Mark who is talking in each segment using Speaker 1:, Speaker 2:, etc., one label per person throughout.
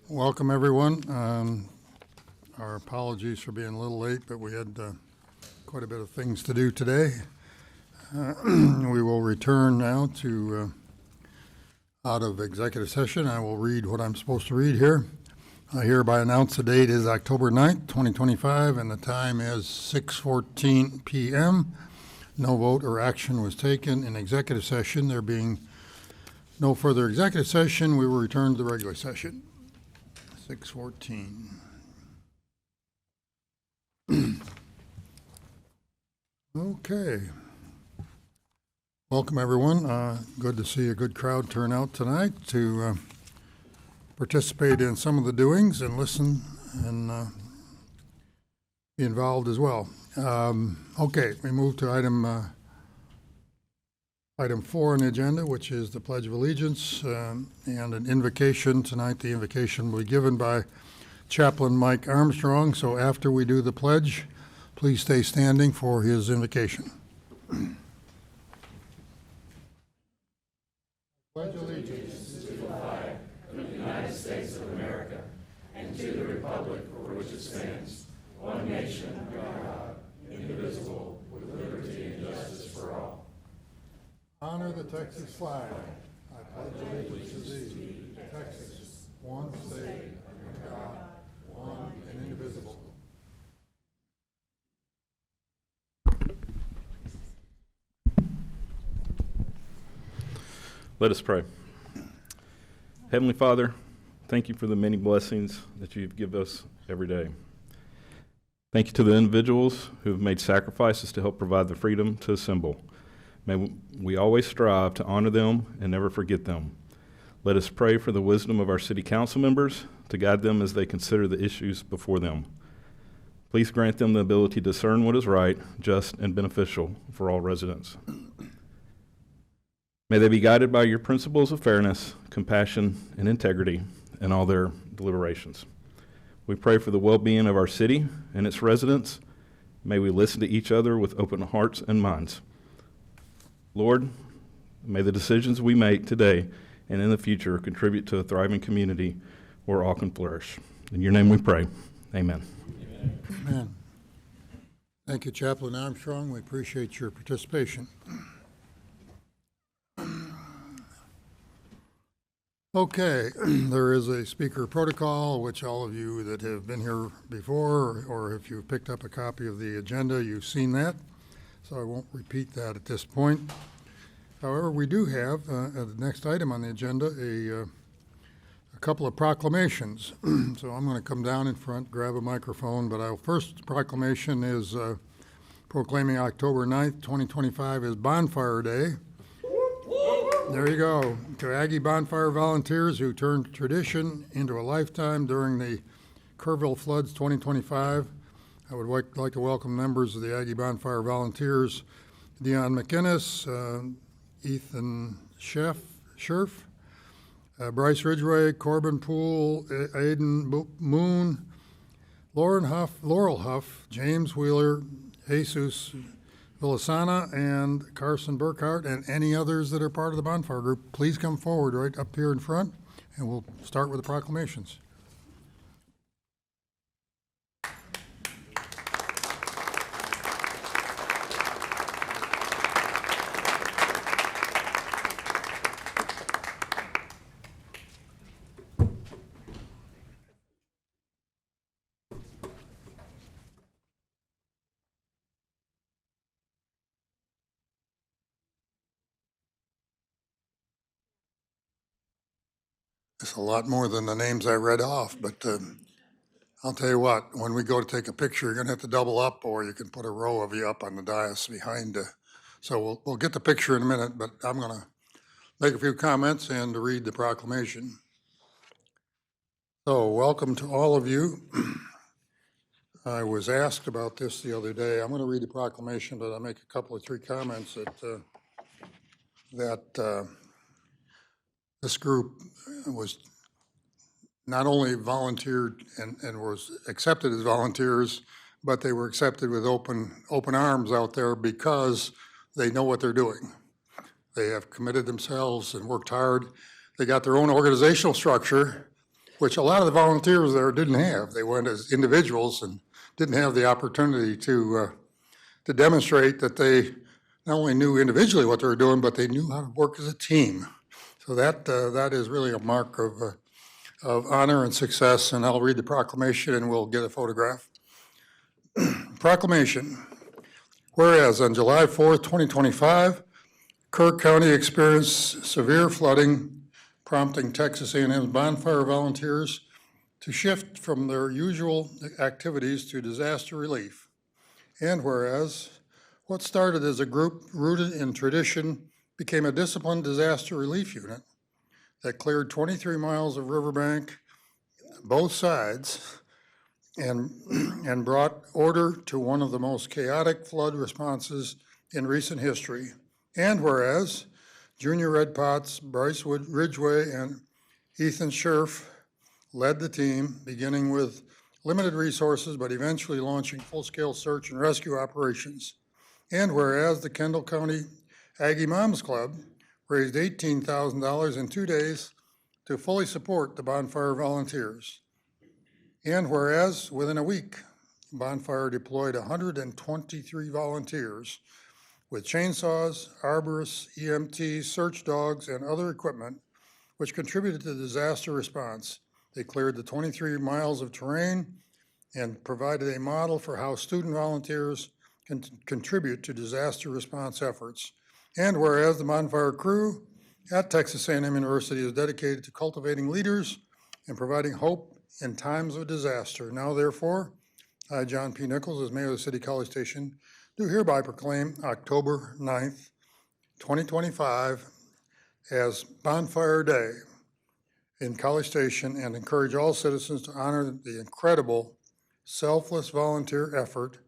Speaker 1: Welcome, everyone. Our apologies for being a little late, but we had quite a bit of things to do today. We will return now to out of executive session. I will read what I'm supposed to read here. I hereby announce the date is October 9th, 2025, and the time is 6:14 p.m. No vote or action was taken in executive session. There being no further executive session, we will return to the regular session. 6:14. Okay. Welcome, everyone. Good to see a good crowd turn out tonight to participate in some of the doings and listen and be involved as well. Okay, we move to item 4 on the agenda, which is the Pledge of Allegiance and an invocation. Tonight, the invocation will be given by Chaplain Mike Armstrong. So after we do the pledge, please stay standing for his invocation. Pledge allegiance to the flag of the United States of America and to the republic for which it stands, one nation under God, indivisible, with liberty and justice for all. Honor the Texas flag. I pledge allegiance to thee, Texas, one state, under God, one and indivisible.
Speaker 2: Let us pray. Heavenly Father, thank you for the many blessings that you give us every day. Thank you to the individuals who have made sacrifices to help provide the freedom to assemble. May we always strive to honor them and never forget them. Let us pray for the wisdom of our city council members to guide them as they consider the issues before them. Please grant them the ability to discern what is right, just, and beneficial for all residents. May they be guided by your principles of fairness, compassion, and integrity in all their deliberations. We pray for the well-being of our city and its residents. May we listen to each other with open hearts and minds. Lord, may the decisions we make today and in the future contribute to a thriving community where all can flourish. In your name we pray. Amen.
Speaker 1: Amen. Thank you, Chaplain Armstrong. We appreciate your participation. Okay, there is a speaker protocol, which all of you that have been here before, or if you've picked up a copy of the agenda, you've seen that. So I won't repeat that at this point. However, we do have, the next item on the agenda, a couple of proclamations. So I'm going to come down in front, grab a microphone, but our first proclamation is proclaiming October 9th, 2025 as Bonfire Day. There you go. To Aggie Bonfire volunteers who turned tradition into a lifetime during the Kerrville floods 2025, I would like to welcome members of the Aggie Bonfire volunteers, Dion McInnes, Ethan Scherf, Bryce Ridgway, Corbin Poole, Aiden Moon, Laurel Huff, James Wheeler, Jesus Villasana, and Carson Burkhart, and any others that are part of the Bonfire Group. Please come forward right up here in front, and we'll start with the proclamations. It's a lot more than the names I read off, but I'll tell you what, when we go to take a picture, you're going to have to double up, or you can put a row of you up on the dais behind. So we'll get the picture in a minute, but I'm going to make a few comments and to read the proclamation. So welcome to all of you. I was asked about this the other day. I'm going to read the proclamation, but I'll make a couple of 3 comments that this group was not only volunteered and was accepted as volunteers, but they were accepted with open arms out there because they know what they're doing. They have committed themselves and worked hard. They got their own organizational structure, which a lot of the volunteers there didn't have. They went as individuals and didn't have the opportunity to demonstrate that they not only knew individually what they were doing, but they knew how to work as a team. So that is really a mark of honor and success, and I'll read the proclamation and we'll get a photograph. Proclamation. Whereas on July 4th, 2025, Kirk County experienced severe flooding, prompting Texas A&M's bonfire volunteers to shift from their usual activities to disaster relief. And whereas what started as a group rooted in tradition became a disciplined disaster relief unit that cleared 23 miles of riverbank, both sides, and brought order to one of the most chaotic flood responses in recent history. And whereas Junior Red Potts, Bryce Ridgway, and Ethan Scherf led the team, beginning with limited resources, but eventually launching full-scale search and rescue operations. And whereas the Kendall County Aggie Moms Club raised $18,000 in 2 days to fully support the bonfire volunteers. And whereas within a week, Bonfire deployed 123 volunteers with chainsaws, arborists, EMTs, search dogs, and other equipment, which contributed to the disaster response. They cleared the 23 miles of terrain and provided a model for how student volunteers can contribute to disaster response efforts. And whereas the bonfire crew at Texas A&M University is dedicated to cultivating leaders and providing hope in times of disaster. Now therefore, I, John P. Nichols, as mayor of the city College Station, do hereby proclaim October 9th, 2025 as Bonfire Day in College Station and encourage all citizens to honor the incredible selfless volunteer effort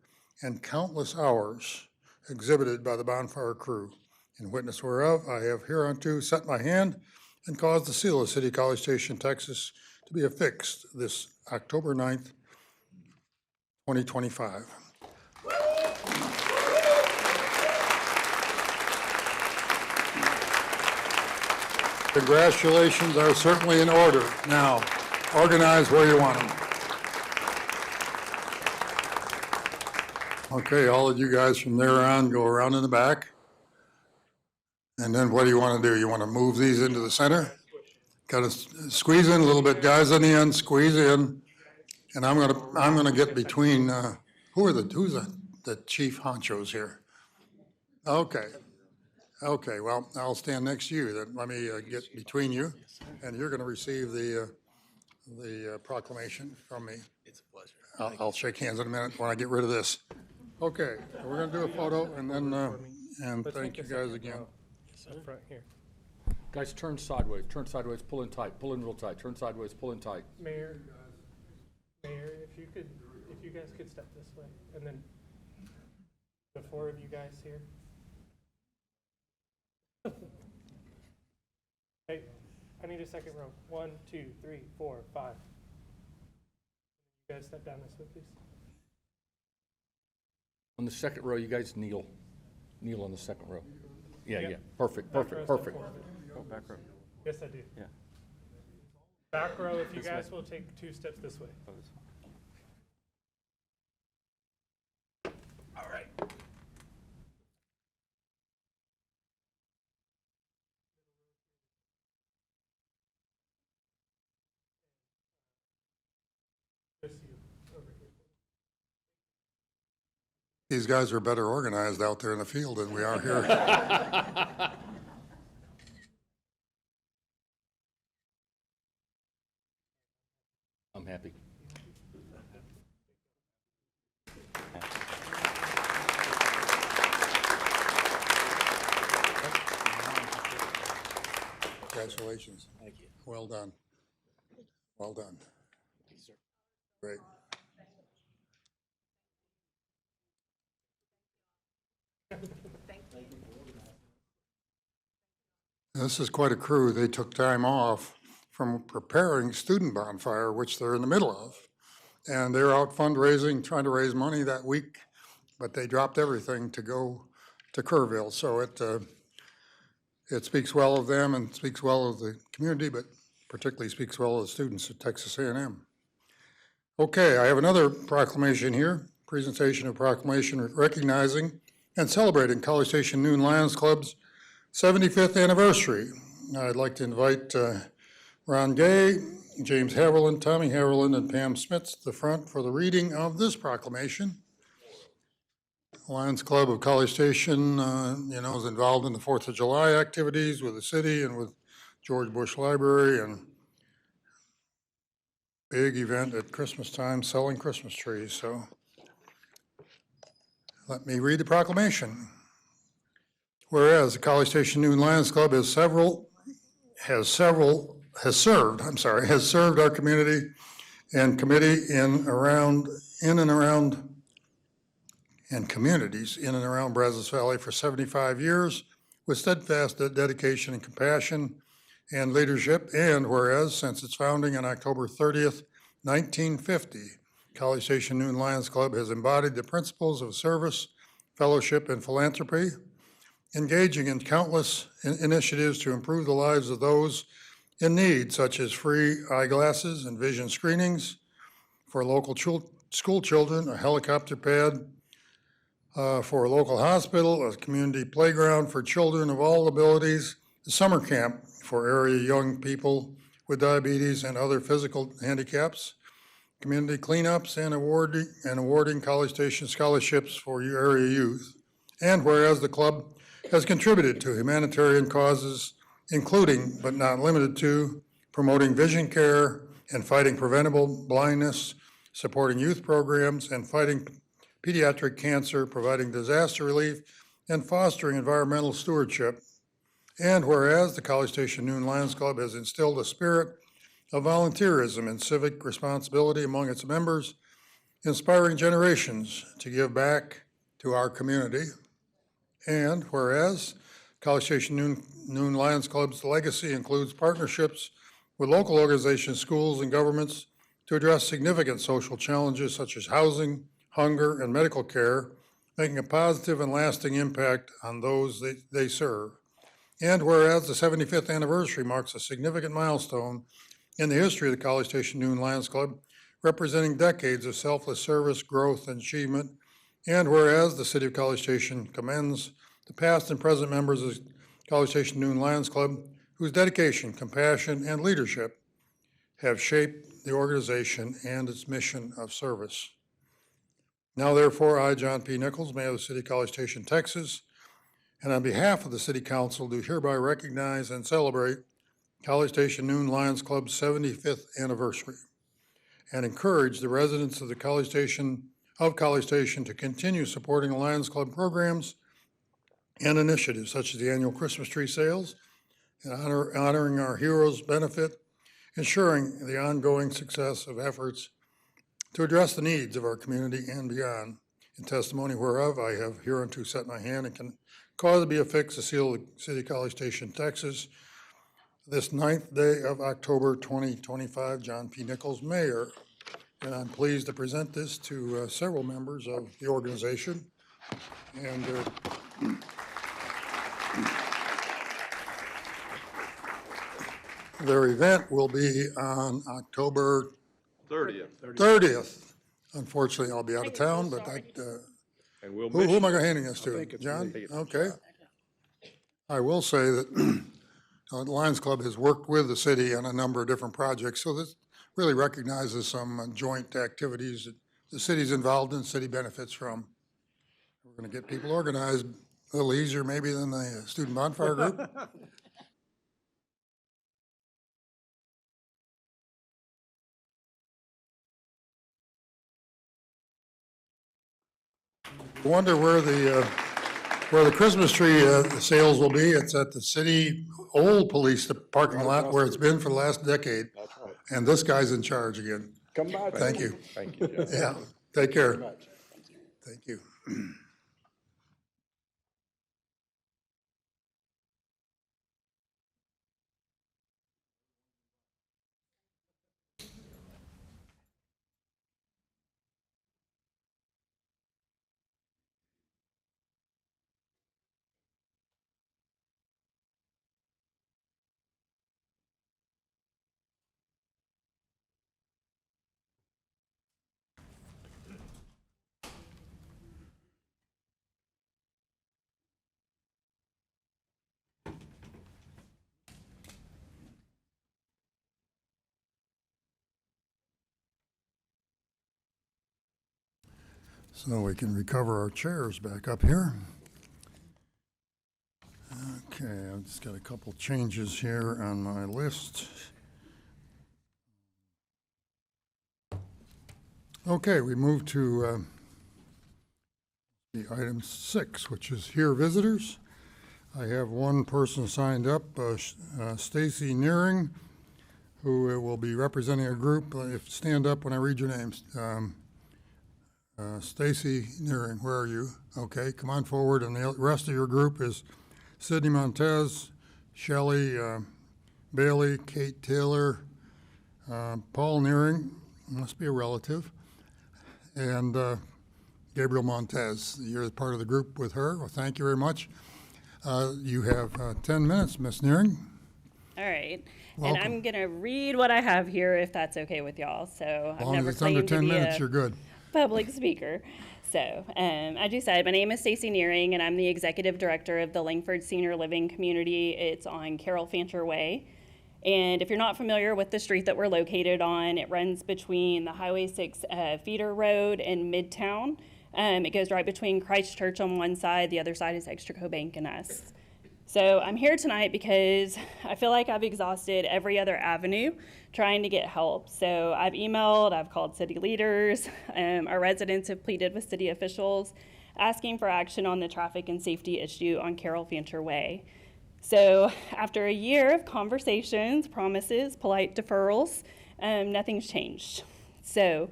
Speaker 1: and countless hours exhibited by the bonfire crew. In witness whereof, I have hereunto set my hand and caused the seal of City College Station, Texas, to be affixed this October 9th, 2025. Congratulations are certainly in order. Now, organize where you want them. Okay, all of you guys from there on go around in the back. And then what do you want to do? You want to move these into the center? Got to squeeze in a little bit, guys on the end, squeeze in. And I'm gonna get between, who's the chief honchos here? Okay. Okay, well, I'll stand next to you. Then let me get between you, and you're going to receive the proclamation from me. It's a pleasure. I'll shake hands in a minute when I get rid of this. Okay, so we're going to do a photo, and then and thank you guys again.
Speaker 3: Up front here.
Speaker 4: Guys, turn sideways, pull in tight, pull in real tight, turn sideways, pull in tight.
Speaker 3: Mayor, if you guys could step this way, and then the four of you guys here. Hey, I need a second row. 1, 2, 3, 4, 5. You guys step down this way, please.
Speaker 4: On the second row, you guys kneel. Kneel on the second row. Yeah,
Speaker 3: Yep.
Speaker 4: yeah, perfect,
Speaker 3: Back
Speaker 4: perfect,
Speaker 3: row,
Speaker 4: perfect.
Speaker 3: step forward.
Speaker 5: Oh, back row.
Speaker 3: Yes, I do.
Speaker 5: Yeah.
Speaker 3: Back row, if you
Speaker 5: This
Speaker 3: guys
Speaker 5: way.
Speaker 3: will take 2 steps this way.
Speaker 5: Pose.
Speaker 3: All right. Just you over here.
Speaker 1: These guys are better organized out there in the field than we are here.
Speaker 4: I'm happy.
Speaker 1: Congratulations. Thank you. Well done. Well done. Great. This is quite a crew. They took time off from preparing student bonfire, which they're in the middle of. And they're out fundraising, trying to raise money that week, but they dropped everything to go to Kerrville. So it speaks well of them and speaks well of the community, but particularly speaks well of the students at Texas A&M. Okay, I have another proclamation here, presentation of proclamation recognizing and celebrating College Station Noon Lions Club's 75th anniversary. I'd like to invite Ron Gay, James Haverland, Tommy Haverland, and Pam Smits to the front for the reading of this proclamation. Lions Club of College Station, is involved in the 4th of July activities with the city and with George Bush Library, and big event at Christmas time selling Christmas trees. So let me read the proclamation. Whereas the College Station Noon Lions Club has served our community and communities in and around Brazos Valley for 75 years with steadfast dedication and compassion and leadership. And whereas since its founding on October 30th, 1950, College Station Noon Lions Club has embodied the principles of service, fellowship, and philanthropy, engaging in countless initiatives to improve the lives of those in need, such as free eyeglasses and vision screenings for local school children, a helicopter pad for a local hospital, a community playground for children of all abilities, a summer camp for area young people with diabetes and other physical handicaps, community cleanups, and awarding College Station scholarships for area youth. And whereas the club has contributed to humanitarian causes, including but not limited to promoting vision care and fighting preventable blindness, supporting youth programs and fighting pediatric cancer, providing disaster relief, and fostering environmental stewardship. And whereas the College Station Noon Lions Club has instilled a spirit of volunteerism and civic responsibility among its members, inspiring generations to give back to our community. And whereas College Station Noon Lions Club's legacy includes partnerships with local organizations, schools, and governments to address significant social challenges such as housing, hunger, and medical care, making a positive and lasting impact on those they serve. And whereas the 75th anniversary marks a significant milestone in the history of the College Station Noon Lions Club, representing decades of selfless service, growth, and achievement. And whereas the City of College Station commends the past and present members of College Station Noon Lions Club, whose dedication, compassion, and leadership have shaped the organization and its mission of service. Now therefore, I, John P. Nichols, Mayor of the City of College Station, Texas, and on behalf of the City Council, do hereby recognize and celebrate College Station Noon Lions Club's 75th anniversary and encourage the residents of the College Station to continue supporting the Lions Club programs and initiatives such as the annual Christmas tree sales and honoring our heroes benefit, ensuring the ongoing success of efforts to address the needs of our community and beyond. In testimony whereof, I have hereunto set my hand and can cause to be affixed the seal of the City of College Station, Texas, this 9th day of October 2025, John P. Nichols, Mayor. And I'm pleased to present this to several members of the organization. And their event will be on October 30th. Unfortunately, I'll be out of town, but
Speaker 2: And we'll
Speaker 1: who am I handing this to? John? Okay. I will say that the Lions Club has worked with the city on a number of different projects, so this really recognizes some joint activities that the city's involved in, city benefits from. We're going to get people organized a little easier maybe than the Student Bonfire Group. Wonder where the Christmas tree sales will be. It's at the city old police parking lot where it's been for the last decade.
Speaker 5: That's right.
Speaker 1: And this guy's in charge again.
Speaker 5: Come by.
Speaker 1: Thank you.
Speaker 5: Thank you, John.
Speaker 1: Yeah, take care.
Speaker 5: Very much.
Speaker 1: Thank you. So we can recover our chairs back up here. Okay, I've just got a couple changes here on my list. Okay, we move to the item 6, which is here visitors. I have one person signed up, Stacy Nearing, who will be representing a group. If stand up when I read your names. Stacy Nearing, where are you? Okay, come on forward. And the rest of your group is Sydney Montez, Shelley Bailey, Kate Taylor, Paul Nearing, must be a relative, and Gabriel Montez. You're part of the group with her. Well, thank you very much. You have 10 minutes, Ms. Nearing.
Speaker 5: All right.
Speaker 1: Welcome.
Speaker 5: And I'm going to read what I have here if that's okay with y'all. So
Speaker 1: As
Speaker 5: I've
Speaker 1: long as
Speaker 5: never
Speaker 1: it's under
Speaker 5: claimed to
Speaker 1: 10
Speaker 5: be
Speaker 1: minutes,
Speaker 5: a
Speaker 1: you're good.
Speaker 5: public speaker. So as you said, my name is Stacy Nearing, and I'm the executive director of the Langford Senior Living Community. It's on Carol Fancher Way. And if you're not familiar with the street that we're located on, it runs between the Highway 6 feeder road and Midtown. It goes right between Christ Church on one side, the other side is Extraco Bank and us. So I'm here tonight because I feel like I've exhausted every other avenue trying to get help. So I've emailed, I've called city leaders, our residents have pleaded with city officials asking for action on the traffic and safety issue on Carol Fancher Way. So after a year of conversations, promises, polite deferrals, nothing's changed. So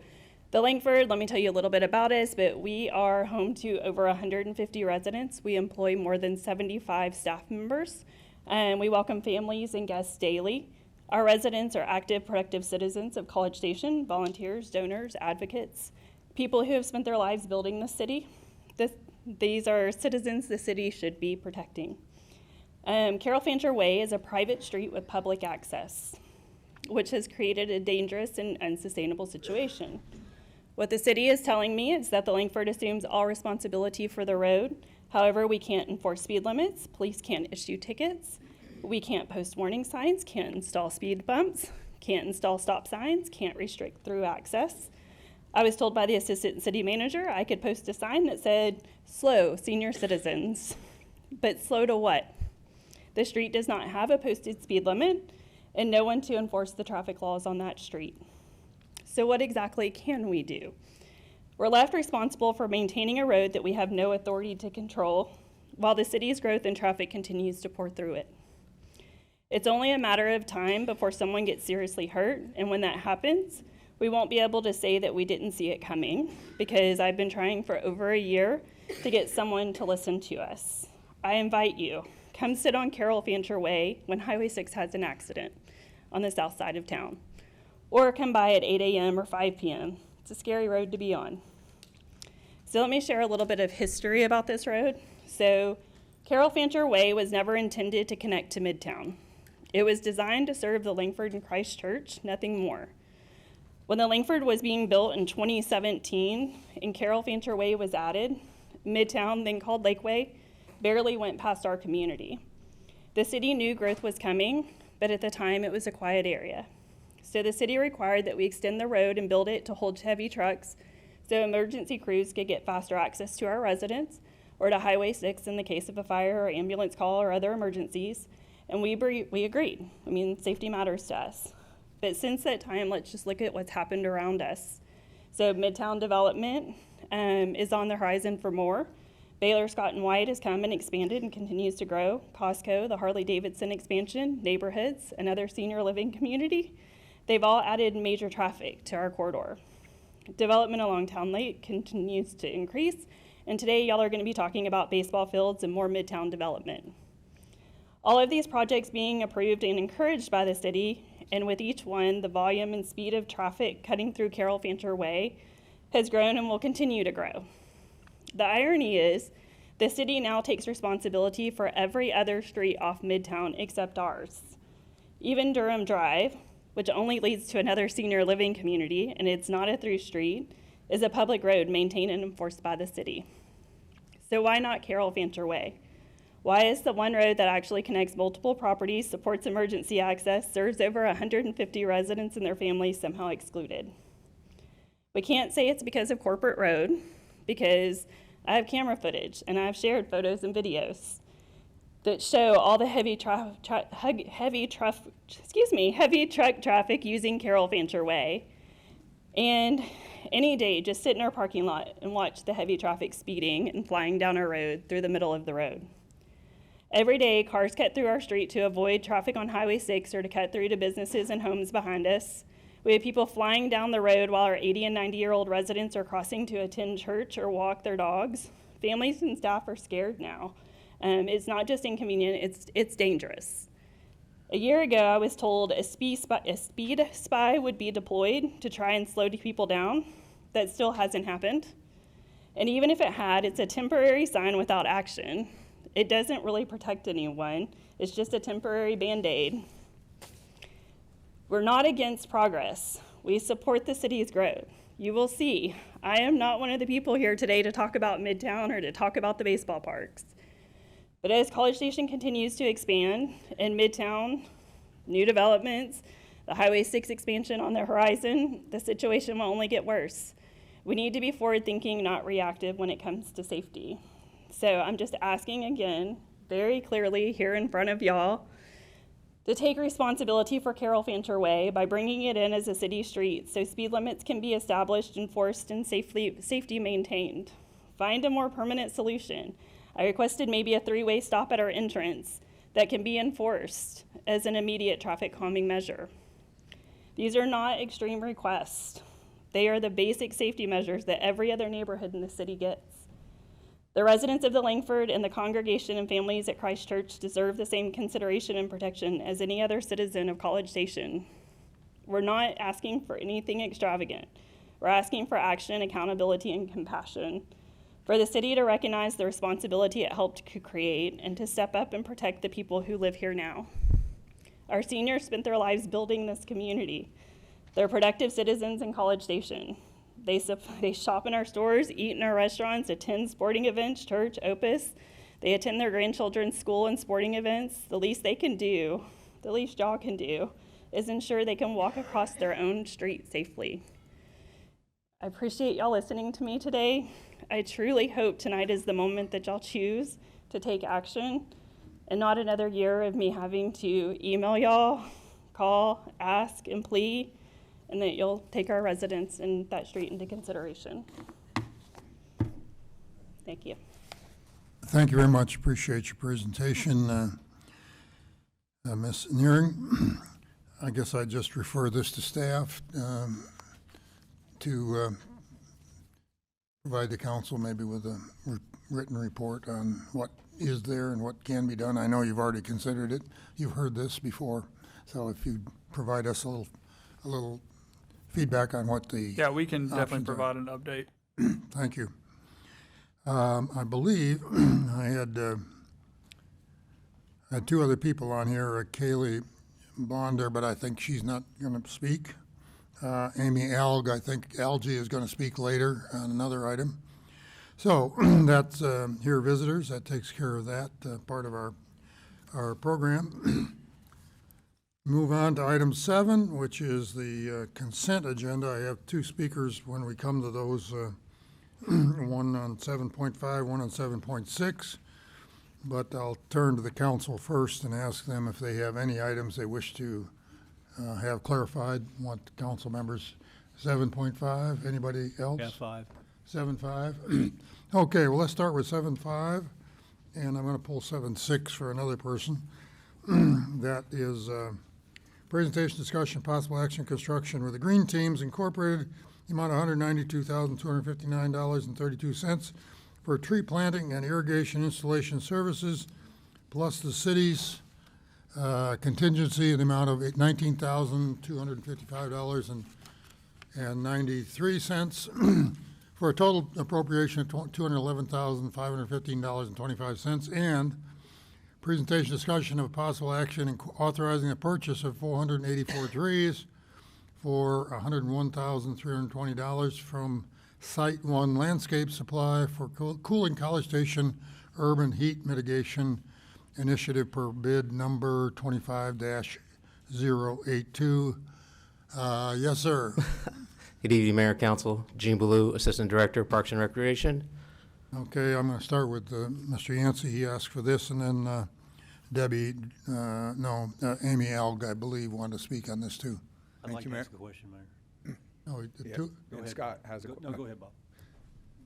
Speaker 5: the Langford, let me tell you a little bit about us, but we are home to over 150 residents. We employ more than 75 staff members, and we welcome families and guests daily. Our residents are active, productive citizens of College Station, volunteers, donors, advocates, people who have spent their lives building the city. These are citizens the city should be protecting. Carol Fancher Way is a private street with public access, which has created a dangerous and unsustainable situation. What the city is telling me is that the Langford assumes all responsibility for the road. However, we can't enforce speed limits, police can't issue tickets, we can't post warning signs, can't install speed bumps, can't install stop signs, can't restrict through access. I was told by the assistant city manager I could post a sign that said, "Slow, senior citizens." But slow to what? The street does not have a posted speed limit and no one to enforce the traffic laws on that street. So what exactly can we do? We're left responsible for maintaining a road that we have no authority to control while the city's growth and traffic continues to pour through it. It's only a matter of time before someone gets seriously hurt, and when that happens, we won't be able to say that we didn't see it coming, because I've been trying for over a year to get someone to listen to us. I invite you, come sit on Carol Fancher Way when Highway 6 has an accident on the south side of town. Or come by at 8 a.m. or 5 p.m. It's a scary road to be on. So let me share a little bit of history about this road. So Carol Fancher Way was never intended to connect to Midtown. It was designed to serve the Langford and Christ Church, nothing more. When the Langford was being built in 2017 and Carol Fancher Way was added, Midtown, then called Lakeway, barely went past our community. The city knew growth was coming, but at the time it was a quiet area. So the city required that we extend the road and build it to hold heavy trucks so emergency crews could get faster access to our residents or to Highway 6 in the case of a fire or ambulance call or other emergencies. And we agreed. I mean, safety matters to us. But since that time, let's just look at what's happened around us. So Midtown development is on the horizon for more. Baylor Scott & White has come and expanded and continues to grow. Costco, the Harley-Davidson expansion, neighborhoods, another senior living community. They've all added major traffic to our corridor. Development along Town Lake continues to increase, and today y'all are going to be talking about baseball fields and more Midtown development. All of these projects being approved and encouraged by the city, and with each one, the volume and speed of traffic cutting through Carol Fancher Way has grown and will continue to grow. The irony is, the city now takes responsibility for every other street off Midtown except ours. Even Durham Drive, which only leads to another senior living community, and it's not a through street, is a public road maintained and enforced by the city. So why not Carol Fancher Way? Why is the one road that actually connects multiple properties, supports emergency access, serves over 150 residents and their families somehow excluded? We can't say it's because of Corporate Road, because I have camera footage and I've shared photos and videos that show all the heavy truck traffic using Carol Fancher Way. And any day, just sit in our parking lot and watch the heavy traffic speeding and flying down our road through the middle of the road. Every day, cars cut through our street to avoid traffic on Highway 6 or to cut through to businesses and homes behind us. We have people flying down the road while our 80 and 90-year-old residents are crossing to attend church or walk their dogs. Families and staff are scared now. It's not just inconvenient, it's dangerous. A year ago, I was told a speed spy would be deployed to try and slow people down. That still hasn't happened. And even if it had, it's a temporary sign without action. It doesn't really protect anyone. It's just a temporary Band-Aid. We're not against progress. We support the city's growth. You will see, I am not one of the people here today to talk about Midtown or to talk about the baseball parks. But as College Station continues to expand in Midtown, new developments, the Highway 6 expansion on the horizon, the situation will only get worse. We need to be forward-thinking, not reactive when it comes to safety. So I'm just asking again, very clearly here in front of y'all, to take responsibility for Carol Fancher Way by bringing it in as a city street so speed limits can be established, enforced, and safety maintained. Find a more permanent solution. I requested maybe a 3-way stop at our entrance that can be enforced as an immediate traffic calming measure. These are not extreme requests. They are the basic safety measures that every other neighborhood in the city gets. The residents of the Langford and the congregation and families at Christ Church deserve the same consideration and protection as any other citizen of College Station. We're not asking for anything extravagant. We're asking for action, accountability, and compassion. For the city to recognize the responsibility it helped to create and to step up and protect the people who live here now. Our seniors spent their lives building this community. They're productive citizens in College Station. They shop in our stores, eat in our restaurants, attend sporting events, church, Opus. They attend their grandchildren's school and sporting events. The least they can do, the least y'all can do, is ensure they can walk across their own street safely. I appreciate y'all listening to me today. I truly hope tonight is the moment that y'all choose to take action and not another year of me having to email y'all, call, ask, and plead, and that you'll take our residents in that street into consideration. Thank you.
Speaker 1: Thank you very much. Appreciate your presentation, Ms. Nearing. I guess I just refer this to staff to provide the council maybe with a written report on what is there and what can be done. I know you've already considered it. You've heard this before. So if you provide us a little feedback on what the
Speaker 6: Yeah, we can definitely
Speaker 1: options are.
Speaker 6: provide an update.
Speaker 1: Thank you. I believe I had two other people on here, Kaylee Bonder, but I think she's not going to speak. Amy Alg, I think Algie is going to speak later on another item. So that's here visitors. That takes care of that part of our program. Move on to item 7, which is the consent agenda. I have two speakers when we come to those, one on 7.5, one on 7.6. But I'll turn to the council first and ask them if they have any items they wish to have clarified. Want council members 7.5? Anybody else?
Speaker 7: Yeah, 5.
Speaker 1: 7.5. Okay, well, let's start with 7.5, and I'm going to pull 7.6 for another person. That is presentation, discussion, possible action, construction with the Green Teams Incorporated, the amount of $192,259.32 for tree planting and irrigation installation services, plus the city's contingency in the amount of $19,255.93 for a total appropriation of $211,515.25, and presentation discussion of possible action in authorizing the purchase of 484 trees for $101,320 from Site One Landscape Supply for cooling College Station urban heat mitigation initiative per bid number 25-082. Yes, sir.
Speaker 6: Good evening, Mayor, Council. Gene Ballou, Assistant Director, Parks and Recreation.
Speaker 1: Okay, I'm going to start with Mr. Yancey. He asked for this, and then Debbie, Amy Alg, I believe, wanted to speak on this too.
Speaker 7: I'd like to ask a question, Mayor.
Speaker 1: Oh,
Speaker 7: Yeah,
Speaker 1: two?
Speaker 7: and Scott has a.
Speaker 8: No, go ahead, Bob.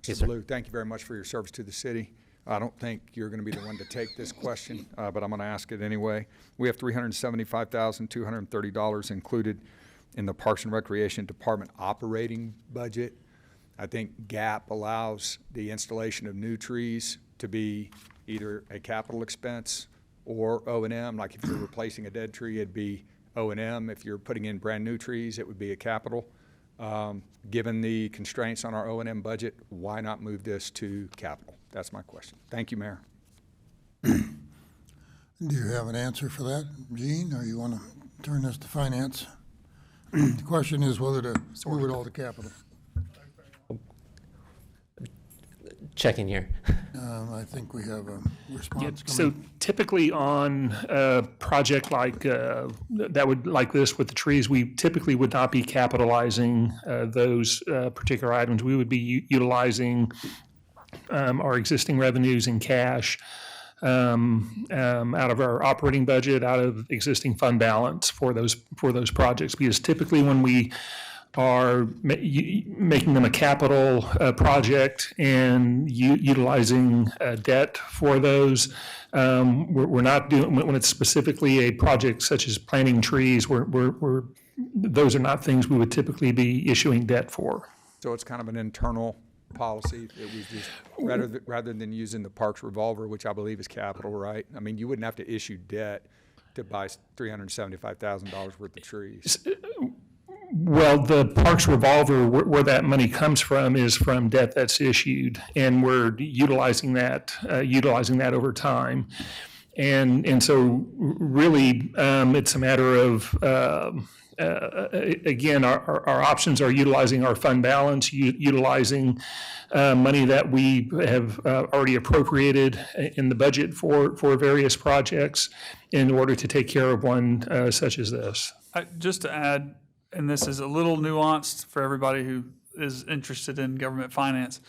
Speaker 6: Yes,
Speaker 7: Mr.
Speaker 6: sir.
Speaker 7: Ballou, thank you very much for your service to the city. I don't think you're going to be the one to take this question, but I'm going to ask it anyway. We have $375,230 included in the Parks and Recreation Department operating budget. I think GAP allows the installation of new trees to be either a capital expense or O&M. Like if you're replacing a dead tree, it'd be O&M. If you're putting in brand new trees, it would be a capital. Given the constraints on our O&M budget, why not move this to capital? That's my question. Thank you, Mayor.
Speaker 1: Do you have an answer for that, Gene, or you want to turn this to finance? The question is whether to move it all to capital.
Speaker 6: Checking here.
Speaker 1: I think we have a
Speaker 3: Yeah,
Speaker 1: response
Speaker 3: so
Speaker 1: coming.
Speaker 3: typically on a project like like this with the trees, we typically would not be capitalizing those particular items. We would be utilizing our existing revenues in cash out of our operating budget, out of existing fund balance for those projects. Because typically when we are making them a capital project and utilizing debt for those. We're not doing, when it's specifically a project such as planting trees, those are not things we would typically be issuing debt for.
Speaker 7: So it's kind of an internal policy that we just, rather than using the Parks revolver, which I believe is capital, right? I mean, you wouldn't have to issue debt to buy $375,000 worth of trees.
Speaker 3: Well, the Parks revolver, where that money comes from, is from debt that's issued, and we're utilizing that over time, and so really, it's a matter of again, our options are utilizing our fund balance, utilizing money that we have already appropriated in the budget for various projects in order to take care of one such as this.
Speaker 8: Just to add, and this is a little nuanced for everybody who is interested in government finance.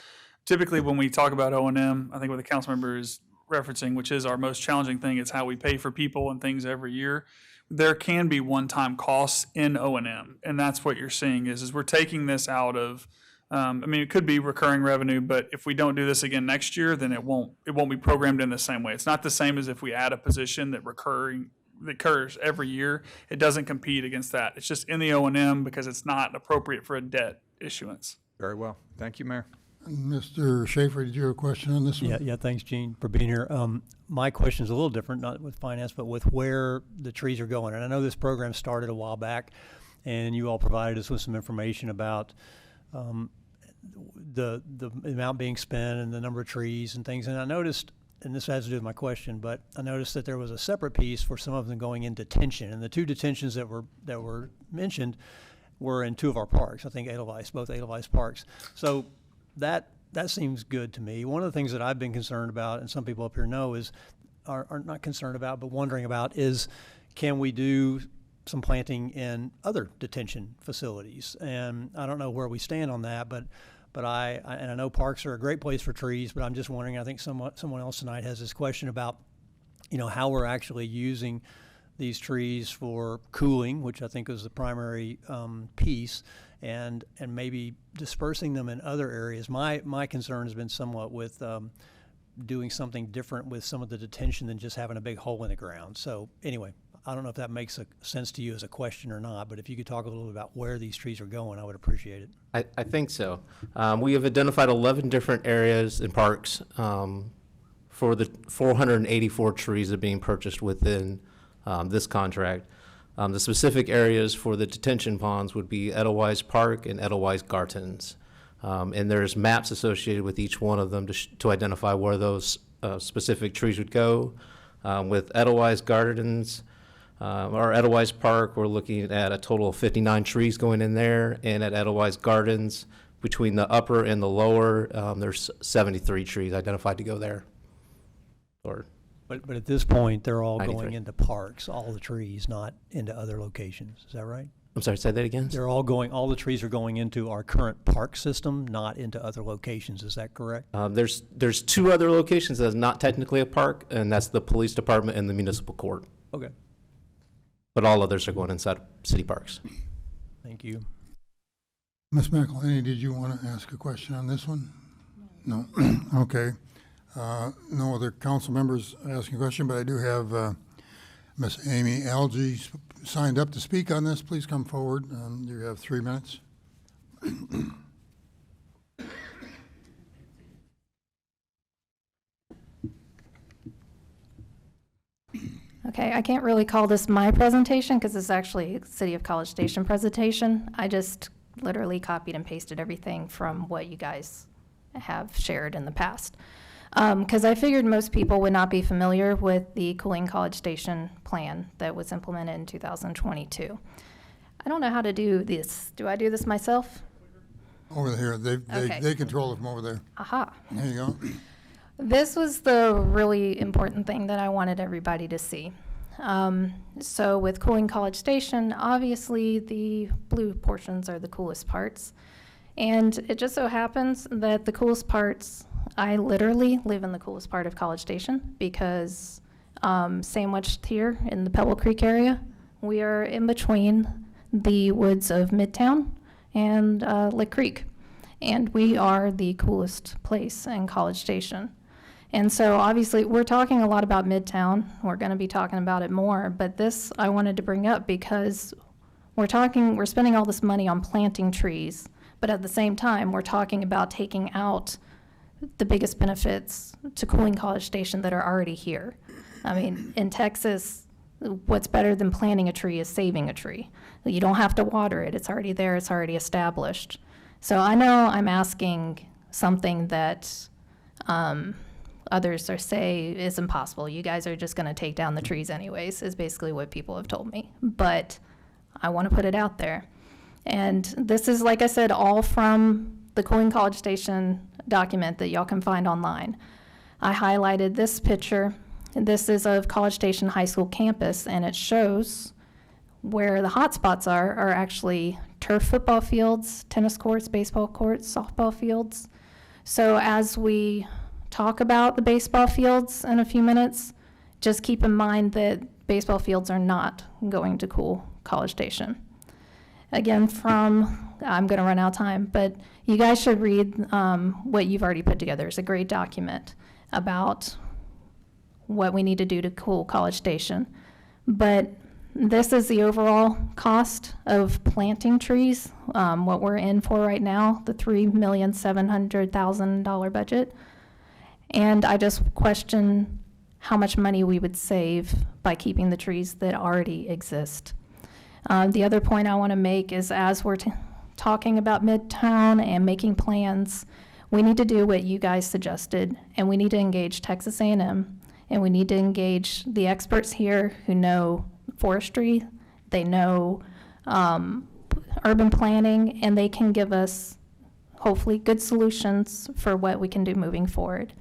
Speaker 8: Typically, when we talk about O&M, I think what the council member is referencing, which is our most challenging thing, is how we pay for people and things every year. There can be one-time costs in O&M, and that's what you're seeing is we're taking this out of, it could be recurring revenue, but if we don't do this again next year, then it won't be programmed in the same way. It's not the same as if we add a position that occurs every year. It doesn't compete against that. It's just in the O&M because it's not appropriate for a debt issuance.
Speaker 7: Very well. Thank you, Mayor.
Speaker 1: Mr. Schaefer, did you have a question on this one?
Speaker 9: Yeah, thanks, Gene, for being here. My question is a little different, not with finance, but with where the trees are going. And I know this program started a while back, and you all provided us with some information about the amount being spent and the number of trees and things. And I noticed, and this has to do with my question, but I noticed that there was a separate piece for some of them going in detention. And the two detentions that were mentioned were in two of our parks, I think both Edelweiss parks. So that seems good to me. One of the things that I've been concerned about, and some people up here know, are not concerned about, but wondering about, is can we do some planting in other detention facilities? And I don't know where we stand on that, but I know parks are a great place for trees, but I'm just wondering, I think someone else tonight has this question about, how we're actually using these trees for cooling, which I think is the primary piece, and maybe dispersing them in other areas. My concern has been somewhat with doing something different with some of the detention than just having a big hole in the ground. So anyway, I don't know if that makes sense to you as a question or not, but if you could talk a little bit about where these trees are going, I would appreciate it.
Speaker 6: I think so. We have identified 11 different areas and parks for the 484 trees that are being purchased within this contract. The specific areas for the detention ponds would be Edelweiss Park and Edelweiss Gardens. And there's maps associated with each one of them to identify where those specific trees would go. With Edelweiss Gardens, or Edelweiss Park, we're looking at a total of 59 trees going in there. And at Edelweiss Gardens, between the upper and the lower, there's 73 trees identified to go there.
Speaker 9: But at this point, they're all
Speaker 6: 93.
Speaker 9: going into parks, all the trees, not into other locations. Is that right?
Speaker 6: I'm sorry, say that again?
Speaker 9: All the trees are going into our current park system, not into other locations. Is that correct?
Speaker 6: There's two other locations that's not technically a park, and that's the police department and the municipal court.
Speaker 9: Okay,
Speaker 6: But all others are going inside city parks.
Speaker 9: thank you.
Speaker 1: Ms. McElhaney, did you want to ask a question on this one? No. Okay. No other council members asking a question, but I do have Ms. Amy Algie signed up to speak on this. Please come forward. You have 3 minutes.
Speaker 10: Okay, I can't really call this my presentation because it's actually a City of College Station presentation. I just literally copied and pasted everything from what you guys have shared in the past. Because I figured most people would not be familiar with the Cooling College Station plan that was implemented in 2022. I don't know how to do this. Do I do this myself?
Speaker 1: Over here.
Speaker 10: Okay.
Speaker 1: They control it from over there.
Speaker 10: Aha.
Speaker 1: There you go.
Speaker 10: This was the really important thing that I wanted everybody to see. So with Cooling College Station, obviously the blue portions are the coolest parts. And it just so happens that the coolest parts, I literally live in the coolest part of College Station because sandwiched here in the Pebble Creek area, we are in between the woods of Midtown and Lick Creek. And we are the coolest place in College Station. And so obviously we're talking a lot about Midtown. We're going to be talking about it more, but this I wanted to bring up because we're spending all this money on planting trees, but at the same time, we're talking about taking out the biggest benefits to Cooling College Station that are already here. I mean, in Texas, what's better than planting a tree is saving a tree. You don't have to water it. It's already there. It's already established. So I know I'm asking something that others say is impossible. You guys are just going to take down the trees anyways, is basically what people have told me. But I want to put it out there. And this is, like I said, all from the Cooling College Station document that y'all can find online. I highlighted this picture. This is of College Station High School campus, and it shows where the hot spots are actually turf football fields, tennis courts, baseball courts, softball fields. So as we talk about the baseball fields in a few minutes, just keep in mind that baseball fields are not going to cool College Station. Again, I'm going to run out of time, but you guys should read what you've already put together. It's a great document about what we need to do to cool College Station. But this is the overall cost of planting trees, what we're in for right now, the $3,700,000 budget. And I just question how much money we would save by keeping the trees that already exist. The other point I want to make is as we're talking about Midtown and making plans, we need to do what you guys suggested, and we need to engage Texas A&M, and we need to engage the experts here who know forestry, they know urban planning, and they can give us hopefully good solutions for what we can do moving forward.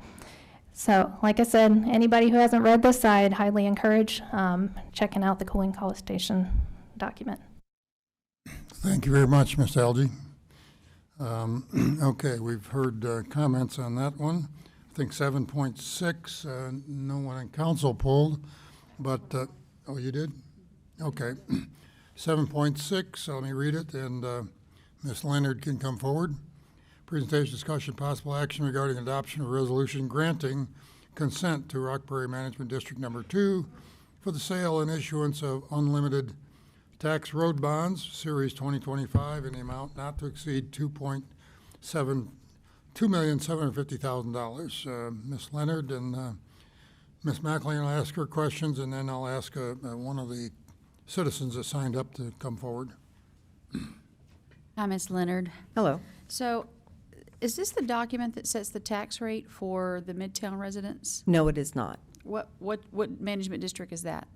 Speaker 10: So, like I said, anybody who hasn't read this, I'd highly encourage checking out the Cooling College Station document.
Speaker 1: Thank you very much, Ms. Algie. Okay, we've heard comments on that one. I think 7.6, no one in council pulled, but, oh, you did? Okay. 7.6, let me read it, and Ms. Leonard can come forward. Presentation, discussion, possible action regarding adoption of a resolution granting consent to Rockberry Management District Number 2 for the sale and issuance of unlimited tax road bonds, Series 2025, in the amount not to exceed $2,750,000. Ms. Leonard and Ms. McElhaney will ask her questions, and then I'll ask one of the citizens that signed up to come forward.
Speaker 11: Hi, Ms. Leonard.
Speaker 12: Hello.
Speaker 11: So is this the document that sets the tax rate for the Midtown residents?
Speaker 12: No, it is not.
Speaker 11: What management district is that?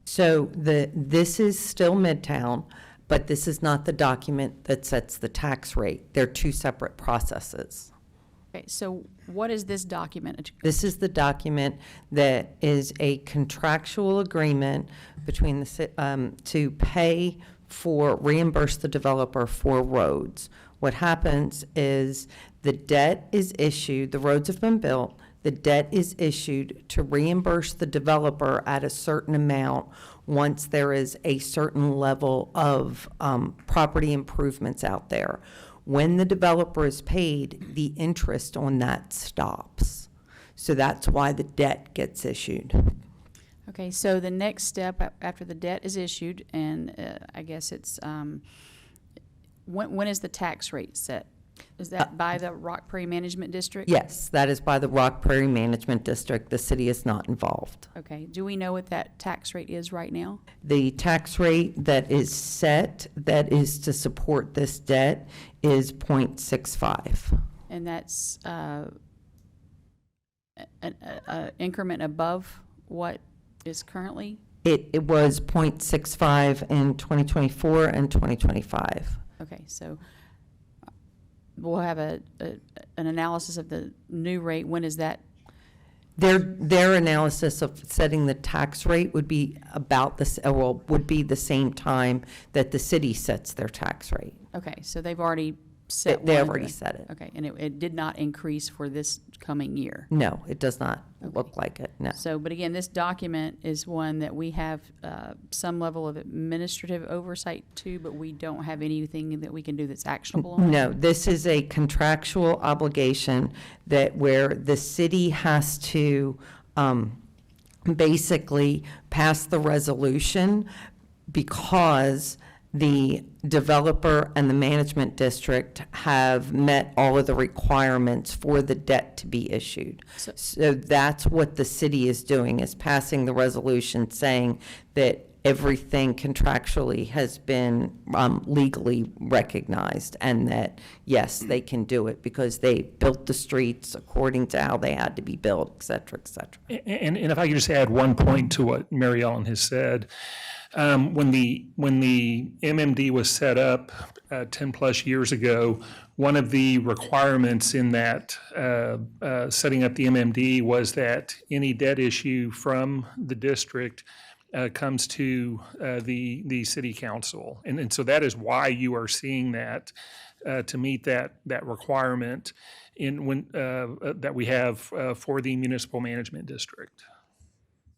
Speaker 12: So this is still Midtown, but this is not the document that sets the tax rate. They're two separate processes.
Speaker 11: Okay, so what is this document?
Speaker 12: This is the document that is a contractual agreement between the to pay reimburse the developer for roads. What happens is the debt is issued, the roads have been built, the debt is issued to reimburse the developer at a certain amount once there is a certain level of property improvements out there. When the developer is paid, the interest on that stops. So that's why the debt gets issued.
Speaker 11: Okay, so the next step after the debt is issued, and I guess it's, when is the tax rate set? Is that by the Rock Prairie Management District?
Speaker 12: Yes, that is by the Rock Prairie Management District. The city is not involved.
Speaker 11: Okay, do we know what that tax rate is right now?
Speaker 12: The tax rate that is set, that is to support this debt, is 0.65.
Speaker 11: And that's an increment above what is currently?
Speaker 12: It was 0.65 in 2024 and 2025.
Speaker 11: Okay, so we'll have an analysis of the new rate. When is that?
Speaker 12: Their analysis of setting the tax rate would be about this, would be the same time that the city sets their tax rate.
Speaker 11: Okay, so they've already set
Speaker 12: They
Speaker 11: one
Speaker 12: already
Speaker 11: rate.
Speaker 12: set it.
Speaker 11: Okay, and it did not increase for this coming year.
Speaker 12: No, it does not look like it, no.
Speaker 11: So, but again, this document is one that we have some level of administrative oversight to, but we don't have anything that we can do that's actionable on it?
Speaker 12: No, this is a contractual obligation that where the city has to basically pass the resolution because the developer and the management district have met all of the requirements for the debt to be issued. So that's what the city is doing, is passing the resolution saying that everything contractually has been legally recognized and that, yes, they can do it because they built the streets according to how they had to be built, et cetera, et cetera.
Speaker 3: And if I could just add one point to what Mary Ellen has said. When the MMD was set up 10 plus years ago, one of the requirements in that setting up the MMD was that any debt issue from the district comes to the city council. And so that is why you are seeing that to meet that requirement that we have for the municipal management district.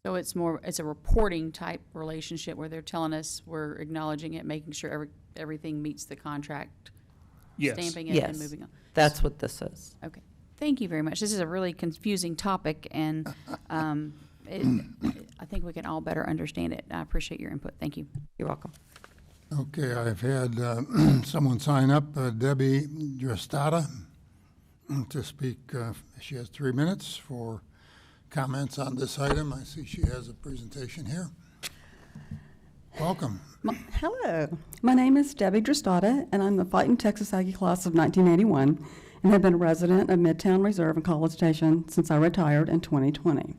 Speaker 11: So it's a reporting type relationship where they're telling us, we're acknowledging it, making sure everything meets the contract,
Speaker 3: Yes.
Speaker 11: stamping it and
Speaker 12: Yes,
Speaker 11: moving on.
Speaker 12: that's what this is.
Speaker 11: Okay, thank you very much. This is a really confusing topic, and I think we can all better understand it. I appreciate your input. Thank you.
Speaker 12: You're welcome.
Speaker 1: Okay, I've had someone sign up, Debbie Drestata, to speak. She has 3 minutes for comments on this item. I see she has a presentation here. Welcome.
Speaker 13: Hello, my name is Debbie Drestata, and I'm the Fighting Texas Aggie class of 1981, and have been a resident of Midtown Reserve and College Station since I retired in 2020.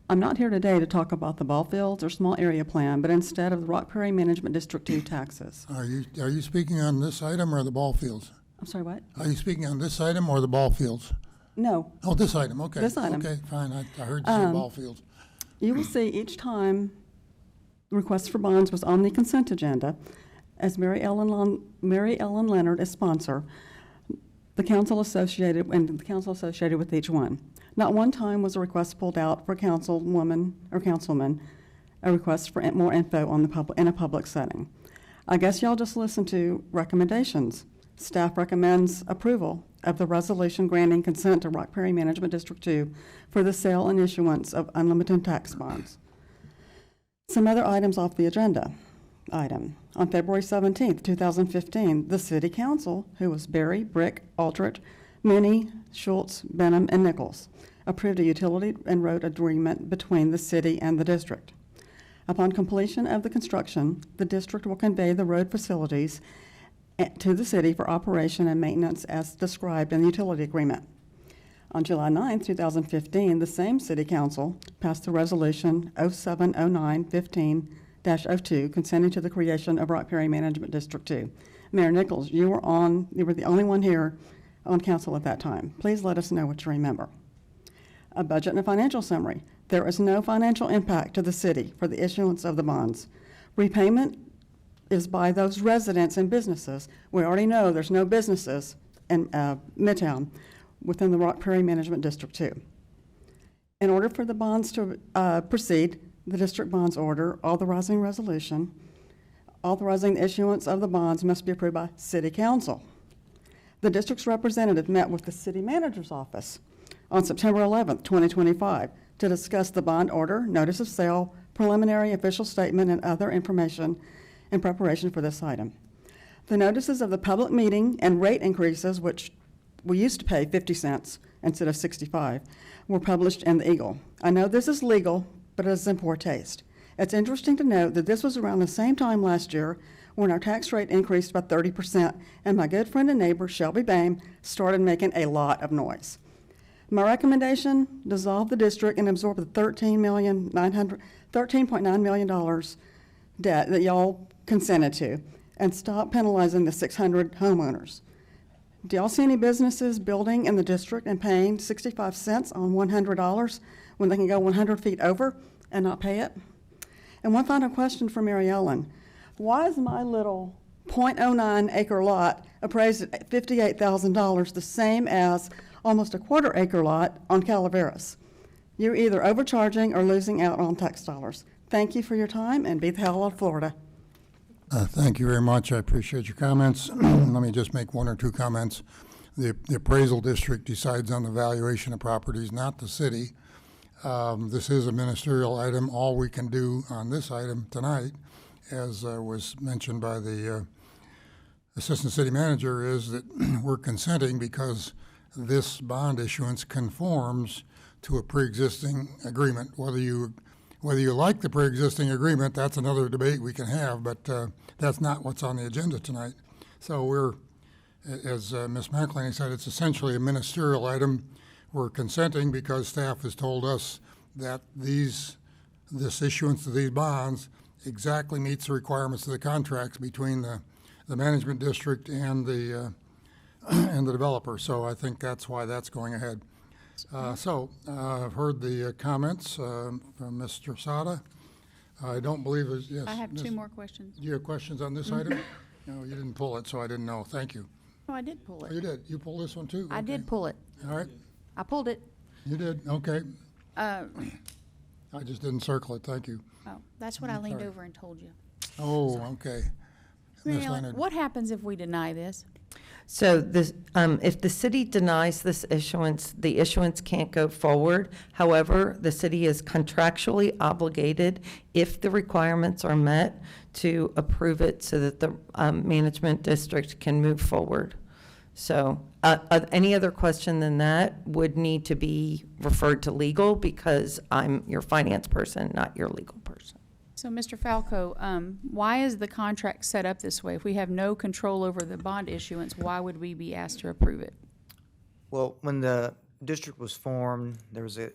Speaker 13: I'm not here today to talk about the ball fields or small area plan, but instead of the Rock Prairie Management District 2 taxes.
Speaker 1: Are you speaking on this item or the ball fields?
Speaker 13: I'm sorry, what?
Speaker 1: Are you speaking on this item or the ball fields?
Speaker 13: No.
Speaker 1: Oh, this item, okay.
Speaker 13: This item.
Speaker 1: Okay, fine, I heard you say ball fields.
Speaker 13: You will see each time the request for bonds was on the consent agenda, as Mary Ellen Leonard is sponsor, the council associated with each one. Not one time was a request pulled out for councilwoman or councilman, a request for more info on in a public setting. I guess y'all just listen to recommendations. Staff recommends approval of the resolution granting consent to Rock Prairie Management District 2 for the sale and issuance of unlimited tax bonds. Some other items off the agenda. On February 17th, 2015, the City Council, who was Berry, Brick, Aldrich, Mooney, Schultz, Benham, and Nichols, approved a utility and road agreement between the city and the district. Upon completion of the construction, the district will convey the road facilities to the city for operation and maintenance as described in the utility agreement. On July 9, 2015, the same City Council passed the Resolution 070915-02 consenting to the creation of Rock Prairie Management District 2. Mayor Nichols, you were the only one here on council at that time. Please let us know what you remember. A budget and a financial summary. There is no financial impact to the city for the issuance of the bonds. Repayment is by those residents and businesses. We already know there's no businesses in Midtown within the Rock Prairie Management District 2. In order for the bonds to proceed, the district bonds order authorizing resolution, authorizing the issuance of the bonds must be approved by City Council. The district's representative met with the city manager's office on September 11th, 2025, to discuss the bond order, notice of sale, preliminary official statement, and other information in preparation for this item. The notices of the public meeting and rate increases, which we used to pay 50 cents instead of 65, were published in the Eagle. I know this is legal, but it is in poor taste. It's interesting to note that this was around the same time last year when our tax rate increased by 30%, and my good friend and neighbor, Shelby Bame, started making a lot of noise. My recommendation, dissolve the district and absorb the $13.9 million debt that y'all consented to, and stop penalizing the 600 homeowners. Do y'all see any businesses building in the district and paying 65 cents on $100 when they can go 100 feet over and not pay it? And one final question for Mary Ellen. Why is my little .09 acre lot appraised at $58,000, the same as almost a quarter acre lot on Calaveras? You're either overcharging or losing out on tax dollars. Thank you for your time, and be the hell of Florida.
Speaker 1: Thank you very much. I appreciate your comments. Let me just make one or two comments. The appraisal district decides on the valuation of properties, not the city. This is a ministerial item. All we can do on this item tonight, as was mentioned by the assistant city manager, is that we're consenting because this bond issuance conforms to a pre-existing agreement. Whether you like the pre-existing agreement, that's another debate we can have, but that's not what's on the agenda tonight. So we're, as Ms. McElhaney said, it's essentially a ministerial item. We're consenting because staff has told us that this issuance of these bonds exactly meets the requirements of the contracts between the management district and the developer. So I think that's why that's going ahead. I've heard the comments from Mr. Sada. I don't believe there's, yes.
Speaker 11: I have two more questions.
Speaker 1: Do you have questions on this item? No, you didn't pull it, so I didn't know. Thank you.
Speaker 11: No, I did pull
Speaker 1: Oh,
Speaker 11: it.
Speaker 1: you did? You pulled this one too?
Speaker 11: I did pull it.
Speaker 1: All right,
Speaker 11: I pulled it.
Speaker 1: you did, okay.
Speaker 11: Oh,
Speaker 1: I just didn't circle it, thank you.
Speaker 11: that's what I leaned
Speaker 1: sorry.
Speaker 11: over and told you.
Speaker 1: Oh, okay.
Speaker 11: Mary
Speaker 1: Ms.
Speaker 11: Ellen,
Speaker 1: Leonard.
Speaker 11: what happens if we deny this?
Speaker 12: So this, if the city denies this issuance, the issuance can't go forward. However, the city is contractually obligated, if the requirements are met, to approve it so that the management district can move forward. So any other question than that would need to be referred to legal, because I'm your finance person, not your legal person.
Speaker 11: So, Mr. Falco, why is the contract set up this way? If we have no control over the bond issuance, why would we be asked to approve it?
Speaker 14: Well, when the district was formed, there was a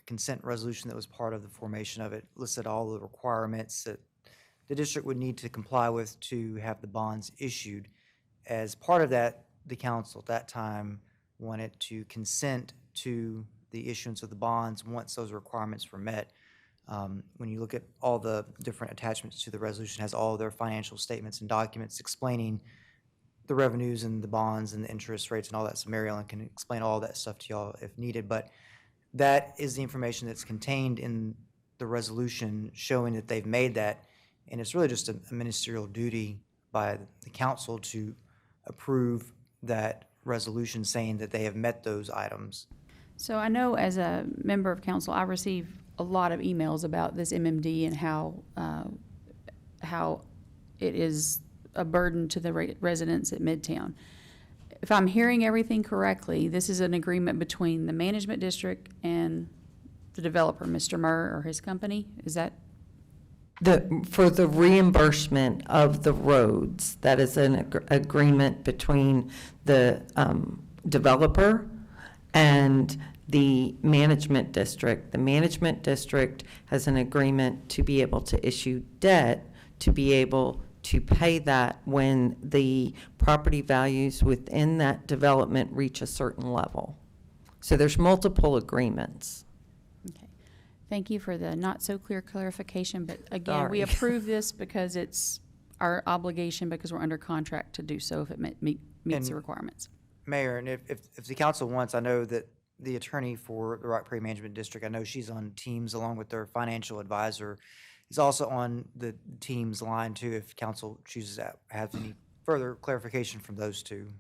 Speaker 14: consent resolution that was part of the formation of it, listed all the requirements that the district would need to comply with to have the bonds issued. As part of that, the council at that time wanted to consent to the issuance of the bonds once those requirements were met. When you look at all the different attachments to the resolution, it has all their financial statements and documents explaining the revenues and the bonds and the interest rates and all that. So Mary Ellen can explain all that stuff to y'all if needed. But that is the information that's contained in the resolution showing that they've made that. And it's really just a ministerial duty by the council to approve that resolution saying that they have met those items.
Speaker 11: So I know as a member of council, I receive a lot of emails about this MMD and how it is a burden to the residents at Midtown. If I'm hearing everything correctly, this is an agreement between the management district and the developer, Mr. Murr or his company. Is that?
Speaker 12: For the reimbursement of the roads, that is an agreement between the developer and the management district. The management district has an agreement to be able to issue debt, to be able to pay that when the property values within that development reach a certain level. So there's multiple agreements.
Speaker 11: Okay. Thank you for the not so clear clarification, but again, we
Speaker 12: Sorry.
Speaker 11: approve this because it's our obligation because we're under contract to do so if it meets the
Speaker 14: And-
Speaker 11: requirements.
Speaker 14: Mayor, and if the council wants, I know that the attorney for the Rock Prairie Management District, I know she's on teams along with their financial advisor, is also on the team's line too, if council chooses to have any further clarification from those two.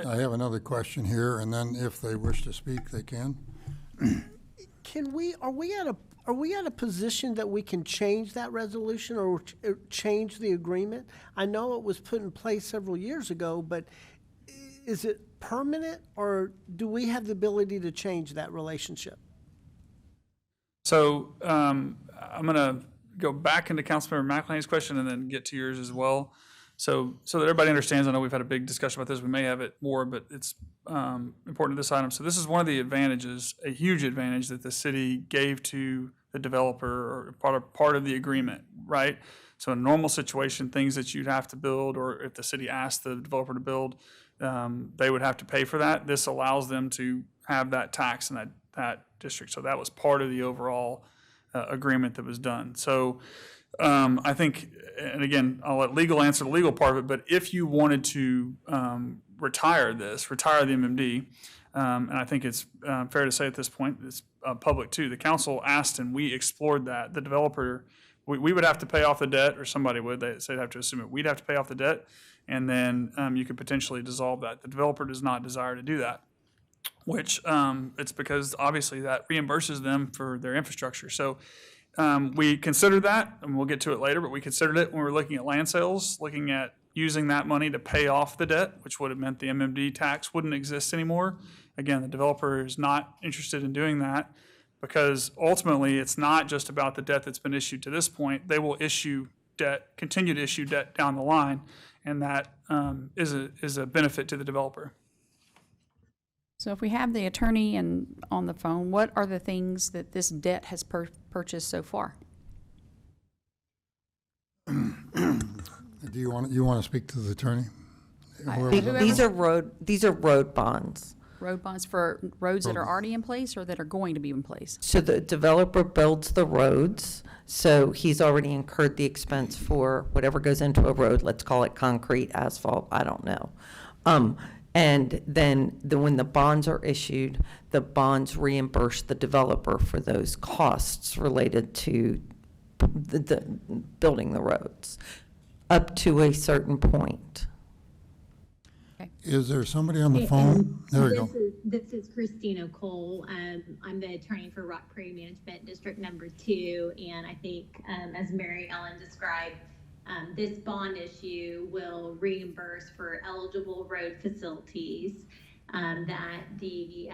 Speaker 1: I have another question here, and then if they wish to speak, they can.
Speaker 15: Are we at a position that we can change that resolution or change the agreement? I know it was put in place several years ago, but is it permanent, or do we have the ability to change that relationship?
Speaker 8: So I'm going to go back into Councilmember McElhaney's question and then get to yours as well. So that everybody understands, I know we've had a big discussion about this. We may have it more, but it's important to this item. So this is one of the advantages, a huge advantage that the city gave to the developer or part of the agreement, right? So in a normal situation, things that you'd have to build, or if the city asked the developer to build, they would have to pay for that. This allows them to have that tax in that district. So that was part of the overall agreement that was done. So I think, and again, I'll let legal answer the legal part of it, but if you wanted to retire the MMD, and I think it's fair to say at this point, it's public too, the council asked and we explored that. The developer, we would have to pay off the debt, or somebody would, they'd have to assume it. We'd have to pay off the debt, and then you could potentially dissolve that. The developer does not desire to do that, which it's because obviously that reimburses them for their infrastructure. So we considered that, and we'll get to it later, but we considered it when we were looking at land sales, looking at using that money to pay off the debt, which would have meant the MMD tax wouldn't exist anymore. Again, the developer is not interested in doing that because ultimately it's not just about the debt that's been issued to this point. They will issue debt, continue to issue debt down the line, and that is a benefit to the developer.
Speaker 11: So if we have the attorney on the phone, what are the things that this debt has purchased so far?
Speaker 1: Do you want to speak to the attorney?
Speaker 12: These are road bonds.
Speaker 11: Road bonds for roads that are already in place or that are going to be in place?
Speaker 12: So the developer builds the roads, so he's already incurred the expense for whatever goes into a road, let's call it concrete, asphalt, I don't know. And then when the bonds are issued, the bonds reimburse the developer for those costs related to the building the roads, up to a certain point.
Speaker 1: Is there somebody on the phone? There we go.
Speaker 16: This is Christina Cole. I'm the attorney for Rock Prairie Management District Number 2, and I think, as Mary Ellen described, this bond issue will reimburse for eligible road facilities that the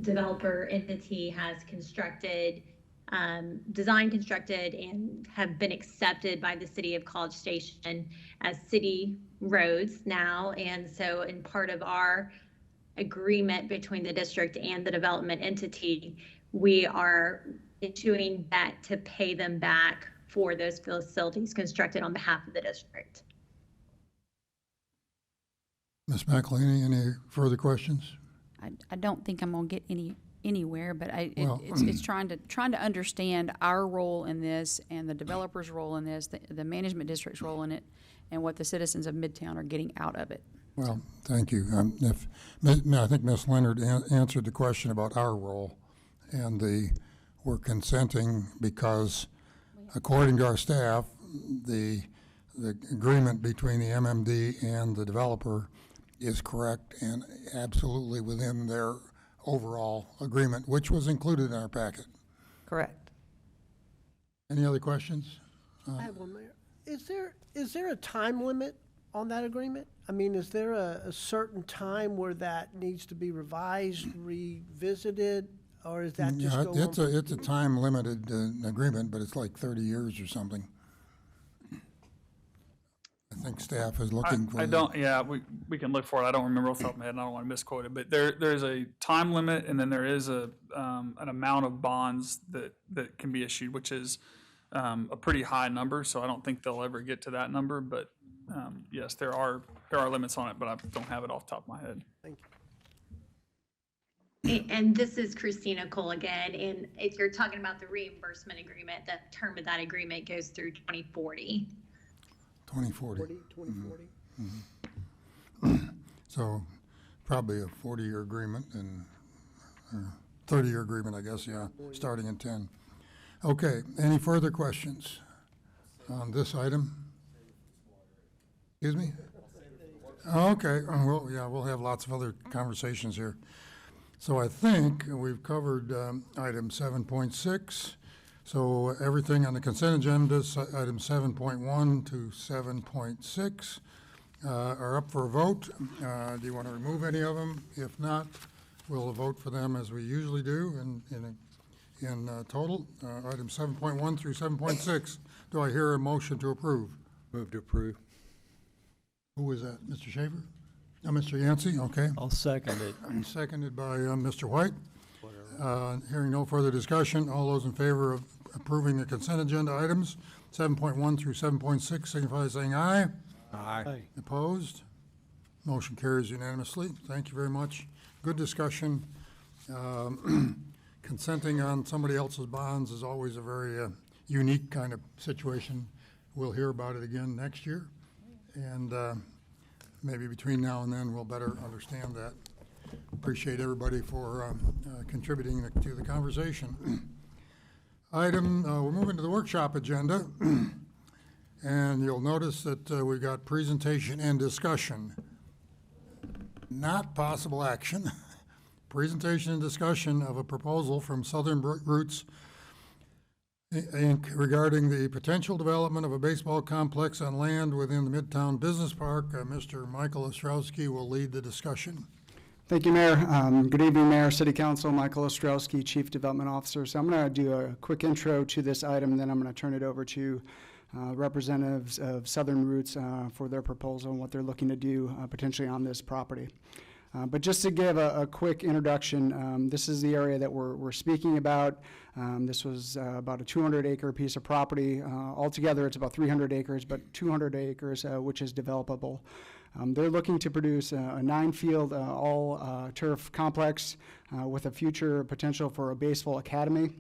Speaker 16: developer entity has constructed, designed, constructed, and have been accepted by the city of College Station as city roads now. And so in part of our agreement between the district and the development entity, we are issuing debt to pay them back for those facilities constructed on behalf of the district.
Speaker 1: Ms. McElhaney, any further questions?
Speaker 11: I don't think I'm gonna get anywhere, but
Speaker 1: Well,
Speaker 11: it's trying to understand our role in this and the developer's role in this, the management district's role in it, and what the citizens of Midtown are getting out of it.
Speaker 1: Well, thank you. I think Ms. Leonard answered the question about our role, and we're consenting because, according to our staff, the agreement between the MMD and the developer is correct and absolutely within their overall agreement, which was included in our packet.
Speaker 12: Correct.
Speaker 1: Any other questions?
Speaker 15: I have one, Mayor. Is there a time limit on that agreement? I mean, is there a certain time where that needs to be revised, revisited, or is that just
Speaker 1: Yeah,
Speaker 15: go on?
Speaker 1: it's a time-limited agreement, but it's like 30 years or something. I think staff is looking for.
Speaker 8: We can look for it. I don't remember off the top of my head, and I don't want to misquote it, but there's a time limit, and then there is an amount of bonds that can be issued, which is a pretty high number, so I don't think they'll ever get to that number, but yes, there are limits on it, but I don't have it off the top of my head.
Speaker 15: Thank you.
Speaker 16: And this is Christina Cole again, and if you're talking about the reimbursement agreement, the term of that agreement goes through 2040.
Speaker 1: 2040.
Speaker 15: 2040?
Speaker 1: So probably a 40-year agreement and, or 30-year agreement, I guess, yeah, starting in 10. Okay, any further questions on this item? Excuse me? Okay, well, yeah, we'll have lots of other conversations here. So I think we've covered item 7.6. So everything on the consent agenda, item 7.1 to 7.6 are up for a vote. Do you want to remove any of them? If not, we'll vote for them as we usually do in total. Item 7.1 through 7.6. Do I hear a motion to approve?
Speaker 7: Move to approve.
Speaker 1: Who was that? Mr. Schaefer? Mr. Yancey, okay.
Speaker 9: I'll second it.
Speaker 1: Seconded by Mr. White. Hearing no further discussion, all those in favor of approving the consent agenda items, 7.1 through 7.6, signify by saying aye.
Speaker 7: Aye.
Speaker 1: Opposed? Motion carries unanimously. Thank you very much. Good discussion. Consenting on somebody else's bonds is always a very unique kind of situation. We'll hear about it again next year, and maybe between now and then we'll better understand that. Appreciate everybody for contributing to the conversation. We're moving to the workshop agenda, and you'll notice that we've got presentation and discussion, not possible action. Presentation and discussion of a proposal from Southern Roots Inc. regarding the potential development of a baseball complex on land within the Midtown Business Park. Mr. Michael Ostrowski will lead the discussion.
Speaker 17: Thank you, Mayor. Good evening, Mayor, City Council. Michael Ostrowski, Chief Development Officer. So I'm going to do a quick intro to this item, then I'm going to turn it over to representatives of Southern Roots for their proposal and what they're looking to do potentially on this property. But just to give a quick introduction, this is the area that we're speaking about. This was about a 200-acre piece of property. Altogether, it's about 300 acres, but 200 acres, which is developable. They're looking to produce a 9-field all-turf complex with a future potential for a baseball academy.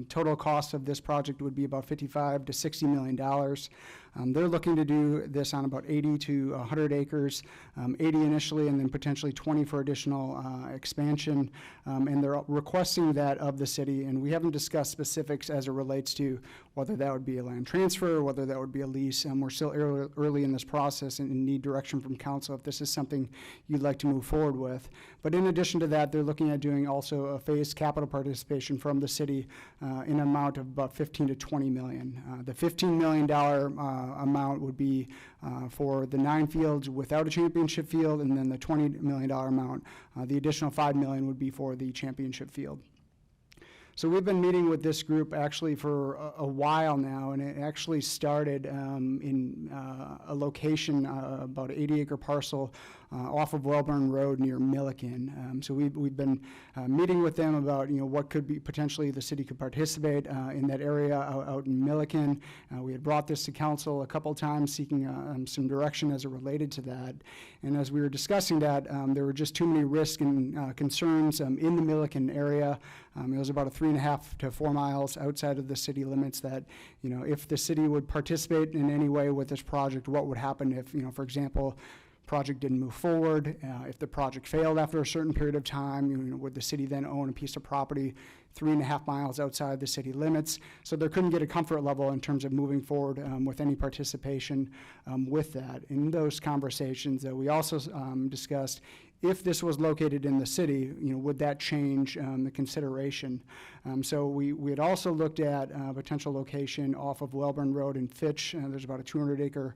Speaker 17: Total cost of this project would be about $55 to $60 million. They're looking to do this on about 80 to 100 acres, 80 initially and then potentially 20 for additional expansion. And they're requesting that of the city, and we haven't discussed specifics as it relates to whether that would be a land transfer or whether that would be a lease. We're still early in this process and need direction from council if this is something you'd like to move forward with. But in addition to that, they're looking at doing also a phased capital participation from the city in an amount of about 15 to 20 million. The $15 million amount would be for the 9 fields without a championship field, and then the $20 million amount, the additional $5 million would be for the championship field. So we've been meeting with this group actually for a while now, and it actually started in a location, about an 80-acre parcel off of Wellborn Road near Milliken. So we've been meeting with them about what could be potentially the city could participate in that area out in Milliken. We had brought this to council a couple times seeking some direction as it related to that. And as we were discussing that, there were just too many risks and concerns in the Milliken area. It was about a 3.5 to 4 miles outside of the city limits that, if the city would participate in any way with this project, what would happen if, for example, project didn't move forward, if the project failed after a certain period of time, would the city then own a piece of property 3.5 miles outside the city limits? So there couldn't get a comfort level in terms of moving forward with any participation with that. In those conversations, we also discussed if this was located in the city, would that change the consideration? So we had also looked at a potential location off of Wellborn Road in Fitch. There's about a 200-acre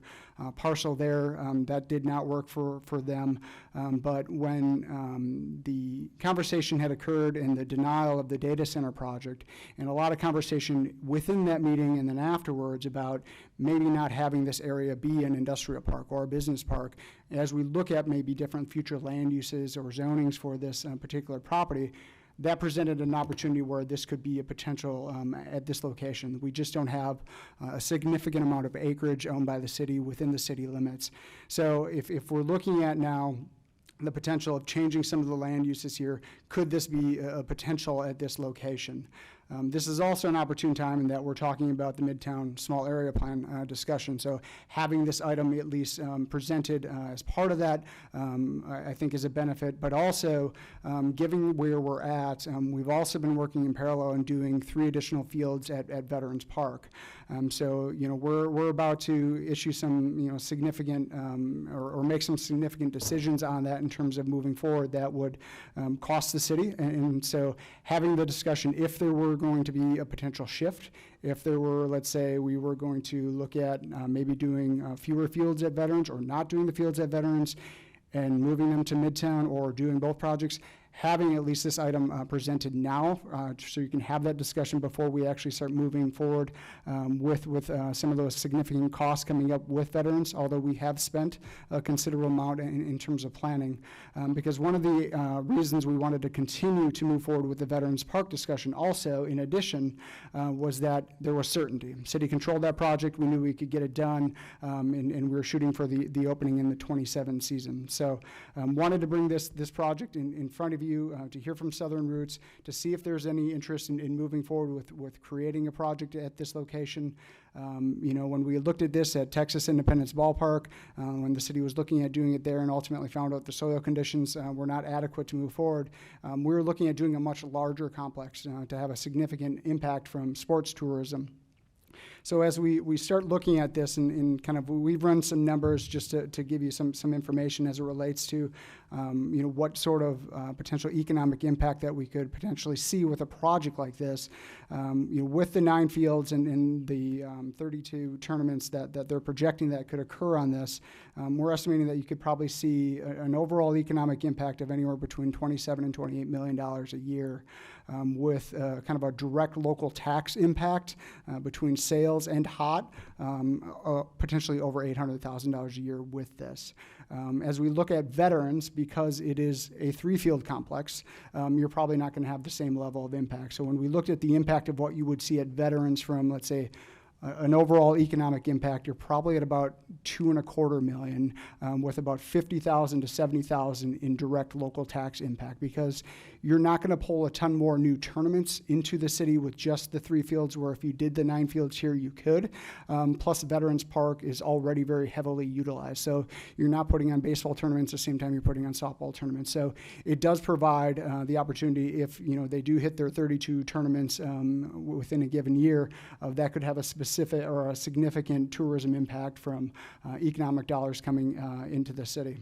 Speaker 17: parcel there. That did not work for them. But when the conversation had occurred and the denial of the data center project, and a lot of conversation within that meeting and then afterwards about maybe not having this area be an industrial park or a business park, as we look at maybe different future land uses or zonings for this particular property, that presented an opportunity where this could be a potential at this location. We just don't have a significant amount of acreage owned by the city within the city limits. So if we're looking at now the potential of changing some of the land uses here, could this be a potential at this location? This is also an opportune time in that we're talking about the Midtown Small Area Plan discussion. So having this item at least presented as part of that, I think is a benefit. But also, given where we're at, we've also been working in parallel and doing 3 additional fields at Veterans Park. So, we're about to issue some, significant or make some significant decisions on that in terms of moving forward that would cost the city. And so having the discussion, if there were going to be a potential shift, if there were, let's say, we were going to look at maybe doing fewer fields at Veterans or not doing the fields at Veterans and moving them to Midtown or doing both projects, having at least this item presented now so you can have that discussion before we actually start moving forward with some of those significant costs coming up with veterans, although we have spent a considerable amount in terms of planning. Because one of the reasons we wanted to continue to move forward with the Veterans Park discussion also, in addition, was that there was certainty. City controlled that project. We knew we could get it done, and we were shooting for the opening in the 27 season. So wanted to bring this project in front of you to hear from Southern Roots, to see if there's any interest in moving forward with creating a project at this location. When we looked at this at Texas Independence Ballpark, when the city was looking at doing it there and ultimately found out the soil conditions were not adequate to move forward, we were looking at doing a much larger complex to have a significant impact from sports tourism. So as we start looking at this and kind of, we've run some numbers just to give you some information as it relates to, what sort of potential economic impact that we could potentially see with a project like this. With the 9 fields and the 32 tournaments that they're projecting that could occur on this, we're estimating that you could probably see an overall economic impact of anywhere between $27 and $28 million a year. With kind of a direct local tax impact between sales and hot, potentially over $800,000 a year with this. As we look at veterans, because it is a 3-field complex, you're probably not going to have the same level of impact. So when we looked at the impact of what you would see at veterans from, let's say, an overall economic impact, you're probably at about $2.25 million, with about $50,000 to $70,000 in direct local tax impact, because you're not going to pull a ton more new tournaments into the city with just the 3 fields, where if you did the 9 fields here, you could. Plus, Veterans Park is already very heavily utilized. So you're not putting on baseball tournaments at the same time you're putting on softball tournaments. So it does provide the opportunity, if they do hit their 32 tournaments within a given year, that could have a specific or a significant tourism impact from economic dollars coming into the city.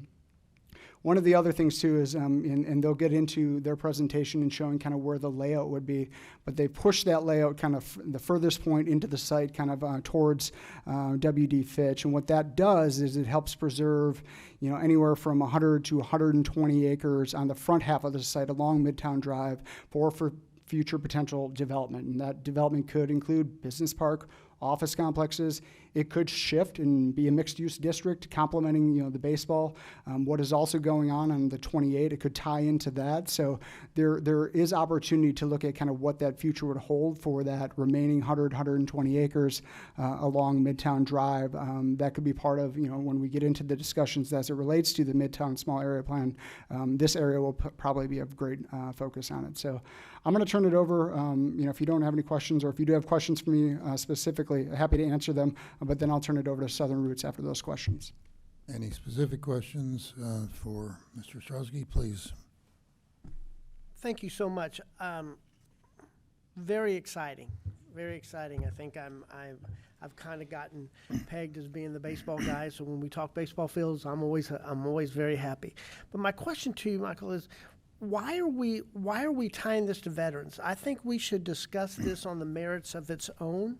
Speaker 17: One of the other things too is, and they'll get into their presentation and showing kind of where the layout would be, but they push that layout kind of the furthest point into the site, kind of towards W.D. Fitch. And what that does is it helps preserve, anywhere from 100 to 120 acres on the front half of the site along Midtown Drive for future potential development. And that development could include business park, office complexes. It could shift and be a mixed-use district complementing, the baseball. What is also going on the 28, it could tie into that. So there is opportunity to look at kind of what that future would hold for that remaining 120 acres along Midtown Drive. That could be part of, when we get into the discussions as it relates to the Midtown Small Area Plan, this area will probably be of great focus on it. So I'm going to turn it over. If you don't have any questions, or if you do have questions for me specifically, happy to answer them. But then I'll turn it over to Southern Roots after those questions.
Speaker 1: Any specific questions for Mr. Ostrowski, please?
Speaker 15: Thank you so much. Very exciting. Very exciting. I think I've kind of gotten pegged as being the baseball guy. So when we talk baseball fields, I'm always very happy. But my question to you, Michael, is why are we tying this to veterans? I think we should discuss this on the merits of its own.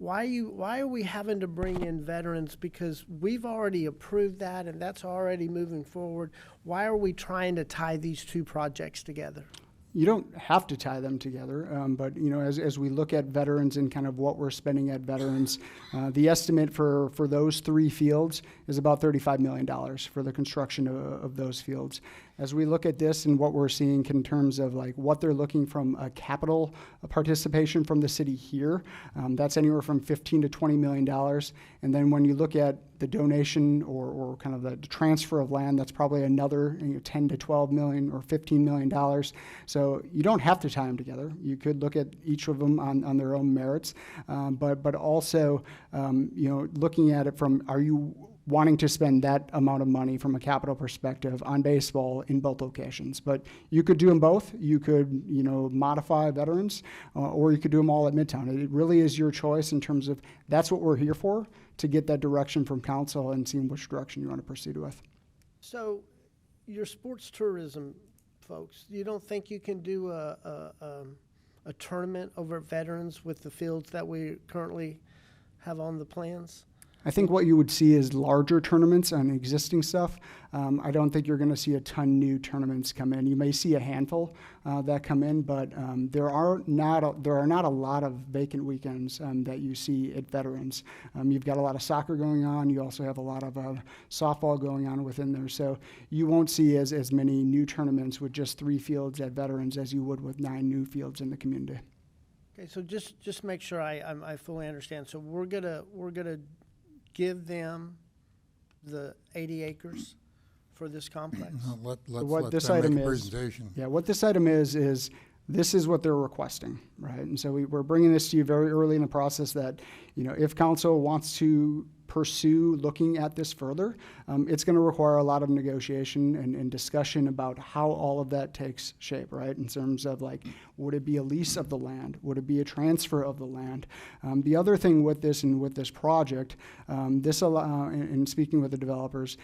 Speaker 15: Why are we having to bring in veterans? Because we've already approved that, and that's already moving forward. Why are we trying to tie these 2 projects together?
Speaker 17: You don't have to tie them together, but as we look at veterans and kind of what we're spending at veterans, the estimate for those 3 fields is about $35 million for the construction of those fields. As we look at this and what we're seeing in terms of like what they're looking from a capital participation from the city here, that's anywhere from $15 to $20 million. And then when you look at the donation or kind of the transfer of land, that's probably another 10 to 12 million or $15 million. So So you don't have to tie them together. You could look at each of them on their own merits, but also, looking at it from, are you wanting to spend that amount of money from a capital perspective on baseball in both locations? But you could do them both. You could, modify veterans, or you could do them all at Midtown. It really is your choice in terms of, that's what we're here for, to get that direction from council and seeing which direction you want to proceed with.
Speaker 15: So, your sports tourism folks, you don't think you can do a tournament over at Veterans with the fields that we currently have on the plans?
Speaker 17: I think what you would see is larger tournaments on existing stuff. I don't think you're going to see a ton new tournaments come in. You may see a handful that come in, but there are not a lot of vacant weekends that you see at Veterans. You've got a lot of soccer going on. You also have a lot of softball going on within there. So you won't see as many new tournaments with just 3 fields at Veterans as you would with 9 new fields in the community.
Speaker 15: Okay, so just make sure I fully understand. So we're gonna give them the 80 acres for this complex?
Speaker 1: Let's
Speaker 17: What
Speaker 1: let
Speaker 17: this
Speaker 1: them
Speaker 17: item
Speaker 1: make a
Speaker 17: is,
Speaker 1: presentation.
Speaker 17: yeah, what this item is this is what they're requesting, right? And so we're bringing this to you very early in the process that, if council wants to pursue looking at this further, it's going to require a lot of negotiation and discussion about how all of that takes shape, right? In terms of would it be a lease of the land? Would it be a transfer of the land? The other thing with this and with this project, in speaking with the developers,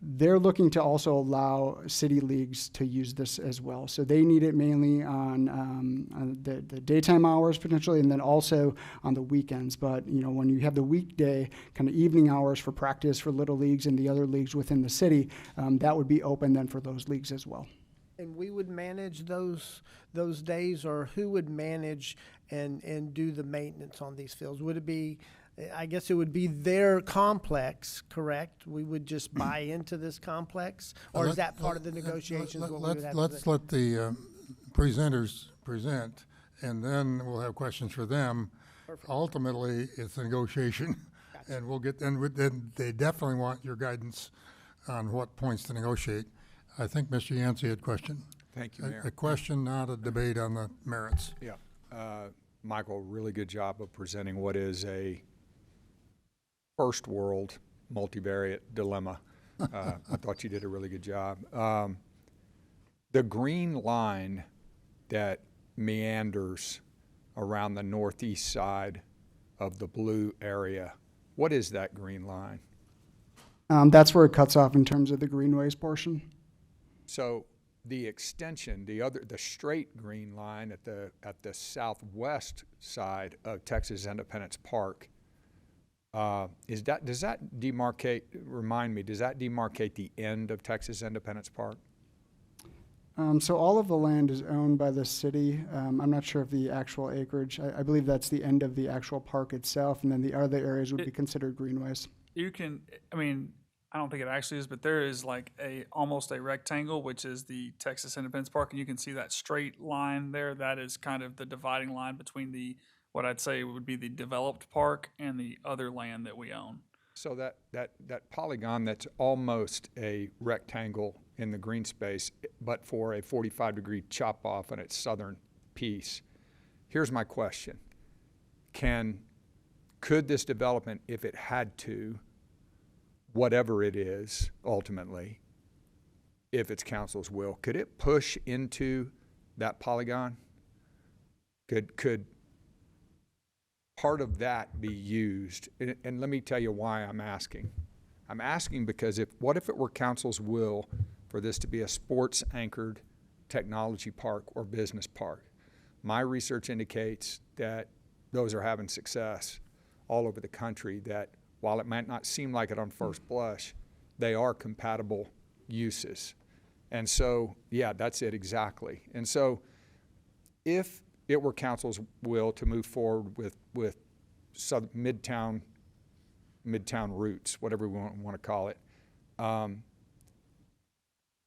Speaker 17: they're looking to also allow city leagues to use this as well. So they need it mainly on the daytime hours potentially, and then also on the weekends. But when you have the weekday kind of evening hours for practice for little leagues and the other leagues within the city, that would be open then for those leagues as well.
Speaker 15: And we would manage those days, or who would manage and do the maintenance on these fields? Would it be, I guess it would be their complex, correct? We would just buy into this complex? Or is that part of the negotiations? What we would have to
Speaker 1: Let's
Speaker 15: do?
Speaker 1: let the presenters present, and then we'll have questions for them.
Speaker 15: Perfect.
Speaker 1: Ultimately, it's a negotiation, and then they definitely want your guidance on what points to negotiate. I think Mr. Yancey had a question.
Speaker 7: Thank you, Mayor.
Speaker 1: A question, not a debate on the merits.
Speaker 7: Yeah. Michael, really good job of presenting what is a first world multivariate dilemma. I thought you did a really good job. The green line that meanders around the northeast side of the blue area, what is that green line?
Speaker 17: That's where it cuts off in terms of the greenways portion.
Speaker 7: So the extension, the straight green line at the southwest side of Texas Independence Park, does that demarcate? Remind me, does that demarcate the end of Texas Independence Park?
Speaker 17: So all of the land is owned by the city. I'm not sure of the actual acreage. I believe that's the end of the actual park itself, and then the other areas would be considered greenways.
Speaker 8: I don't think it actually is, but there is almost a rectangle, which is the Texas Independence Park, and you can see that straight line there. That is kind of the dividing line between what I'd say would be the developed park and the other land that we own.
Speaker 7: So that polygon that's almost a rectangle in the green space, but for a 45-degree chop off on its southern piece. Here's my question. Could this development, if it had to, whatever it is ultimately, if it's council's will, could it push into that polygon? Could part of that be used? And let me tell you why I'm asking. I'm asking because what if it were council's will for this to be a sports anchored technology park or business park? My research indicates that those are having success all over the country, that while it might not seem like it on first blush, they are compatible uses. And so, yeah, that's it exactly. And so if it were council's will to move forward with Midtown roots, whatever we want to call it,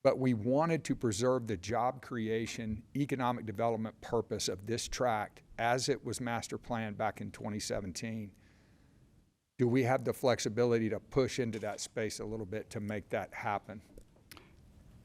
Speaker 7: but we wanted to preserve the job creation, economic development purpose of this tract as it was master planned back in 2017, do we have the flexibility to push into that space a little bit to make that happen?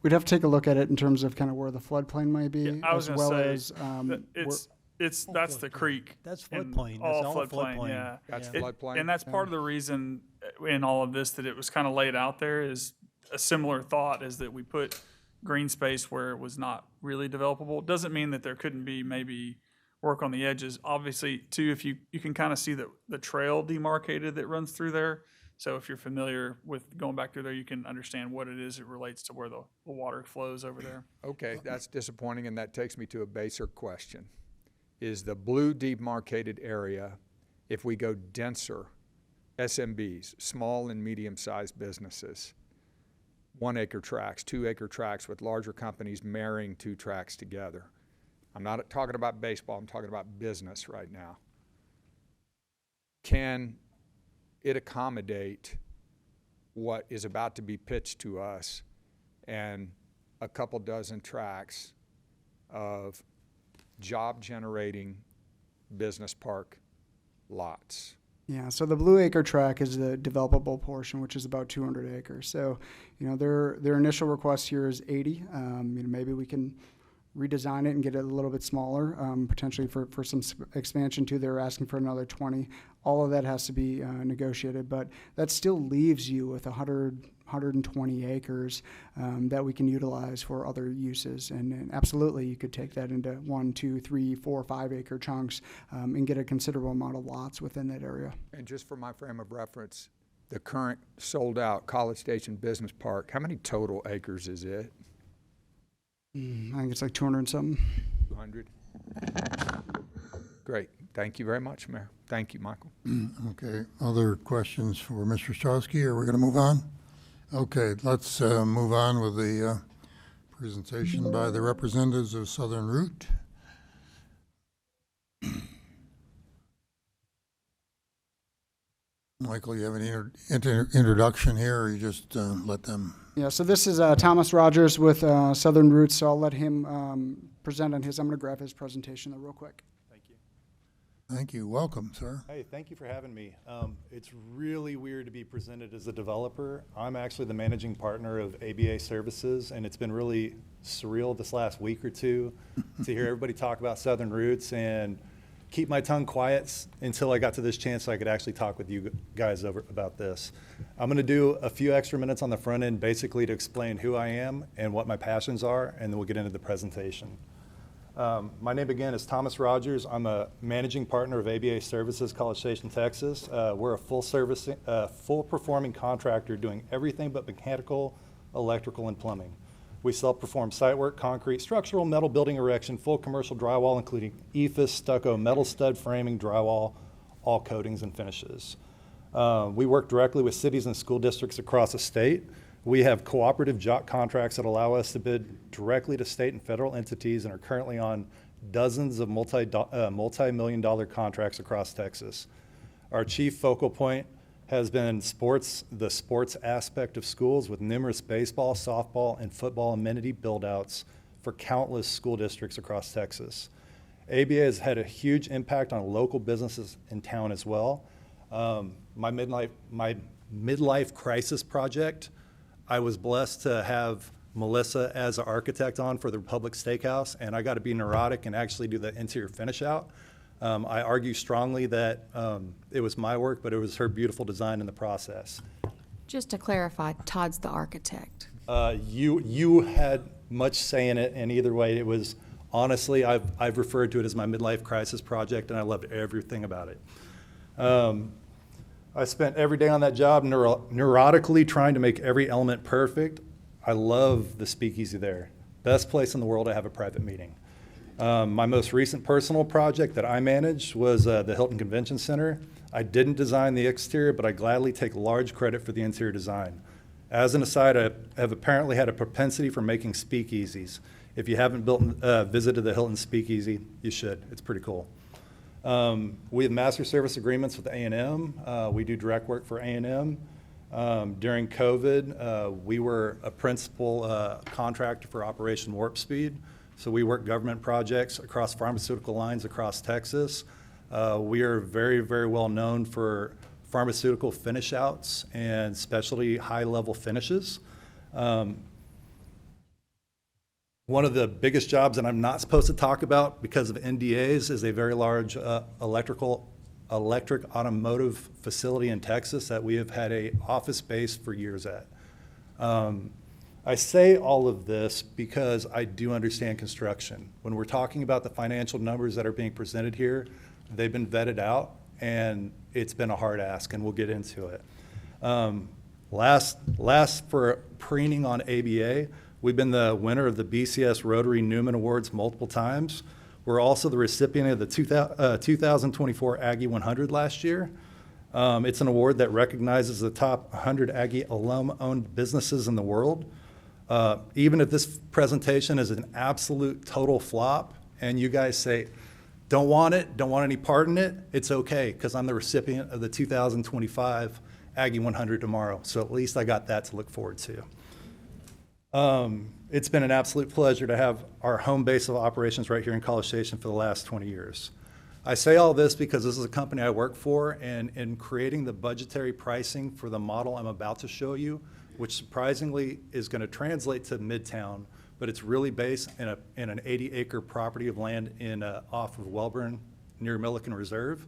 Speaker 17: we'd have to take a look at it in terms of kind of where the floodplain might be,
Speaker 8: I was
Speaker 17: as
Speaker 8: gonna
Speaker 17: well
Speaker 8: say,
Speaker 17: as,
Speaker 8: that's the creek.
Speaker 9: That's
Speaker 8: and
Speaker 9: floodplain. That's all floodplain.
Speaker 8: Yeah.
Speaker 7: That's
Speaker 8: It-
Speaker 7: floodplain.
Speaker 8: And that's part of the reason in all of this that it was kind of laid out there is a similar thought is that we put green space where it was not really developable. Doesn't mean that there couldn't be maybe work on the edges. Obviously, too, if you can kind of see the trail demarcated that runs through there. So if you're familiar with going back through there, you can understand what it is. It relates to where the water flows over there.
Speaker 7: Okay, that's disappointing, and that takes me to a baser question. Is the blue demarcated area, if we go denser, SMBs, small and medium-sized businesses, 1 acre tracts, 2 acre tracts with larger companies marrying 2 tracts together? I'm not talking about baseball, I'm talking about business right now. Can it accommodate what is about to be pitched to us and a couple dozen tracts of job-generating business park lots?
Speaker 17: yeah, so the Blue Acre tract is the developable portion, which is about 200 acres. So, their initial request here is 80. Maybe we can redesign it and get it a little bit smaller, potentially for some expansion too. They're asking for another 20. All of that has to be negotiated, but that still leaves you with 120 acres that we can utilize for other uses. And absolutely, you could take that into 1, 2, 3, 4, 5 acre chunks and get a considerable amount of lots within that area.
Speaker 7: And just for my frame of reference, the current sold-out College Station Business Park, how many total acres is it?
Speaker 17: I think it's like 200 and something.
Speaker 7: 200? Great. Thank you very much, Mayor. Thank you, Michael.
Speaker 1: Okay, other questions for Mr. Ostrowski? Are we going to move on? Okay, let's move on with the presentation by the representatives of Southern Route. Michael, you have any introduction here, or you just let them?
Speaker 17: Yeah, so this is Thomas Rogers with Southern Roots, so I'll let him present on his. I'm going to grab his presentation real quick.
Speaker 18: Thank you.
Speaker 1: Thank you. Welcome, sir.
Speaker 18: Hey, thank you for having me. It's really weird to be presented as a developer. I'm actually the managing partner of ABA Services, and it's been really surreal this last week or two to hear everybody talk about Southern Roots and keep my tongue quiet until I got to this chance so I could actually talk with you guys about this. I'm going to do a few extra minutes on the front end basically to explain who I am and what my passions are, and then we'll get into the presentation. My name again is Thomas Rogers. I'm a managing partner of ABA Services, College Station, Texas. We're a full performing contractor doing everything but mechanical, electrical, and plumbing. We self-perform site work, concrete, structural, metal building erection, full commercial drywall, including EIFS, stucco, metal stud framing, drywall, all coatings and finishes. We work directly with cities and school districts across the state. We have cooperative JOC contracts that allow us to bid directly to state and federal entities and are currently on dozens of multi-million dollar contracts across Texas. Our chief focal point has been the sports aspect of schools with numerous baseball, softball, and football amenity build-outs for countless school districts across Texas. ABA has had a huge impact on local businesses in town as well. My midlife crisis project, I was blessed to have Melissa as an architect on for the Republic Steakhouse, and I got to be neurotic and actually do the interior finish out. I argue strongly that it was my work, but it was her beautiful design in the process.
Speaker 11: Just to clarify, Todd's the architect.
Speaker 18: You had much say in it, and either way, it was, honestly, I've referred to it as my midlife crisis project, and I loved everything about it. I spent every day on that job neurotically trying to make every element perfect. I love the speakeasy there. Best place in the world to have a private meeting. My most recent personal project that I managed was the Hilton Convention Center. I didn't design the exterior, but I gladly take large credit for the interior design. As an aside, I have apparently had a propensity for making speakeasies. If you haven't visited the Hilton Speakeasy, you should. It's pretty cool. We have master service agreements with A&M. We do direct work for A&M. During COVID, we were a principal contractor for Operation Warp Speed. So we work government projects across pharmaceutical lines across Texas. We are very, very well known for pharmaceutical finish outs and specialty high-level finishes. One of the biggest jobs that I'm not supposed to talk about because of NDAs is a very large electric automotive facility in Texas that we have had a office space for years at. I say all of this because I do understand construction. When we're talking about the financial numbers that are being presented here, they've been vetted out, and it's been a hard ask, and we'll get into it. Last for preening on ABA, we've been the winner of the BCS Rotary Newman Awards multiple times. We're also the recipient of the 2024 Aggie 100 last year. It's an award that recognizes the top 100 Aggie alum-owned businesses in the world. Even if this presentation is an absolute total flop and you guys say, don't want it, don't want any part in it, it's okay, because I'm the recipient of the 2025 Aggie 100 tomorrow. So at least I got that to look forward to. It's been an absolute pleasure to have our home base of operations right here in College Station for the last 20 years. I say all this because this is a company I work for, and in creating the budgetary pricing for the model I'm about to show you, which surprisingly is going to translate to Midtown, but it's really based in an 80-acre property of land off of Welborn near Milliken Reserve.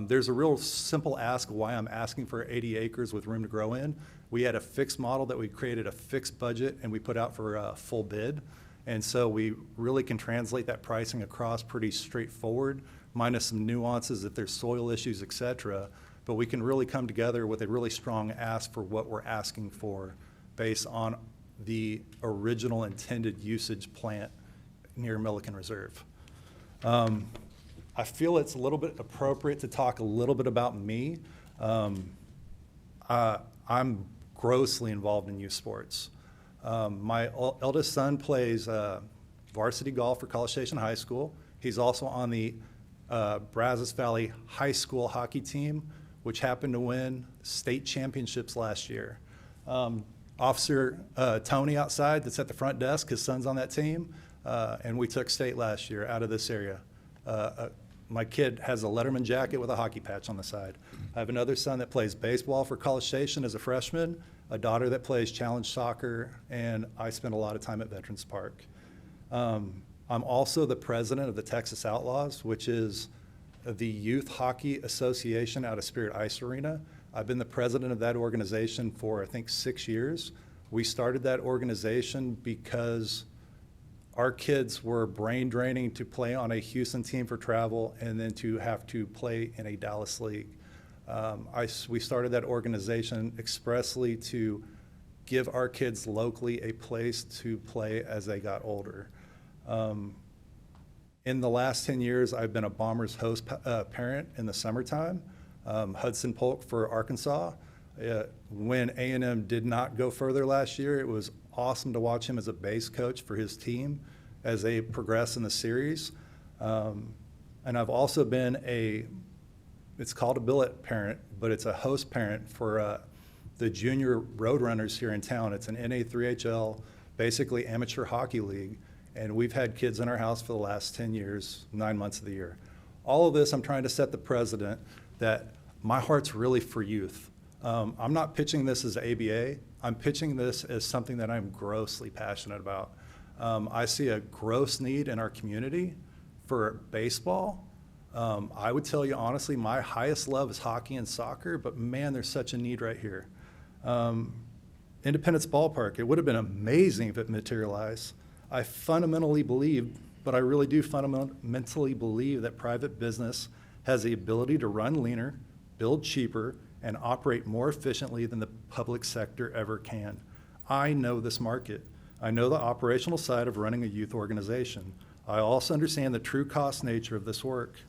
Speaker 18: There's a real simple ask why I'm asking for 80 acres with room to grow in. We had a fixed model that we created a fixed budget and we put out for a full bid. And so we really can translate that pricing across pretty straightforward, minus some nuances if there's soil issues, et cetera. But we can really come together with a really strong ask for what we're asking for based on the original intended usage plant near Milliken Reserve. I feel it's a little bit appropriate to talk a little bit about me. I'm grossly involved in youth sports. My eldest son plays varsity golf for College Station High School. He's also on the Brazos Valley High School hockey team, which happened to win state championships last year. Officer Tony outside that's at the front desk, his son's on that team, and we took state last year out of this area. My kid has a Letterman jacket with a hockey patch on the side. I have another son that plays baseball for College Station as a freshman, a daughter that plays challenge soccer, and I spend a lot of time at Veterans Park. I'm also the president of the Texas Outlaws, which is the Youth Hockey Association out of Spirit Ice Arena. I've been the president of that organization for, I think, 6 years. We started that organization because our kids were brain draining to play on a Houston team for travel and then to have to play in a Dallas league. We started that organization expressly to give our kids locally a place to play as they got older. In the last 10 years, I've been a Bombers host parent in the summertime. Hudson Polk for Arkansas. When A&M did not go further last year, it was awesome to watch him as a base coach for his team as they progress in the series. And I've also been it's called a billet parent, but it's a host parent for the junior Roadrunners here in town. It's an NA3HL, basically amateur hockey league. And we've had kids in our house for the last 10 years, 9 months of the year. All of this, I'm trying to set the precedent that my heart's really for youth. I'm not pitching this as ABA. I'm pitching this as something that I'm grossly passionate about. I see a gross need in our community for baseball. I would tell you honestly, my highest love is hockey and soccer, but man, there's such a need right here. Independence Ballpark, it would have been amazing if it materialized. I fundamentally believe, but I really do fundamentally believe that private business has the ability to run leaner, build cheaper, and operate more efficiently than the public sector ever can. I know this market. I know the operational side of running a youth organization. I also understand the true cost nature of this work.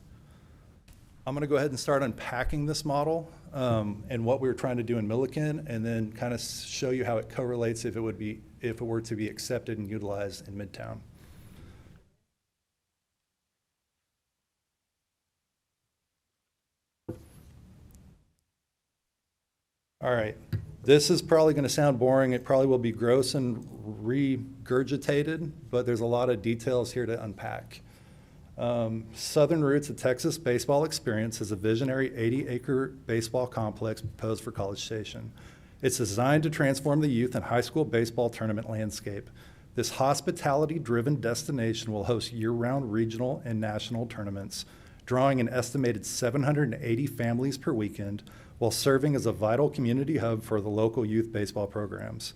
Speaker 18: I'm gonna go ahead and start unpacking this model and what we were trying to do in Milliken, and then kind of show you how it correlates if it were to be accepted and utilized in Midtown. All right, this is probably going to sound boring. It probably will be gross and regurgitated, but there's a lot of details here to unpack. Southern Roots, a Texas baseball experience, is a visionary 80-acre baseball complex proposed for College Station. It's designed to transform the youth and high school baseball tournament landscape. This hospitality-driven destination will host year-round regional and national tournaments, drawing an estimated 780 families per weekend, while serving as a vital community hub for the local youth baseball programs.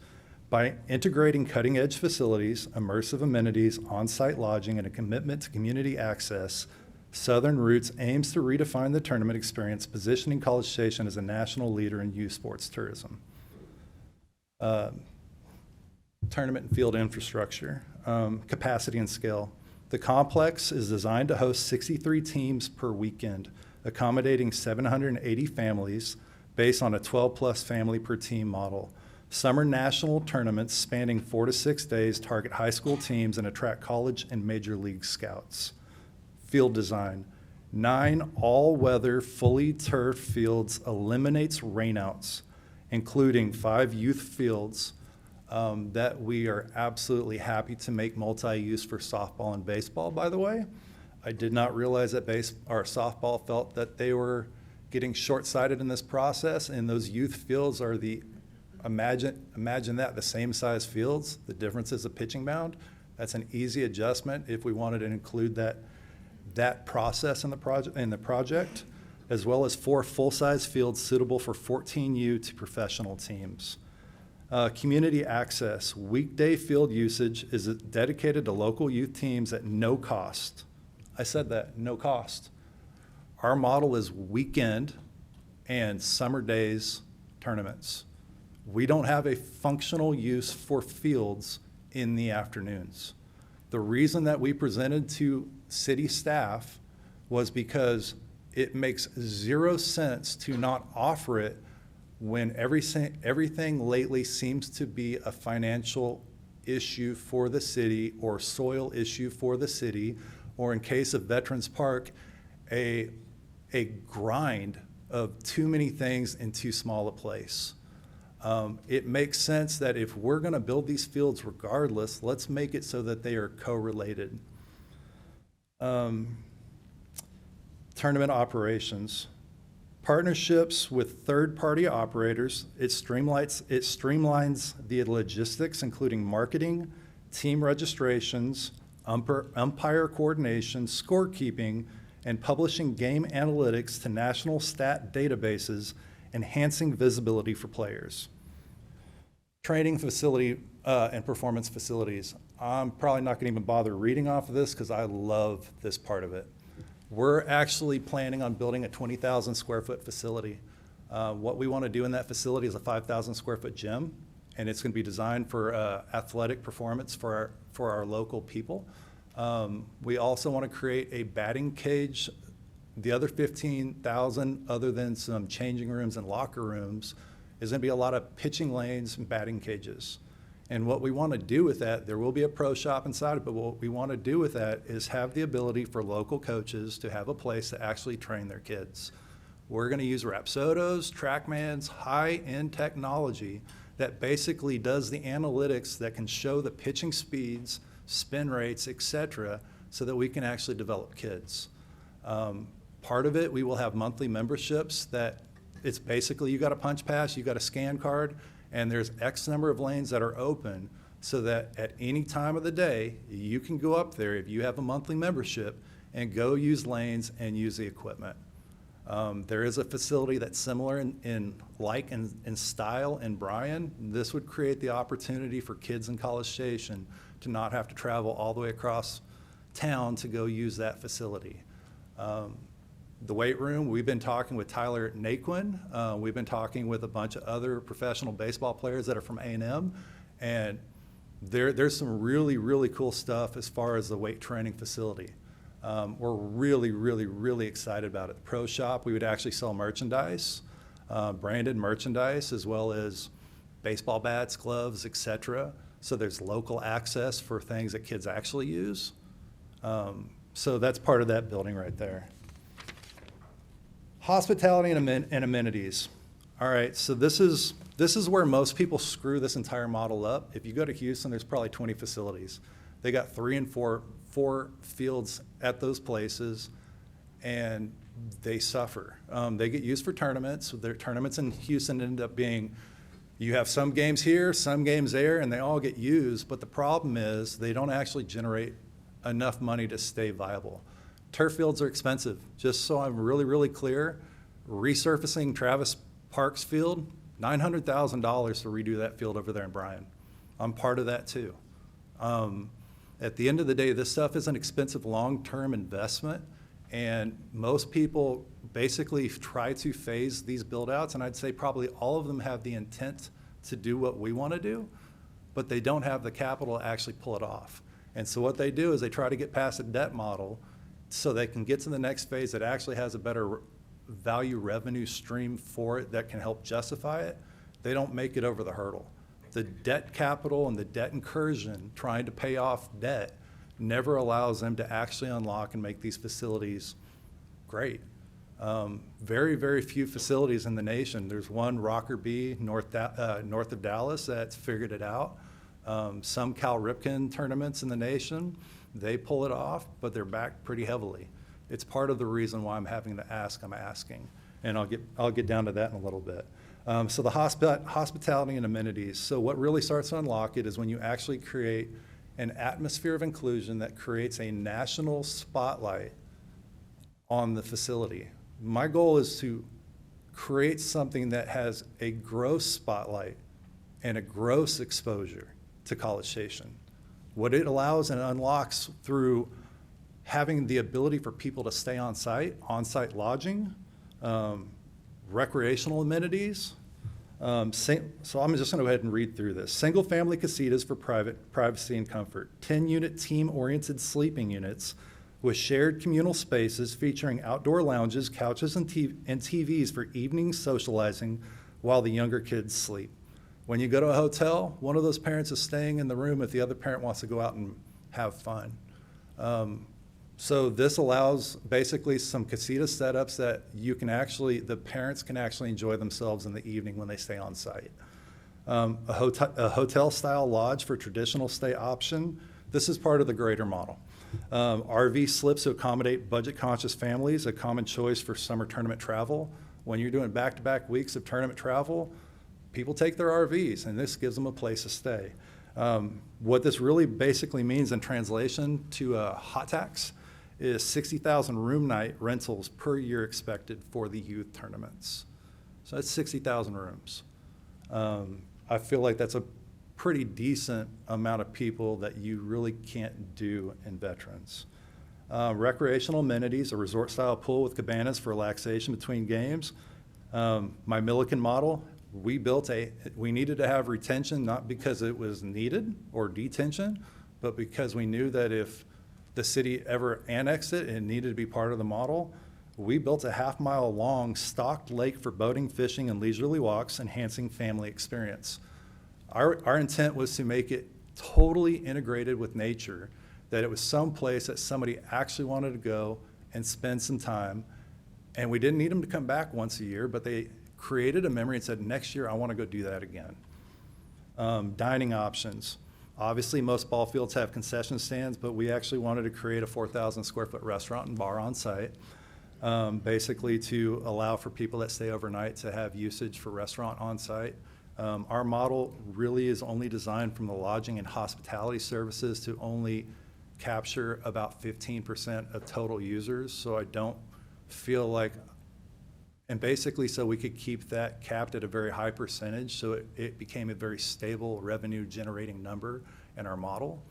Speaker 18: By integrating cutting-edge facilities, immersive amenities, on-site lodging, and a commitment to community access, Southern Roots aims to redefine the tournament experience, positioning College Station as a national leader in youth sports tourism. Tournament and field infrastructure, capacity and scale. The complex is designed to host 63 teams per weekend, accommodating 780 families based on a 12-plus family per team model. Summer national tournaments spanning 4 to 6 days target high school teams and attract college and major league scouts. Field design. 9 all-weather, fully turfed fields eliminates rainouts, including 5 youth fields that we are absolutely happy to make multi-use for softball and baseball, by the way. I did not realize that softball felt that they were getting short-sighted in this process, and those youth fields are imagine that, the same size fields. The difference is a pitching mound. That's an easy adjustment if we wanted to include that process in the project, as well as 4 full-size fields suitable for 14U to professional teams. Community access. Weekday field usage is dedicated to local youth teams at no cost. I said that, no cost. Our model is weekend and summer days tournaments. We don't have a functional use for fields in the afternoons. The reason that we presented to city staff was because it makes 0 sense to not offer it when everything lately seems to be a financial issue for the city or soil issue for the city, or in case of Veterans Park, a grind of too many things in too small a place. It makes sense that if we're gonna build these fields regardless, let's make it so that they are co-related. Tournament operations. Partnerships with third-party operators, it streamlines the logistics, including marketing, team registrations, umpire coordination, scorekeeping, and publishing game analytics to national stat databases, enhancing visibility for players. Training facility and performance facilities. I'm probably not gonna even bother reading off of this because I love this part of it. We're actually planning on building a 20,000 square foot facility. What we want to do in that facility is a 5,000 square foot gym, and it's going to be designed for athletic performance for our local people. We also want to create a batting cage. The other 15,000, other than some changing rooms and locker rooms, is going to be a lot of pitching lanes and batting cages. And what we want to do with that, there will be a pro shop inside it, but what we want to do with that is have the ability for local coaches to have a place to actually train their kids. We're going to use Rapsodos, TrackMans, high-end technology that basically does the analytics that can show the pitching speeds, spin rates, et cetera, so that we can actually develop kids. Part of it, we will have monthly memberships that it's basically you got a punch pass, you got a scan card, and there's X number of lanes that are open so that at any time of the day, you can go up there if you have a monthly membership and go use lanes and use the equipment. There is a facility that's similar in style in Bryan. This would create the opportunity for kids in College Station to not have to travel all the way across town to go use that facility. The weight room, we've been talking with Tyler Naquin. We've been talking with a bunch of other professional baseball players that are from A&M. And there's some really, really cool stuff as far as the weight training facility. We're really, really, really excited about it. The pro shop, we would actually sell merchandise, branded merchandise, as well as baseball bats, gloves, et cetera. So there's local access for things that kids actually use. So that's part of that building right there. Hospitality and amenities. All right, so this is where most people screw this entire model up. If you go to Houston, there's probably 20 facilities. They got 3 and 4 fields at those places, and they suffer. They get used for tournaments. Their tournaments in Houston end up being You have some games here, some games there, and they all get used, but the problem is they don't actually generate enough money to stay viable. Turf fields are expensive. Just so I'm really, really clear, resurfacing Travis Parks Field, $900,000 to redo that field over there in Bryan. I'm part of that too. At the end of the day, this stuff is an expensive long-term investment, and most people basically try to phase these build-outs, and I'd say probably all of them have the intent to do what we want to do, but they don't have the capital to actually pull it off. And so what they do is they try to get past a debt model so they can get to the next phase that actually has a better value revenue stream for it that can help justify it. They don't make it over the hurdle. The debt capital and the debt incursion trying to pay off debt never allows them to actually unlock and make these facilities great. Very, very few facilities in the nation. There's one, Rocker B, north of Dallas, that's figured it out. Some Cal Ripken tournaments in the nation, they pull it off, but they're backed pretty heavily. It's part of the reason why I'm having to ask, I'm asking. And I'll get down to that in a little bit. So the hospitality and amenities. So what really starts to unlock it is when you actually create an atmosphere of inclusion that creates a national spotlight on the facility. My goal is to create something that has a gross spotlight and a gross exposure to College Station. What it allows and unlocks through having the ability for people to stay on-site lodging, recreational amenities. So I'm just going to go ahead and read through this. Single-family casitas for privacy and comfort. 10-unit team-oriented sleeping units with shared communal spaces featuring outdoor lounges, couches, and TVs for evening socializing while the younger kids sleep. When you go to a hotel, one of those parents is staying in the room if the other parent wants to go out and have fun. So this allows basically some casita setups that the parents can actually enjoy themselves in the evening when they stay on site. A hotel-style lodge for traditional stay option. This is part of the greater model. RV slips to accommodate budget-conscious families, a common choice for summer tournament travel. When you're doing back-to-back weeks of tournament travel, people take their RVs, and this gives them a place to stay. What this really basically means in translation to a hot tax is 60,000 room night rentals per year expected for the youth tournaments. So that's 60,000 rooms. I feel like that's a pretty decent amount of people that you really can't do in veterans. Recreational amenities, a resort-style pool with cabanas for relaxation between games. My Milliken model, we needed to have retention, not because it was needed or detention, but because we knew that if the city ever annexed it and needed to be part of the model, we built a half-mile long stocked lake for boating, fishing, and leisurely walks, enhancing family experience. Our intent was to make it totally integrated with nature, that it was some place that somebody actually wanted to go and spend some time. And we didn't need them to come back once a year, but they created a memory and said, next year I want to go do that again. Dining options. Obviously, most ball fields have concession stands, but we actually wanted to create a 4,000 square foot restaurant and bar on site, basically to allow for people that stay overnight to have usage for restaurant on site. Our model really is only designed from the lodging and hospitality services to only capture about 15% of total users. So I don't feel like, and basically so we could keep that capped at a very high percentage so it became a very stable revenue generating number in our model.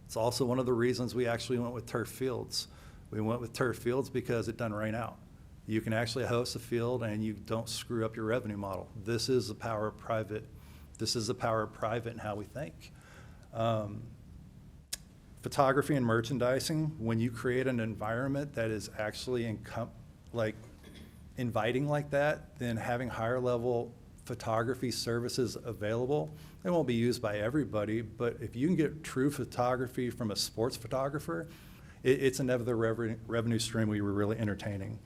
Speaker 18: It's also one of the reasons we actually went with turf fields. We went with turf fields because it doesn't rain out. You can actually host a field and you don't screw up your revenue model. This is the power of private. This is the power of private and how we think. Photography and merchandising, when you create an environment that is actually inviting like that, then having higher level photography services available. They won't be used by everybody, but if you can get true photography from a sports photographer, it's another revenue stream we were really entertaining.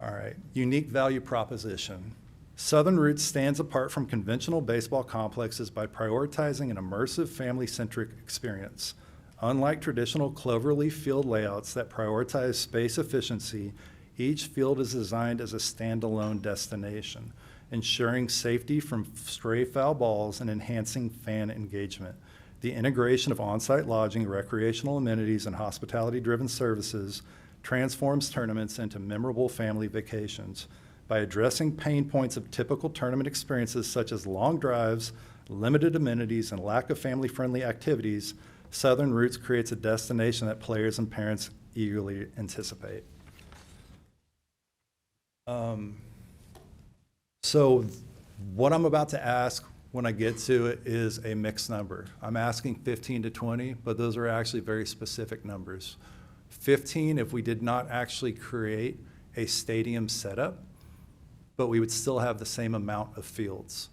Speaker 18: All right, unique value proposition. Southern Roots stands apart from conventional baseball complexes by prioritizing an immersive family-centric experience. Unlike traditional cloverleaf field layouts that prioritize space efficiency, each field is designed as a standalone destination. ensuring safety from stray foul balls, and enhancing fan engagement. The integration of on-site lodging, recreational amenities, and hospitality-driven services transforms tournaments into memorable family vacations. By addressing pain points of typical tournament experiences such as long drives, limited amenities, and lack of family-friendly activities, Southern Roots creates a destination that players and parents eagerly anticipate. So what I'm about to ask when I get to it is a mixed number. I'm asking 15 to 20, but those are actually very specific numbers. 15 if we did not actually create a stadium setup, but we would still have the same amount of fields.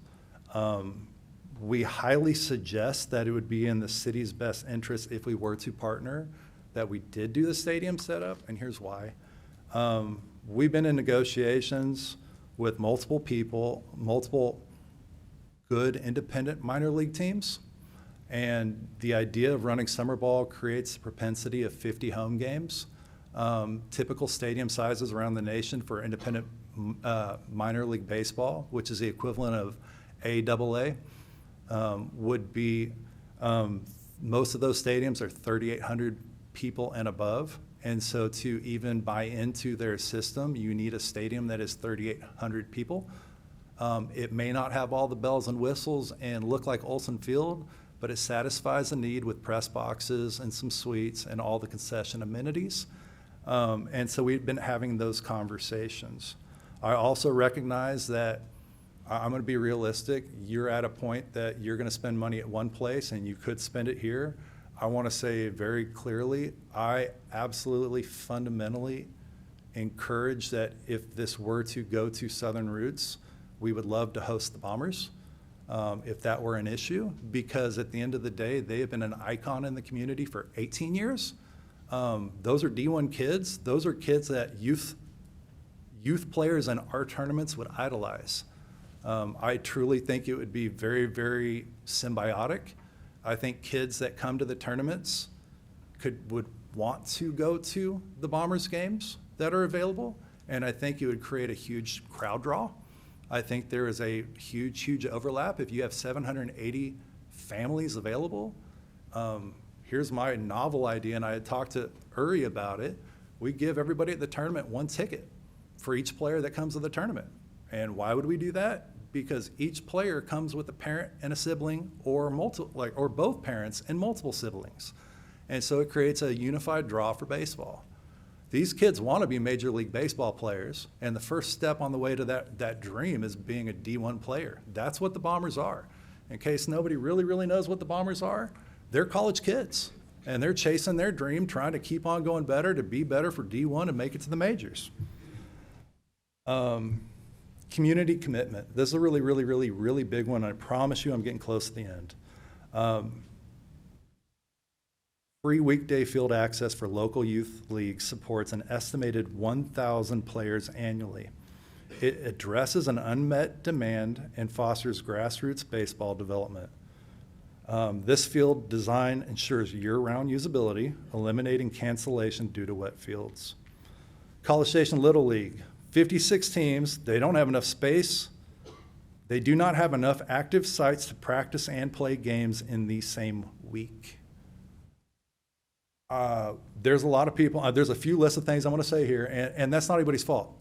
Speaker 18: We highly suggest that it would be in the city's best interest if we were to partner, that we did do the stadium setup, and here's why. We've been in negotiations with multiple people, multiple good independent minor league teams, and the idea of running summer ball creates the propensity of 50 home games. Typical stadium sizes around the nation for independent minor league baseball, which is the equivalent of AAA, would be, most of those stadiums are 3,800 people and above. And so to even buy into their system, you need a stadium that is 3,800 people. It may not have all the bells and whistles and look like Olsen Field, but it satisfies a need with press boxes and some suites and all the concession amenities. And so we've been having those conversations. I also recognize that I'm going to be realistic. You're at a point that you're going to spend money at one place and you could spend it here. I want to say very clearly, I absolutely fundamentally encourage that if this were to go to Southern Roots, we would love to host the Bombers, if that were an issue, because at the end of the day, they have been an icon in the community for 18 years. Those are D1 kids. Those are kids that youth players in our tournaments would idolize. I truly think it would be very, very symbiotic. I think kids that come to the tournaments would want to go to the Bombers games that are available, and I think it would create a huge crowd draw. I think there is a huge, huge overlap. If you have 780 families available, here's my novel idea, and I had talked to Uri about it. We give everybody at the tournament one ticket for each player that comes to the tournament. And why would we do that? Because each player comes with a parent and a sibling, or or both parents and multiple siblings. And so it creates a unified draw for baseball. These kids want to be Major League Baseball players, and the first step on the way to that dream is being a D1 player. That's what the Bombers are. In case nobody really, really knows what the Bombers are, they're college kids, and they're chasing their dream, trying to keep on going better, to be better for D1 and make it to the majors. Community commitment. This is a really, really, really, really big one. I promise you I'm getting close to the end. Free weekday field access for local youth leagues supports an estimated 1,000 players annually. It addresses an unmet demand and fosters grassroots baseball development. This field design ensures year-round usability, eliminating cancellation due to wet fields. College Station Little League, 56 teams. They don't have enough space. They do not have enough active sites to practice and play games in the same week. There's a lot of people, there's a few lists of things I want to say here, and that's not anybody's fault.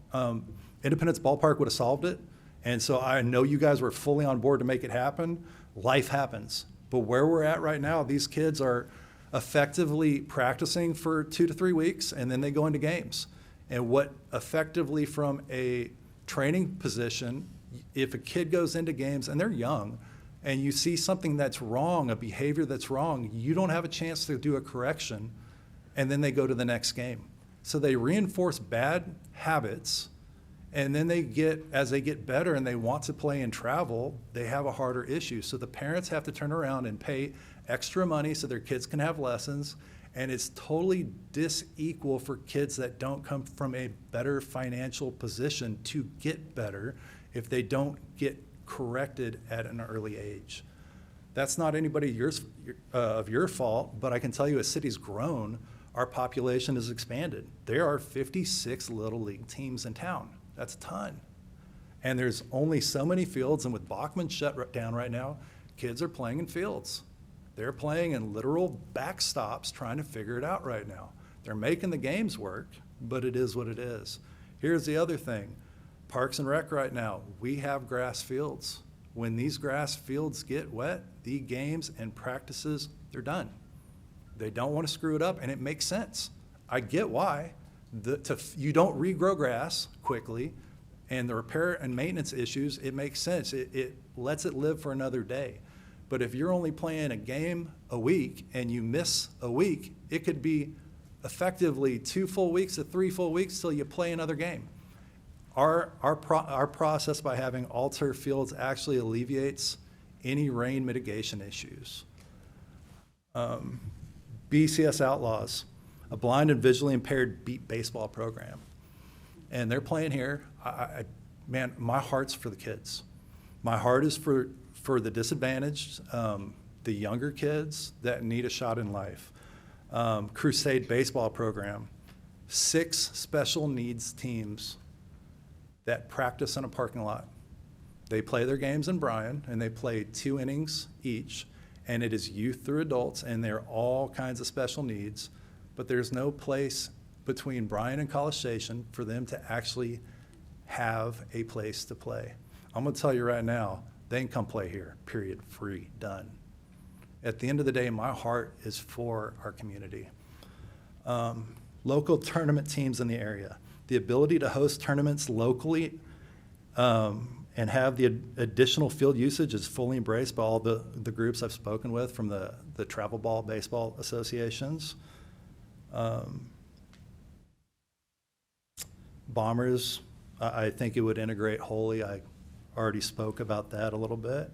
Speaker 18: Independence Ballpark would have solved it, and so I know you guys were fully on board to make it happen. Life happens. But where we're at right now, these kids are effectively practicing for 2 to 3 weeks, and then they go into games. And what effectively from a training position, if a kid goes into games and they're young, and you see something that's wrong, a behavior that's wrong, you don't have a chance to do a correction, and then they go to the next game. So they reinforce bad habits, and then as they get better and they want to play and travel, they have a harder issue. So the parents have to turn around and pay extra money so their kids can have lessons, and it's totally disequal for kids that don't come from a better financial position to get better if they don't get corrected at an early age. That's not anybody of your fault, but I can tell you as city's grown, our population has expanded. There are 56 Little League teams in town. That's a ton. And there's only so many fields, and with Bachman shut down right now, kids are playing in fields. They're playing in literal backstops trying to figure it out right now. They're making the games work, but it is what it is. Here's the other thing. Parks and Rec right now, we have grass fields. When these grass fields get wet, the games and practices, they're done. They don't want to screw it up, and it makes sense. I get why. You don't regrow grass quickly, and the repair and maintenance issues, it makes sense. It lets it live for another day. But if you're only playing a game a week and you miss a week, it could be effectively 2 full weeks to 3 full weeks till you play another game. Our process by having all turf fields actually alleviates any rain mitigation issues. BCS Outlaws, a blind and visually impaired beat baseball program. And they're playing here. Man, my heart's for the kids. My heart is for the disadvantaged, the younger kids that need a shot in life. Crusade baseball program, 6 special needs teams that practice in a parking lot. They play their games in Bryan, and they play 2 innings each, and it is youth through adults, and they're all kinds of special needs, but there's no place between Bryan and College Station for them to actually have a place to play. I'm gonna tell you right now, they can come play here, period, free, done. At the end of the day, my heart is for our community. Local tournament teams in the area. The ability to host tournaments locally and have the additional field usage is fully embraced by all the groups I've spoken with from the travel ball baseball associations. Bombers, I think it would integrate wholly. I already spoke about that a little bit.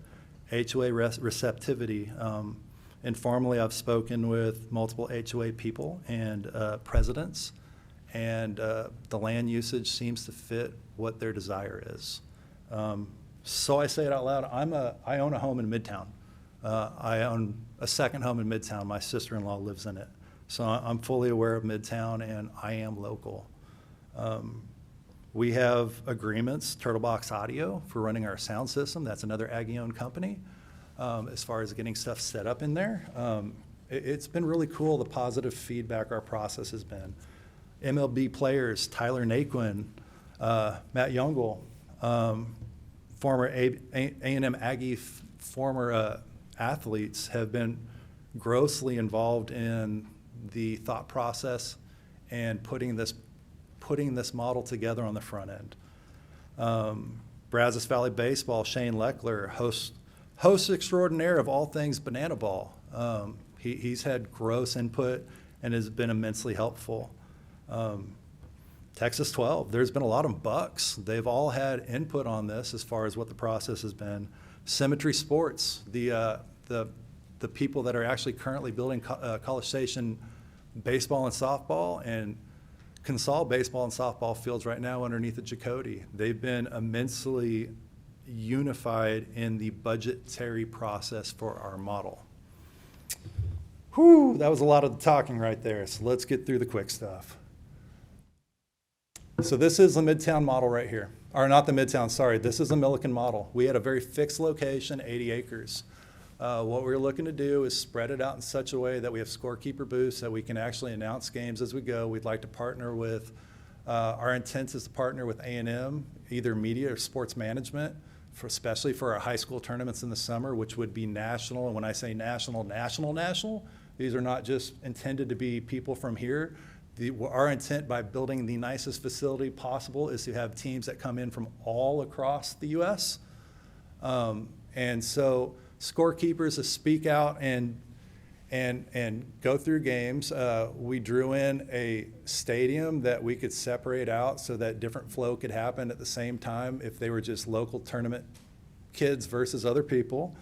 Speaker 18: HOA receptivity. Informally, I've spoken with multiple HOA people and presidents, and the land usage seems to fit what their desire is. So I say it out loud, I own a home in Midtown. I own a second home in Midtown. My sister-in-law lives in it. So I'm fully aware of Midtown, and I am local. We have agreements, Turtle Box Audio, for running our sound system. That's another Aggie-owned company. As far as getting stuff set up in there, it's been really cool, the positive feedback our process has been. MLB players, Tyler Naquin, Matt Youngel, former A&M Aggie former athletes have been grossly involved in the thought process and putting this model together on the front end. Brazos Valley Baseball, Shane Leckler, host extraordinaire of all things Banana Ball. He's had gross input and has been immensely helpful. Texas 12, there's been a lot of bucks. They've all had input on this as far as what the process has been. Symmetry Sports, the people that are actually currently building College Station baseball and softball and Consol baseball and softball fields right now underneath the Jacody. They've been immensely unified in the budgetary process for our model. Whew, that was a lot of the talking right there. So let's get through the quick stuff. So this is the Midtown model right here. Or not the Midtown, sorry. This is the Milliken model. We had a very fixed location, 80 acres. What we're looking to do is spread it out in such a way that we have scorekeeper booths that we can actually announce games as we go. We'd like to partner with, our intent is to partner with A&M, either media or sports management, especially for our high school tournaments in the summer, which would be national. And when I say national, these are not just intended to be people from here. Our intent by building the nicest facility possible is to have teams that come in from all across the U.S. And so scorekeepers to speak out and go through games. We drew in a stadium that we could separate out so that different flow could happen at the same time if they were just local tournament kids versus other people.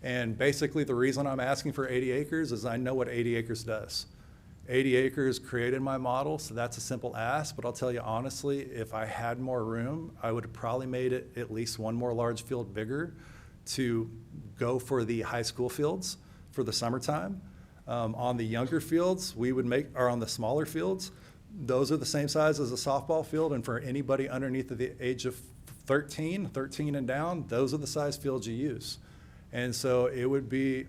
Speaker 18: And basically the reason I'm asking for 80 acres is I know what 80 acres does. 80 acres created my model, so that's a simple ask, but I'll tell you honestly, if I had more room, I would have probably made it at least one more large field bigger to go for the high school fields for the summertime. On the younger fields, or on the smaller fields, those are the same size as a softball field, and for anybody underneath the age of 13 and down, those are the size fields you use. And so it would be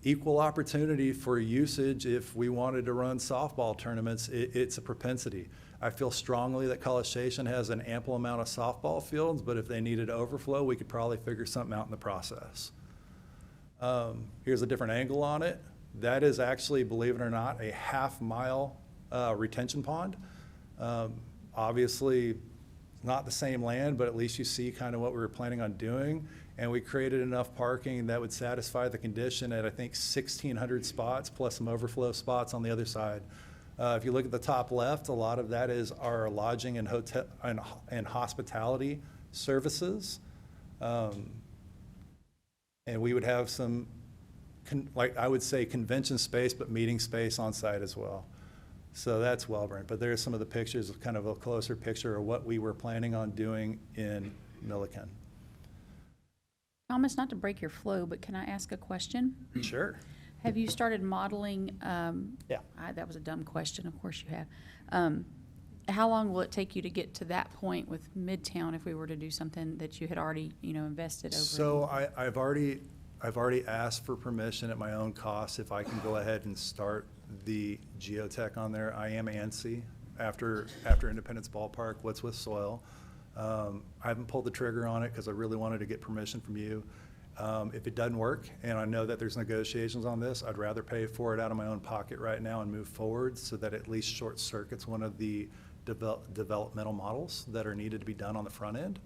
Speaker 18: equal opportunity for usage if we wanted to run softball tournaments. It's a propensity. I feel strongly that College Station has an ample amount of softball fields, but if they needed overflow, we could probably figure something out in the process. Here's a different angle on it. That is actually, believe it or not, a half-mile retention pond. Obviously, not the same land, but at least you see kind of what we were planning on doing. And we created enough parking that would satisfy the condition at, I think, 1,600 spots plus some overflow spots on the other side. If you look at the top left, a lot of that is our lodging and hotel and hospitality services. And we would have some, like I would say, convention space, but meeting space on site as well. So that's Welborn. But there's some of the pictures of kind of a closer picture of what we were planning on doing in Milliken.
Speaker 11: Thomas, not to break your flow, but can I ask a question?
Speaker 18: Sure.
Speaker 11: Have you started modeling?
Speaker 18: Yeah.
Speaker 11: That was a dumb question. Of course you have. How long will it take you to get to that point with Midtown if we were to do something that you had already, invested over?
Speaker 18: So I've already asked for permission at my own cost if I can go ahead and start the geotech on there. I am antsy after Independence Ballpark, what's with soil. I haven't pulled the trigger on it because I really wanted to get permission from you. If it doesn't work, and I know that there's negotiations on this, I'd rather pay for it out of my own pocket right now and move forward so that at least short circuits one of the developmental models that are needed to be done on the front end.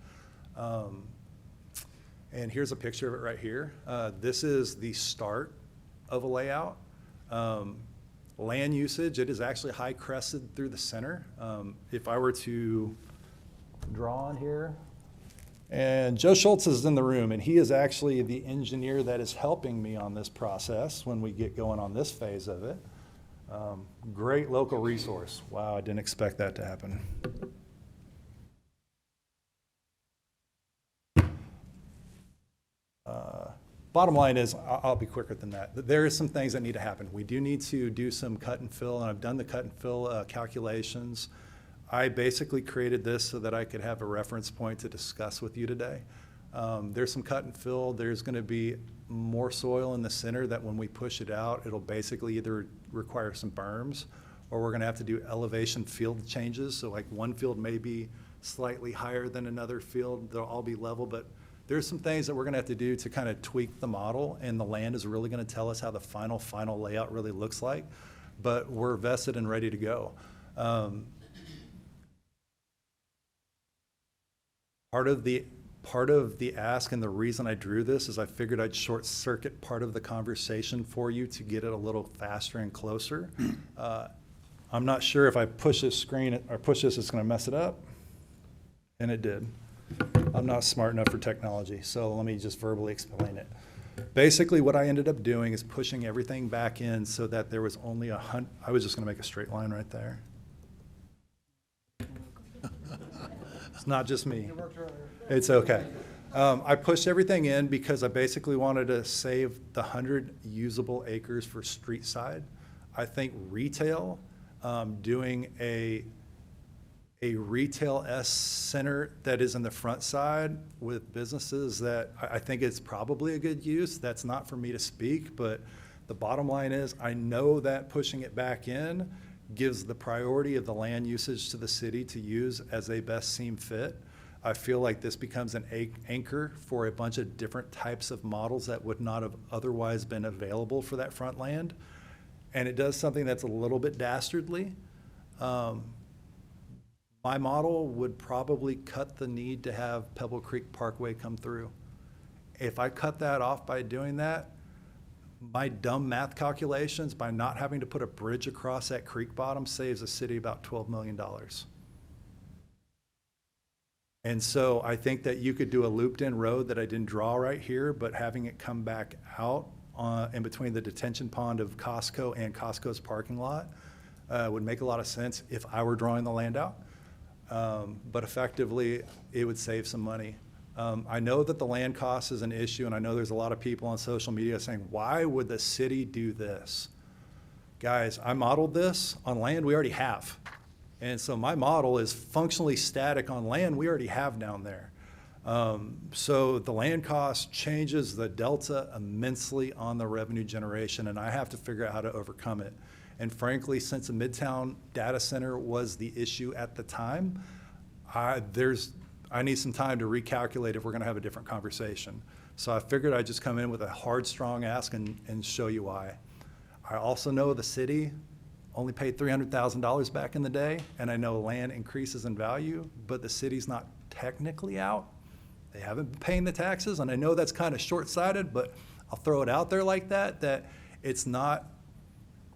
Speaker 18: And here's a picture of it right here. This is the start of a layout. Land usage, it is actually high crested through the center. If I were to draw on here, and Joe Schultz is in the room, and he is actually the engineer that is helping me on this process when we get going on this phase of it. Great local resource. Wow, I didn't expect that to happen. Bottom line is, I'll be quicker than that. There is some things that need to happen. We do need to do some cut and fill, and I've done the cut and fill calculations. I basically created this so that I could have a reference point to discuss with you today. There's some cut and fill. There's going to be more soil in the center that when we push it out, it'll basically either require some berms or we're going to have to do elevation field changes. So like one field may be slightly higher than another field. They'll all be level, but there's some things that we're going to have to do to kind of tweak the model, and the land is really going to tell us how the final layout really looks like. But we're vested and ready to go. Part of the ask and the reason I drew this is I figured I'd short circuit part of the conversation for you to get it a little faster and closer. I'm not sure if I push this screen or push this, it's going to mess it up. And it did. I'm not smart enough for technology, so let me just verbally explain it. Basically, what I ended up doing is pushing everything back in so that there was only I was just going to make a straight line right there. It's not just me. It's okay. I pushed everything in because I basically wanted to save the 100 usable acres for street side. I think retail, doing a retail-esque center that is in the front side with businesses that I think it's probably a good use. That's not for me to speak, but the bottom line is I know that pushing it back in gives the priority of the land usage to the city to use as they best seem fit. I feel like this becomes an anchor for a bunch of different types of models that would not have otherwise been available for that front land. And it does something that's a little bit dastardly. My model would probably cut the need to have Pebble Creek Parkway come through. If I cut that off by doing that, my dumb math calculations, by not having to put a bridge across that creek bottom, saves the city about $12 million. And so I think that you could do a looped-in road that I didn't draw right here, but having it come back out in between the detention pond of Costco and Costco's parking lot would make a lot of sense if I were drawing the land out. But effectively, it would save some money. I know that the land cost is an issue, and I know there's a lot of people on social media saying, why would the city do this? Guys, I modeled this on land we already have. And so my model is functionally static on land we already have down there. So the land cost changes the delta immensely on the revenue generation, and I have to figure out how to overcome it. And frankly, since a Midtown data center was the issue at the time, I need some time to recalculate if we're gonna have a different conversation. So I figured I'd just come in with a hard, strong ask and show you why. I also know the city only paid $300,000 back in the day, and I know land increases in value, but the city's not technically out. They haven't been paying the taxes, and I know that's kind of short-sighted, but I'll throw it out there like that it's not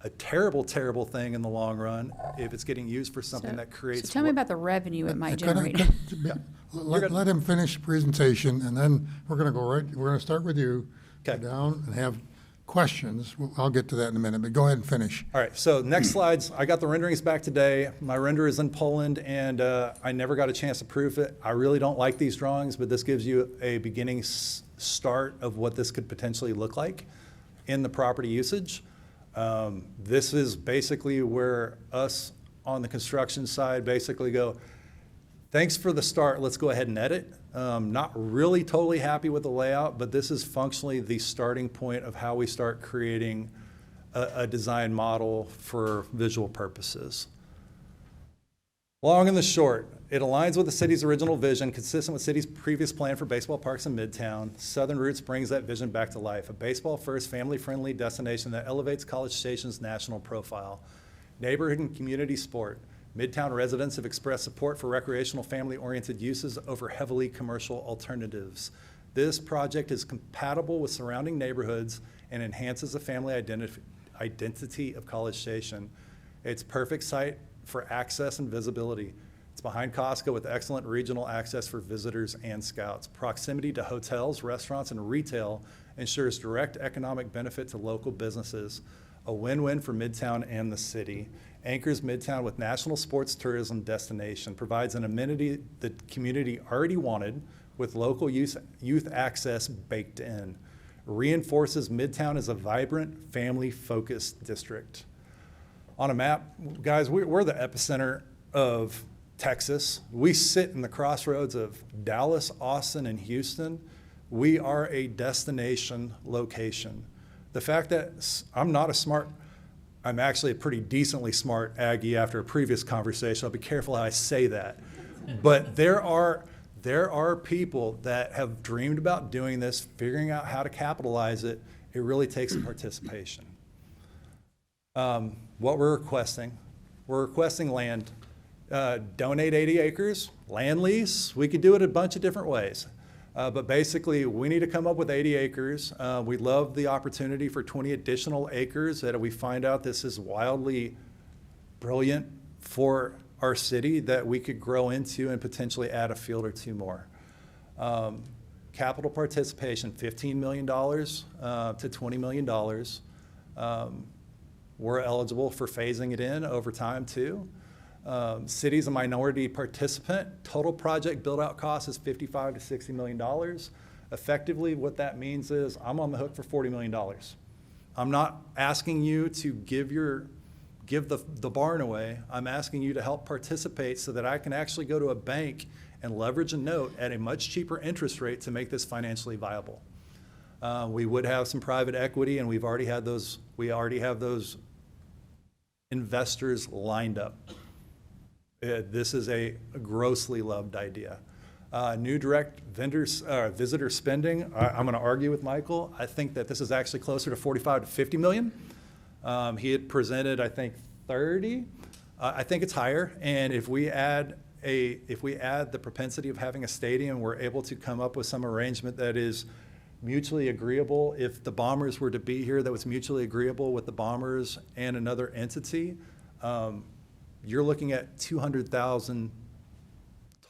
Speaker 18: a terrible, terrible thing in the long run if it's getting used for something that creates.
Speaker 11: So tell me about the revenue it might generate.
Speaker 1: Let him finish the presentation, and then we're gonna start with you. Go down and have questions. I'll get to that in a minute, but go ahead and finish.
Speaker 18: All right, so next slides, I got the renderings back today. My render is in Poland, and I never got a chance to proof it. I really don't like these drawings, but this gives you a beginning start of what this could potentially look like in the property usage. This is basically where us on the construction side basically go, thanks for the start, let's go ahead and edit. Not really totally happy with the layout, but this is functionally the starting point of how we start creating a design model for visual purposes. Long and the short, it aligns with the city's original vision, consistent with city's previous plan for baseball parks in Midtown. Southern Roots brings that vision back to life, a baseball-first, family-friendly destination that elevates College Station's national profile. Neighborhood and community sport. Midtown residents have expressed support for recreational family-oriented uses over heavily commercial alternatives. This project is compatible with surrounding neighborhoods and enhances the family identity of College Station. It's perfect site for access and visibility. It's behind Costco with excellent regional access for visitors and scouts. Proximity to hotels, restaurants, and retail ensures direct economic benefit to local businesses. A win-win for Midtown and the city. Anchors Midtown with national sports tourism destination. Provides an amenity the community already wanted with local youth access baked in. Reinforces Midtown as a vibrant, family-focused district. On a map, guys, we're the epicenter of Texas. We sit in the crossroads of Dallas, Austin, and Houston. We are a destination location. The fact that I'm actually a pretty decently smart Aggie after a previous conversation. I'll be careful how I say that. But there are people that have dreamed about doing this, figuring out how to capitalize it. It really takes some participation. What we're requesting land. Donate 80 acres, land lease. We could do it a bunch of different ways. But basically, we need to come up with 80 acres. We'd love the opportunity for 20 additional acres that we find out this is wildly brilliant for our city that we could grow into and potentially add a field or two more. Capital participation, $15 million to $20 million. We're eligible for phasing it in over time too. City's a minority participant. Total project build-out cost is $55 to $60 million. Effectively, what that means is I'm on the hook for $40 million. I'm not asking you to give the barn away. I'm asking you to help participate so that I can actually go to a bank and leverage a note at a much cheaper interest rate to make this financially viable. We would have some private equity, and we already have those investors lined up. This is a grossly loved idea. New direct visitor spending, I'm going to argue with Michael. I think that this is actually closer to 45 to 50 million. He had presented, I think, 30. I think it's higher. And if we add the propensity of having a stadium, we're able to come up with some arrangement that is mutually agreeable. If the Bombers were to be here, that was mutually agreeable with the Bombers and another entity. You're looking at 200,000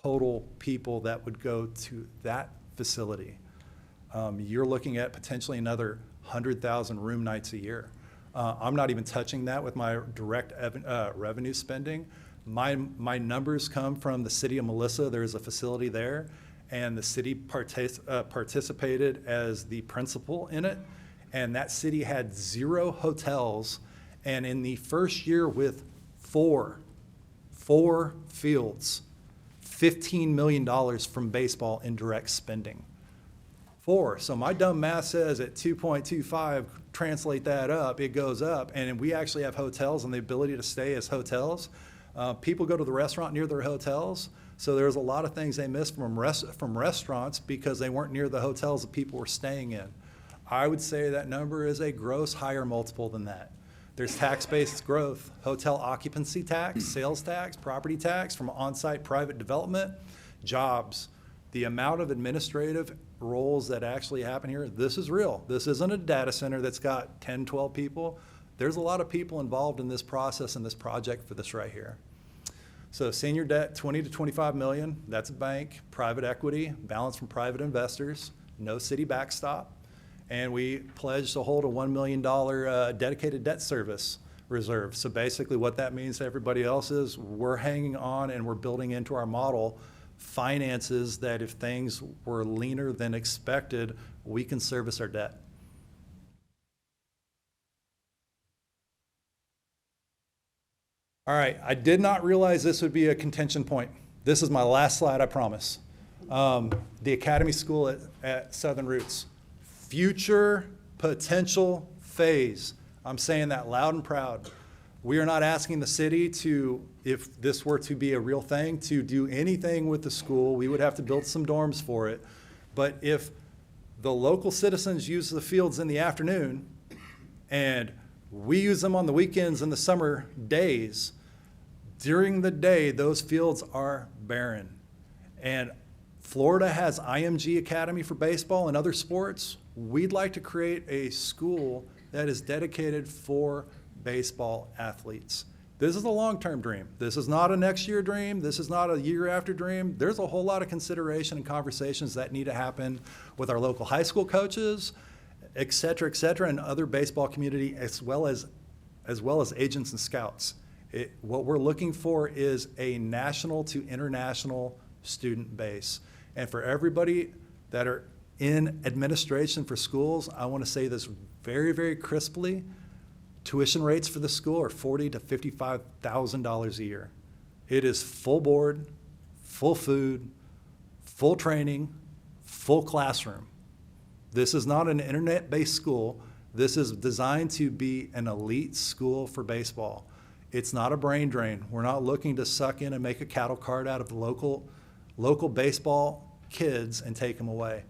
Speaker 18: total people that would go to that facility. You're looking at potentially another 100,000 room nights a year. I'm not even touching that with my direct revenue spending. My numbers come from the city of Melissa. There's a facility there, and the city participated as the principal in it, and that city had 0 hotels, and in the first year with four 4 fields, $15 million from baseball in direct spending. 4. So my dumb math says at 2.25, translate that up, it goes up. And we actually have hotels and the ability to stay as hotels. People go to the restaurant near their hotels. So there's a lot of things they missed from restaurants because they weren't near the hotels that people were staying in. I would say that number is a gross higher multiple than that. There's tax-based growth, hotel occupancy tax, sales tax, property tax from on-site private development, jobs. The amount of administrative roles that actually happen here, this is real. This isn't a data center that's got 10, 12 people. There's a lot of people involved in this process and this project for this right here. So senior debt, 20 to 25 million, that's a bank, private equity, balance from private investors, no city backstop. And we pledged to hold a $1 million dedicated debt service reserve. So basically what that means to everybody else is we're hanging on and we're building into our model finances that if things were leaner than expected, we can service our debt. All right, I did not realize this would be a contention point. This is my last slide, I promise. The Academy School at Southern Roots. Future potential phase. I'm saying that loud and proud. We are not asking the city to, if this were to be a real thing, to do anything with the school. We would have to build some dorms for it. But if the local citizens use the fields in the afternoon and we use them on the weekends and the summer days, during the day, those fields are barren. And Florida has IMG Academy for baseball and other sports. We'd like to create a school that is dedicated for baseball athletes. This is a long-term dream. This is not a next year dream. This is not a year after dream. There's a whole lot of consideration and conversations that need to happen with our local high school coaches, et cetera, and other baseball community, as well as agents and scouts. What we're looking for is a national to international student base. And for everybody that are in administration for schools, I want to say this very, very crisply. Tuition rates for the school are $40,000 to $55,000 a year. It is full board, full food, full training, full classroom. This is not an internet-based school. This is designed to be an elite school for baseball. It's not a brain drain. We're not looking to suck in and make a cattle cart out of the local baseball kids and take them away.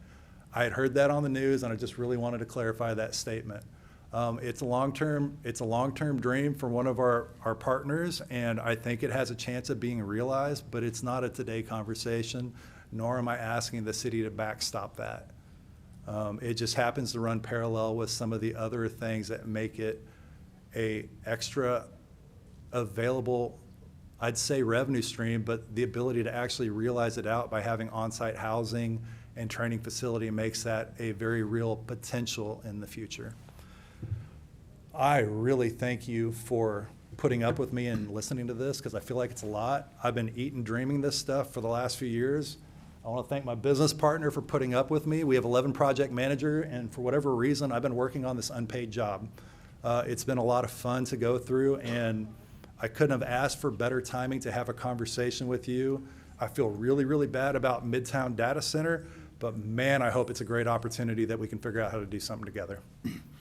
Speaker 18: I had heard that on the news, and I just really wanted to clarify that statement. It's a long-term dream for one of our partners, and I think it has a chance of being realized, but it's not a today conversation, nor am I asking the city to backstop that. It just happens to run parallel with some of the other things that make it a extra available, I'd say, revenue stream, but the ability to actually realize it out by having on-site housing and training facility makes that a very real potential in the future. I really thank you for putting up with me and listening to this because I feel like it's a lot. I've been eating, dreaming this stuff for the last few years. I want to thank my business partner for putting up with me. We have 11 project manager, and for whatever reason, I've been working on this unpaid job. It's been a lot of fun to go through, and I couldn't have asked for better timing to have a conversation with you. I feel really, really bad about Midtown Data Center, but man, I hope it's a great opportunity that we can figure out how to do something together.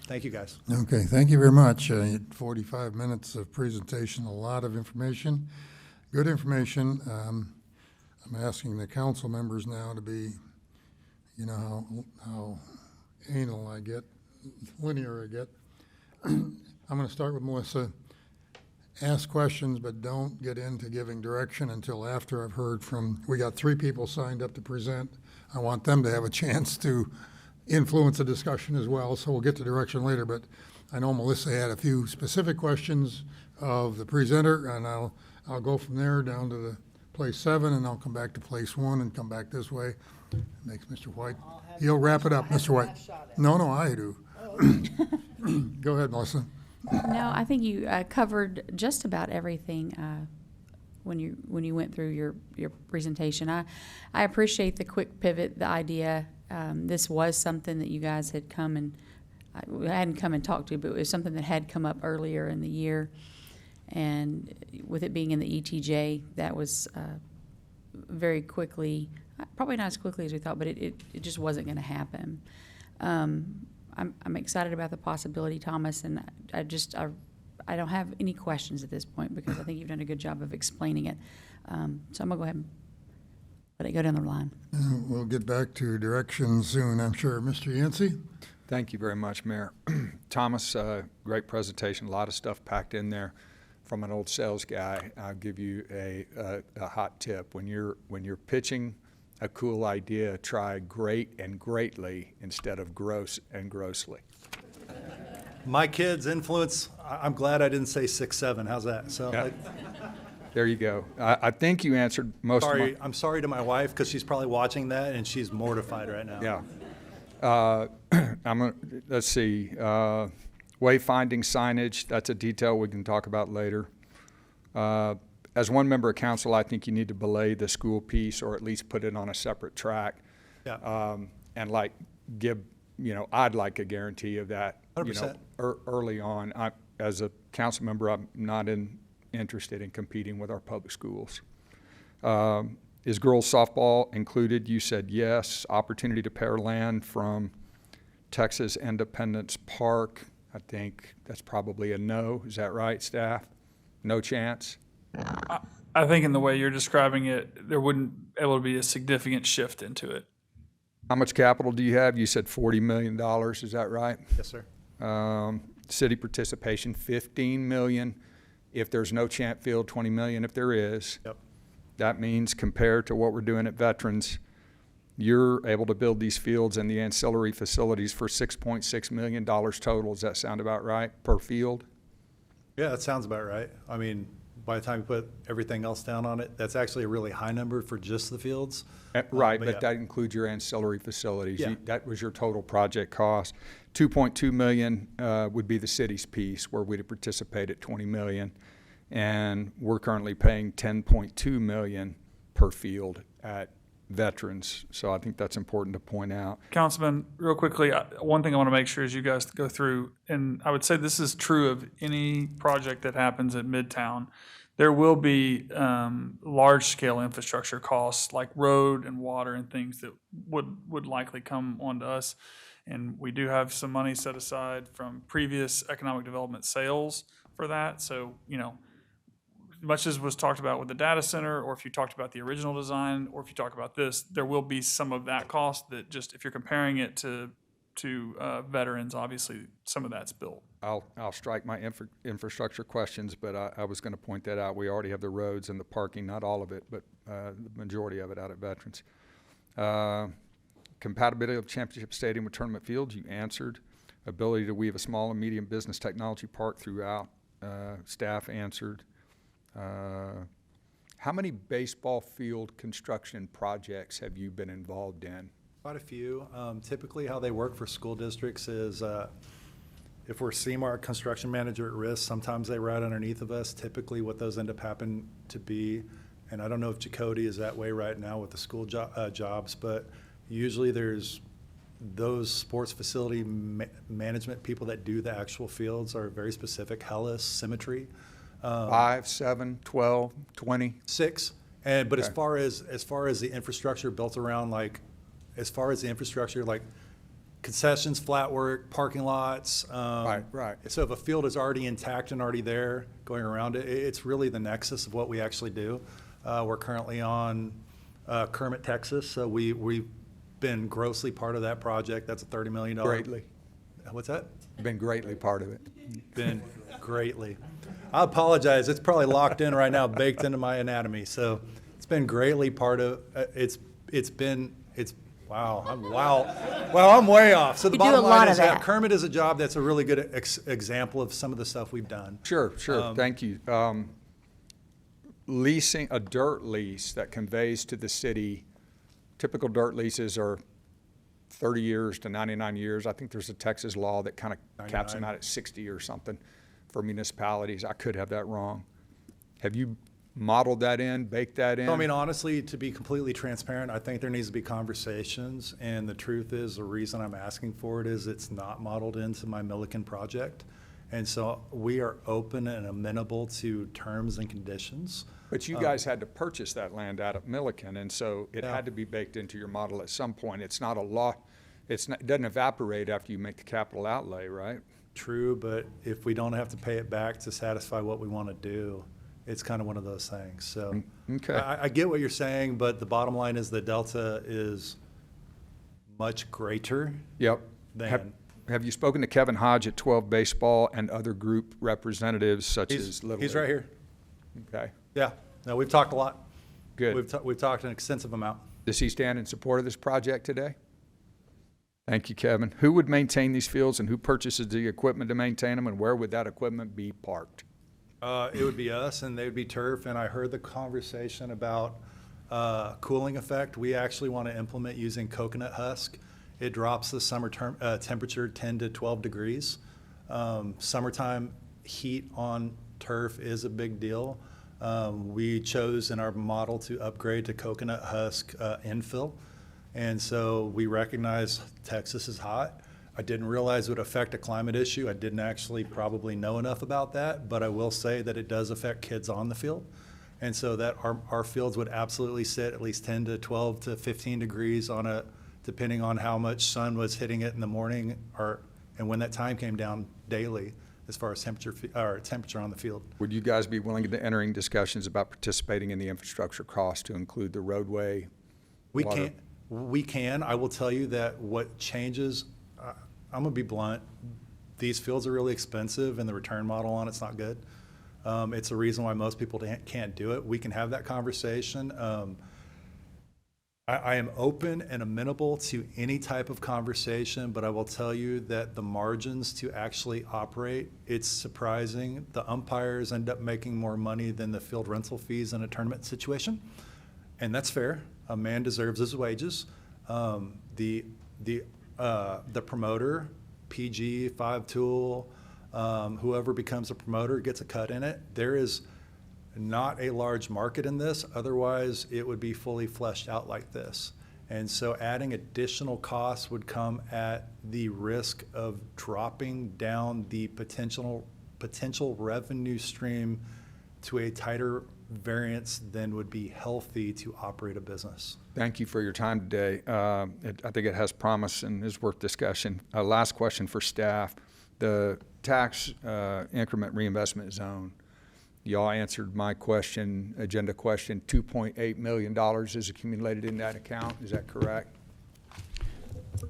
Speaker 18: Thank you, guys.
Speaker 1: Okay, thank you very much. 45 minutes of presentation, a lot of information, good information. I'm asking the council members now to be, you know how anal I get, linear I get. I'm going to start with Melissa. Ask questions, but don't get into giving direction until after I've heard from, we got 3 people signed up to present. I want them to have a chance to influence the discussion as well, so we'll get to direction later, but I know Melissa had a few specific questions of the presenter, and I'll go from there down to the place 7, and I'll come back to place 1 and come back this way. Makes Mr. White, he'll wrap it up, Mr. White. No, I do. Go ahead, Melissa.
Speaker 11: No, I think you covered just about everything when you went through your presentation. I appreciate the quick pivot, the idea. This was something that you guys had come and hadn't come and talked to, but it was something that had come up earlier in the year. And with it being in the ETJ, that was very quickly, probably not as quickly as we thought, but it just wasn't going to happen. I'm excited about the possibility, Thomas, and I don't have any questions at this point because I think you've done a good job of explaining it. So I'm going to go ahead and let it go down the line.
Speaker 1: We'll get back to direction soon, I'm sure. Mr. Yancey?
Speaker 7: Thank you very much, Mayor. Thomas, great presentation, a lot of stuff packed in there. From an old sales guy, I'll give you a hot tip. When you're pitching a cool idea, try great and greatly instead of gross and grossly.
Speaker 18: My kids' influence, I'm glad I didn't say 6'7". How's that? So,
Speaker 7: Yeah. There you go. I think you answered most of my...
Speaker 18: I'm sorry to my wife because she's probably watching that and she's mortified right now.
Speaker 7: Yeah. Let's see. Wayfinding signage, that's a detail we can talk about later. As one member of council, I think you need to belay the school piece or at least put it on a separate track.
Speaker 18: Yeah.
Speaker 7: And like I'd like a guarantee of that,
Speaker 18: 100%.
Speaker 7: Early on. As a council member, I'm not interested in competing with our public schools. Is girls softball included? You said yes. Opportunity to pair land from Texas Independence Park. I think that's probably a no. Is that right, staff? No chance?
Speaker 8: I think in the way you're describing it, there wouldn't be able to be a significant shift into it.
Speaker 7: How much capital do you have? You said $40 million. Is that right?
Speaker 18: Yes, sir.
Speaker 7: City participation, $15 million. If there's no Champ Field, $20 million if there is.
Speaker 18: Yep.
Speaker 7: That means compared to what we're doing at Veterans, you're able to build these fields and the ancillary facilities for $6.6 million total. Does that sound about right per field?
Speaker 18: Yeah, that sounds about right. I mean, by the time you put everything else down on it, that's actually a really high number for just the fields.
Speaker 7: Right, but
Speaker 18: yeah.
Speaker 7: that includes your ancillary facilities.
Speaker 18: Yeah.
Speaker 7: That was your total project cost. $2.2 million would be the city's piece where we'd participate at $20 million. And we're currently paying $10.2 million per field at Veterans. So I think that's important to point out.
Speaker 8: Councilman, real quickly, one thing I want to make sure is you guys go through, and I would say this is true of any project that happens at Midtown. There will be large-scale infrastructure costs like road and water and things that would likely come onto us. And we do have some money set aside from previous economic development sales for that. So, much as was talked about with the data center, or if you talked about the original design, or if you talk about this, there will be some of that cost that just, if you're comparing it to veterans, obviously some of that's built.
Speaker 7: I'll strike my infrastructure questions, but I was going to point that out. We already have the roads and the parking, not all of it, but the majority of it out at Veterans. Compatibility of Championship Stadium with tournament fields, you answered. Ability to weave a small and medium business technology park throughout, staff answered. How many baseball field construction projects have you been involved in?
Speaker 18: Quite a few. Typically how they work for school districts is if we're CMAR construction manager at risk, sometimes they ride underneath of us. Typically what those end up happening to be, and I don't know if Jacody is that way right now with the school jobs, but usually there's those sports facility management people that do the actual fields are very specific. Hellas, Symmetry.
Speaker 7: 5, 7, 12, 20?
Speaker 18: 6. But okay. as far as the infrastructure built around, as far as the infrastructure, like concessions, flat work, parking lots.
Speaker 7: Right.
Speaker 18: So if a field is already intact and already there, going around it, it's really the nexus of what we actually do. We're currently on Kermit, Texas, so we've been grossly part of that project. That's a $30 million.
Speaker 7: Greatly.
Speaker 18: What's that?
Speaker 7: Been greatly part of it.
Speaker 18: Been greatly. I apologize. It's probably locked in right now, baked into my anatomy. So it's been greatly part of. Wow. I'm way off. So the bottom line is that Kermit is a job that's a really good example of some of the stuff we've done.
Speaker 7: Sure. Thank you. Leasing a dirt lease that conveys to the city. Typical dirt leases are 30 years to 99 years. I think there's a Texas law that kind of caps them out at 60 or something for municipalities. I could have that wrong. Have you modeled that in, baked that in?
Speaker 18: I mean, honestly, to be completely transparent, I think there needs to be conversations. And the truth is, the reason I'm asking for it is it's not modeled into my Milliken project. And so we are open and amenable to terms and conditions.
Speaker 7: But you guys had to purchase that land out of Milliken, and so it
Speaker 18: Yeah.
Speaker 7: had to be baked into your model at some point. It's not a law, it doesn't evaporate after you make the capital outlay, right?
Speaker 18: True, but if we don't have to pay it back to satisfy what we want to do, it's kind of one of those things. So
Speaker 7: Okay.
Speaker 18: I get what you're saying, but the bottom line is the delta is much greater
Speaker 7: Yep.
Speaker 18: than.
Speaker 7: Have you spoken to Kevin Hodge at 12 Baseball and other group representatives such as Little
Speaker 18: He's
Speaker 7: League?
Speaker 18: right here.
Speaker 7: Okay.
Speaker 18: Yeah, no, we've talked a lot.
Speaker 7: Good.
Speaker 18: We've talked an extensive amount.
Speaker 7: Does he stand in support of this project today? Thank you, Kevin. Who would maintain these fields and who purchases the equipment to maintain them, and where would that equipment be parked?
Speaker 18: It would be us, and they would be turf, and I heard the conversation about cooling effect. We actually want to implement using coconut husk. It drops the summer temperature 10 to 12 degrees. Summertime heat on turf is a big deal. We chose in our model to upgrade to coconut husk infill. And so we recognize Texas is hot. I didn't realize it would affect a climate issue. I didn't actually probably know enough about that, but I will say that it does affect kids on the field. And so that our fields would absolutely sit at least 10 to 12 to 15 degrees depending on how much sun was hitting it in the morning and when that time came down daily as far as temperature on the field.
Speaker 7: Would you guys be willing to entering discussions about participating in the infrastructure cost to include the roadway? water?
Speaker 18: We can. I will tell you that what changes, I'm gonna be blunt, these fields are really expensive and the return model on it's not good. It's a reason why most people can't do it. We can have that conversation. I am open and amenable to any type of conversation, but I will tell you that the margins to actually operate, it's surprising. The umpires end up making more money than the field rental fees in a tournament situation, and that's fair. A man deserves his wages. The promoter, PG, 5-tool, whoever becomes a promoter gets a cut in it. There is not a large market in this, otherwise it would be fully fleshed out like this. And so adding additional costs would come at the risk of dropping down the potential revenue stream to a tighter variance than would be healthy to operate a business.
Speaker 7: Thank you for your time today. I think it has promise and is worth discussion. Last question for staff. The tax increment reinvestment zone. Y'all answered my question, agenda question. $2.8 million is accumulated in that account. Is that correct?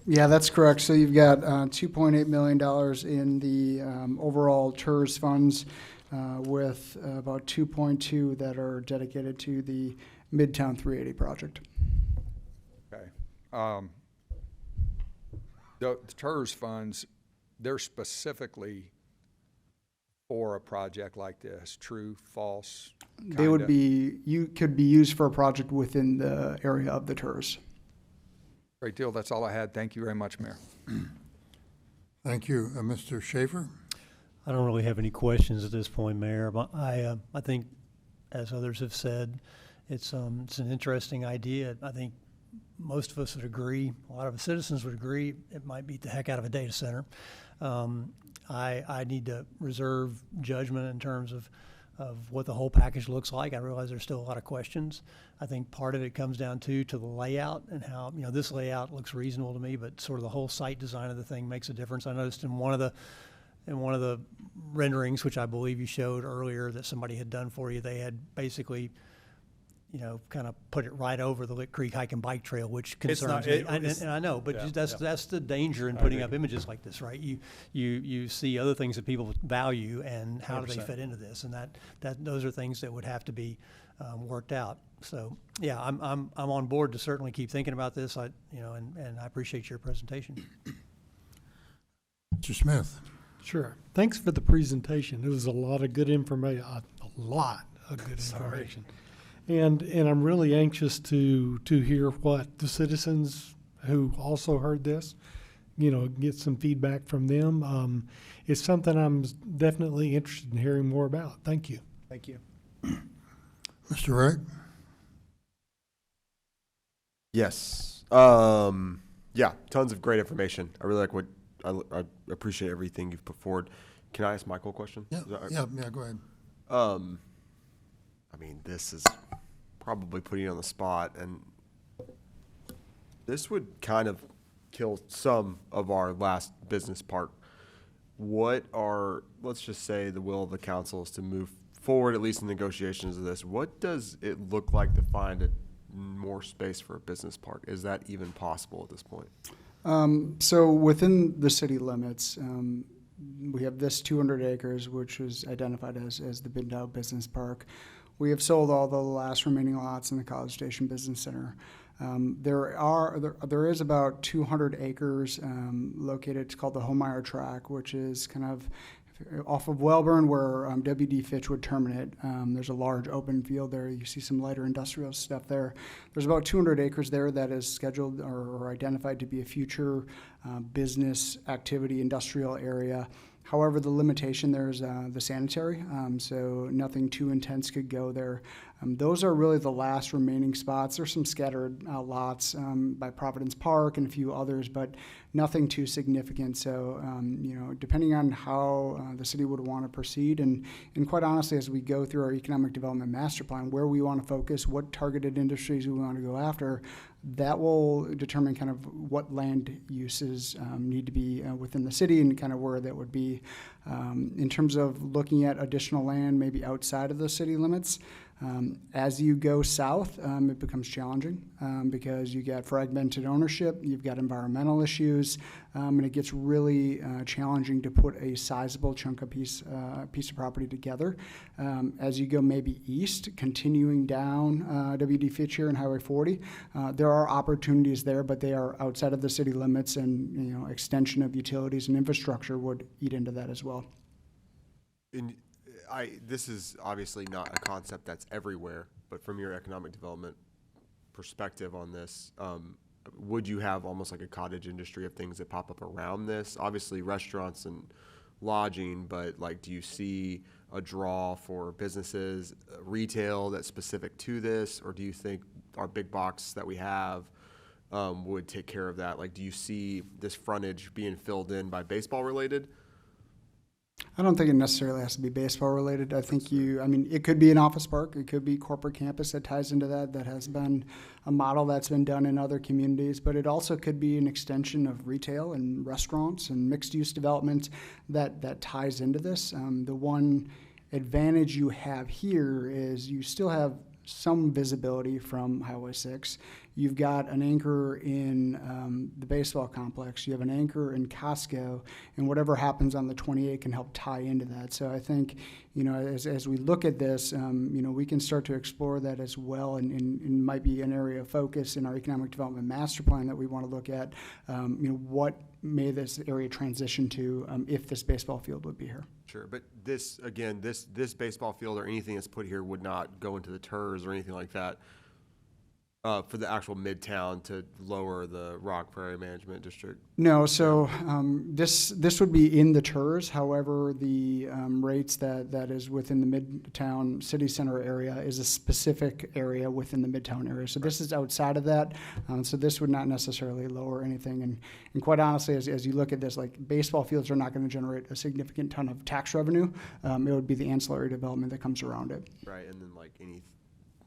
Speaker 17: Yeah, that's correct. So you've got $2.8 million in the overall TERS funds, with about 2.2 that are dedicated to the Midtown 380 project.
Speaker 7: Okay. The TERS funds, they're specifically for a project like this. True, false?
Speaker 17: They would could be used for a project within the area of the TERS.
Speaker 7: Great deal. That's all I had. Thank you very much, Mayor.
Speaker 1: Thank you. Mr. Schaefer?
Speaker 9: I don't really have any questions at this point, Mayor, but I think, as others have said, it's an interesting idea. I think most of us would agree, a lot of citizens would agree, it might beat the heck out of a data center. I need to reserve judgment in terms of what the whole package looks like. I realize there's still a lot of questions. I think part of it comes down to the layout and how, this layout looks reasonable to me, but sort of the whole site design of the thing makes a difference. I noticed in one of the renderings, which I believe you showed earlier that somebody had done for you, they had basically, kind of put it right over the Lick Creek Hike and Bike Trail, which concerns me. And I know, but that's the danger in putting up images like this, right? You see other things that people value, and how 100%. Do they fit into this? And those are things that would have to be worked out. So yeah, I'm on board to certainly keep thinking about this. And I appreciate your presentation.
Speaker 1: Mr. Smith?
Speaker 19: Sure. Thanks for the presentation. It was a lot of good information. A lot of good information. And I'm really anxious to hear what the citizens who also heard this, get some feedback from them. It's something I'm definitely interested in hearing more about. Thank you.
Speaker 18: Thank you.
Speaker 1: Mr. Wright?
Speaker 20: Yes. Yeah, tons of great information. I really like I appreciate everything you've put forward. Can I ask Michael a question?
Speaker 1: Yeah,
Speaker 20: Is that all right?
Speaker 1: yeah, go ahead.
Speaker 20: I mean, this is probably putting you on the spot, and this would kind of kill some of our last business park. What are, let's just say the will of the council is to move forward, at least in negotiations of this. What does it look like to find more space for a business park? Is that even possible at this point?
Speaker 17: So within the city limits, we have this 200 acres, which was identified as the Bindau Business Park. We have sold all the last remaining lots in the College Station Business Center. There is about 200 acres located. It's called the Homeyer Track, which is kind of off of Welborn, where W.D. Fitch would terminate. There's a large open field there. You see some lighter industrial stuff there. There's about 200 acres there that is scheduled or identified to be a future business activity industrial area. However, the limitation there is the sanitary, so nothing too intense could go there. Those are really the last remaining spots. There's some scattered lots by Providence Park and a few others, but nothing too significant. So, depending on how the city would want to proceed, and quite honestly, as we go through our economic development master plan, where we want to focus, what targeted industries we want to go after, that will determine kind of what land uses need to be within the city and kind of where that would be. In terms of looking at additional land maybe outside of the city limits, as you go south, it becomes challenging because you get fragmented ownership, you've got environmental issues, and it gets really challenging to put a sizable chunk of piece of property together. As you go maybe east, continuing down W.D. Fitch here and Highway 40, there are opportunities there, but they are outside of the city limits, and extension of utilities and infrastructure would eat into that as well.
Speaker 20: This is obviously not a concept that's everywhere, but from your economic development perspective on this, would you have almost like a cottage industry of things that pop up around this? Obviously restaurants and lodging, but like, do you see a draw for businesses, retail that's specific to this, or do you think our big box that we have would take care of that? Like, do you see this frontage being filled in by baseball related?
Speaker 17: I don't think it necessarily has to be baseball related. I think it could be an office park. It could be corporate campus that ties into that. That has been a model that's been done in other communities, but it also could be an extension of retail and restaurants and mixed use development that ties into this. The one advantage you have here is you still have some visibility from Highway 6. You've got an anchor in the baseball complex. You have an anchor in Costco, and whatever happens on the 28 can help tie into that. So I think, as we look at this, we can start to explore that as well, and might be an area of focus in our economic development master plan that we want to look at. What may this area transition to if this baseball field would be here?
Speaker 20: Sure, but this baseball field or anything that's put here would not go into the TERS or anything like that for the actual Midtown to lower the Rock Prairie Management District?
Speaker 17: No, so this would be in the TERS. However, the rates that is within the Midtown City Center area is a specific area within the Midtown area. So this is outside of that. So this would not necessarily lower anything. And quite honestly, as you look at this, like baseball fields are not going to generate a significant ton of tax revenue. It would be the ancillary development that comes around it.
Speaker 20: Right, and then like any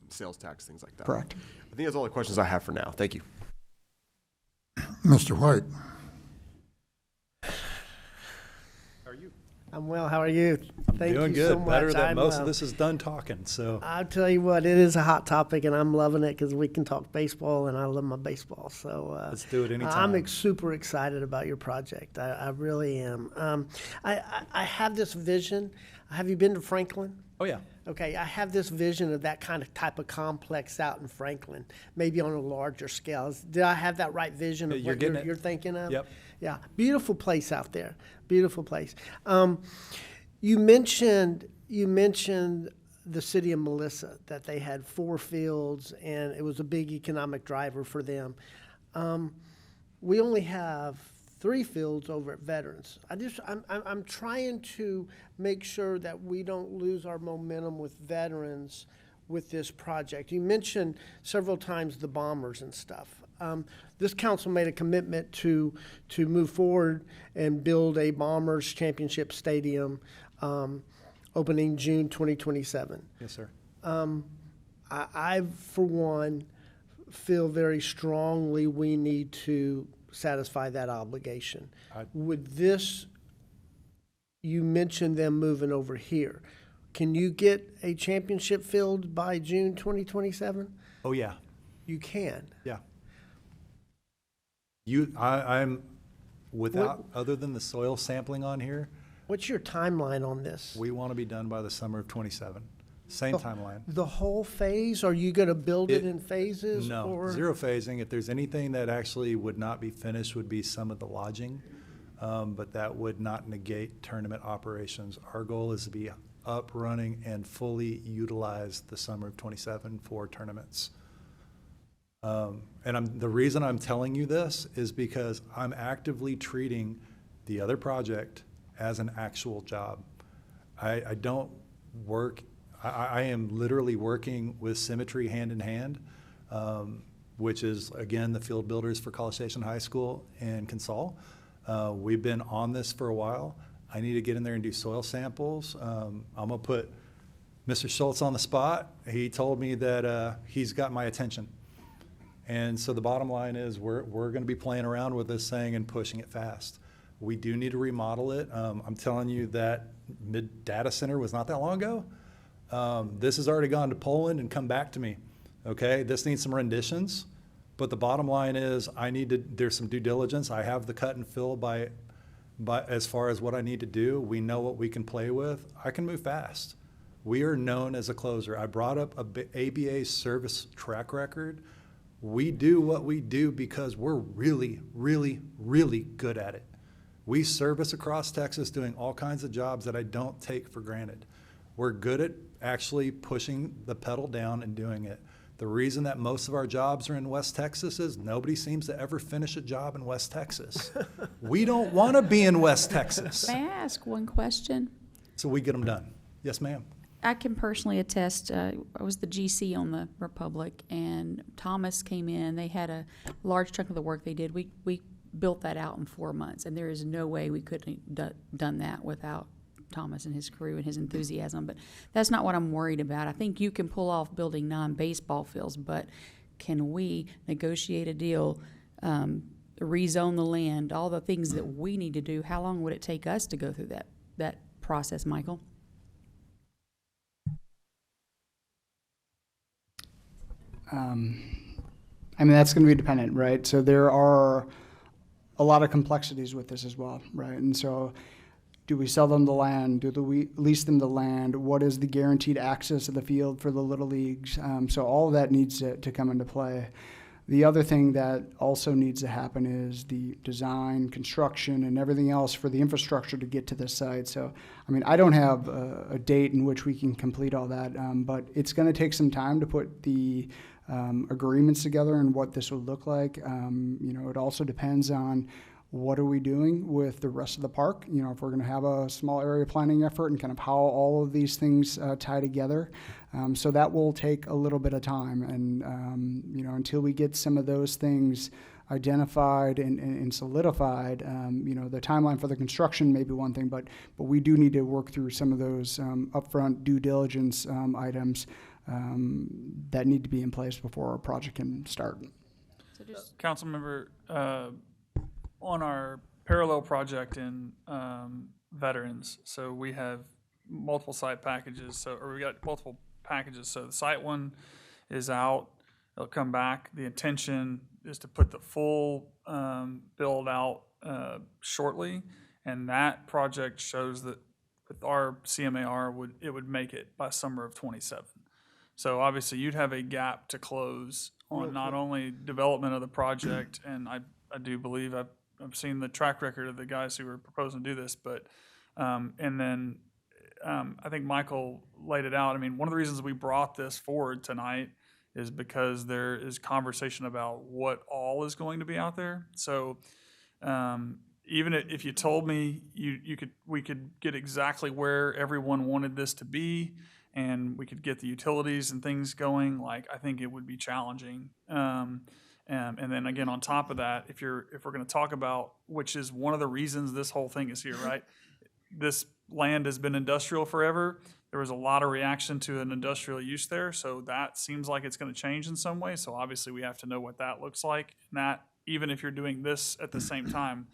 Speaker 20: sales tax, things like that.
Speaker 17: Correct.
Speaker 20: I think that's all the questions I have for now. Thank you.
Speaker 1: Mr. White.
Speaker 18: How are you?
Speaker 15: I'm well. How are you? Thank
Speaker 18: Doing
Speaker 15: you
Speaker 18: good.
Speaker 15: so much.
Speaker 18: Better that
Speaker 15: I'm,
Speaker 18: most of this is done talking. So
Speaker 15: I'll tell you what, it is a hot topic, and I'm loving it because we can talk baseball, and I love my baseball. So
Speaker 18: let's do it anytime.
Speaker 15: I'm super excited about your project. I really am. I have this vision. Have you been to Franklin?
Speaker 18: Oh yeah.
Speaker 15: Okay, I have this vision of that kind of type of complex out in Franklin, maybe on a larger scale. Did I have that right vision of what you're thinking of?
Speaker 18: Yep.
Speaker 15: Yeah, beautiful place out there. Beautiful place. You mentioned the city of Melissa, that they had 4 fields and it was a big economic driver for them. We only have 3 fields over at Veterans. I'm trying to make sure that we don't lose our momentum with Veterans with this project. You mentioned several times the Bombers and stuff. this council made a commitment to move forward and build a Bombers Championship Stadium, opening June 2027.
Speaker 18: Yes, sir.
Speaker 15: I, for one, feel very strongly we need to satisfy that obligation. Would this, you mentioned them moving over here. Can you get a championship field by June 2027?
Speaker 18: Oh, yeah.
Speaker 15: You can.
Speaker 18: Yeah. I'm, without, other than the soil sampling on here,
Speaker 15: What's your timeline on this?
Speaker 18: we want to be done by the summer of '27. Same timeline.
Speaker 15: The whole phase? Are you going to build it in phases?
Speaker 18: No,
Speaker 15: or?
Speaker 18: zero phasing. If there's anything that actually would not be finished would be some of the lodging, but that would not negate tournament operations. Our goal is to be up, running, and fully utilize the summer of '27 for tournaments. And the reason I'm telling you this is because I'm actively treating the other project as an actual job. I don't work, I am literally working with Symmetry hand in hand, which is, again, the field builders for College Station High School and Consol. We've been on this for a while. I need to get in there and do soil samples. I'm gonna put Mr. Schultz on the spot. He told me that he's got my attention. And so the bottom line is we're gonna be playing around with this thing and pushing it fast. We do need to remodel it. I'm telling you that mid data center was not that long ago. This has already gone to Poland and come back to me. Okay, this needs some renditions, but the bottom line is there's some due diligence. I have the cut and fill by as far as what I need to do. We know what we can play with. I can move fast. We are known as a closer. I brought up ABA's service track record. We do what we do because we're really, really, really good at it. We service across Texas doing all kinds of jobs that I don't take for granted. We're good at actually pushing the pedal down and doing it. The reason that most of our jobs are in West Texas is nobody seems to ever finish a job in West Texas. We don't want to be in West Texas.
Speaker 11: May I ask one question?
Speaker 18: So we get them done. Yes, ma'am.
Speaker 11: I can personally attest, I was the GC on the Republic, and Thomas came in. They had a large chunk of the work they did. We built that out in 4 months, and there is no way we could have done that without Thomas and his crew and his enthusiasm. But that's not what I'm worried about. I think you can pull off building 9 baseball fields, but can we negotiate a deal, rezone the land, all the things that we need to do? How long would it take us to go through that process, Michael?
Speaker 17: I mean, that's going to be dependent, right? So there are a lot of complexities with this as well, right? And so do we sell them the land? Do we lease them the land? What is the guaranteed access to the field for the Little Leagues? So all of that needs to come into play. The other thing that also needs to happen is the design, construction, and everything else for the infrastructure to get to this site. So, I mean, I don't have a date in which we can complete all that, but it's going to take some time to put the agreements together and what this would look like. You know, it also depends on what are we doing with the rest of the park. You know, if we're going to have a small area planning effort and kind of how all of these things tie together. So that will take a little bit of time. And, you know, until we get some of those things identified and solidified, you know, the timeline for the construction may be one thing, but we do need to work through some of those upfront due diligence items that need to be in place before our project can start.
Speaker 11: So just
Speaker 8: Councilmember, on our parallel project in veterans, so we have multiple site packages, we got multiple packages. So the site one is out, it'll come back. The intention is to put the full build out shortly, and that project shows that with our CMAR it would make it by summer of 27. So obviously you'd have a gap to close on not only development of the project, and I do believe I've seen the track record of the guys who were proposing to do this, but and then I think Michael laid it out. I mean, one of the reasons we brought this forward tonight is because there is conversation about what all is going to be out there. So even if you told me we could get exactly where everyone wanted this to be, and we could get the utilities and things going, like, I think it would be challenging. And then again, on top of that, if we're going to talk about, which is one of the reasons this whole thing is here, right? This land has been industrial forever. There was a lot of reaction to an industrial use there, so that seems like it's going to change in some way. So obviously, we have to know what that looks like. And that, even if you're doing this at the same time,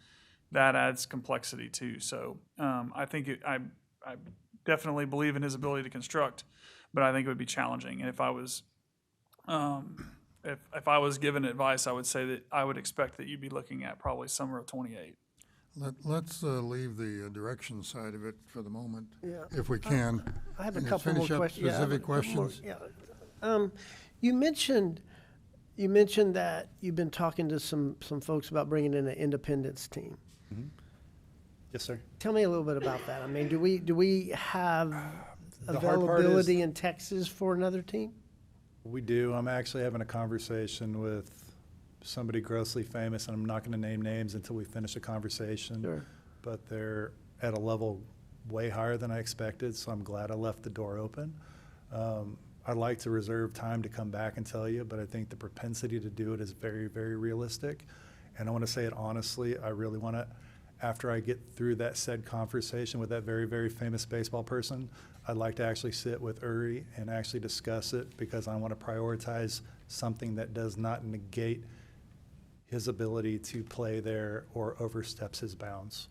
Speaker 8: that adds complexity too. So I think I definitely believe in his ability to construct, but I think it would be challenging. And if I was if I was given advice, I would say that I would expect that you'd be looking at probably summer of '28.
Speaker 1: Let's leave the direction side of it for the moment,
Speaker 15: Yeah.
Speaker 1: if we can.
Speaker 15: I have a
Speaker 1: And
Speaker 15: couple more
Speaker 1: finish up
Speaker 15: questions. Yeah, I have a
Speaker 1: specific
Speaker 15: couple more-
Speaker 1: questions.
Speaker 15: Yeah. You mentioned that you've been talking to some folks about bringing in an independence team.
Speaker 18: Yes, sir.
Speaker 15: Tell me a little bit about that. I mean, do we have
Speaker 18: The hard part is-
Speaker 15: availability in Texas for another team?
Speaker 18: We do. I'm actually having a conversation with somebody grossly famous, and I'm not going to name names until we finish the conversation.
Speaker 15: Sure.
Speaker 18: But they're at a level way higher than I expected, so I'm glad I left the door open. I'd like to reserve time to come back and tell you, but I think the propensity to do it is very, very realistic. And I want to say it honestly, I really want to, after I get through that said conversation with that very, very famous baseball person, I'd like to actually sit with Uri and actually discuss it, because I want to prioritize something that does not negate his ability to play there or oversteps his bounds.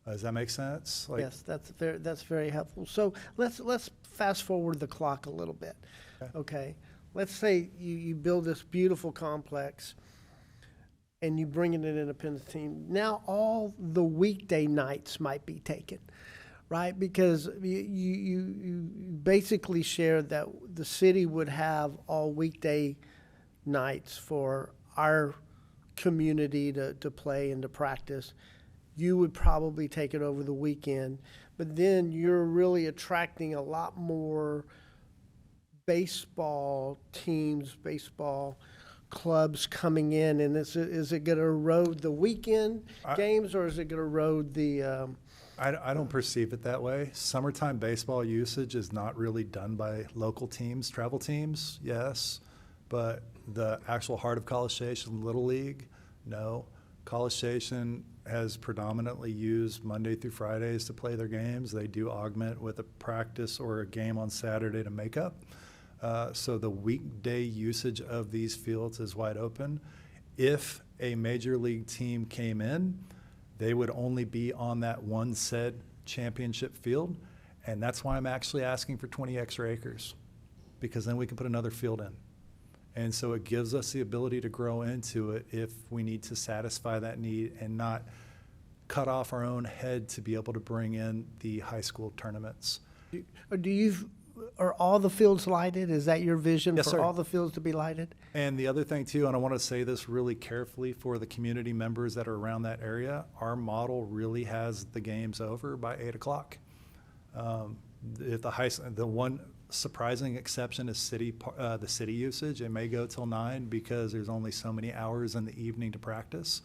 Speaker 18: Does that make sense? Like,
Speaker 15: Yes, that's very helpful. So let's fast forward the clock a little bit. Okay. Let's say you build this beautiful complex and you bring in an independent team. Now all the weekday nights might be taken, right? Because you basically shared that the city would have all weekday nights for our community to play and to practice. You would probably take it over the weekend, but then you're really attracting a lot more baseball teams, baseball clubs coming in, and is it going to erode the weekend games, or is it going to erode the?
Speaker 18: I don't perceive it that way. Summertime baseball usage is not really done by local teams, travel teams, yes, but the actual heart of College Station, Little League, no. College Station has predominantly used Monday through Fridays to play their games. They do augment with a practice or a game on Saturday to make up. So the weekday usage of these fields is wide open. If a major league team came in, they would only be on that one said championship field. And that's why I'm actually asking for 20 extra acres, because then we can put another field in. And so it gives us the ability to grow into it if we need to satisfy that need and not cut off our own head to be able to bring in the high school tournaments.
Speaker 15: Are all the fields lighted? Is that your vision?
Speaker 18: Yes,
Speaker 15: for
Speaker 18: sir.
Speaker 15: all the fields to be lighted?
Speaker 18: And the other thing too, and I want to say this really carefully for the community members that are around that area, our model really has the games over by 8 o'clock. If the one surprising exception is the city usage, it may go till 9 because there's only so many hours in the evening to practice.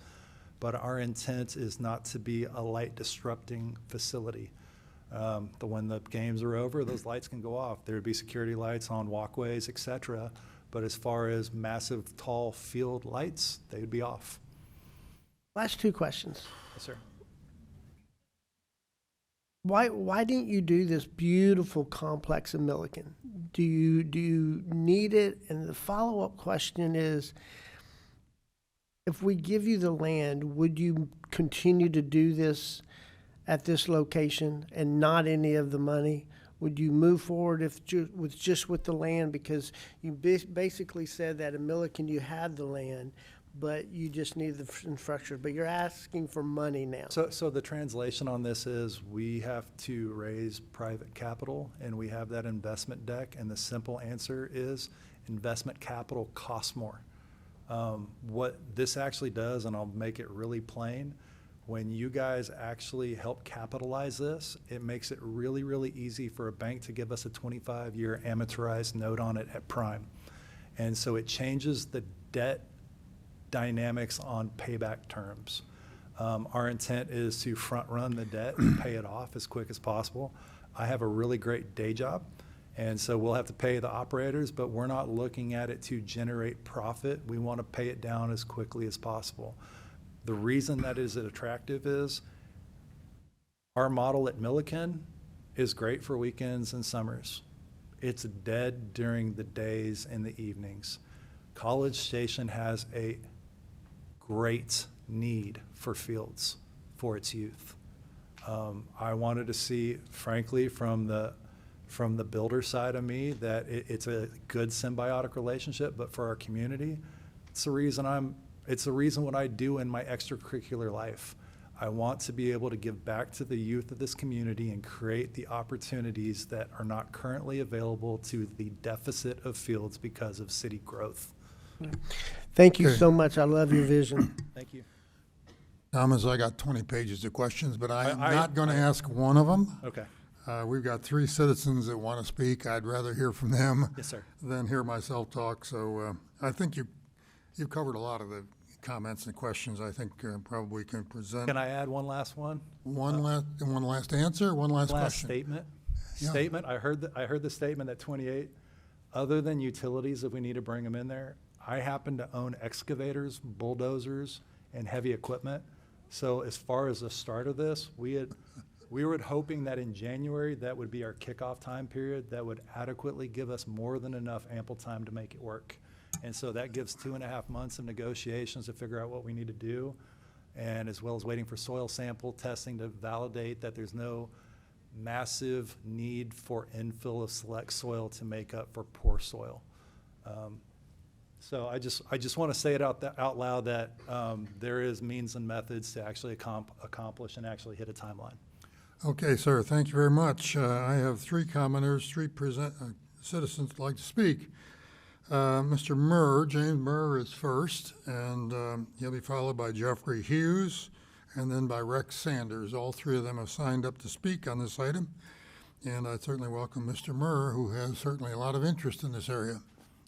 Speaker 18: But our intent is not to be a light disrupting facility. When the games are over, those lights can go off. There would be security lights on walkways, et cetera. But as far as massive, tall field lights, they would be off.
Speaker 15: Last two questions.
Speaker 18: Yes, sir.
Speaker 15: Why didn't you do this beautiful complex in Milliken? Do you need it? And the follow-up question is, if we give you the land, would you continue to do this at this location and not any of the money? Would you move forward with the land? Because you basically said that in Milliken you had the land, but you just need the infrastructure. But you're asking for money now.
Speaker 18: So the translation on this is we have to raise private capital, and we have that investment deck, and the simple answer is investment capital costs more. What this actually does, and I'll make it really plain, when you guys actually help capitalize this, it makes it really, really easy for a bank to give us a 25-year amortized note on it at prime. And so it changes the debt dynamics on payback terms. Our intent is to front run the debt and pay it off as quick as possible. I have a really great day job, And so we'll have to pay the operators, but we're not looking at it to generate profit. We want to pay it down as quickly as possible. The reason that is attractive is our model at Milliken is great for weekends and summers. It's dead during the days and the evenings. College Station has a great need for fields for its youth. I wanted to see, frankly, from the builder side of me, that it's a good symbiotic relationship, but for our community, it's the reason what I do in my extracurricular life. I want to be able to give back to the youth of this community and create the opportunities that are not currently available to the deficit of fields because of city growth.
Speaker 15: Thank you
Speaker 1: Okay.
Speaker 15: so much. I love your vision.
Speaker 18: Thank you.
Speaker 1: Thomas, I got 20 pages of questions, but I am not going to ask one of them.
Speaker 18: Okay.
Speaker 1: We've got 3 citizens that want to speak. I'd rather hear from them
Speaker 18: Yes, sir.
Speaker 1: than hear myself talk. So I think you've covered a lot of the comments and questions I think probably can present.
Speaker 18: Can I add one last one?
Speaker 1: One last answer, one last question?
Speaker 18: Statement.
Speaker 1: Yeah.
Speaker 18: Statement. I heard the statement at 28. Other than utilities, if we need to bring them in there, I happen to own excavators, bulldozers, and heavy equipment. So as far as the start of this, we were hoping that in January, that would be our kickoff time period that would adequately give us more than enough ample time to make it work. And so that gives 2.5 months of negotiations to figure out what we need to do, and as well as waiting for soil sample testing to validate that there's no massive need for infill of select soil to make up for poor soil. So I just want to say it out loud that there is means and methods to actually accomplish and actually hit a timeline.
Speaker 1: Okay, sir, thank you very much. I have 3 commenters, 3 citizens would like to speak. Mr. Murr, James Murr is first, and he'll be followed by Jeffrey Hughes, and then by Rex Sanders. All 3 of them have signed up to speak on this item, and I certainly welcome Mr. Murr, who has certainly a lot of interest in this area.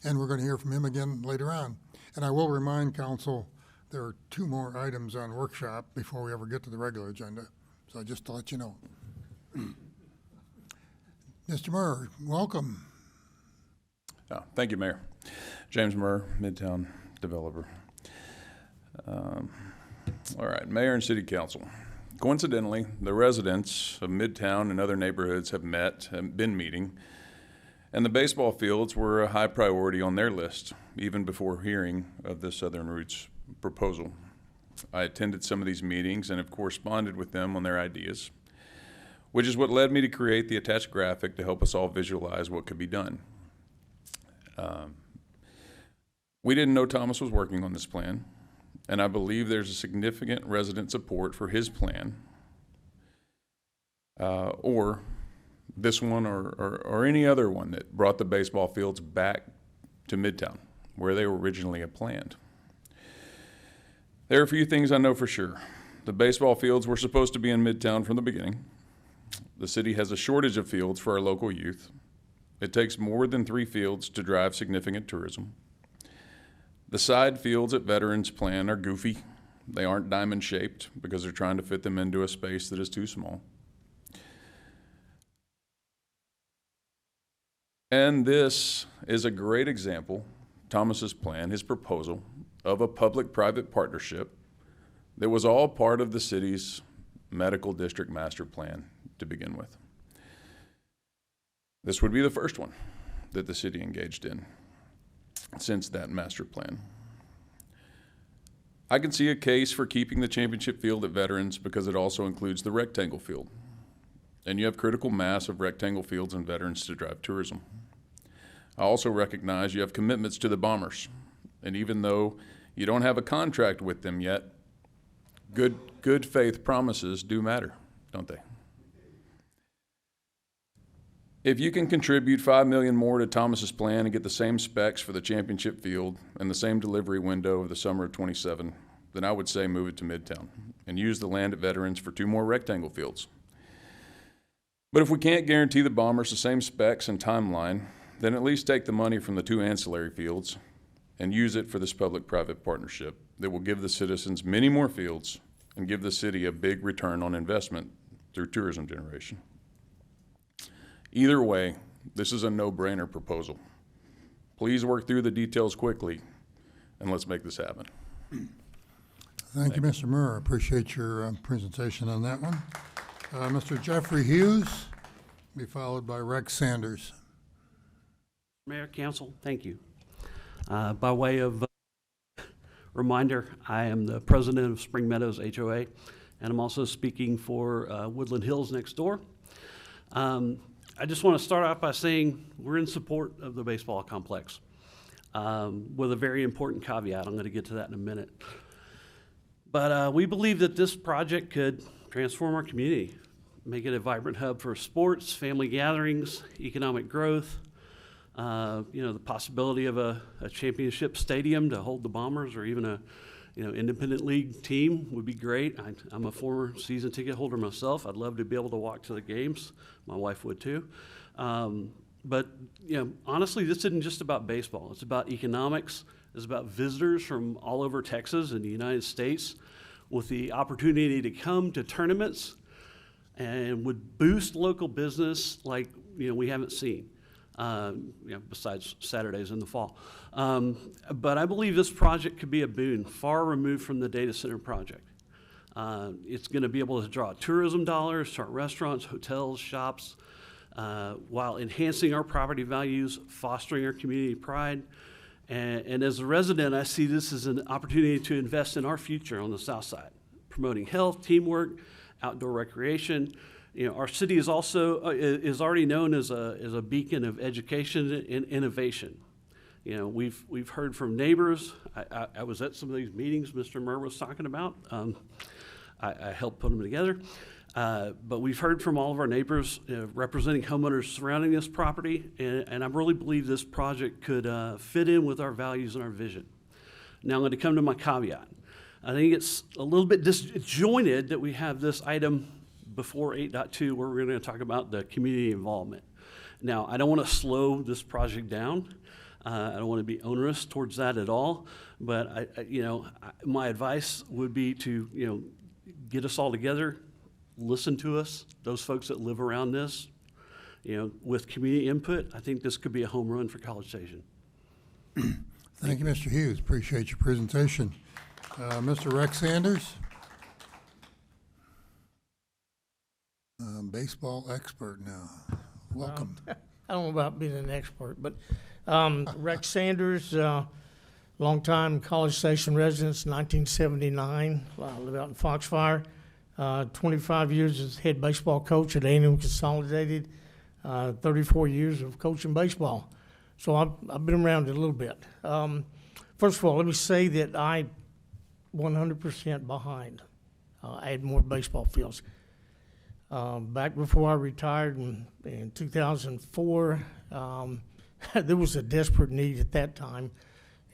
Speaker 1: And we're going to hear from him again later on. And I will remind council, there are 2 more items on workshop before we ever get to the regular agenda. So just to let you know. Mr. Murr, welcome.
Speaker 21: Oh, thank you, Mayor. James Murr, Midtown developer. All right, Mayor and City Council. Coincidentally, the residents of Midtown and other neighborhoods have been meeting, and the baseball fields were a high priority on their list, even before hearing of the Southern Roots proposal. I attended some of these meetings and have corresponded with them on their ideas, which is what led me to create the attached graphic to help us all visualize what could be done. We didn't know Thomas was working on this plan, and I believe there's a significant resident support for his plan, or this one or any other one that brought the baseball fields back to Midtown, where they were originally planned. There are a few things I know for sure. The baseball fields were supposed to be in Midtown from the beginning. The city has a shortage of fields for our local youth. It takes more than 3 fields to drive significant tourism. The side fields at Veterans Plan are goofy. They aren't diamond-shaped because they're trying to fit them into a space that is too small. And this is a great example, Thomas's plan, his proposal, of a public-private partnership that was all part of the city's medical district master plan to begin with. This would be the first one that the city engaged in since that master plan. I can see a case for keeping the championship field at Veterans because it also includes the rectangle field. And you have critical mass of rectangle fields and Veterans to drive tourism. I also recognize you have commitments to the Bombers. And even though you don't have a contract with them yet, good faith promises do matter, don't they? If you can contribute $5 million more to Thomas's plan and get the same specs for the championship field and the same delivery window of the summer of '27, then I would say move it to Midtown and use the land at Veterans for 2 more rectangle fields. But if we can't guarantee the Bombers the same specs and timeline, then at least take the money from the 2 ancillary fields and use it for this public-private partnership that will give the citizens many more fields and give the city a big return on investment through tourism generation. Either way, this is a no-brainer proposal. Please work through the details quickly, and let's make this happen.
Speaker 1: Thank you, Mr. Murr. I appreciate your presentation on that one. Mr. Jeffrey Hughes, be followed by Rex Sanders.
Speaker 4: Mayor, Council, thank you. By way of reminder, I am the president of Spring Meadows HOA, and I'm also speaking for Woodland Hills next door. I just want to start out by saying we're in support of the baseball complex with a very important caveat. I'm going to get to that in a minute. But we believe that this project could transform our community, make it a vibrant hub for sports, family gatherings, economic growth. The possibility of a championship stadium to hold the Bombers, or even a independent league team would be great. I'm a former season ticket holder myself. I'd love to be able to walk to the games. My wife would too. But honestly, this isn't just about baseball. It's about economics. It's about visitors from all over Texas and the United States with the opportunity to come to tournaments, and would boost local business like we haven't seen. Besides Saturdays in the fall. But I believe this project could be a boon, far removed from the data center project. It's going to be able to draw tourism dollars to our restaurants, hotels, shops, while enhancing our property values, fostering our community pride. And as a resident, I see this as an opportunity to invest in our future on the south side, promoting health, teamwork, outdoor recreation. Our city is also is already known as a beacon of education and innovation. We've heard from neighbors. I was at some of these meetings Mr. Murr was talking about. I helped put them together. But we've heard from all of our neighbors representing homeowners surrounding this property, and I really believe this project could fit in with our values and our vision. Now I'm going to come to my caveat. I think it's a little bit disjointed that we have this item before 8.2 where we're going to talk about the community involvement. Now, I don't want to slow this project down. I don't want to be onerous towards that at all. But my advice would be to get us all together, listen to us, those folks that live around this. With community input, I think this could be a home run for College Station.
Speaker 1: Thank you, Mr. Hughes. Appreciate your presentation. Mr. Rex Sanders. Baseball expert now. Welcome.
Speaker 22: I don't know about being an expert, but Rex Sanders, longtime College Station resident, 1979. I live out in Foxfire. 25 years as head baseball coach at A&M Consolidated. 34 years of coaching baseball. So I've been around it a little bit. First of all, let me say that I 100% behind. Add more baseball fields. Back before I retired in 2004, there was a desperate need at that time,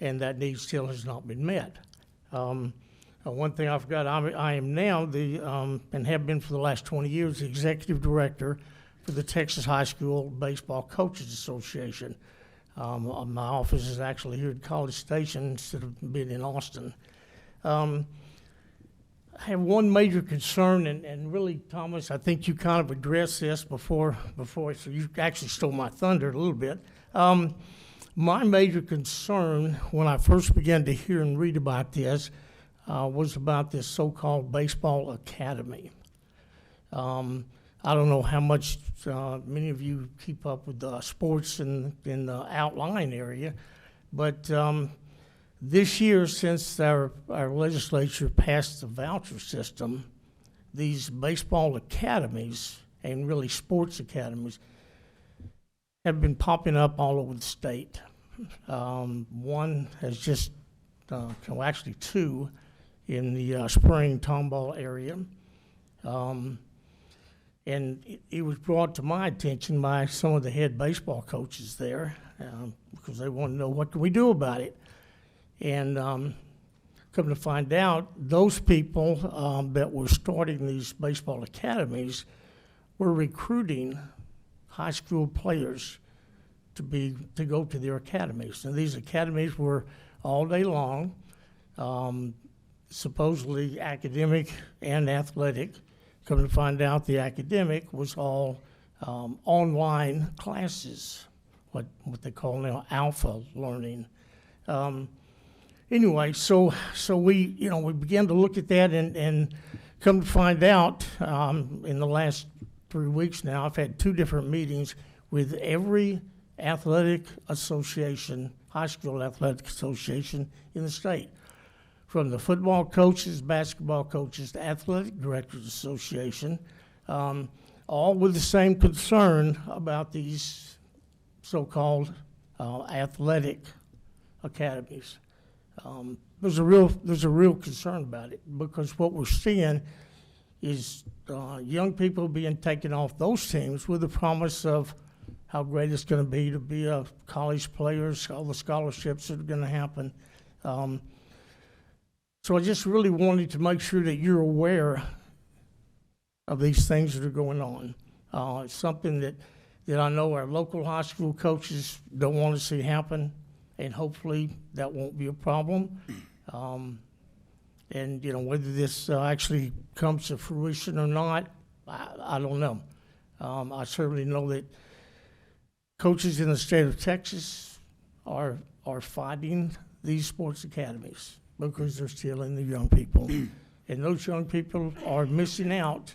Speaker 22: and that need still has not been met. One thing I forgot, I am now and have been for the last 20 years, the executive director for the Texas High School Baseball Coaches Association. My office is actually here at College Station instead of being in Austin. I have one major concern, and really, Thomas, I think you kind of addressed this before, so you actually stole my thunder a little bit. My major concern when I first began to hear and read about this was about this so-called baseball academy. I don't know how much many of you keep up with sports in the outlying area, but this year, since our legislature passed the voucher system, these baseball academies, and really sports academies, have been popping up all over the state. One has just, actually two, in the Spring Tomball area. And it was brought to my attention by some of the head baseball coaches there because they want to know what can we do about it. And come to find out, those people that were starting these baseball academies were recruiting high school players to go to their academies. And these academies were all day long, supposedly academic and athletic. Come to find out, the academic was all online classes, what they call now alpha learning. Anyway, so we, we began to look at that and come to find out, in the last 3 weeks now, I've had 2 different meetings with every athletic association, high school athletic association in the state. From the football coaches, basketball coaches, the Athletic Directors Association, all with the same concern about these so-called athletic academies. There's a real concern about it, because what we're seeing is young people being taken off those teams with the promise of how great it's going to be a college players, all the scholarships that are going to happen. So I just really wanted to make sure that you're aware of these things that are going on. It's something that I know our local high school coaches don't want to see happen, and hopefully that won't be a problem. And, whether this actually comes to fruition or not, I don't know. I certainly know that coaches in the state of Texas are fighting these sports academies because they're stealing the young people. And those young people are missing out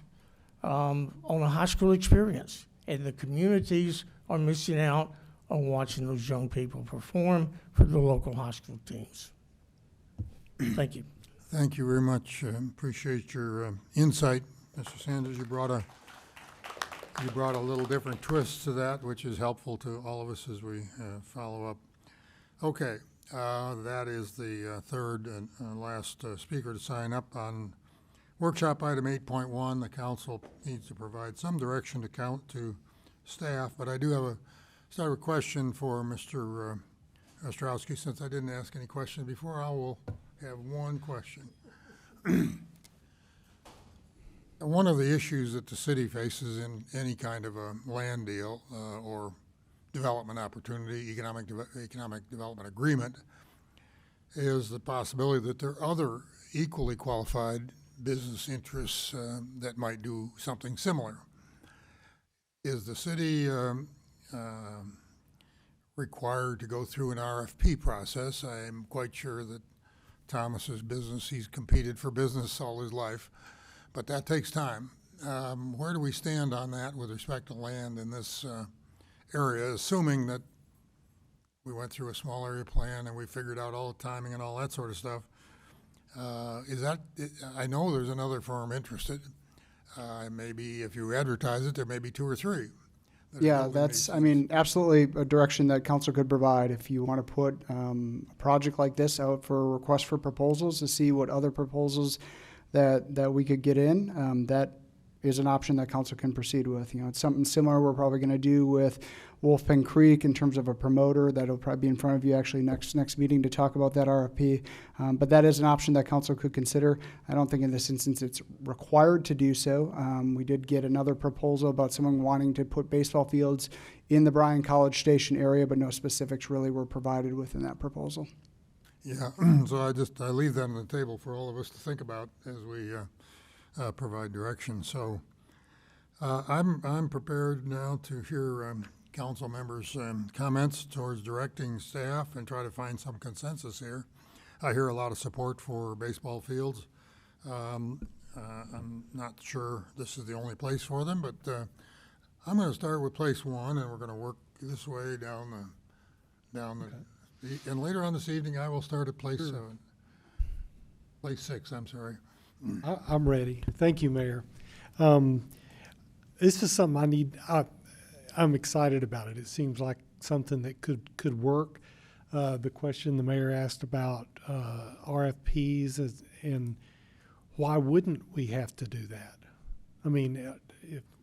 Speaker 22: on a high school experience. And the communities are missing out on watching those young people perform for the local high school teams. Thank you.
Speaker 1: Thank you very much. Appreciate your insight, Mr. Sanders. You brought a little different twist to that, which is helpful to all of us as we follow up. Okay, that is the third and last speaker to sign up on workshop item 8.1. The council needs to provide some direction to staff, but I do have a question for Mr. Ostrowski. Since I didn't ask any questions before, I will have one question. One of the issues that the city faces in any kind of a land deal or development opportunity, economic development agreement, is the possibility that there are other equally qualified business interests that might do something similar. Is the city required to go through an RFP process? I am quite sure that Thomas's business, he's competed for business all his life, but that takes time. Where do we stand on that with respect to land in this area, assuming that we went through a small area plan and we figured out all the timing and all that sort of stuff? I know there's another firm interested. Maybe if you advertise it, there may be 2 or 3.
Speaker 17: Yeah, that's, absolutely a direction that council could provide if you want to put a project like this out for a request for proposals to see what other proposals that we could get in. That is an option that council can proceed with. It's something similar we're probably going to do with Wolf Pen Creek in terms of a promoter. That'll probably be in front of you actually next meeting to talk about that RFP. But that is an option that council could consider. I don't think in this instance it's required to do so. We did get another proposal about someone wanting to put baseball fields in the Bryan College Station area, but no specifics really were provided within that proposal.
Speaker 1: Yeah, so I leave that on the table for all of us to think about as we provide direction. So I'm prepared now to hear council members' comments towards directing staff and try to find some consensus here. I hear a lot of support for baseball fields. I'm not sure this is the only place for them, but I'm going to start with place 1, and we're going to work this way down and later on this evening, I will start at place 7. Place 6, I'm sorry.
Speaker 19: I'm ready. Thank you, Mayor. This is something I'm excited about it. It seems like something that could work. The question the mayor asked about RFPs and why wouldn't we have to do that?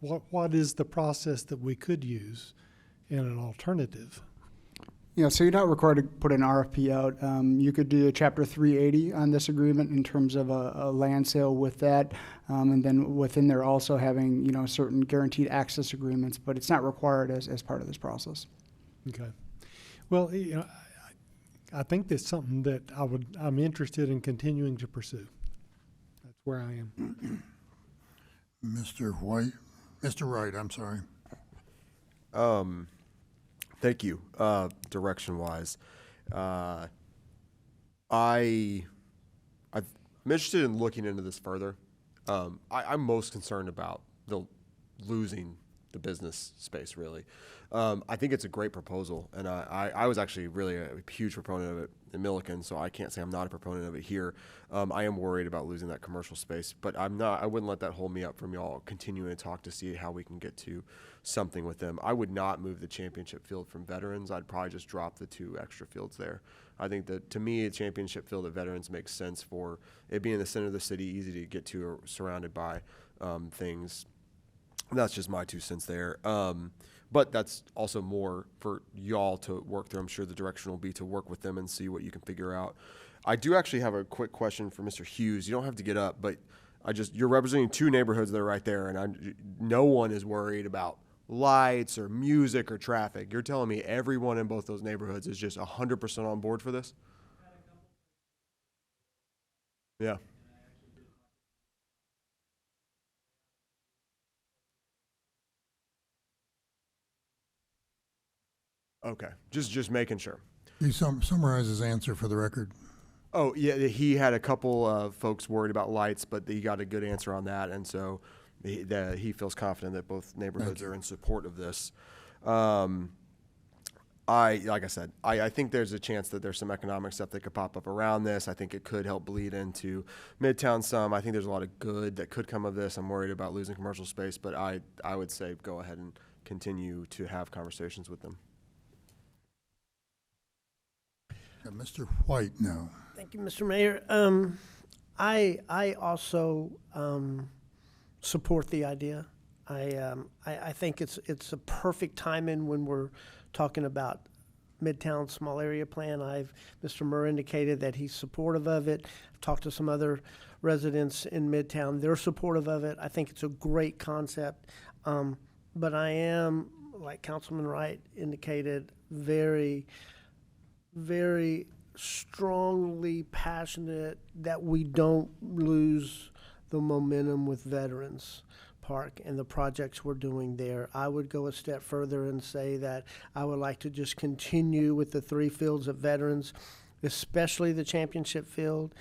Speaker 19: What is the process that we could use in an alternative?
Speaker 17: So you're not required to put an RFP out. You could do a Chapter 380 on this agreement in terms of a land sale with that, and then within there also having certain guaranteed access agreements, but it's not required as part of this process.
Speaker 19: Okay. Well, I think that's something that I'm interested in continuing to pursue. That's where I am.
Speaker 1: Mr. Wright, I'm sorry.
Speaker 20: Thank you. Direction-wise, I'm interested in looking into this further. I'm most concerned about losing the business space, really. I think it's a great proposal, and I was actually really a huge proponent of it in Milliken, so I can't say I'm not a proponent of it here. I am worried about losing that commercial space, but I wouldn't let that hold me up from y'all continuing to talk to see how we can get to something with them. I would not move the championship field from Veterans. I'd probably just drop the 2 extra fields there. I think that, to me, a championship field at Veterans makes sense for it being in the center of the city, easy to get to, or surrounded by things. That's just my 2 cents there. But that's also more for y'all to work through. I'm sure the direction will be to work with them and see what you can figure out. I do actually have a quick question for Mr. Hughes. You don't have to get up, but you're representing 2 neighborhoods that are right there, and no one is worried about lights or music or traffic. You're telling me everyone in both those neighborhoods is just 100% on board for this? Yeah. Okay, just making sure.
Speaker 1: You summarize his answer for the record.
Speaker 20: Oh, yeah, he had a couple of folks worried about lights, but he got a good answer on that, and so he feels confident that both neighborhoods are in support of this. Like I said, I think there's a chance that there's some economic stuff that could pop up around this. I think it could help bleed into Midtown some. I think there's a lot of good that could come of this. I'm worried about losing commercial space, but I would say go ahead and continue to have conversations with them.
Speaker 1: Mr. White now.
Speaker 15: Thank you, Mr. Mayor. I also support the idea. I think it's a perfect timing when we're talking about Midtown Small Area Plan. Mr. Murr indicated that he's supportive of it. I've talked to some other residents in Midtown. They're supportive of it. I think it's a great concept. But I am, like Councilman Wright indicated, very strongly passionate that we don't lose the momentum with Veterans Park and the projects we're doing there. I would go a step further and say that I would like to just continue with the 3 fields of Veterans, especially the championship field.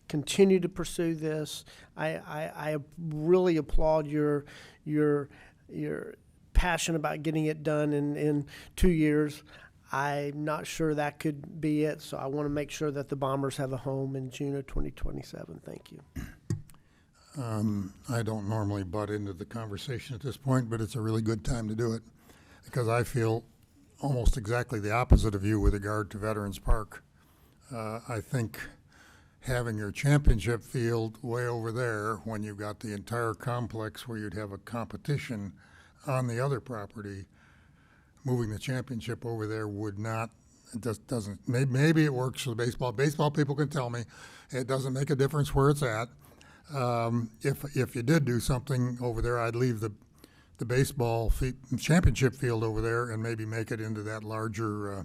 Speaker 15: Continue to pursue this. I really applaud your passion about getting it done in 2 years. I'm not sure that could be it, so I want to make sure that the Bombers have a home in June of 2027. Thank you.
Speaker 1: I don't normally butt into the conversation at this point, but it's a really good time to do it because I feel almost exactly the opposite of you with regard to Veterans Park. I think having your championship field way over there when you've got the entire complex where you'd have a competition on the other property, moving the championship over there would not, it just doesn't, maybe it works for the baseball. Baseball people can tell me it doesn't make a difference where it's at. If you did do something over there, I'd leave the baseball championship field over there and maybe make it into that larger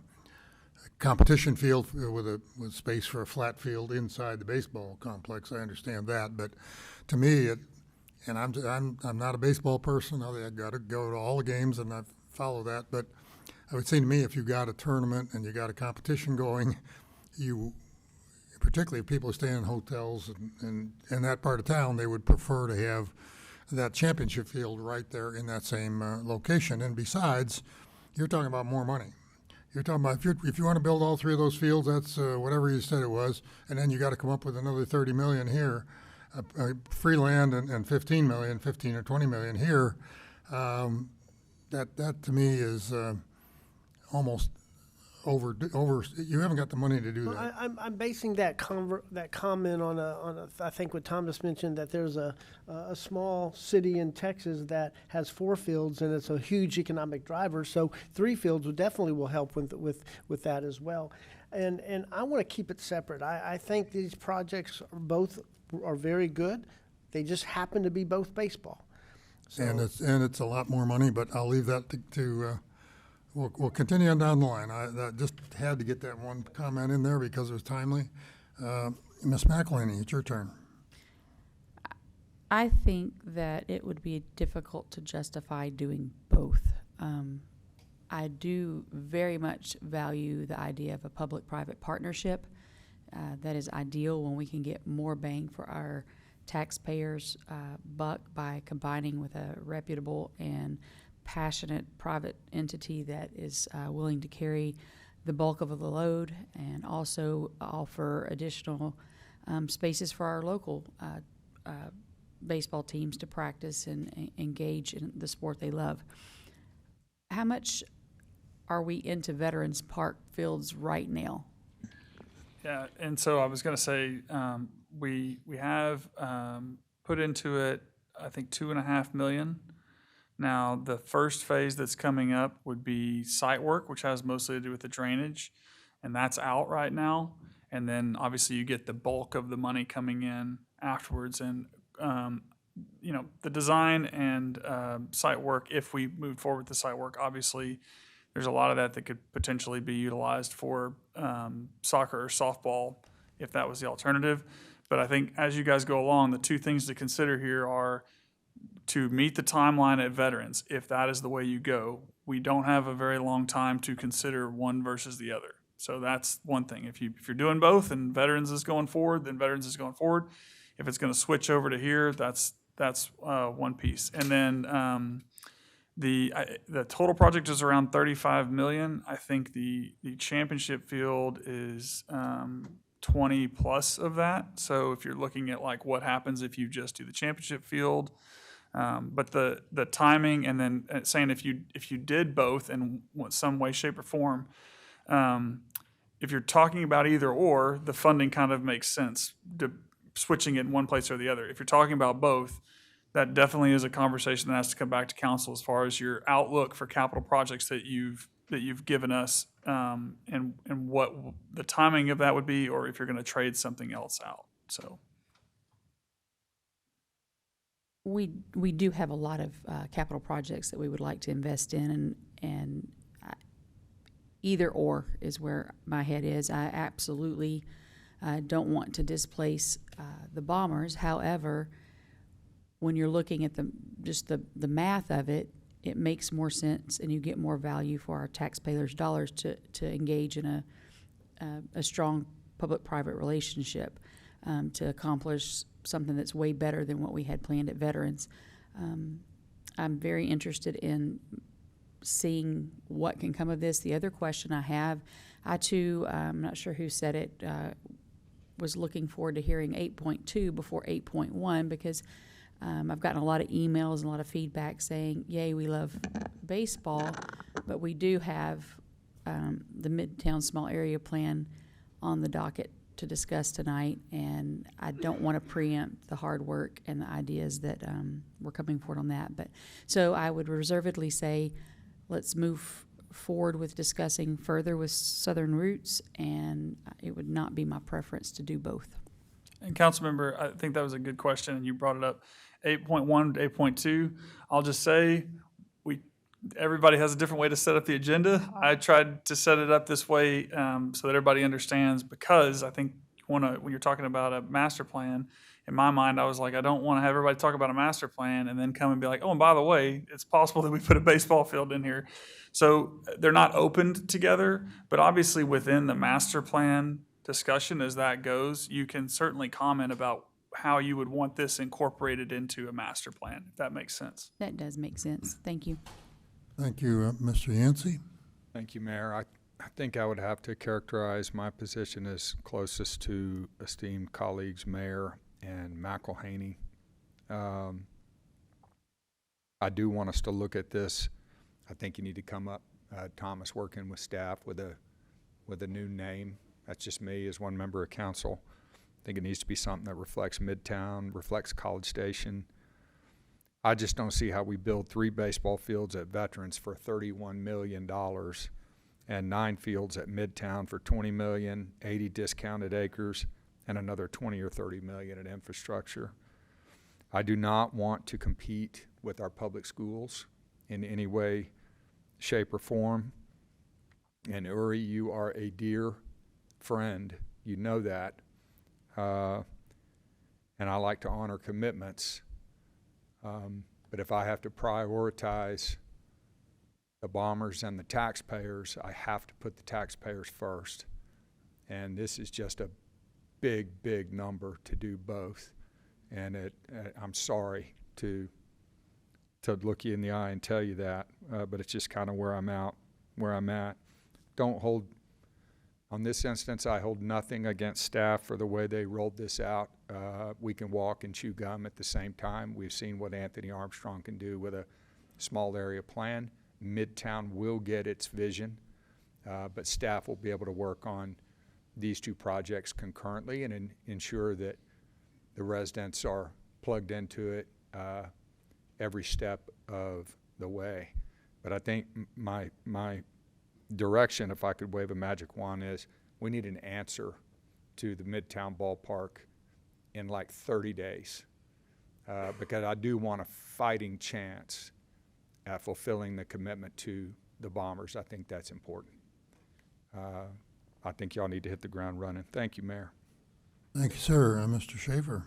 Speaker 1: competition field with space for a flat field inside the baseball complex. I understand that, but to me, and I'm not a baseball person. I got to go to all the games and I follow that, but I would say to me, if you got a tournament and you got a competition going, particularly if people are staying in hotels and in that part of town, they would prefer to have that championship field right there in that same location. And besides, you're talking about more money. You're talking about if you want to build all 3 of those fields, that's whatever you said it was, and then you got to come up with another $30 million here, free land and 15 or 20 million here. That to me is almost over. You haven't got the money to do that.
Speaker 15: I'm basing that comment on a. I think what Thomas mentioned, that there's a small city in Texas that has 4 fields and it's a huge economic driver. So 3 fields will help with that as well. And I want to keep it separate. I think these projects are very good. They just happen to be both baseball. So.
Speaker 1: And it's a lot more money, but I'll leave that to we'll continue on down the line. I just had to get that one comment in there because it was timely. Ms. McElhaney, it's your turn.
Speaker 11: I think that it would be difficult to justify doing both. I do very much value the idea of a public-private partnership. That is ideal when we can get more bang for our taxpayers' buck by combining with a reputable and passionate private entity that is willing to carry the bulk of the load and also offer additional spaces for our local baseball teams to practice and engage in the sport they love. How much are we into Veterans Park fields right now?
Speaker 8: Yeah, and so I was going to say, we have put into it, I think, $2.5 million. Now, the first phase that's coming up would be site work, which has mostly to do with the drainage, and that's out right now. And then obviously you get the bulk of the money coming in afterwards. And, you know, the design and site work, if we move forward with the site work, obviously there's a lot of that could potentially be utilized for soccer or softball if that was the alternative. But I think as you guys go along, the two things to consider here are to meet the timeline at Veterans. If that is the way you go, we don't have a very long time to consider one versus the other. So that's one thing. If you're doing both and Veterans is going forward, then Veterans is going forward. If it's going to switch over to here, that's one piece. And then the total project is around $35 million. I think the championship field is 20 plus of that. So if you're looking at like what happens if you just do the championship field, but the timing, and then saying if you did both in some way, shape, or form, if you're talking about either or, the funding kind of makes sense to switching it in one place or the other. If you're talking about both, that definitely is a conversation that has to come back to council as far as your outlook for capital projects that you've given us, and what the timing of that would be, or if you're going to trade something else out. So
Speaker 11: We do have a lot of capital projects that we would like to invest in, and either or is where my head is. I absolutely don't want to displace the Bombers. However, when you're looking at the math of it, it makes more sense, and you get more value for our taxpayers' dollars to engage in a strong public-private relationship to accomplish something that's way better than what we had planned at Veterans. I'm very interested in seeing what can come of this. The other question I have, I too, I'm not sure who said it, was looking forward to hearing 8.2 before 8.1 because I've gotten a lot of emails and a lot of feedback saying, yay, we love baseball, but we do have the Midtown Small Area Plan on the docket to discuss tonight, and I don't want to preempt the hard work and the ideas that we're coming forward on that. But so I would reservedly say, let's move forward with discussing further with Southern Roots, and it would not be my preference to do both.
Speaker 8: And Councilmember, I think that was a good question, and you brought it up. 8.1 to 8.2. I'll just say everybody has a different way to set up the agenda. I tried to set it up this way so that everybody understands, because I think when you're talking about a master plan, in my mind, I was like, I don't want to have everybody talk about a master plan and then come and be like, oh, and by the way, it's possible that we put a baseball field in here. So they're not opened together, but obviously within the master plan discussion as that goes, you can certainly comment about how you would want this incorporated into a master plan, if that makes sense.
Speaker 11: That does make sense. Thank you.
Speaker 1: Thank you, Mr. Yancey.
Speaker 7: Thank you, Mayor. I think I would have to characterize my position as closest to esteemed colleagues, Mayor and McElhaney. I do want us to look at this. I think you need to come up, Thomas, working with staff with a new name. That's just me as one member of council. I think it needs to be something that reflects Midtown, reflects College Station. I just don't see how we build 3 baseball fields at Veterans for $31 million and 9 fields at Midtown for $20 million, 80 discounted acres, and another 20 or 30 million in infrastructure. I do not want to compete with our public schools in any way, shape, or form. And Uri, you are a dear friend. You know that. And I like to honor commitments. But if I have to prioritize the Bombers and the taxpayers, I have to put the taxpayers first. And this is just a big, big number to do both. And I'm sorry to look you in the eye and tell you that, but it's just kind of where I'm at. Don't hold, on this instance, I hold nothing against staff for the way they rolled this out. We can walk and chew gum at the same time. We've seen what Anthony Armstrong can do with a small area plan. Midtown will get its vision, but staff will be able to work on these two projects concurrently and ensure that the residents are plugged into it every step of the way. But I think my direction, if I could wave a magic wand, is we need an answer to the Midtown Ballpark in like 30 days. Because I do want a fighting chance at fulfilling the commitment to the Bombers. I think that's important. I think y'all need to hit the ground running. Thank you, Mayor.
Speaker 1: Thank you, sir. Mr. Schaefer.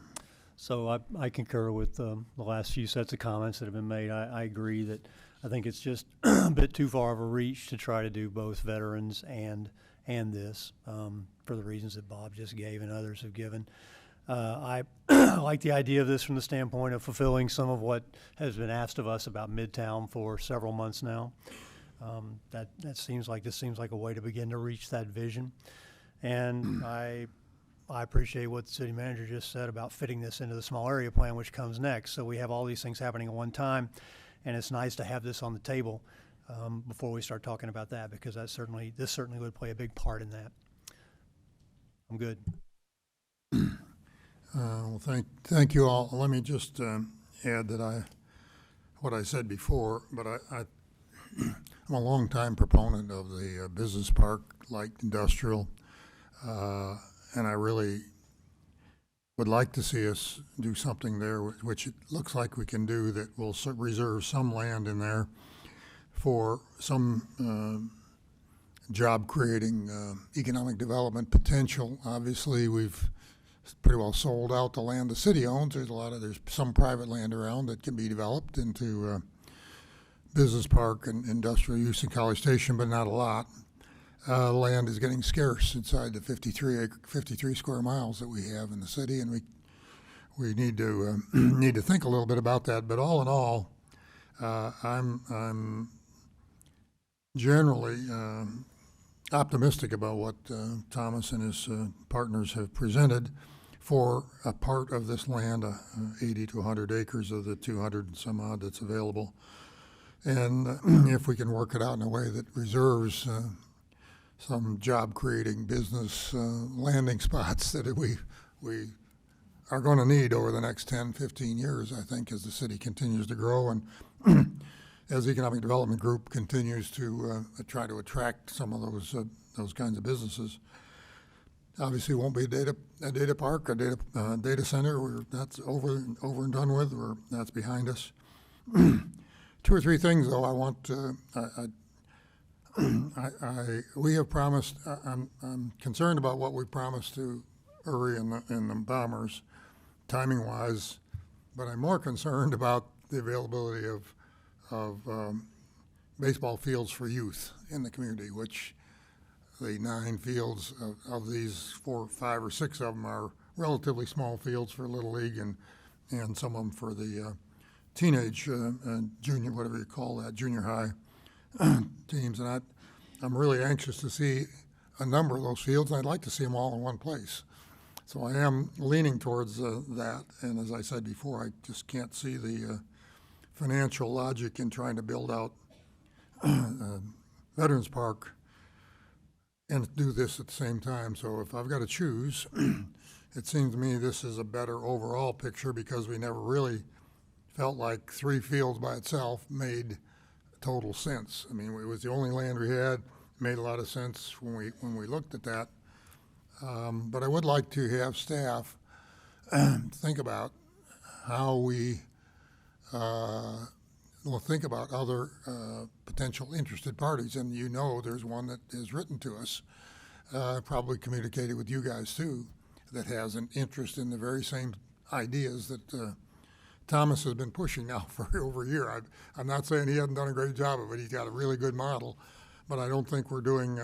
Speaker 9: So I concur with the last few sets of comments that have been made. I agree that I think it's just a bit too far of a reach to try to do both veterans and this for the reasons that Bob just gave and others have given. I like the idea of this from the standpoint of fulfilling some of what has been asked of us about Midtown for several months now. This seems like a way to begin to reach that vision. And I appreciate what the city manager just said about fitting this into the small area plan, which comes next. So we have all these things happening at one time, and it's nice to have this on the table before we start talking about that, because this certainly would play a big part in that. I'm good.
Speaker 1: Well, thank you all. Let me just add that what I said before, but I'm a longtime proponent of the business park, light industrial, and I really would like to see us do something there, which it looks like we can do, that will reserve some land in there for some job-creating economic development potential. Obviously, we've pretty well sold out the land the city owns. There's some private land around that can be developed into business park and industrial use in College Station, but not a lot. Land is getting scarce inside the 53 square miles that we have in the city, and we need to think a little bit about that. But all in all, I'm generally optimistic about what Thomas and his partners have presented for a part of this land, 80 to 100 acres of the 200 and some odd that's available. And if we can work it out in a way that reserves some job-creating business landing spots that we are going to need over the next 10, 15 years, I think, as the city continues to grow and as the Economic Development Group continues to try to attract some of those kinds of businesses. Obviously, it won't be a data park, a data center. That's over and done with, or that's behind us. 2 or 3 things, though, I want we have promised. I'm concerned about what we promised to Uri and the Bombers, timing-wise, but I'm more concerned about the availability of baseball fields for youth in the community, which the 9 fields of these 4, 5, or 6 of them are relatively small fields for Little League, and some of them for the teenage, junior, whatever you call that, junior high teams. And I'm really anxious to see a number of those fields, and I'd like to see them all in one place. So I am leaning towards that. And as I said before, I just can't see the financial logic in trying to build out Veterans Park and do this at the same time. So if I've got to choose, it seems to me this is a better overall picture, because we never really felt like 3 fields by itself made total sense. I mean, it was the only land we had. It made a lot of sense when we looked at that. But I would like to have staff think about how we think about other potential interested parties. And there's one that is written to us, probably communicated with you guys too, that has an interest in the very same ideas that Thomas has been pushing now for over a year. I'm not saying he hasn't done a great job of it. He's got a really good model, but I don't think we're doing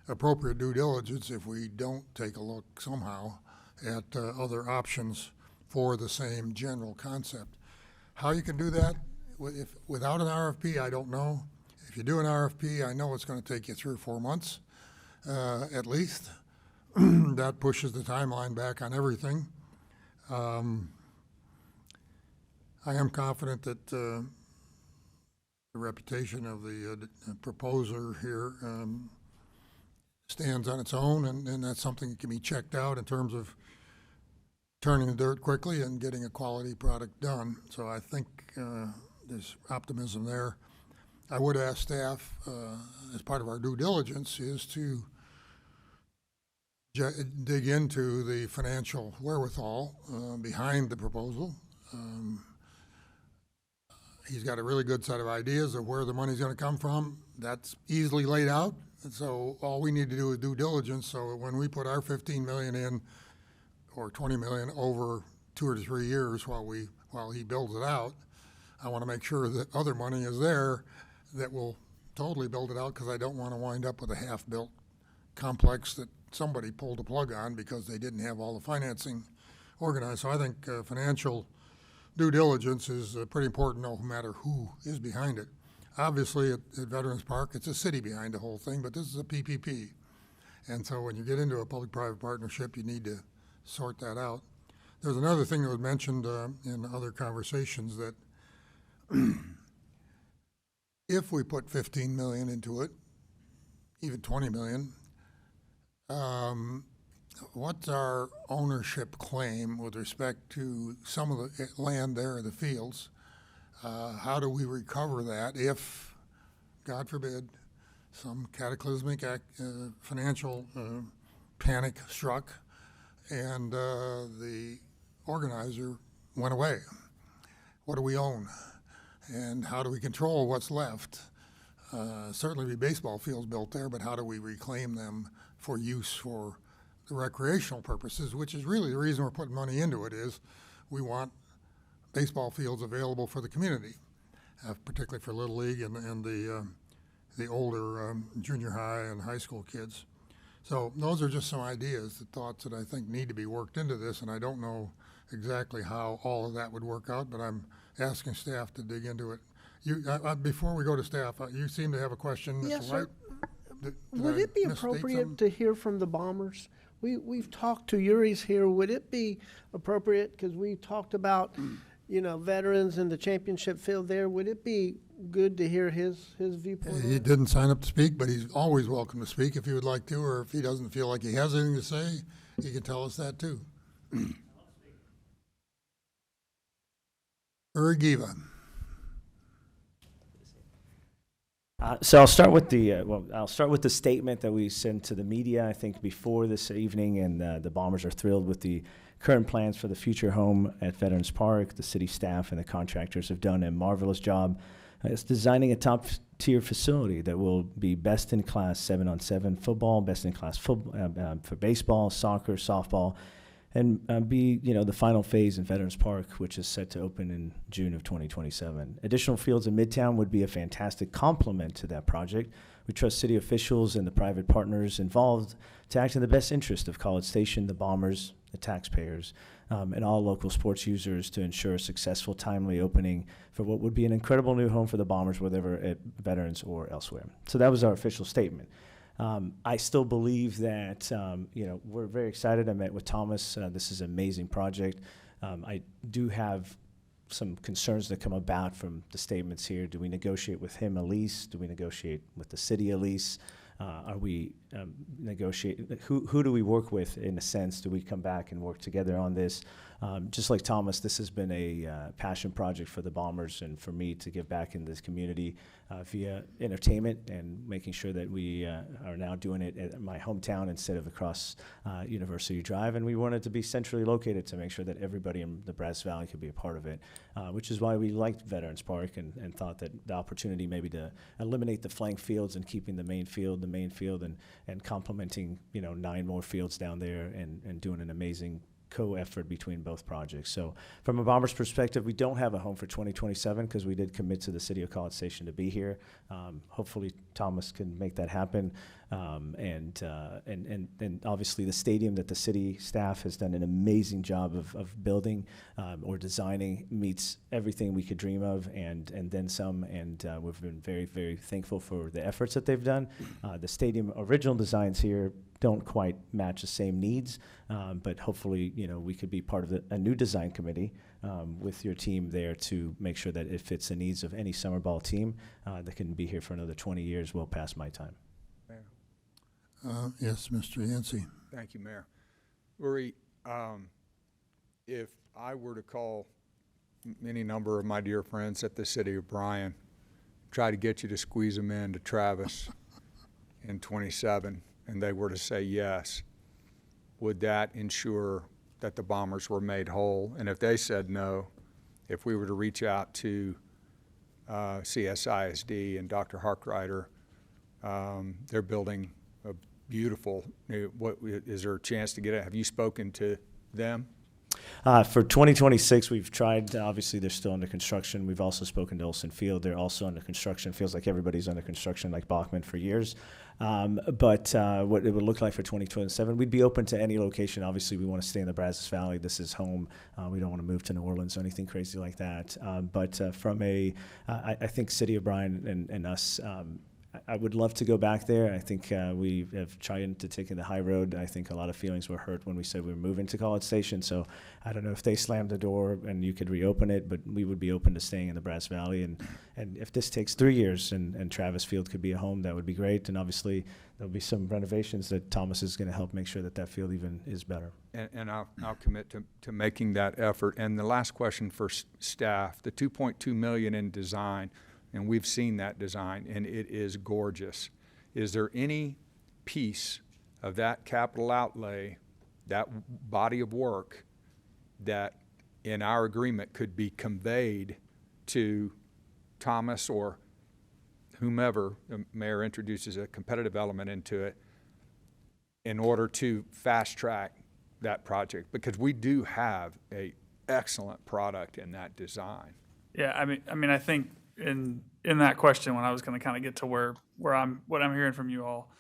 Speaker 1: appropriate due diligence if we don't take a look somehow at other options for the same general concept. How you can do that without an RFP, I don't know. If you do an RFP, I know it's going to take you 3 or 4 months at least. That pushes the timeline back on everything. I am confident that the reputation of the proposer here stands on its own, and that's something that can be checked out in terms of turning the dirt quickly and getting a quality product done. So I think there's optimism there. I would ask staff, as part of our due diligence, is to dig into the financial wherewithal behind the proposal. He's got a really good set of ideas of where the money's going to come from. That's easily laid out. And so all we need to do is due diligence. So when we put our 15 million in, or 20 million over 2 or 3 years while he builds it out, I want to make sure that other money is there that will totally build it out, because I don't want to wind up with a half-built complex that somebody pulled a plug on because they didn't have all the financing organized. So I think financial due diligence is pretty important no matter who is behind it. Obviously, at Veterans Park, it's a city behind the whole thing, but this is a PPP. And so when you get into a public-private partnership, you need to sort that out. There's another thing that was mentioned in other conversations, that if we put 15 million into it, even 20 million, what's our ownership claim with respect to some of the land there in the fields? How do we recover that if, God forbid, some cataclysmic financial panic struck and the organizer went away? What do we own? And how do we control what's left? Certainly be baseball fields built there, but how do we reclaim them for use for the recreational purposes, which is really the reason we're putting money into it, is we want baseball fields available for the community, particularly for Little League and the older junior high and high school kids. So those are just some ideas, the thoughts that I think need to be worked into this, and I don't know exactly how all of that would work out, but I'm asking staff to dig into it. Before we go to staff, you seem to have a question, Mr.
Speaker 15: Yes,
Speaker 1: White?
Speaker 15: sir.
Speaker 1: Did
Speaker 15: Would
Speaker 1: I
Speaker 15: it be
Speaker 1: misstate
Speaker 15: appropriate
Speaker 1: something?
Speaker 15: to hear from the Bombers? We've talked to Yuri's here. Would it be appropriate, because we talked about, veterans and the championship field there, would it be good to hear his viewpoint on
Speaker 1: He
Speaker 15: it?
Speaker 1: didn't sign up to speak, but he's always welcome to speak if he would like to, or if he doesn't feel like he has anything to say, he can tell us that too. Uri Giva.
Speaker 2: So I'll start with the statement that we sent to the media, I think, before this evening, and the Bombers are thrilled with the current plans for the future home at Veterans Park. The city staff and the contractors have done a marvelous job. It's designing a top-tier facility that will be best-in-class 7-on-7 football, best-in-class for baseball, soccer, softball, and be the final phase in Veterans Park, which is set to open in June of 2027. Additional fields in Midtown would be a fantastic complement to that project. We trust city officials and the private partners involved to act in the best interest of College Station, the Bombers, the taxpayers, and all local sports users to ensure a successful, timely opening for what would be an incredible new home for the Bombers, whether at Veterans or elsewhere. So that was our official statement. I still believe that, we're very excited. I met with Thomas. This is an amazing project. I do have some concerns that come about from the statements here. Do we negotiate with him a lease? Do we negotiate with the city a lease? Are we negotiate? Who do we work with in a sense? Do we come back and work together on this? Just like Thomas, this has been a passion project for the Bombers and for me to give back in this community via entertainment and making sure that we are now doing it at my hometown instead of across University Drive. And we wanted to be centrally located to make sure that everybody in the Brazos Valley could be a part of it, which is why we liked Veterans Park and thought that the opportunity maybe to eliminate the flank fields and keeping the main field, and complementing 9 more fields down there and doing an amazing co-effort between both projects. So from a Bombers perspective, we don't have a home for 2027 because we did commit to the city of College Station to be here. Hopefully Thomas can make that happen. And obviously the stadium that the city staff has done an amazing job of building or designing meets everything we could dream of and then some. And we've been very, very thankful for the efforts that they've done. The stadium original designs here don't quite match the same needs, but hopefully, we could be part of a new design committee with your team there to make sure that it fits the needs of any summer ball team that can be here for another 20 years, well past my time.
Speaker 1: Yes, Mr. Yancey.
Speaker 7: Thank you, Mayor. Uri, if I were to call any number of my dear friends at the city of Bryan, try to get you to squeeze them into Travis in 27, and they were to say yes, would that ensure that the Bombers were made whole? And if they said no, if we were to reach out to CSISD and Dr. Harkrider, they're building a beautiful new, is there a chance to get it? Have you spoken to them?
Speaker 2: For 2026, we've tried. Obviously, they're still under construction. We've also spoken to Olsen Field. They're also under construction. Feels like everybody's under construction, like Bachman, for years. But what it would look like for 2027, we'd be open to any location. Obviously, we want to stay in the Brazos Valley. This is home. We don't want to move to New Orleans or anything crazy like that. But from I think City of Bryan and us, I would love to go back there. I think we have tried to take the high road. I think a lot of feelings were hurt when we said we were moving to College Station. So I don't know if they slammed the door and you could reopen it, but we would be open to staying in the Brazos Valley. And if this takes 3 years and Travis Field could be a home, that would be great. And obviously there'll be some renovations that Thomas is going to help make sure that field even is better.
Speaker 7: And I'll commit to making that effort. And the last question for staff, the $2.2 million in design, and we've seen that design, and it is gorgeous. Is there any piece of that capital outlay, that body of work, that in our agreement could be conveyed to Thomas or whomever, the mayor introduces a competitive element into it, in order to fast track that project? Because we do have an excellent product in that design.
Speaker 8: Yeah, I mean, I think in that question, when I was going to kind of get to what I'm hearing from you all,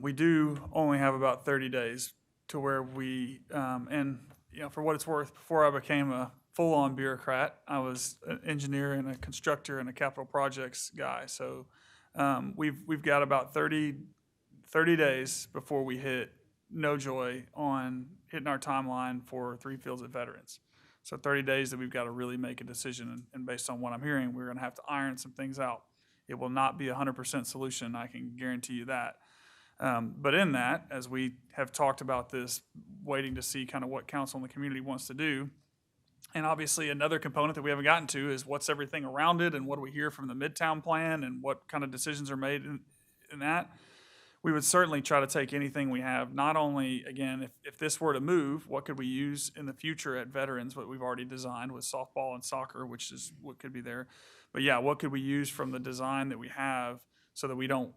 Speaker 8: we do only have about 30 days to where we, and for what it's worth, before I became a full-on bureaucrat, I was an engineer and a constructor and a capital projects guy. So we've got about 30 days before we hit no joy on hitting our timeline for 3 fields at Veterans. So 30 days that we've got to really make a decision, and based on what I'm hearing, we're going to have to iron some things out. It will not be a 100% solution, I can guarantee you that. But in that, as we have talked about this, waiting to see kind of what council and the community wants to do, and obviously another component that we haven't gotten to is what's everything around it, and what do we hear from the Midtown plan, and what kind of decisions are made in that. We would certainly try to take anything we have, not only, again, if this were to move, what could we use in the future at Veterans, what we've already designed with softball and soccer, which is what could be there. But yeah, what could we use from the design that we have so that we don't,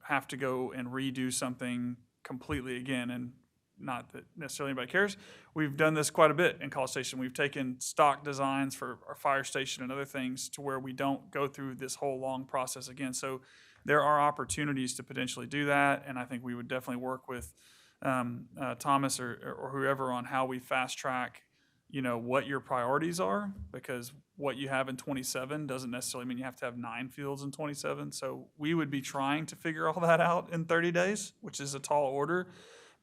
Speaker 8: have to go and redo something completely again? And not that necessarily anybody cares. We've done this quite a bit in College Station. We've taken stock designs for our fire station and other things to where we don't go through this whole long process again. So there are opportunities to potentially do that, and I think we would definitely work with Thomas or whoever on how we fast track, what your priorities are, because what you have in 27 doesn't necessarily mean you have to have 9 fields in 27. So we would be trying to figure all that out in 30 days, which is a tall order,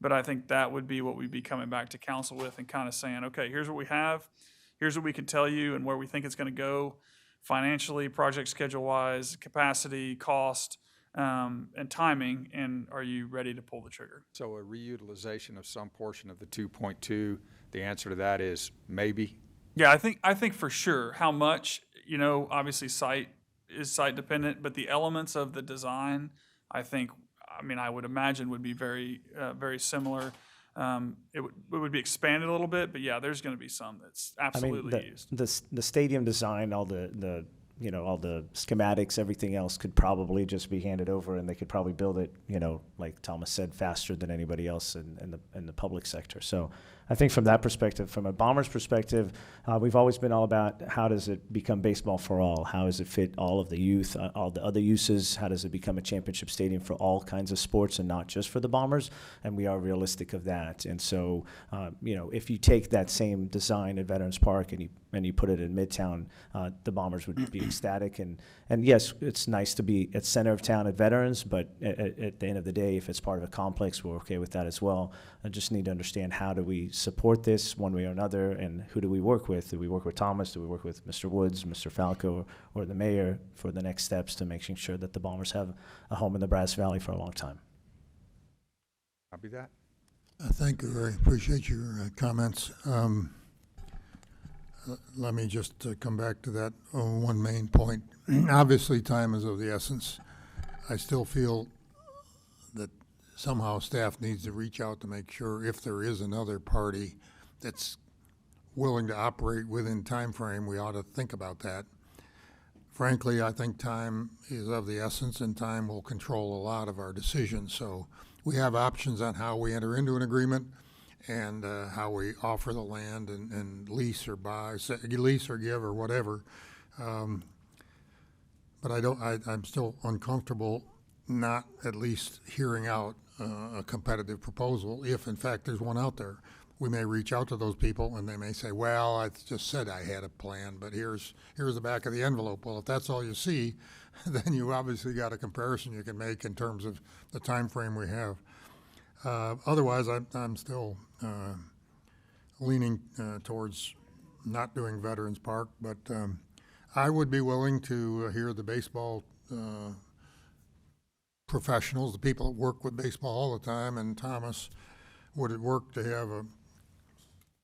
Speaker 8: but I think that would be what we'd be coming back to council with and kind of saying, okay, here's what we have, here's what we can tell you and where we think it's going to go financially, project schedule-wise, capacity, cost, and timing, and are you ready to pull the trigger?
Speaker 7: So a reutilization of some portion of the 2.2, the answer to that is maybe?
Speaker 8: Yeah, I think for sure. How much, obviously site dependent, but the elements of the design, I would imagine would be very, very similar. It would be expanded a little bit, but yeah, there's going to be some that's absolutely used.
Speaker 2: The stadium design, all the all the schematics, everything else could probably just be handed over, and they could probably build it, like Thomas said, faster than anybody else in the public sector. So I think from that perspective, from a Bombers perspective, we've always been all about how does it become baseball for all? How does it fit all of the youth, all the other uses? How does it become a championship stadium for all kinds of sports and not just for the Bombers? And we are realistic of that. And so, if you take that same design at Veterans Park and you put it in Midtown, the Bombers would be ecstatic. And yes, it's nice to be at center of town at Veterans, but at the end of the day, if it's part of a complex, we're okay with that as well. I just need to understand, how do we support this one way or another, and who do we work with? Do we work with Thomas? Do we work with Mr. Woods, Mr. Falco, or the mayor for the next steps to making sure that the Bombers have a home in the Brazos Valley for a long time?
Speaker 7: Copy that.
Speaker 1: Thank you. I appreciate your comments. Let me just come back to that one main point. Obviously, time is of the essence. I still feel that somehow staff needs to reach out to make sure, if there is another party that's willing to operate within time frame, we ought to think about that. Frankly, I think time is of the essence, and time will control a lot of our decisions. So we have options on how we enter into an agreement and how we offer the land and lease or buy, lease or give or whatever. But I'm still uncomfortable not at least hearing out a competitive proposal, if in fact there's one out there. We may reach out to those people and they may say, well, I just said I had a plan, but here's the back of the envelope. Well, if that's all you see, then you obviously got a comparison you can make in terms of the time frame we have. Otherwise, I'm still leaning towards not doing Veterans Park, but I would be willing to hear the baseball professionals, the people that work with baseball all the time, and Thomas, would it work to have a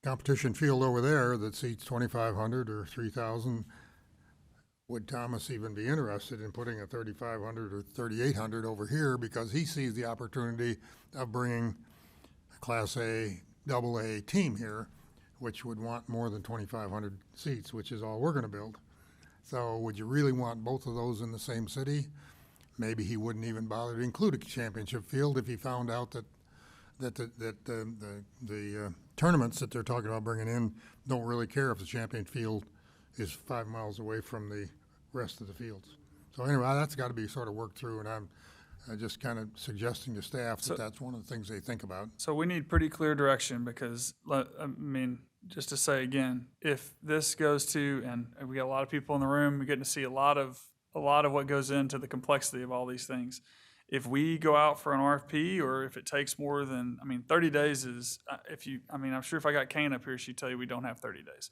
Speaker 1: competition field over there that seats 2,500 or 3,000? Would Thomas even be interested in putting a 3,500 or 3,800 over here, because he sees the opportunity of bringing a Class A, AA team here, which would want more than 2,500 seats, which is all we're going to build. So would you really want both of those in the same city? Maybe he wouldn't even bother to include a championship field if he found out that the tournaments that they're talking about bringing in don't really care if the champion field is 5 miles away from the rest of the fields. So anyway, that's got to be sort of worked through, and I'm just kind of suggesting to staff that that's one of the things they think about.
Speaker 8: So we need pretty clear direction, because, I mean, just to say again, if this goes to, and we got a lot of people in the room, we're getting to see a lot of what goes into the complexity of all these things. If we go out for an RFP, or if it takes more than, 30 days is, I'm sure if I got Kane up here, she'd tell you we don't have 30 days.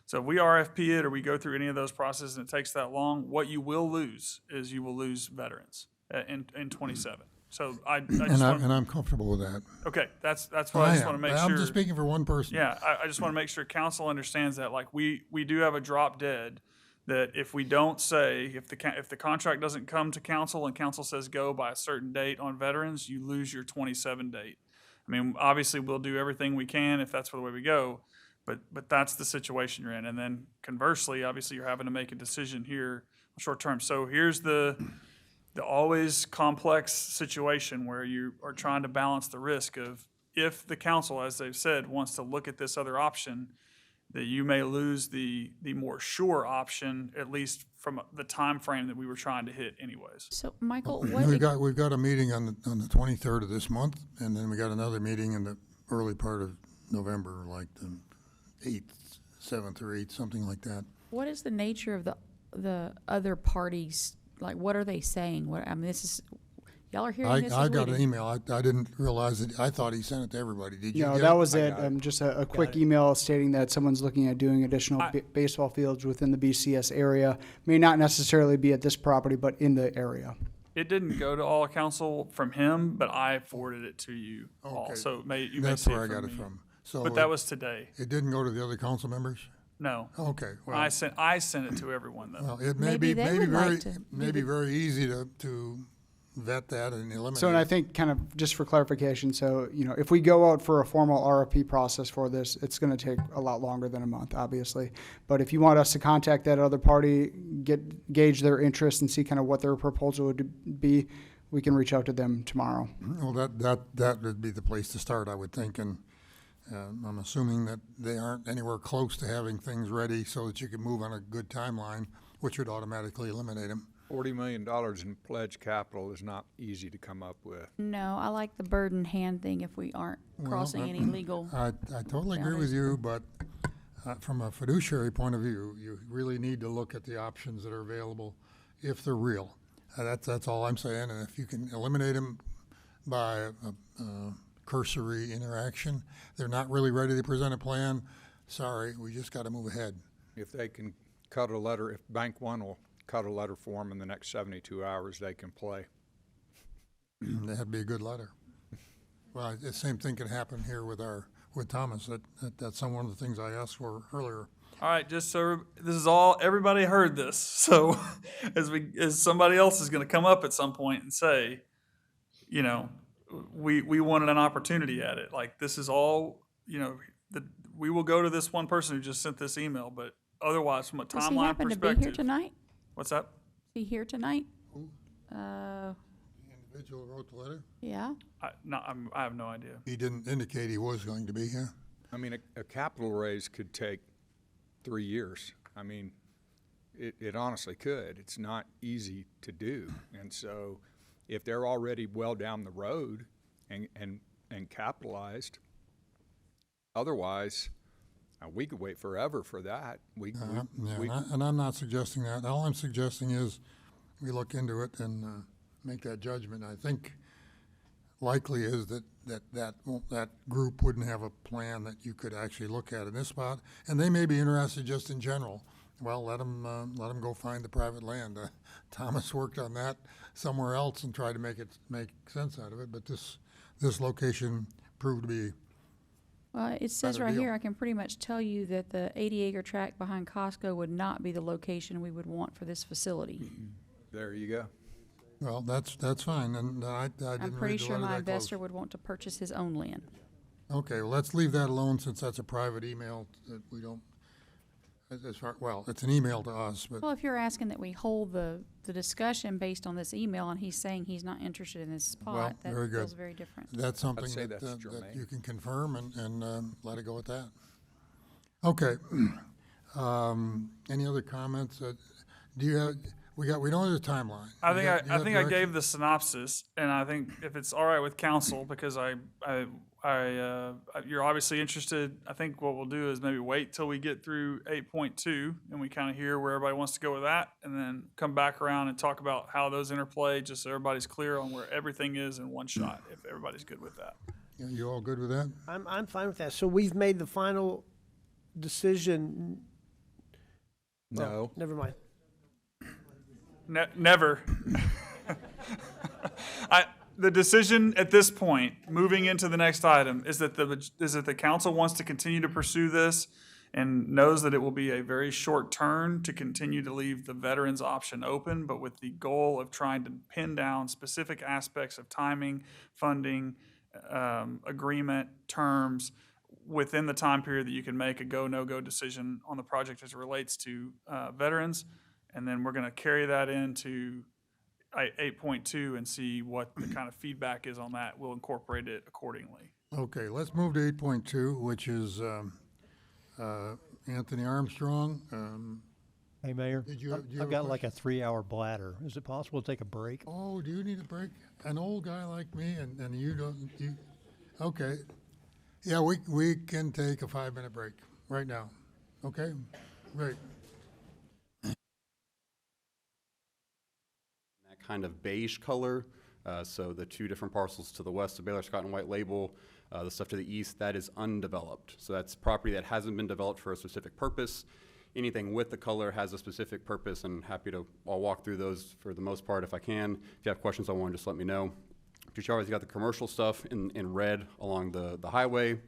Speaker 8: So if we RFP it, or we go through any of those processes and it takes that long, what you will lose is you will lose veterans in 27. So I'm
Speaker 1: comfortable with that.
Speaker 8: Okay, that's what I just want to make sure.
Speaker 1: I'm just speaking for one person.
Speaker 8: Yeah, I just want to make sure council understands that. Like, we do have a drop dead, that if we don't say, if the contract doesn't come to council and council says go by a certain date on veterans, you lose your 27 date. Obviously we'll do everything we can if that's the way we go, but that's the situation you're in. And then conversely, obviously you're having to make a decision here short term. So here's the always complex situation where you are trying to balance the risk of, if the council, as they've said, wants to look at this other option, that you may lose the more sure option, at least from the time frame that we were trying to hit anyways.
Speaker 11: So, Michael,
Speaker 1: We've got a meeting on the 23rd of this month, and then we got another meeting in the early part of November, like the 8th, 7th or 8th, something like that.
Speaker 11: what is the nature of the other parties? Like, what are they saying? This is, y'all are hearing this?
Speaker 1: I got an email. I didn't realize it. I thought he sent it to everybody. Did you?
Speaker 17: No,
Speaker 1: get
Speaker 17: that
Speaker 1: it?
Speaker 17: was it. Just a quick email stating that someone's looking at doing additional baseball fields within the BCS area. May not necessarily be at this property, but in the area.
Speaker 8: It didn't go to all council from him, but I forwarded it to you all. So you may
Speaker 1: That's
Speaker 8: see
Speaker 1: where I
Speaker 8: from
Speaker 1: got it
Speaker 8: me.
Speaker 1: from. So
Speaker 8: But that was today.
Speaker 1: It didn't go to the other council members?
Speaker 8: No.
Speaker 1: Okay. Well,
Speaker 8: I sent it to everyone though.
Speaker 1: Well, it may
Speaker 11: Maybe
Speaker 1: be
Speaker 11: they would like to
Speaker 1: very easy to vet that and eliminate.
Speaker 17: So, and I
Speaker 1: it.
Speaker 17: think kind of just for clarification, so, you know, if we go out for a formal RFP process for this, it's going to take a lot longer than a month, obviously. But if you want us to contact that other party, gauge their interest and see kind of what their proposal would be, we can reach out to them tomorrow.
Speaker 1: Well, that would be the place to start, I would think, and I'm assuming that they aren't anywhere close to having things ready so that you can move on a good timeline, which would automatically eliminate them.
Speaker 7: $40 million in pledged capital is not easy to come up with.
Speaker 11: No, I like the bird in hand thing if we aren't crossing any legal.
Speaker 1: I totally agree with you, but from a fiduciary point of view, you really need to look at the options that are available if they're real. That's all I'm saying, and if you can eliminate them by a cursory interaction, they're not really ready to present a plan, sorry, we just got to move ahead.
Speaker 7: If they can cut a letter, if Bank One will cut a letter for them in the next 72 hours, they can play.
Speaker 1: That'd be a good letter. Well, the same thing could happen here with Thomas. That's one of the things I asked for earlier.
Speaker 8: All right, just so this is all, everybody heard this. So as somebody else is going to come up at some point and say, you know, we wanted an opportunity at it. Like, this is all, you know, we will go to this one person who just sent this email, but otherwise, from a
Speaker 11: Does he
Speaker 8: timeline
Speaker 11: happen
Speaker 8: perspective.
Speaker 11: to be here tonight?
Speaker 8: What's that?
Speaker 11: Is he here tonight?
Speaker 1: The individual who wrote the letter?
Speaker 11: Yeah.
Speaker 8: I have no idea.
Speaker 1: He didn't indicate he was going to be here.
Speaker 7: I mean, a capital raise could take 3 years. I mean, it honestly could. It's not easy to do. And so if they're already well down the road and capitalized, otherwise, we could wait forever for that.
Speaker 1: And I'm not suggesting that. All I'm suggesting is we look into it and make that judgment. I think likely is that group wouldn't have a plan that you could actually look at in this spot, and they may be interested just in general. Well, let them go find the private land. Thomas worked on that somewhere else and tried to make sense out of it, but this location proved to be.
Speaker 11: Well, it says
Speaker 1: better
Speaker 11: right
Speaker 1: deal.
Speaker 11: here, I can pretty much tell you that the 80-acre tract behind Costco would not be the location we would want for this facility.
Speaker 7: There you go.
Speaker 1: Well, that's fine, and I didn't
Speaker 11: I'm pretty
Speaker 1: read the
Speaker 11: sure
Speaker 1: letter
Speaker 11: my
Speaker 1: that close.
Speaker 11: investor would want to purchase his own land.
Speaker 1: Okay, well, let's leave that alone since that's a private email that we don't, it's an email to us, but,
Speaker 11: Well, if you're asking that we hold the discussion based on this email and he's saying he's not interested in this
Speaker 1: well,
Speaker 11: spot, that
Speaker 1: very good.
Speaker 11: feels very different.
Speaker 1: That's something
Speaker 7: I'd say
Speaker 1: that
Speaker 7: that's
Speaker 1: that
Speaker 7: germane.
Speaker 1: you can confirm and let it go at that. Okay. Any other comments? Do you have, we don't have a timeline.
Speaker 8: I
Speaker 1: You
Speaker 8: think
Speaker 1: got- you
Speaker 8: I
Speaker 1: got
Speaker 8: think I
Speaker 1: direction?
Speaker 8: gave the synopsis, and I think if it's all right with council, because you're obviously interested. I think what we'll do is maybe wait till we get through 8.2 and we kind of hear where everybody wants to go with that, and then come back around and talk about how those interplay, just so everybody's clear on where everything is in one shot. If everybody's good with that.
Speaker 1: Yeah, you all good with that?
Speaker 15: I'm fine with that. So we've made the final decision.
Speaker 7: No.
Speaker 15: Oh, never mind.
Speaker 8: Never. The decision at this point, moving into the next item, is that the council wants to continue to pursue this and knows that it will be a very short turn to continue to leave the veterans option open, but with the goal of trying to pin down specific aspects of timing, funding, agreement, terms, within the time period that you can make a go, no-go decision on the project as it relates to veterans. And then we're going to carry that into 8.2 and see what the kind of feedback is on that. We'll incorporate it accordingly.
Speaker 1: Okay, let's move to 8.2, which is Anthony Armstrong.
Speaker 9: Hey, Mayor,
Speaker 1: Did you have
Speaker 9: I've
Speaker 1: a
Speaker 9: got like a 3-hour bladder. Is it possible to take a break?
Speaker 1: Oh, do you need a break? An old guy like me and you don't, okay. Yeah, we can take a 5-minute break right now. Okay, great.
Speaker 5: That kind of beige color. So the two different parcels to the west of Baylor Scott and White Label, the stuff to the east, that is undeveloped. So that's property that hasn't been developed for a specific purpose. Anything with the color has a specific purpose, and I'll walk through those for the most part if I can. If you have questions on one, just let me know. Tucharwa's got the commercial stuff in red along the highway.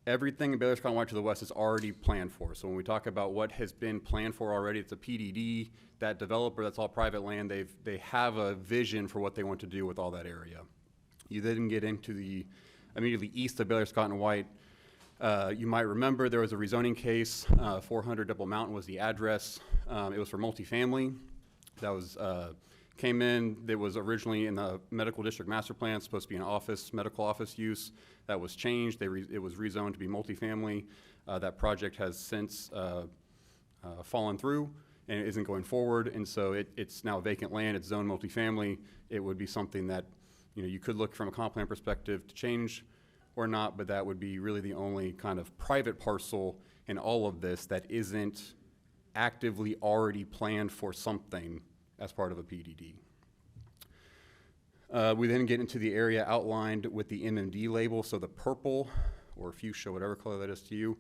Speaker 5: everything in Baylor Scott and White to the west is already planned for. So when we talk about what has been planned for already, it's a PDD. That developer, that's all private land. They have a vision for what they want to do with all that area. You then get into the immediately east of Baylor Scott and White. You might remember there was a rezoning case. 400 Double Mountain was the address. It was for multifamily. That was came in. That was originally in the medical district master plan, supposed to be an office, medical office use. That was changed. It was rezoned to be multifamily. That project has since fallen through and it isn't going forward. And so it's now vacant land. It's zoned multifamily. It would be something that, you know, you could look from a comp plan perspective to change or not, but that would be really the only kind of private parcel in all of this that isn't actively already planned for something as part of a PDD. We then get into the area outlined with the MMD label. So the purple or fuchsia, whatever color that is to you,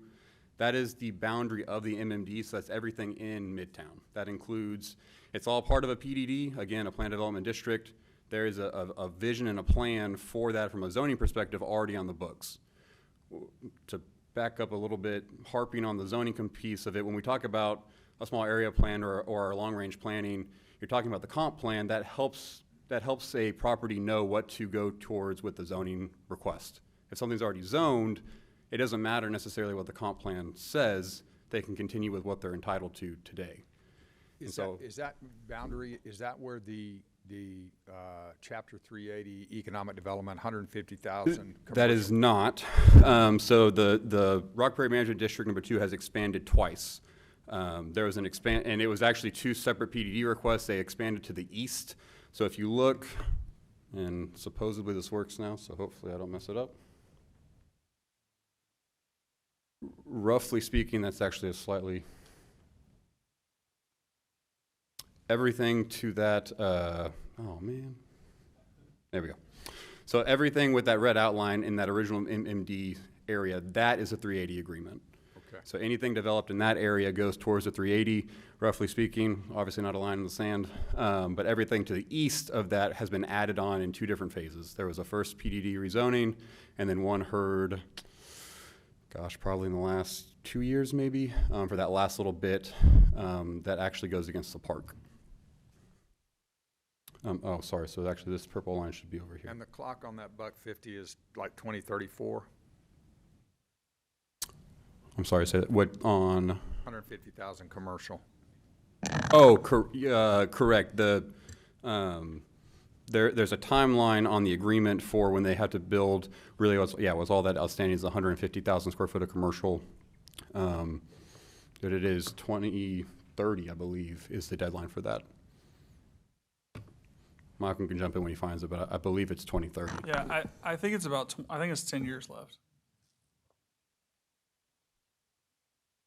Speaker 5: that is the boundary of the MMD. So that's everything in Midtown. That includes, it's all part of a PDD, again, a planned development district. There is a vision and a plan for that from a zoning perspective already on the books. To back up a little bit, harping on the zoning piece of it, when we talk about a small area plan or our long-range planning, you're talking about the comp plan. That helps a property know what to go towards with the zoning request. If something's already zoned, it doesn't matter necessarily what the comp plan says. They can continue with what they're entitled to today.
Speaker 7: Is that boundary, is that where the Chapter 380 Economic Development, 150,000?
Speaker 5: That is not. So the Rock Prairie Management District number 2 has expanded twice. There was an and it was actually 2 separate PDD requests. They expanded to the east. So if you look, and supposedly this works now, so hopefully I don't mess it up. Roughly speaking, that's actually a slightly, everything to that, oh man, there we go. So everything with that red outline in that original MMD area, that is a 380 agreement.
Speaker 7: Okay.
Speaker 5: So anything developed in that area goes towards the 380, roughly speaking, obviously not a line in the sand, but everything to the east of that has been added on in 2 different phases. There was a first PDD rezoning, and then one heard, gosh, probably in the last 2 years maybe, for that last little bit that actually goes against the park. Oh, sorry, so actually this purple line should be over here.
Speaker 7: And the clock on that $150 is like 2034?
Speaker 5: I'm sorry, say that, what on?
Speaker 7: 150,000 commercial.
Speaker 5: Oh, correct. There's a timeline on the agreement for when they have to build, really was all that outstanding is 150,000 square foot of commercial. That it is 2030, I believe, is the deadline for that. Michael can jump in when he finds it, but I believe it's 2030.
Speaker 8: Yeah, I think it's about, I think it's 10 years left.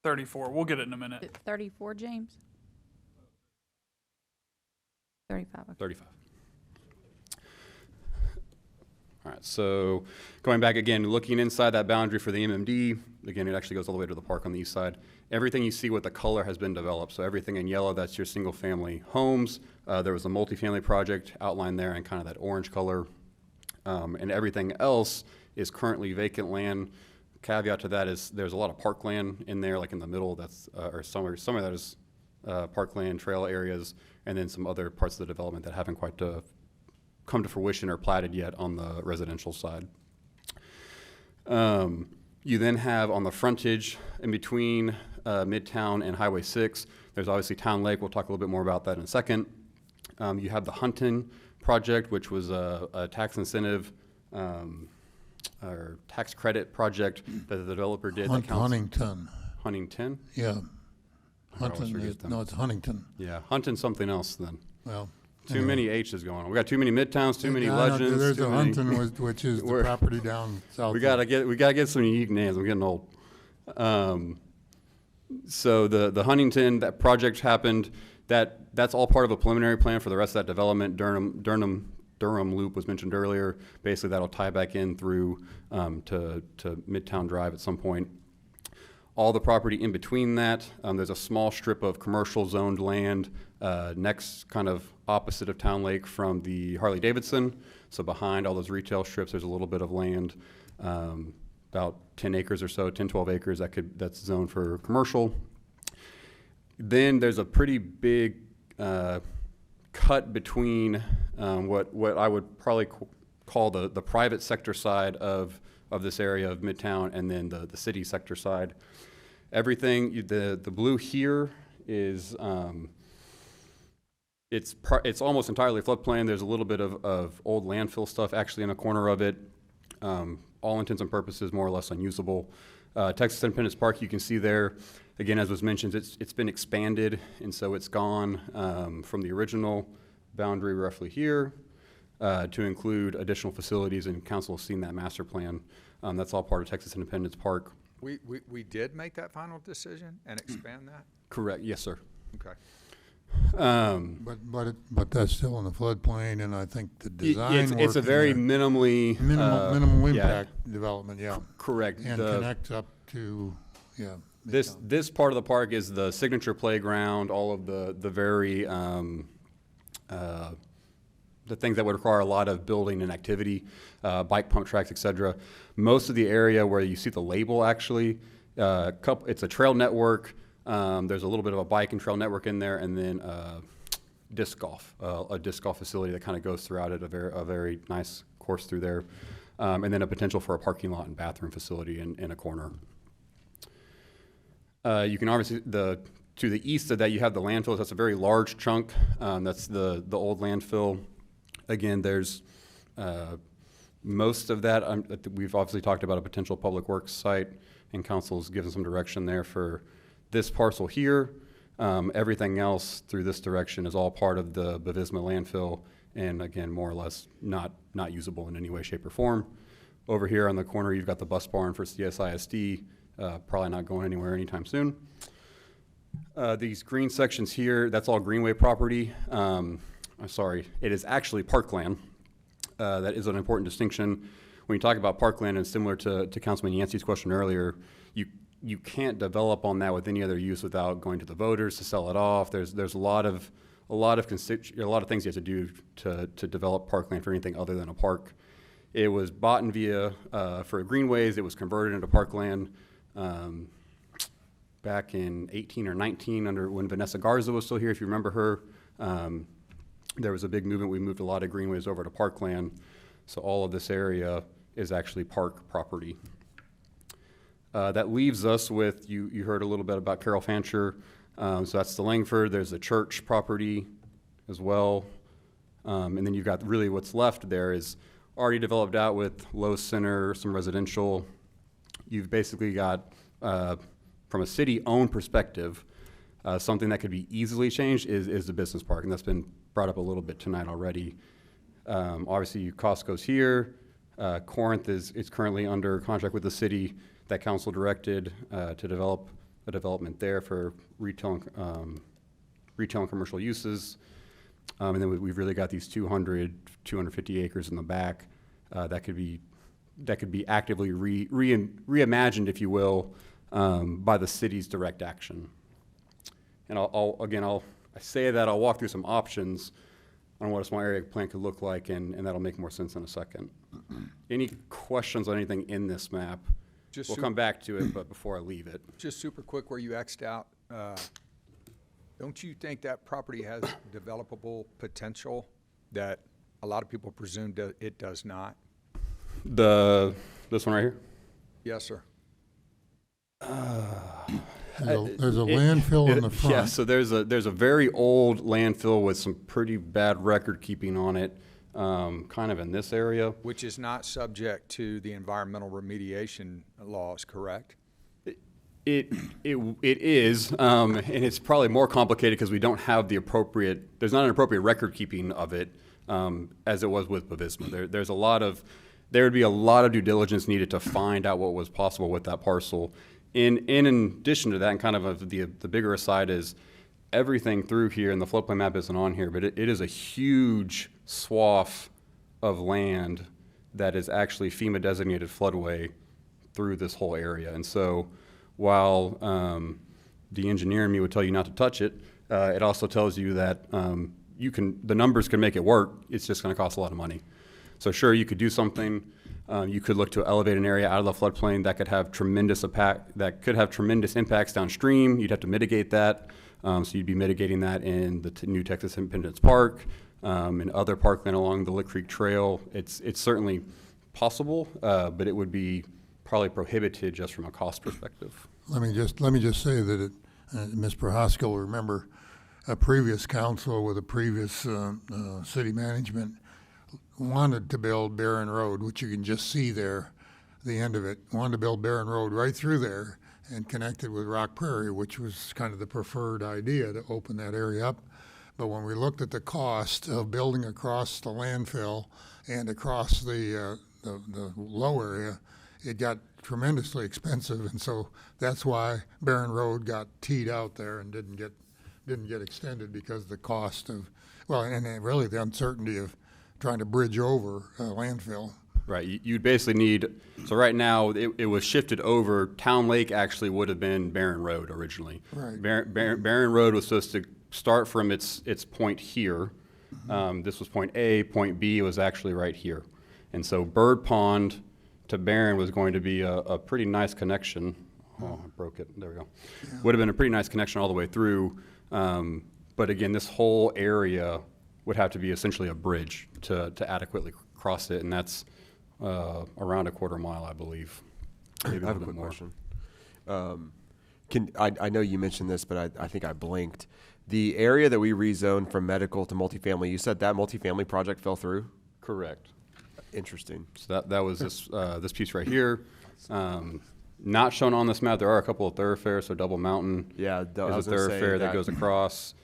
Speaker 8: 34, we'll get it in a minute.
Speaker 11: 34, James? 35. Okay.
Speaker 5: 35. All right, so going back again, looking inside that boundary for the MMD, again, it actually goes all the way to the park on the east side. Everything you see with the color has been developed. So everything in yellow, that's your single family homes. There was a multifamily project outlined there in kind of that orange color. And everything else is currently vacant land. Caveat to that is there's a lot of parkland in there, like in the middle, that's, or some of that is parkland, trail areas, and then some other parts of the development that haven't quite come to fruition or platted yet on the residential side. You then have on the frontage in between Midtown and Highway 6, there's obviously Town Lake. We'll talk a little bit more about that in a second. You have the Hunton project, which was a tax incentive or tax credit project that the developer did.
Speaker 1: Huntington.
Speaker 5: Huntington?
Speaker 1: Yeah. Huntington, it's Huntington.
Speaker 5: Yeah, Huntington something else then.
Speaker 1: Well.
Speaker 5: Too many H's going on. We got too many Midtowns, too many Legends.
Speaker 1: There's a Huntington, which is the property down south.
Speaker 5: We gotta get some unique names. I'm getting old. So the Huntington, that project happened. That's all part of a preliminary plan for the rest of that development. Durham Loop was mentioned earlier. Basically, that'll tie back in through to Midtown Drive at some point. All the property in between that, there's a small strip of commercial zoned land next kind of opposite of Town Lake from the Harley Davidson. So behind all those retail strips, there's a little bit of land. about 10 acres or so, 10, 12 acres that's zoned for commercial. Then there's a pretty big cut between what I would probably call the private sector side of this area of Midtown, and then the city sector side. Everything, the blue here is, it's almost entirely floodplain. There's a little bit of old landfill stuff actually in a corner of it. All intents and purposes, more or less unusable. Texas Independence Park, you can see there, again, as was mentioned, it's been expanded, and so it's gone from the original boundary roughly here to include additional facilities, and council has seen that master plan. That's all part of Texas Independence Park.
Speaker 7: We did make that final decision and expand that?
Speaker 5: Correct, yes, sir.
Speaker 7: Okay.
Speaker 1: But that's still in the floodplain, and I think the design work.
Speaker 5: It's a very minimally
Speaker 1: minimal impact development, yeah.
Speaker 5: Correct.
Speaker 1: And connects up to, yeah.
Speaker 5: This part of the park is the signature playground, all of the very the things that would require a lot of building and activity, bike pump tracks, et cetera. Most of the area where you see the label actually, it's a trail network. There's a little bit of a bike and trail network in there, and then a disc golf facility that kind of goes throughout it, a very nice course through there, and then a potential for a parking lot and bathroom facility in a corner. You can obviously, to the east of that, you have the landfills. That's a very large chunk. That's the old landfill. Again, there's most of that. We've obviously talked about a potential public works site, and council's given some direction there for this parcel here. Everything else through this direction is all part of the Bavisma landfill, and again, more or less not usable in any way, shape, or form. Over here on the corner, you've got the bus barn for CSISD, probably not going anywhere anytime soon. These green sections here, that's all Greenway property. I'm sorry, it is actually parkland. That is an important distinction. When you talk about parkland, and similar to Councilman Yancey's question earlier, you can't develop on that with any other use without going to the voters to sell it off. There's a lot of things you have to do to develop parkland for anything other than a park. It was bought in via for greenways. It was converted into parkland back in 18 or 19 when Vanessa Garza was still here. If you remember her, there was a big movement. We moved a lot of greenways over to parkland. So all of this area is actually park property. That leaves us with, you heard a little bit about Carol Fancher. So that's the Langford. There's a church property as well. And then you've got really what's left there is already developed out with Lowe's Center, some residential. You've basically got, from a city-owned perspective, something that could be easily changed is the business park, and that's been brought up a little bit tonight already. Obviously, Costco's here. Corinth is currently under contract with the city that council directed to develop a development there for retail and commercial uses. And then we've really got these 250 acres in the back that could be actively reimagined, if you will, by the city's direct action. And I'll say that I'll walk through some options on what a small area plan could look like, and that'll make more sense in a second. Any questions on anything in this map? We'll come back to it, but before I leave it.
Speaker 7: Just super quick, where you X'd out, don't you think that property has developable potential that a lot of people presume it does not?
Speaker 5: This one right here?
Speaker 7: Yes, sir.
Speaker 1: There's a landfill in the front.
Speaker 5: Yeah, so there's a very old landfill with some pretty bad record keeping on it, kind of in this area.
Speaker 7: Which is not subject to the environmental remediation laws, correct?
Speaker 5: It is, and it's probably more complicated because we don't have there's not an appropriate record keeping of it as it was with Bavisma. There would be a lot of due diligence needed to find out what was possible with that parcel. In addition to that, and kind of the bigger aside is everything through here, and the floodplain map isn't on here, but it is a huge swath of land that is actually FEMA designated floodway through this whole area. And so while the engineer in me would tell you not to touch it, it also tells you that the numbers can make it work. It's just going to cost a lot of money. So sure, you could do something. You could look to elevate an area out of the floodplain that could have tremendous impacts downstream. You'd have to mitigate that. So you'd be mitigating that in the New Texas Independence Park, and other parkland along the Lick Creek Trail. It's certainly possible, but it would be probably prohibited just from a cost perspective.
Speaker 1: Let me just say that Ms. Prohaska will remember a previous council with a previous city management wanted to build Barron Road, which you can just see there, the end of it, wanted to build Barron Road right through there and connect it with Rock Prairie, which was kind of the preferred idea to open that area up. But when we looked at the cost of building across the landfill and across the low area, it got tremendously expensive, and so that's why Barron Road got teed out there and didn't get extended, because of the cost of, well, and really the uncertainty of trying to bridge over a landfill.
Speaker 5: Right, you'd basically need, so right now, it was shifted over. Town Lake actually would have been Barron Road originally.
Speaker 1: Right.
Speaker 5: Barron Road was supposed to start from its point here. This was point A, point B was actually right here. And so Bird Pond to Barron was going to be a pretty nice connection. Oh, I broke it, there we go. Would have been a pretty nice connection all the way through. But again, this whole area would have to be essentially a bridge to adequately cross it, and that's around a quarter mile, I believe. Maybe
Speaker 20: I have a quick question. I know you mentioned this, but I think I blinked. The area that we rezoned from medical to multifamily, you said that multifamily project fell through?
Speaker 5: Correct.
Speaker 20: Interesting.
Speaker 5: So that was this piece right here. Not shown on this map. There are a couple of thoroughfares. So Double Mountain
Speaker 20: is
Speaker 5: a thoroughfare that goes across.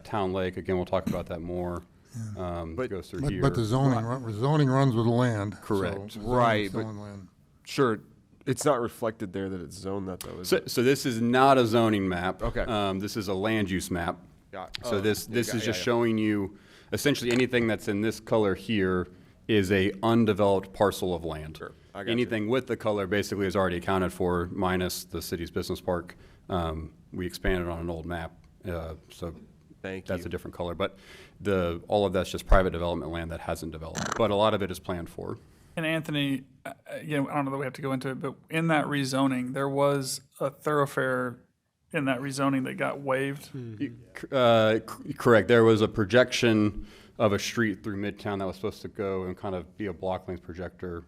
Speaker 5: Town Lake, again, we'll talk about that more. Goes through here.
Speaker 1: But the zoning runs with the land.
Speaker 5: Correct.
Speaker 1: So
Speaker 20: Right, but
Speaker 1: land.
Speaker 20: sure, it's not reflected there that it's zoned that though, is it?
Speaker 5: So this is not a zoning map.
Speaker 20: Okay.
Speaker 5: This is a land use map.
Speaker 20: Got it.
Speaker 5: So
Speaker 20: Oh,
Speaker 5: this
Speaker 20: yeah,
Speaker 5: is just showing you essentially anything that's in this color here is a undeveloped parcel of land.
Speaker 20: Sure, I got you.
Speaker 5: Anything with the color basically is already accounted for, minus the city's business park. We expanded on an old map, so that's a different color. But all of that's just private development land that hasn't developed, but a lot of it is planned for.
Speaker 8: And Anthony, again, I don't know that we have to go into it, but in that rezoning, there was a thoroughfare in that rezoning that got waived.
Speaker 5: Correct. There was a projection of a street through Midtown that was supposed to go and kind of be a block length projector,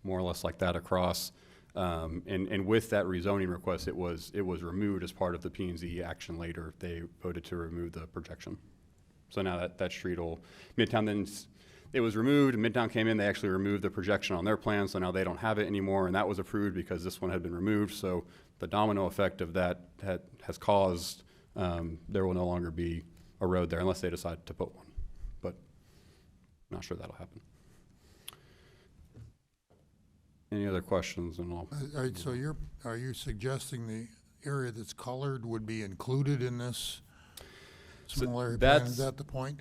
Speaker 5: more or less like that across. And with that rezoning request, it was removed as part of the P&Z action later. They voted to remove the projection. So now that street Midtown then, it was removed, and Midtown came in, they actually removed the projection on their plan, so now they don't have it anymore, and that was approved because this one had been removed. So the domino effect of that has caused there will no longer be a road there unless they decide to put one. But I'm not sure that'll happen. Any other questions? And
Speaker 1: So are you suggesting the area that's colored would be included in this small area plan? Is that the point?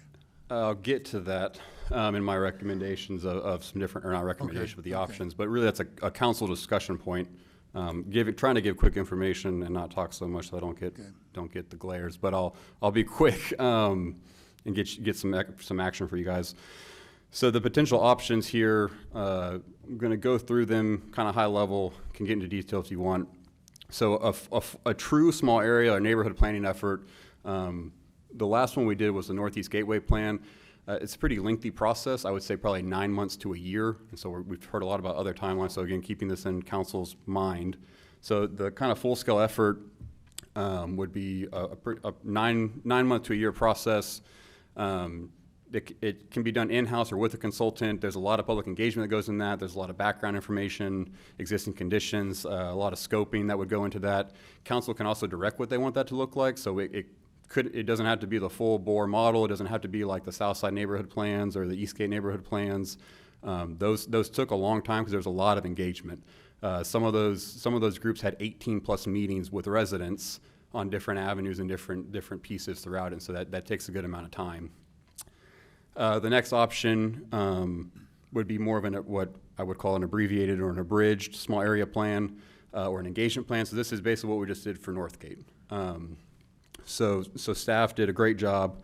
Speaker 5: I'll get to that in my recommendations of some different, or not recommendations, but the options. But really, that's a council discussion point. Trying to give quick information and not talk so much so I don't get the glares. But I'll be quick and get some action for you guys. So the potential options here, I'm going to go through them kind of high level. Can get into detail if you want. So a true small area, a neighborhood planning effort. The last one we did was the Northeast Gateway Plan. It's a pretty lengthy process. I would say probably 9 months to a year. And so we've heard a lot about other timelines. So again, keeping this in council's mind. So the kind of full-scale effort would be a 9 month to a year process. It can be done in-house or with a consultant. There's a lot of public engagement that goes in that. There's a lot of background information, existing conditions, a lot of scoping that would go into that. Council can also direct what they want that to look like. So it doesn't have to be the full bore model. It doesn't have to be like the Southside neighborhood plans or the Eastgate neighborhood plans. Those took a long time because there was a lot of engagement. Some of those groups had 18 plus meetings with residents on different avenues and different pieces throughout, and so that takes a good amount of time. The next option would be more of what I would call an abbreviated or an abridged small area plan or an engagement plan. So this is basically what we just did for Northgate. So staff did a great job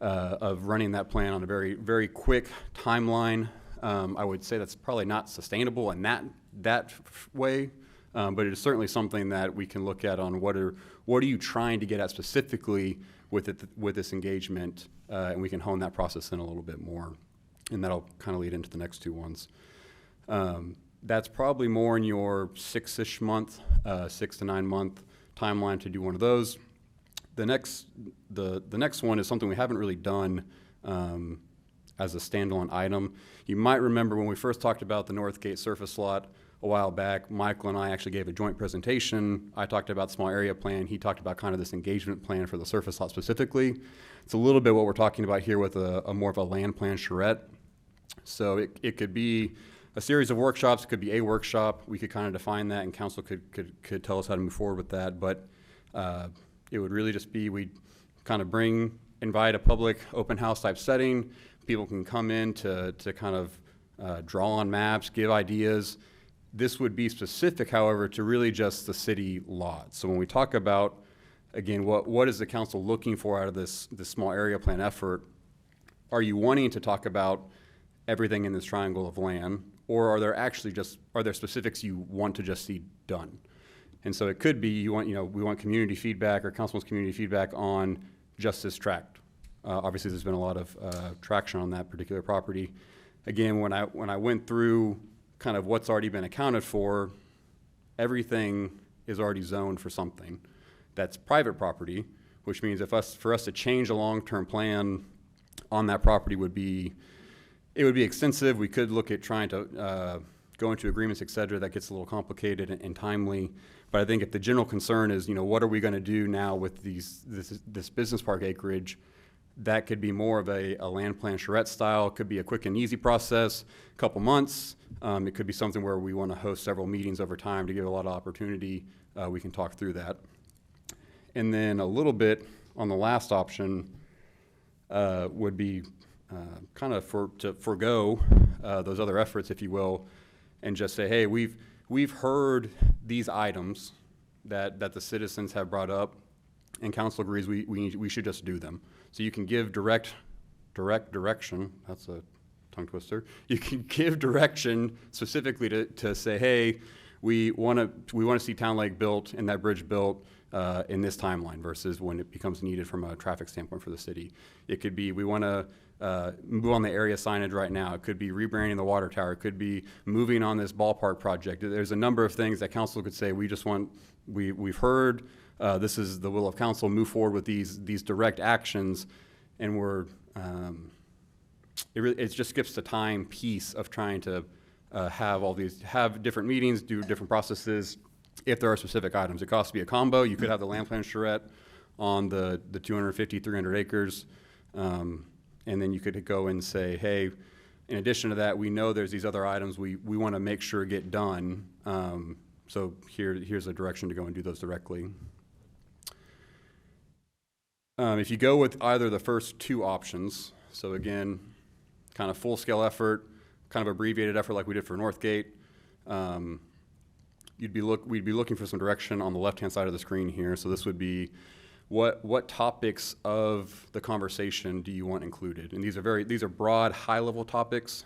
Speaker 5: of running that plan on a very, very quick timeline. I would say that's probably not sustainable in that way, but it is certainly something that we can look at on what are you trying to get at specifically with this engagement, and we can hone that process in a little bit more, and that'll kind of lead into the next two ones. That's probably more in your 6 to 9 month timeline to do one of those. The next one is something we haven't really done as a standalone item. You might remember when we first talked about the Northgate surface lot a while back, Michael and I actually gave a joint presentation. I talked about small area plan. He talked about kind of this engagement plan for the surface lot specifically. It's a little bit what we're talking about here with a more of a land plan charrette. So it could be a series of workshops, it could be a workshop. We could kind of define that, and council could tell us how to move forward with that. But it would really just be, we'd kind of invite a public open house type setting. People can come in to kind of draw on maps, give ideas. This would be specific, however, to really just the city lot. So when we talk about, again, what is the council looking for out of this small area plan effort? Are you wanting to talk about everything in this triangle of land, or are there specifics you want to just see done? And so it could be we want community feedback, or council's community feedback on just this tract. Obviously, there's been a lot of traction on that particular property. Again, when I went through kind of what's already been accounted for, everything is already zoned for something that's private property, which means for us to change a long-term plan on that property would be extensive. We could look at trying to go into agreements, et cetera. That gets a little complicated and timely. But I think if the general concern is, what are we going to do now with this business park acreage, that could be more of a land plan charrette style. It could be a quick and easy process, a couple months. It could be something where we want to host several meetings over time to give a lot of opportunity. We can talk through that. And then a little bit on the last option would be kind of to forego those other efforts, if you will, and just say, hey, we've heard these items that the citizens have brought up, and council agrees we should just do them. So you can give direct direction. That's a tongue twister. You can give direction specifically to say, hey, we want to see Town Lake built and that bridge built in this timeline versus when it becomes needed from a traffic standpoint for the city. It could be we want to move on the area signage right now. It could be rebranding the water tower. It could be moving on this ballpark project. There's a number of things that council could say, we've heard, this is the will of council, move forward with these direct actions, and it just skips the time piece of trying to have different meetings, do different processes. If there are specific items, it costs to be a combo. You could have the land plan charrette on the 250, 300 acres, and then you could go and say, hey, in addition to that, we know there's these other items we want to make sure get done. So here's a direction to go and do those directly. If you go with either the first two options, so again, kind of full-scale effort, kind of abbreviated effort like we did for Northgate, we'd be looking for some direction on the left-hand side of the screen here. So this would be what topics of the conversation do you want included? And these are broad, high-level topics.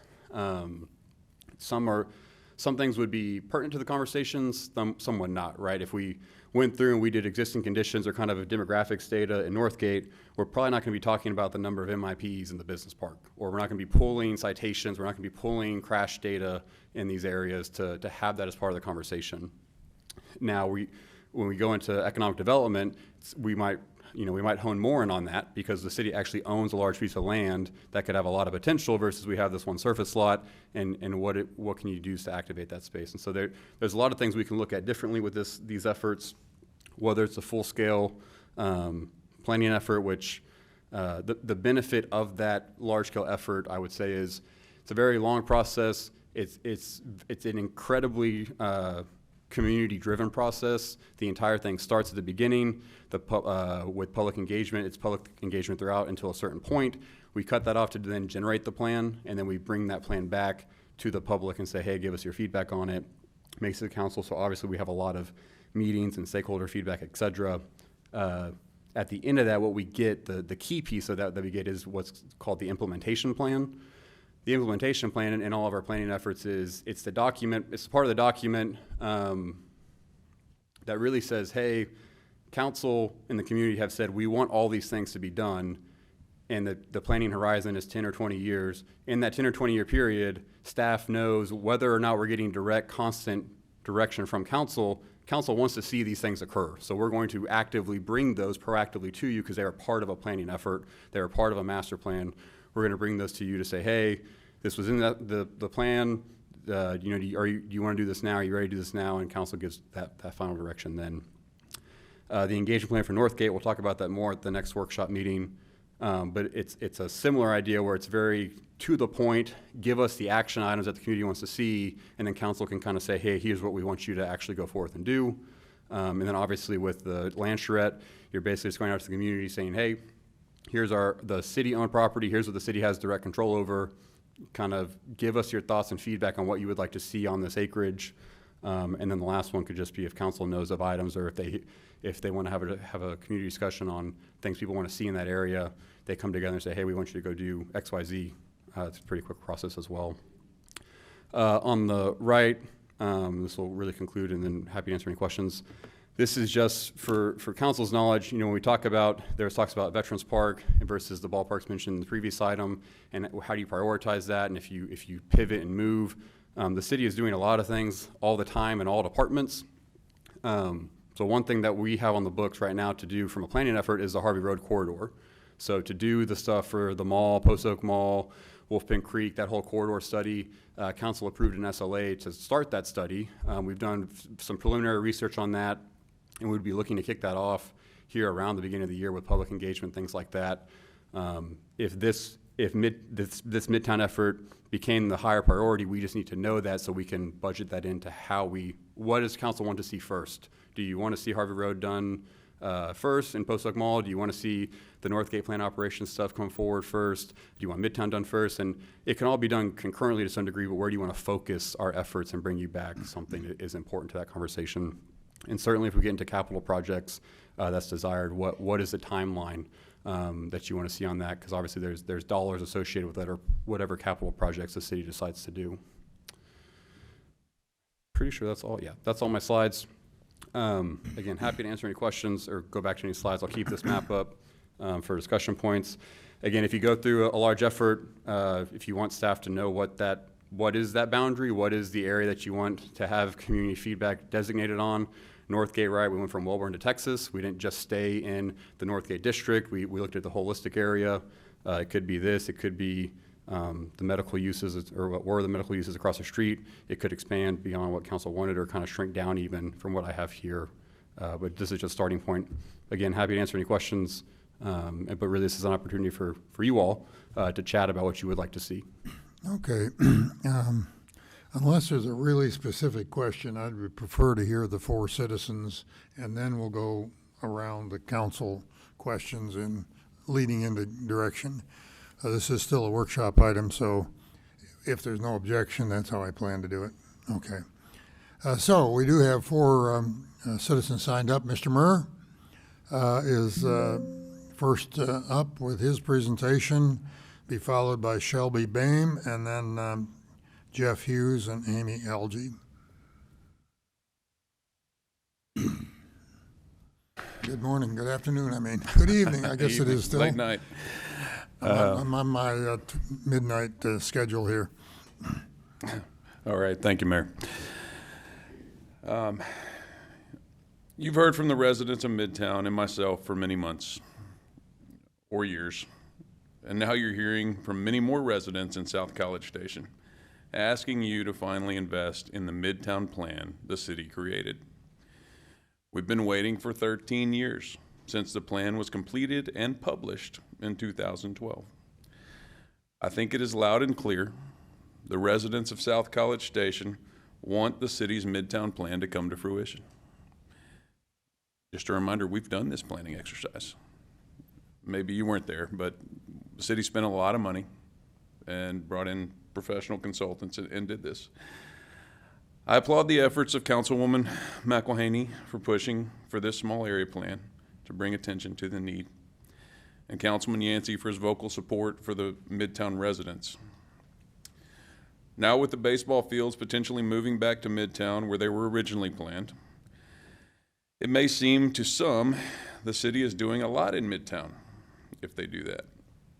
Speaker 5: Some things would be pertinent to the conversations, some would not, right? If we went through and we did existing conditions or kind of a demographics data in Northgate, we're probably not going to be talking about the number of MIPs in the business park, or we're not going to be pulling citations, we're not going to be pulling crash data in these areas to have that as part of the conversation. Now, when we go into economic development, we might hone more in on that because the city actually owns a large piece of land that could have a lot of potential versus we have this one surface lot, and what can you do to activate that space? And so there's a lot of things we can look at differently with these efforts, whether it's a full-scale planning effort, which the benefit of that large-scale effort, I would say, is it's a very long process. It's an incredibly community-driven process. The entire thing starts at the beginning with public engagement. It's public engagement throughout until a certain point. We cut that off to then generate the plan, and then we bring that plan back to the public and say, hey, give us your feedback on it. Makes it to the council. So obviously we have a lot of meetings and stakeholder feedback, et cetera. At the end of that, what we get, the key piece of that we get is what's called the implementation plan. the implementation plan and all of our planning efforts is, it's the document, it's part of the document that really says, hey, council and the community have said, we want all these things to be done, and the planning horizon is 10 or 20 years. In that 10 or 20 year period, staff knows whether or not we're getting direct, constant direction from council. Council wants to see these things occur. So we're going to actively bring those proactively to you because they are part of a planning effort. They are part of a master plan. We're going to bring those to you to say, hey, this was in the plan. Do you want to do this now? Are you ready to do this now? And council gives that final direction then. The engagement plan for Northgate, we'll talk about that more at the next workshop meeting. But it's a similar idea where it's very to the point, give us the action items that the community wants to see, and then council can kind of say, hey, here's what we want you to actually go forth and do. And then obviously with the land charrette, you're basically just going out to the community saying, hey, here's the city-owned property, here's what the city has direct control over, kind of give us your thoughts and feedback on what you would like to see on this acreage. And then the last one could just be if council knows of items, or if they want to have a community discussion on things people want to see in that area, they come together and say, hey, we want you to go do X, Y, Z. It's a pretty quick process as well. On the right, this will really conclude, and then happy to answer any questions. This is just for council's knowledge. When we talk about, there's talks about Veterans Park versus the ballparks mentioned in the previous item, and how do you prioritize that, and if you pivot and move. The city is doing a lot of things all the time in all departments. So one thing that we have on the books right now to do from a planning effort is the Harvey Road corridor. So to do the stuff for the mall, Post Oak Mall, Wolf Pen Creek, that whole corridor study, council approved an SLA to start that study. We've done some preliminary research on that, and we'd be looking to kick that off here around the beginning of the year with public engagement, things like that. If this Midtown effort became the higher priority, we just need to know that so we can budget that into what does council want to see first? Do you want to see Harvey Road done first in Post Oak Mall? Do you want to see the Northgate plant operations stuff come forward first? Do you want Midtown done first? And it can all be done concurrently to some degree, but where do you want to focus our efforts and bring you back something that is important to that conversation? And certainly if we get into capital projects that's desired, what is the timeline that you want to see on that? Because obviously there's dollars associated with that, or whatever capital projects the city decides to do. Pretty sure that's all. Yeah, that's all my slides. Again, happy to answer any questions or go back to any slides. I'll keep this map up for discussion points. Again, if you go through a large effort, if you want staff to know what is that boundary, what is the area that you want to have community feedback designated on. Northgate, right, we went from Wellborn to Texas. We didn't just stay in the Northgate district. We looked at the holistic area. It could be this, it could be the medical uses, or what were the medical uses across the street. It could expand beyond what council wanted, or kind of shrink down even from what I have here. But this is just a starting point. Again, happy to answer any questions, but really this is an opportunity for you all to chat about what you would like to see.
Speaker 1: Okay. Unless there's a really specific question, I'd prefer to hear the four citizens, and then we'll go around the council questions and leading into direction. This is still a workshop item, so if there's no objection, that's how I plan to do it. Okay. So we do have four citizens signed up. Mr. Murr is first up with his presentation, be followed by Shelby Boehm, and then Jeff Hughes and Amy Algie. Good morning, good afternoon, good evening, I guess it is still.
Speaker 21: Late night.
Speaker 1: I'm on my midnight schedule here.
Speaker 21: All right, thank you, Mayor. You've heard from the residents of Midtown and myself for many months or years, and now you're hearing from many more residents in South College Station, asking you to finally invest in the Midtown plan the city created. We've been waiting for 13 years since the plan was completed and published in 2012. I think it is loud and clear. The residents of South College Station want the city's Midtown plan to come to fruition. Just a reminder, we've done this planning exercise. Maybe you weren't there, but the city spent a lot of money and brought in professional consultants and did this. I applaud the efforts of Councilwoman McElhaney for pushing for this small area plan to bring attention to the need, and Councilman Yancey for his vocal support for the Midtown residents. Now with the baseball fields potentially moving back to Midtown where they were originally planned, it may seem to some the city is doing a lot in Midtown if they do that.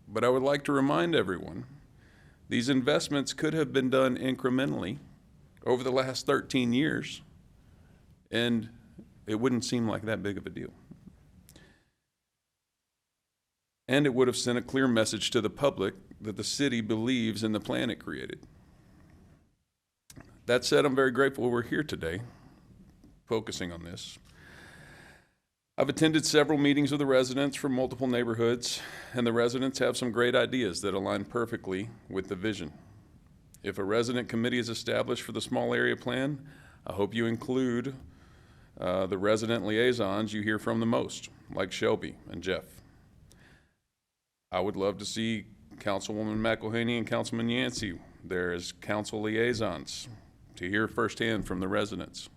Speaker 21: But I would like to remind everyone, these investments could have been done incrementally over the last 13 years, and it wouldn't seem like that big of a deal. And it would have sent a clear message to the public that the city believes in the plan it created. That said, I'm very grateful we're here today, focusing on this. I've attended several meetings with the residents from multiple neighborhoods, and the residents have some great ideas that align perfectly with the vision. If a resident committee is established for the small area plan, I hope you include the resident liaisons you hear from the most, like Shelby and Jeff. I would love to see Councilwoman McElhaney and Councilman Yancey there as council liaisons to hear firsthand from the residents.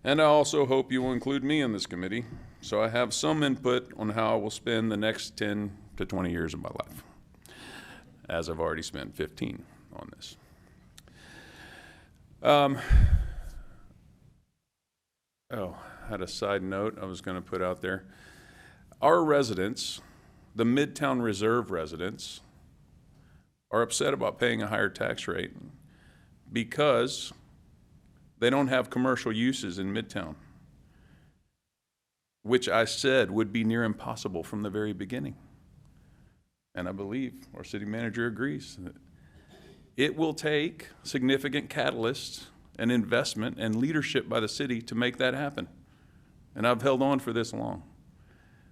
Speaker 21: And I also hope you will include me in this committee so I have some input on how I will spend the next 10 to 20 years of my life, as I've already spent 15 on this. I had a side note I was going to put out there. Our residents, the Midtown Reserve residents, are upset about paying a higher tax rate because they don't have commercial uses in Midtown, which I said would be near impossible from the very beginning. And I believe our city manager agrees. It will take significant catalysts and investment and leadership by the city to make that happen. And I've held on for this long.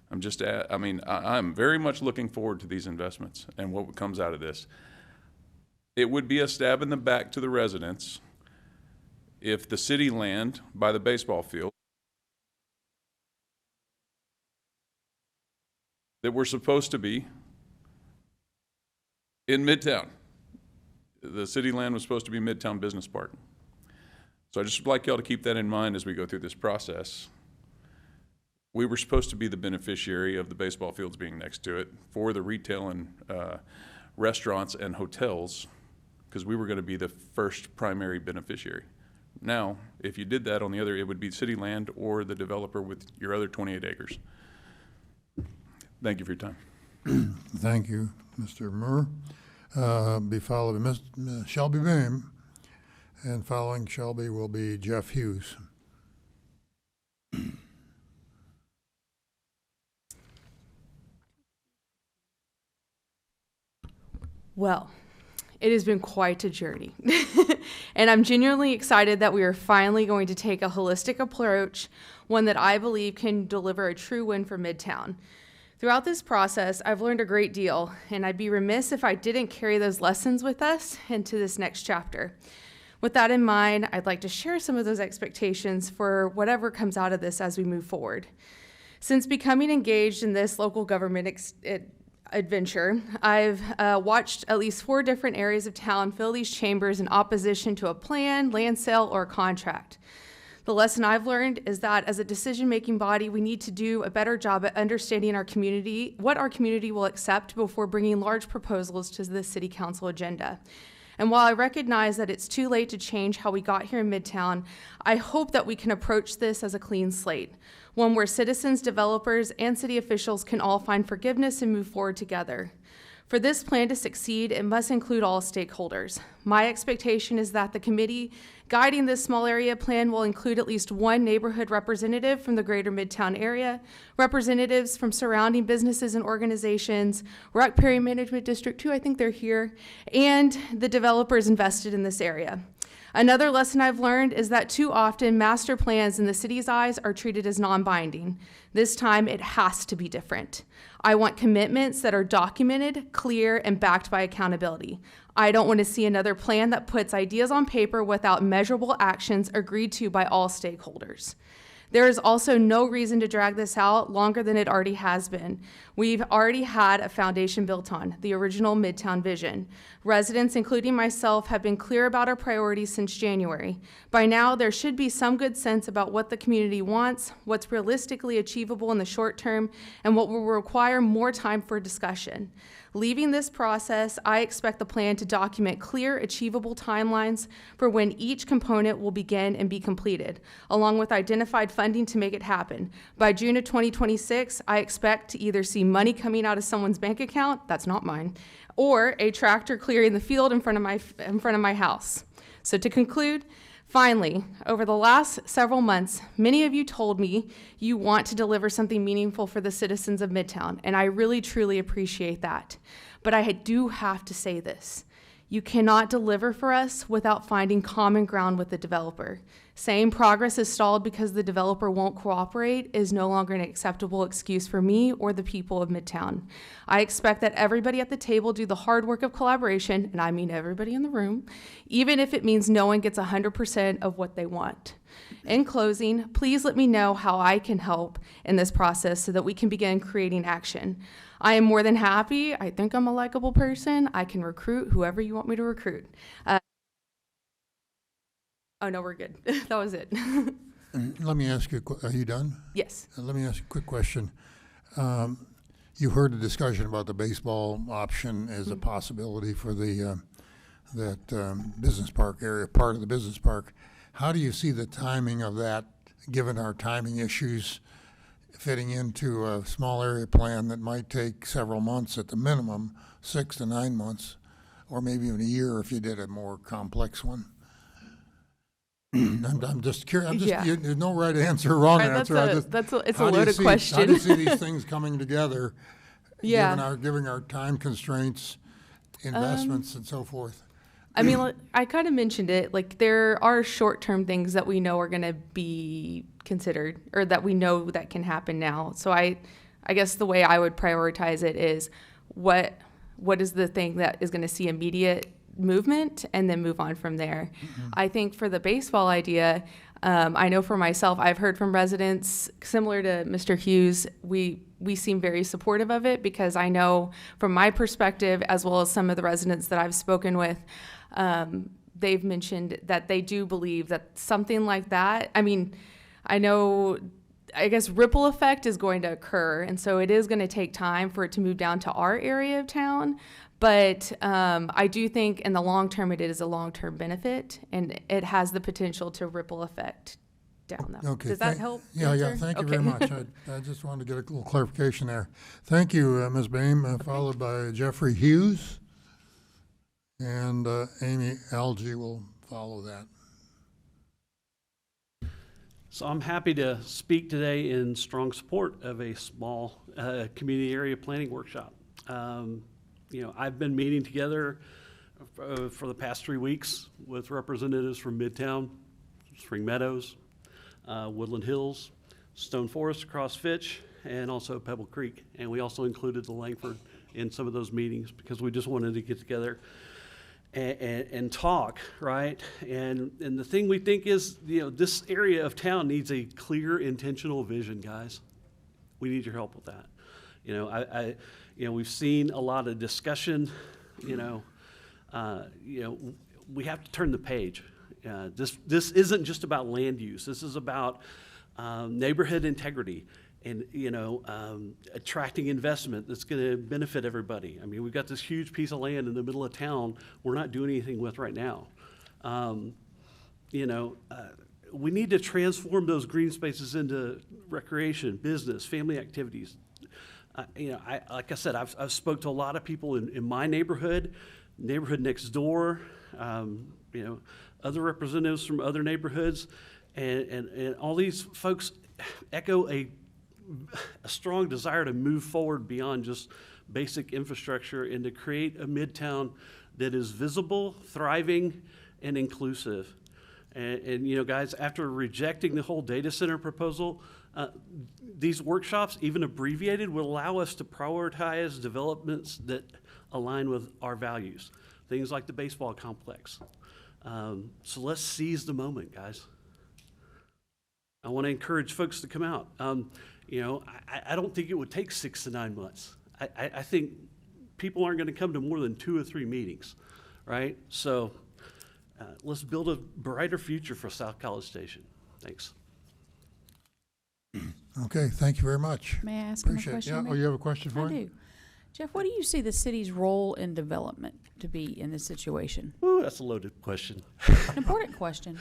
Speaker 21: I'm very much looking forward to these investments and what comes out of this. It would be a stab in the back to the residents if the city land by the baseball field that we're supposed to be in Midtown. The city land was supposed to be Midtown Business Park. So I just would like y'all to keep that in mind as we go through this process. We were supposed to be the beneficiary of the baseball fields being next to it for the retail and restaurants and hotels, because we were going to be the first primary beneficiary. Now, if you did that on the other, it would be city land or the developer with your other 28 acres. Thank you for your time.
Speaker 1: Thank you, Mr. Murr. Be followed by Ms. Shelby Boehm, and following Shelby will be Jeff Hughes.
Speaker 6: Well, it has been quite a journey. And I'm genuinely excited that we are finally going to take a holistic approach, one that I believe can deliver a true win for Midtown. Throughout this process, I've learned a great deal, and I'd be remiss if I didn't carry those lessons with us into this next chapter. With that in mind, I'd like to share some of those expectations for whatever comes out of this as we move forward. Since becoming engaged in this local government adventure, I've watched at least 4 different areas of town fill these chambers in opposition to a plan, land sale, or contract. The lesson I've learned is that as a decision-making body, we need to do a better job at understanding our community, what our community will accept before bringing large proposals to the city council agenda. And while I recognize that it's too late to change how we got here in Midtown, I hope that we can approach this as a clean slate, one where citizens, developers, and city officials can all find forgiveness and move forward together. For this plan to succeed, it must include all stakeholders. My expectation is that the committee guiding this small area plan will include at least one neighborhood representative from the greater Midtown area, representatives from surrounding businesses and organizations, Rock Prairie Management District 2, I think they're here, and the developers invested in this area. Another lesson I've learned is that too often master plans in the city's eyes are treated as non-binding. This time it has to be different. I want commitments that are documented, clear, and backed by accountability. I don't want to see another plan that puts ideas on paper without measurable actions agreed to by all stakeholders. There is also no reason to drag this out longer than it already has been. We've already had a foundation built on, the original Midtown vision. Residents, including myself, have been clear about our priorities since January. By now, there should be some good sense about what the community wants, what's realistically achievable in the short term, and what will require more time for discussion. Leaving this process, I expect the plan to document clear, achievable timelines for when each component will begin and be completed, along with identified funding to make it happen. By June of 2026, I expect to either see money coming out of someone's bank account, that's not mine, or a tractor clearing the field in front of my house. So to conclude, finally, over the last several months, many of you told me you want to deliver something meaningful for the citizens of Midtown, and I really, truly appreciate that. But I do have to say this. You cannot deliver for us without finding common ground with the developer. Saying progress is stalled because the developer won't cooperate is no longer an acceptable excuse for me or the people of Midtown. I expect that everybody at the table do the hard work of collaboration, and I mean everybody in the room, even if it means no one gets 100% of what they want. In closing, please let me know how I can help in this process so that we can begin creating action. I am more than happy. I think I'm a likable person. I can recruit whoever you want me to recruit. Oh, no, we're good. That was it.
Speaker 1: Let me ask you, are you done?
Speaker 6: Yes.
Speaker 1: Let me ask you a quick question. You heard the discussion about the baseball option as a possibility for the business park area, part of the business park. How do you see the timing of that, given our timing issues, fitting into a small area plan that might take several months at the minimum, 6 to 9 months, or maybe even a year if you did a more complex one? I'm just curious. There's no right answer or wrong answer.
Speaker 6: It's a loaded question.
Speaker 1: How do you see these things coming together?
Speaker 6: Yeah.
Speaker 1: Giving our time constraints, investments, and so forth.
Speaker 6: I mean, I kind of mentioned it. Like, there are short-term things that we know are going to be considered, or that we know that can happen now. So I guess the way I would prioritize it is what is the thing that is going to see immediate movement, and then move on from there. Mm-hmm. I think for the baseball idea, I know for myself, I've heard from residents similar to Mr. Hughes. We seem very supportive of it, because I know from my perspective, as well as some of the residents that I've spoken with, they've mentioned that they do believe that something like that, I mean, I guess ripple effect is going to occur, and so it is going to take time for it to move down to our area of town. But I do think in the long term, it is a long-term benefit, and it has the potential to ripple effect down that.
Speaker 1: Okay.
Speaker 6: Does that help?
Speaker 1: Yeah,
Speaker 6: answer?
Speaker 1: thank you very much. I just wanted to get a little clarification there. Thank you, Ms. Boehm, followed by Jeffrey Hughes, and Amy Algie will follow that.
Speaker 4: So I'm happy to speak today in strong support of a small community area planning workshop. I've been meeting together for the past 3 weeks with representatives from Midtown, Spring Meadows, Woodland Hills, Stone Forest across Fitch, and also Pebble Creek. And we also included the Langford in some of those meetings, because we just wanted to get together and talk, right? And the thing we think is, this area of town needs a clear, intentional vision, guys. We need your help with that. We've seen a lot of discussion. We have to turn the page. This isn't just about land use. This is about neighborhood integrity and attracting investment that's going to benefit everybody. I mean, we've got this huge piece of land in the middle of town we're not doing anything with right now. We need to transform those green spaces into recreation, business, family activities. Like I said, I've spoke to a lot of people in my neighborhood next door, other representatives from other neighborhoods, and all these folks echo a strong desire to move forward beyond just basic infrastructure and to create a Midtown that is visible, thriving, and inclusive. And guys, after rejecting the whole data center proposal, these workshops, even abbreviated, will allow us to prioritize developments that align with our values. Things like the baseball complex. So let's seize the moment, guys. I want to encourage folks to come out. I don't think it would take 6 to 9 months. I think people aren't going to come to more than 2 or 3 meetings, right? So let's build a brighter future for South College Station. Thanks.
Speaker 1: Okay, thank you very much.
Speaker 11: May I ask
Speaker 1: Appreciate
Speaker 11: him a question?
Speaker 1: Yeah.
Speaker 11: Mayor?
Speaker 1: Oh, you have a question for
Speaker 11: I
Speaker 1: him?
Speaker 11: Jeff, what do you see the city's role in development to be in this situation?
Speaker 4: Ooh, that's a loaded question.
Speaker 11: An important question.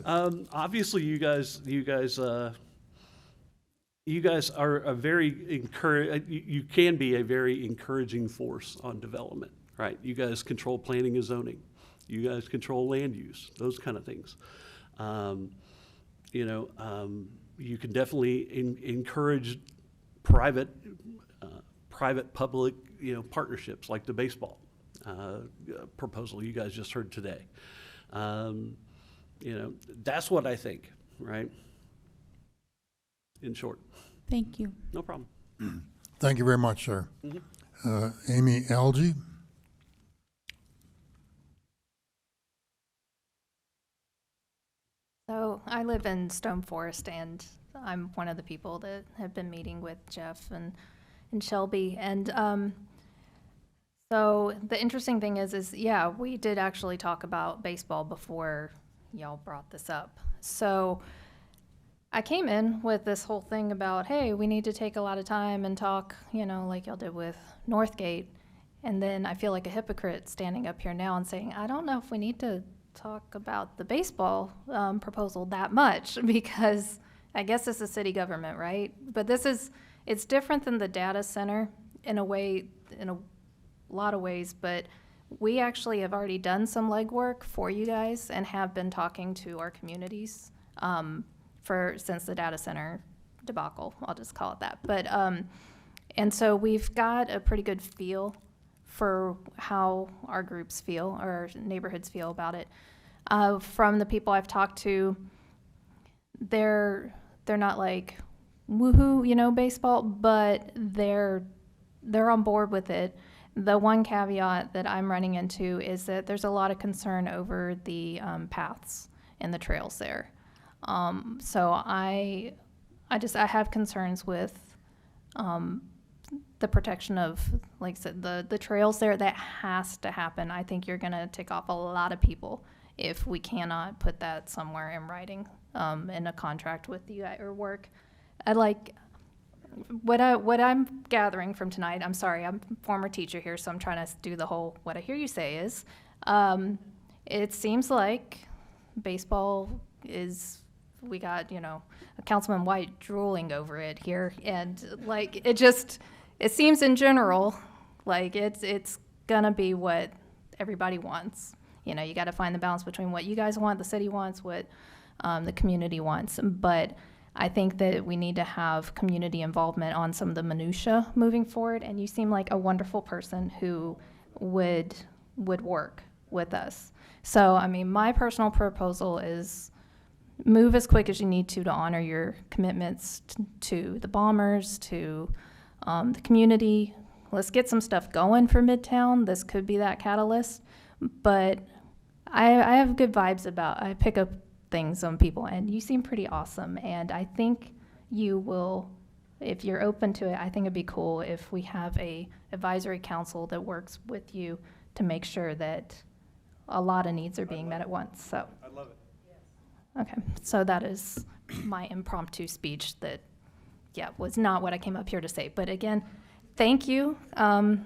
Speaker 4: Obviously, you guys are a very you can be a very encouraging force on development, right? You guys control planning and zoning. You guys control land use, those kind of things. You can definitely encourage private-public, partnerships like the baseball proposal you guys just heard today. That's what I think, right? In short.
Speaker 11: Thank you.
Speaker 4: No problem.
Speaker 1: Thank you very much, sir. Amy Algie?
Speaker 3: So I live in Stone Forest, and I'm one of the people that have been meeting with Jeff and Shelby. And so the interesting thing is yeah, we did actually talk about baseball before y'all brought this up. So I came in with this whole thing about, hey, we need to take a lot of time and talk, like y'all did with Northgate. And then I feel like a hypocrite standing up here now and saying, I don't know if we need to talk about the baseball proposal that much, because I guess this is city government, right? But it's different than the data center in a way, in a lot of ways, but we actually have already done some legwork for you guys and have been talking to our communities since the data center debacle, I'll just call it that. But and so we've got a pretty good feel for how our groups feel, or our neighborhoods feel about it. From the people I've talked to, they're not like woohoo, baseball, but they're on board with it. The one caveat that I'm running into is that there's a lot of concern over the paths and the trails there. So I have concerns with the protection of, like I said, the trails there. That has to happen. I think you're going to tick off a lot of people if we cannot put that somewhere in writing, in a contract with you or work. What I'm gathering from tonight, I'm sorry, I'm a former teacher here, so I'm trying to do the whole, what I hear you say is, it seems like baseball we got, Councilman White drooling over it here, and it seems in general, like it's gonna be what everybody wants. You gotta find the balance between what you guys want, the city wants, what the community wants, but I think that we need to have community involvement on some of the minutia moving forward, and you seem like a wonderful person who would work with us. So, my personal proposal is move as quick as you need to honor your commitments to the Bombers, to the community. Let's get some stuff going for Midtown. This could be that catalyst, but I have good vibes I pick up things on people, and you seem pretty awesome, and I think you will, if you're open to it, I think it'd be cool if we have a advisory council that works with you to make sure that a lot of needs are being met at once. So
Speaker 18: I'd love it.
Speaker 3: okay, so that is my impromptu speech that was not what I came up here to say, but again, thank you to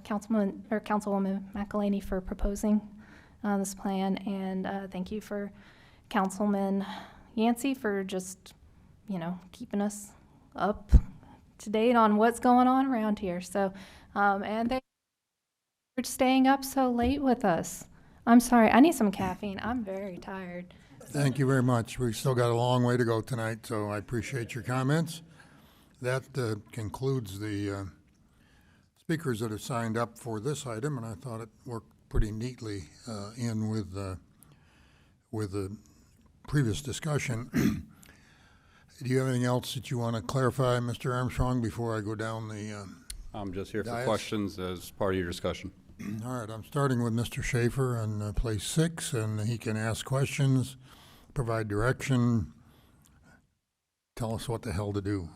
Speaker 3: Councilwoman McElhaney for proposing this plan, and thank you for Councilman Yancey for just, keeping us up to date on what's going on around here. So, and thank you for staying up so late with us. I'm sorry, I need some caffeine. I'm very tired.
Speaker 1: Thank you very much. We've still got a long way to go tonight, so I appreciate your comments. That concludes the speakers that have signed up for this item, and I thought it worked pretty neatly in with the previous discussion. Do you have anything else that you want to clarify, Mr. Armstrong, before I go down the
Speaker 5: I'm just here for
Speaker 1: dais?
Speaker 5: questions as part of your discussion.
Speaker 1: All right, I'm starting with Mr. Schaefer on place 6, and he can ask questions, provide direction, tell us what the hell to do.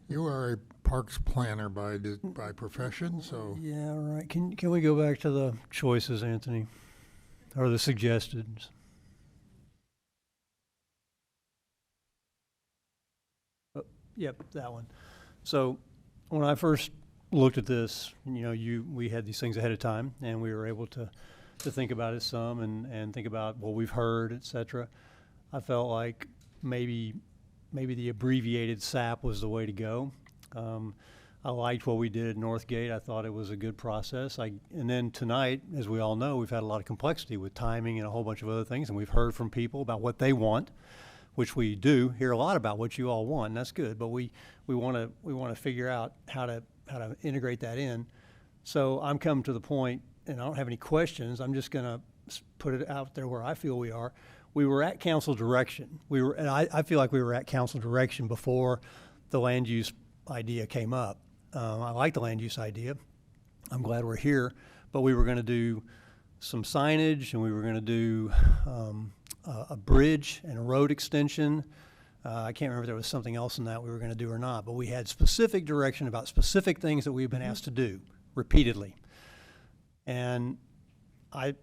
Speaker 1: You are a parks planner by profession, so.
Speaker 9: Yeah, right. Can we go back to the choices, Anthony, or the suggested? Yep, that one. So when I first looked at this, we had these things ahead of time, and we were able to think about it some and think about what we've heard, et cetera. I felt like maybe the abbreviated SAP was the way to go. I liked what we did at Northgate. I thought it was a good process. And then tonight, as we all know, we've had a lot of complexity with timing and a whole bunch of other things, and we've heard from people about what they want, which we do hear a lot about what you all want, and that's good. But we want to figure out how to integrate that in. So I'm coming to the point, and I don't have any questions. I'm just going to put it out there where I feel we are. We were at council direction. And I feel like we were at council direction before the land use idea came up. I like the land use idea. I'm glad we're here, but we were going to do some signage, and we were going to do a bridge and a road extension. I can't remember if there was something else in that we were going to do or not, but we had specific direction about specific things that we've been asked to do repeatedly. And I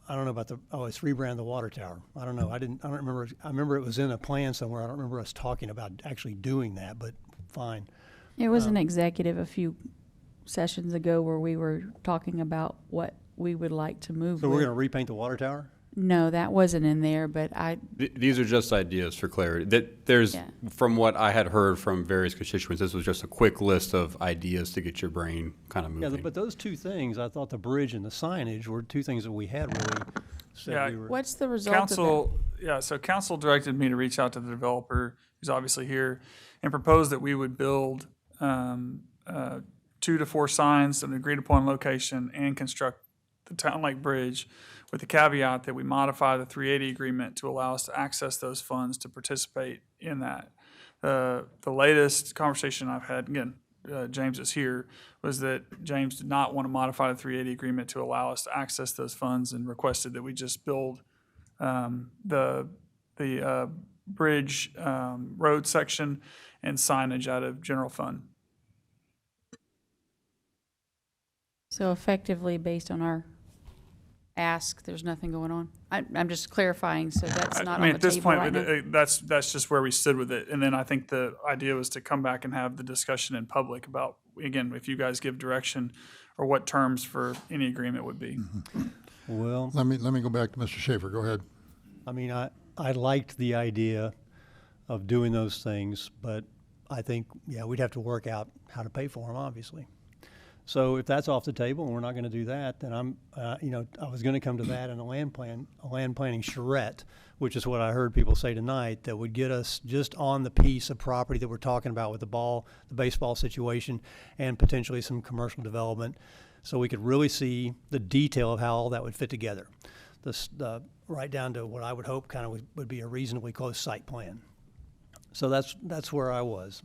Speaker 9: don't know about it's rebrand the water tower. I don't know. I don't remember. I remember it was in a plan somewhere. I don't remember us talking about actually doing that, but fine.
Speaker 11: It was an executive a few sessions ago where we were talking about what we would like to move.
Speaker 9: So we're going to repaint the water tower?
Speaker 11: No, that wasn't in there, but
Speaker 5: These are just ideas for clarity. From what I had heard from various constituents, this was just a quick list of ideas to get your brain kind of moving.
Speaker 9: Yeah, but those two things, I thought the bridge and the signage were two things that we had really said we were.
Speaker 11: What's the result
Speaker 8: Council, so council directed me to reach out to the developer, who's obviously here, and propose that we would build 2 to 4 signs at an agreed upon location and construct the Town Lake Bridge, with the caveat that we modify the 380 agreement to allow us to access those funds to participate in that. The latest conversation I've had, again, James is here, was that James did not want to modify the 380 agreement to allow us to access those funds, and requested that we just build the bridge, road section and signage out of general fund.
Speaker 11: So effectively, based on our ask, there's nothing going on? I'm just clarifying, so that's not on the
Speaker 8: at this
Speaker 11: table right now?
Speaker 8: point, that's just where we stood with it. And then I think the idea was to come back and have the discussion in public about, again, if you guys give direction or what terms for any agreement would be.
Speaker 9: Well,
Speaker 1: Let me go back to Mr. Schaefer. Go ahead.
Speaker 9: I mean, I liked the idea of doing those things, but I think, we'd have to work out how to pay for them, obviously. So if that's off the table and we're not going to do that, then I was going to come to that in a land planning charrette, which is what I heard people say tonight, that would get us just on the piece of property that we're talking about with the baseball situation, and potentially some commercial development, so we could really see the detail of how all that would fit together. Right down to what I would hope kind of would be a reasonably close site plan. So that's where I was.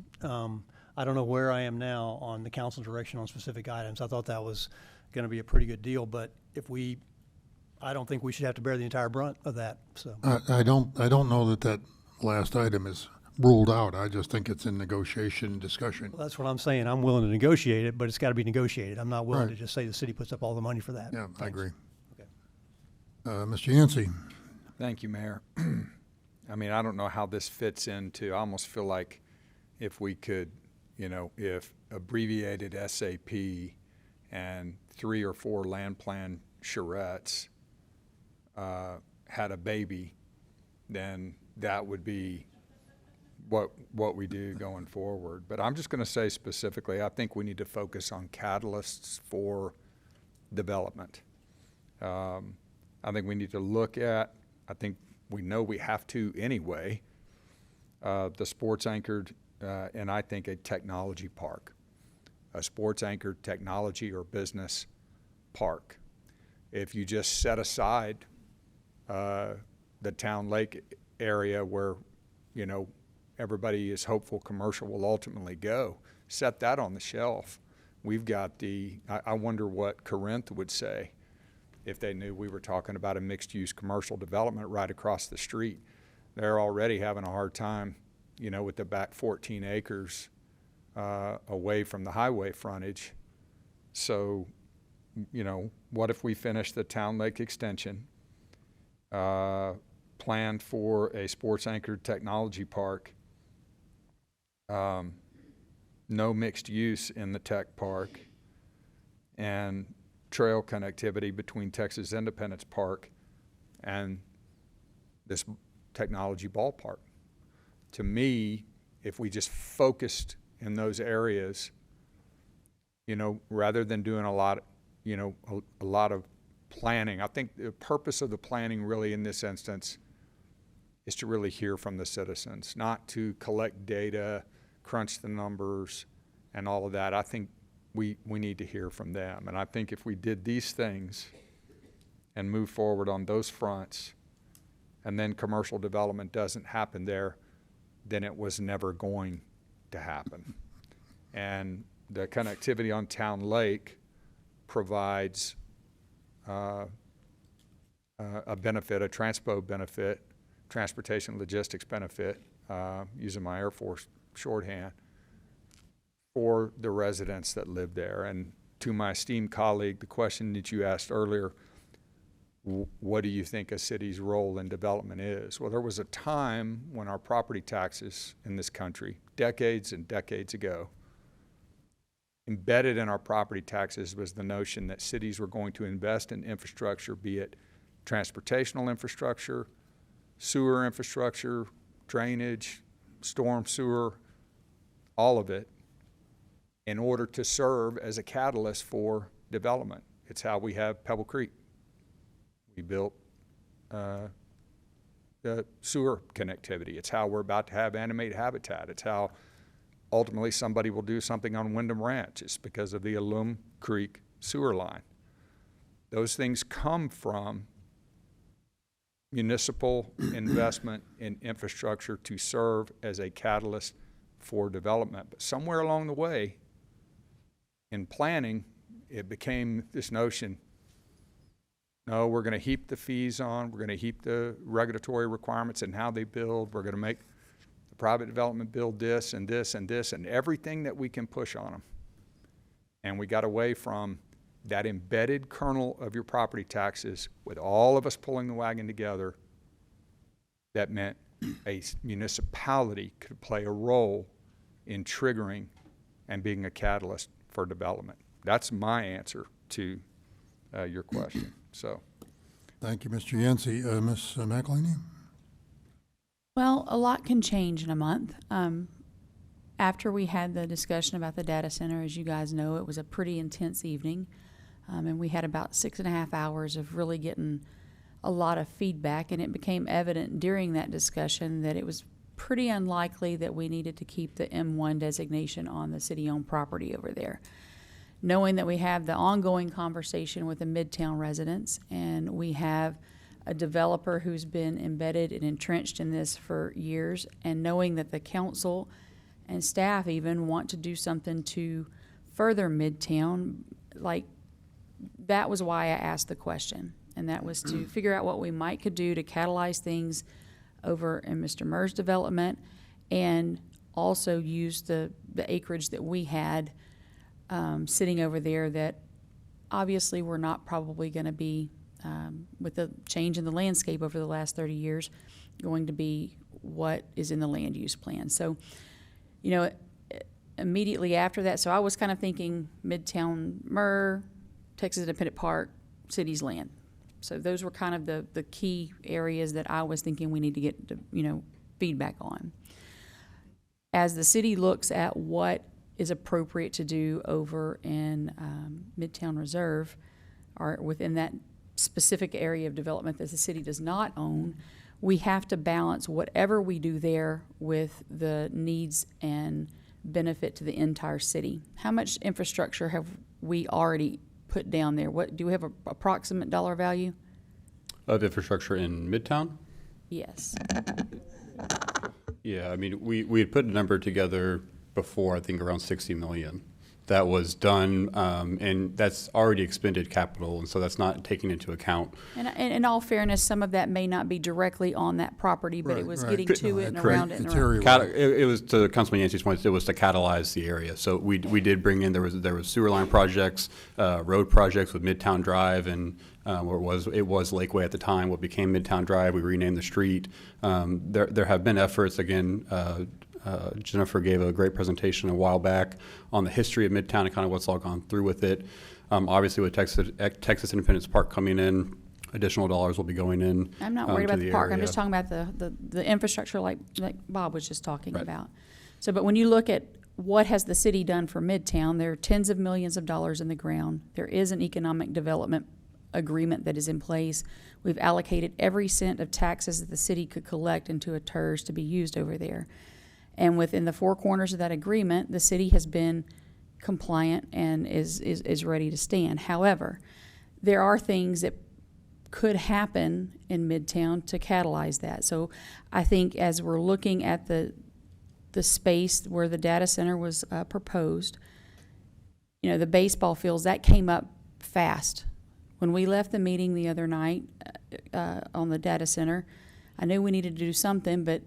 Speaker 9: I don't know where I am now on the council direction on specific items. I thought that was going to be a pretty good deal, but I don't think we should have to bear the entire brunt of that. So
Speaker 1: I don't know that last item is ruled out. I just think it's in negotiation discussion.
Speaker 9: Well, that's what I'm saying. I'm willing to negotiate it, but it's got to be negotiated. I'm not willing
Speaker 1: Right.
Speaker 9: to just say the city puts up all the money for that.
Speaker 1: Yeah, I
Speaker 9: Thanks.
Speaker 1: agree.
Speaker 9: Okay.
Speaker 1: Mr. Yancey.
Speaker 7: Thank you, Mayor. I mean, I don't know how this fits into, I almost feel like if we could, if abbreviated SAP and 3 or 4 land plan charrettes had a baby, then that would be what we do going forward. But I'm just going to say specifically, I think we need to focus on catalysts for development. I think we need to look at, I think we know we have to anyway, the sports anchored, and I think a technology park, a sports anchored technology or business park. If you just set aside the Town Lake area where, everybody is hopeful commercial will ultimately go, set that on the shelf. We've got I wonder what Corinth would say if they knew we were talking about a mixed-use commercial development right across the street. They're already having a hard time, with the back 14 acres away from the highway frontage. So, what if we finish the Town Lake extension, plan for a sports-anchored technology park, no mixed use in the tech park, and trail connectivity between Texas Independence Park and this technology ballpark. To me, if we just focused in those areas, you know, rather than doing a lot of planning, I think the purpose of the planning really in this instance is to really hear from the citizens, not to collect data, crunch the numbers, and all of that. I think we need to hear from them. And I think if we did these things and move forward on those fronts, and then commercial development doesn't happen there, then it was never going to happen. And the connectivity on Town Lake provides a benefit, a transpo benefit, transportation logistics benefit, using my Air Force shorthand, for the residents that live there. And to my esteemed colleague, the question that you asked earlier, what do you think a city's role in development is? Well, there was a time when our property taxes in this country, decades and decades ago, embedded in our property taxes was the notion that cities were going to invest in infrastructure, be it transportational infrastructure, sewer infrastructure, drainage, storm sewer, all of it, in order to serve as a catalyst for development. It's how we have Pebble Creek. We built the sewer connectivity. It's how we're about to have Animate Habitat. It's how ultimately somebody will do something on Wyndham Ranch. It's because of the Alum Creek sewer line. Those things come from municipal investment in infrastructure to serve as a catalyst for development. But somewhere along the way, in planning, it became this notion, no, we're going to heap the fees on, we're going to heap the regulatory requirements and how they build, we're going to make the private development build this and this and this and everything that we can push on them. And we got away from that embedded kernel of your property taxes with all of us pulling the wagon together. That meant a municipality could play a role in triggering and being a catalyst for development. That's my answer to your question. So,
Speaker 1: thank you, Mr. Yancey. Ms. McElhaney?
Speaker 11: Well, a lot can change in a month. After we had the discussion about the data center, as you guys know, it was a pretty intense evening. And we had about 6.5 hours of really getting a lot of feedback, and it became evident during that discussion that it was pretty unlikely that we needed to keep the M1 designation on the city-owned property over there. Knowing that we have the ongoing conversation with the Midtown residents, and we have a developer who's been embedded and entrenched in this for years, and knowing that the council and staff even want to do something to further Midtown, like, that was why I asked the question. And that was to figure out what we could do to catalyze things over in Mr. Murr's development, and also use the acreage that we had sitting over there that obviously we're not probably going to be, with the change in the landscape over the last 30 years, going to be what is in the land use plan. So, you know, immediately after that, so I was kind of thinking Midtown Murr, Texas Independent Park, city's land. So those were kind of the key areas that I was thinking we need to get, feedback on. As the city looks at what is appropriate to do over in Midtown Reserve, or within that specific area of development that the city does not own, we have to balance whatever we do there with the needs and benefit to the entire city. How much infrastructure have we already put down there? What do we have, an approximate dollar value
Speaker 5: of infrastructure in Midtown?
Speaker 11: Yes.
Speaker 5: Yeah, I mean, we had put a number together before, I think around 60 million. That was done, and that's already expended capital, and so that's not taken into account.
Speaker 11: And in all fairness, some of that may not be directly on that property, but it was getting to it and around it and around.
Speaker 5: It was, to Councilman Yancey's point, it was to catalyze the area. So we did bring in, there was sewer line projects, road projects with Midtown Drive, and where it was Lakeway at the time, what became Midtown Drive. We renamed the street. There have been efforts, again, Jennifer gave a great presentation a while back on the history of Midtown and kind of what's all gone through with it. Obviously, with Texas Independence Park coming in, additional dollars will be going in.
Speaker 11: I'm not worried
Speaker 5: to
Speaker 11: about the park. I'm
Speaker 5: area.
Speaker 11: just talking about the infrastructure like Bob was just talking about. So, but when you look at what has the city done for Midtown, there are tens of millions of dollars in the ground. There is an economic development agreement that is in place. We've allocated every cent of taxes that the city could collect into a TERS to be used over there. And within the four corners of that agreement, the city has been compliant and is ready to stand. However, there are things that could happen in Midtown to catalyze that. So I think as we're looking at the space where the data center was proposed, you know, the baseball fields, that came up fast. When we left the meeting the other night on the data center, I knew we needed to do something, but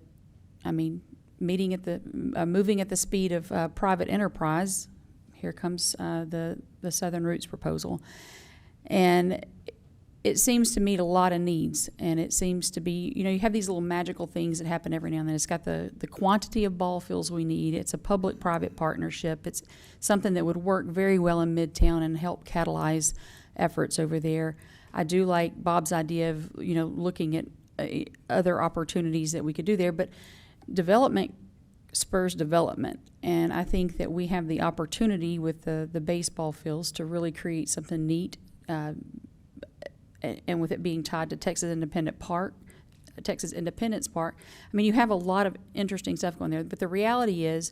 Speaker 11: I mean, moving at the speed of private enterprise, here comes the Southern Roots proposal. And it seems to meet a lot of needs, and it seems to be, you know, you have these little magical things that happen every now and then. It's got the quantity of ball fields we need. It's a public-private partnership. It's something that would work very well in Midtown and help catalyze efforts over there. I do like Bob's idea of, you know, looking at other opportunities that we could do there, but development spurs development, and I think that we have the opportunity with the baseball fields to really create something neat, and with it being tied to Texas Independence Park, I mean, you have a lot of interesting stuff going there, but the reality is,